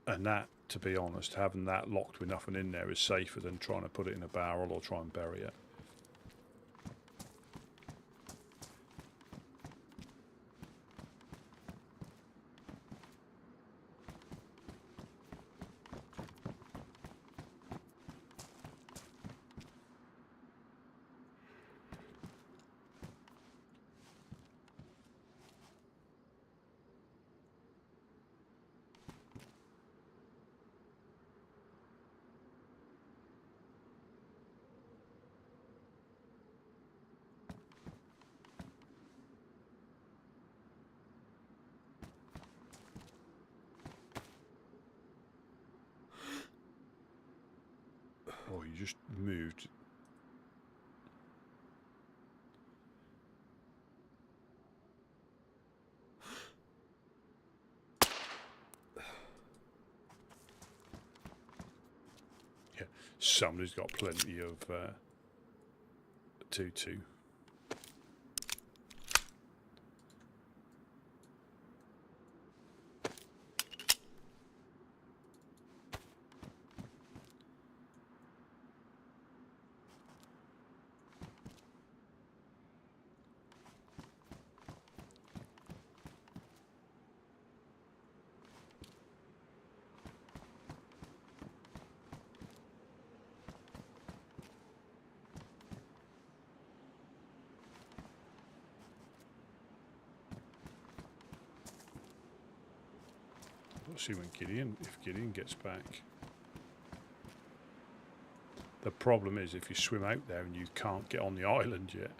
And that, to be honest, having that locked with nothing in there is safer than trying to put it in a barrel or try and bury it. Oh, you just moved. Yeah, somebody's got plenty of 2-2. We'll see when if Gideon gets back. The problem is if you swim out there and you can't get on the island yet.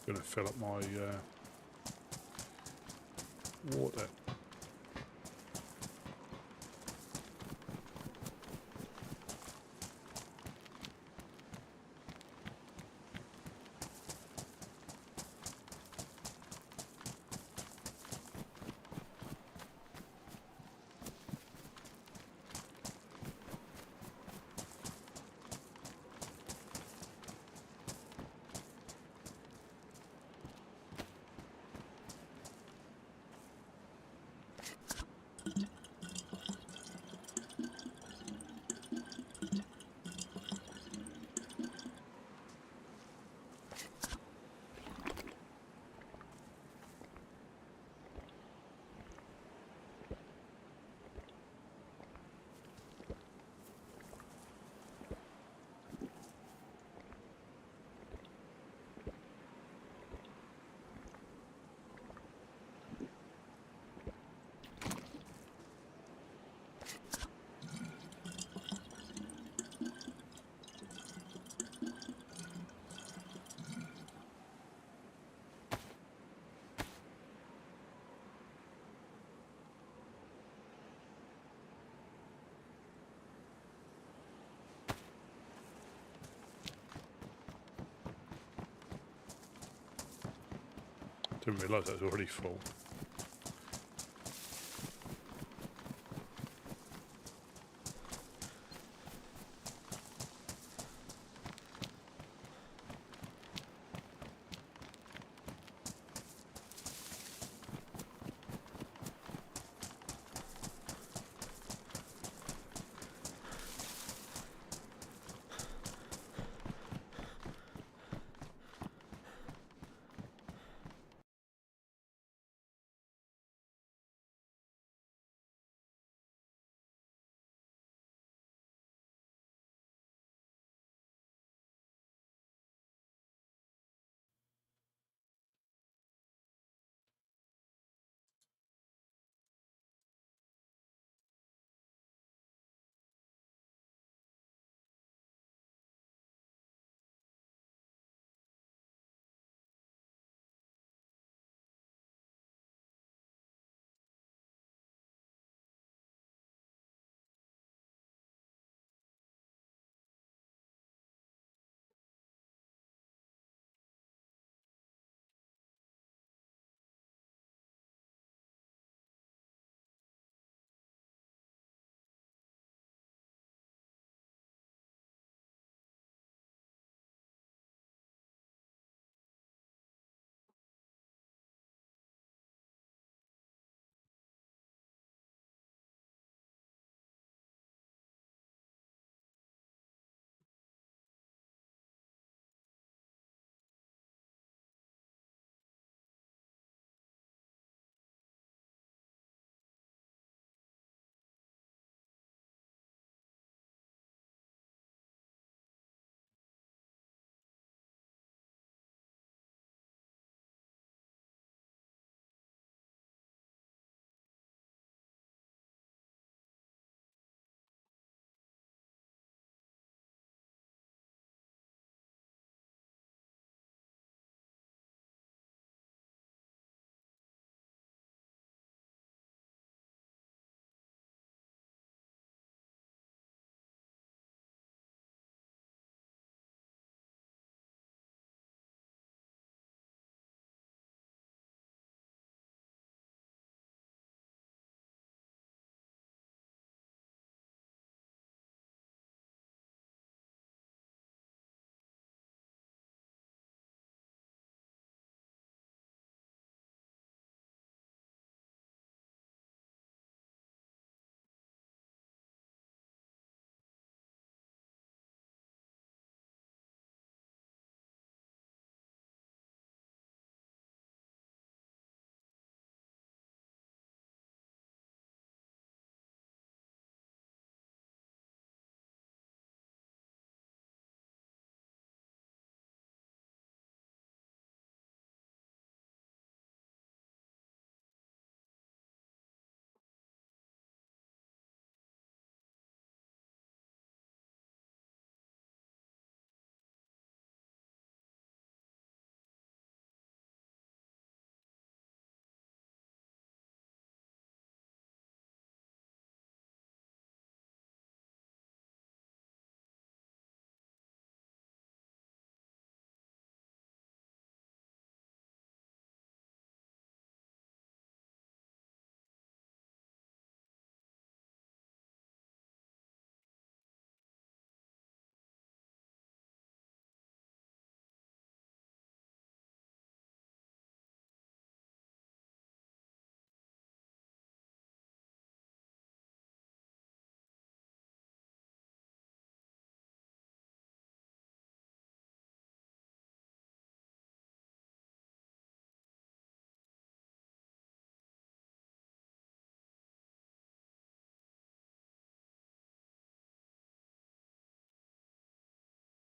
going to fill up my water. Didn't realise that was already full.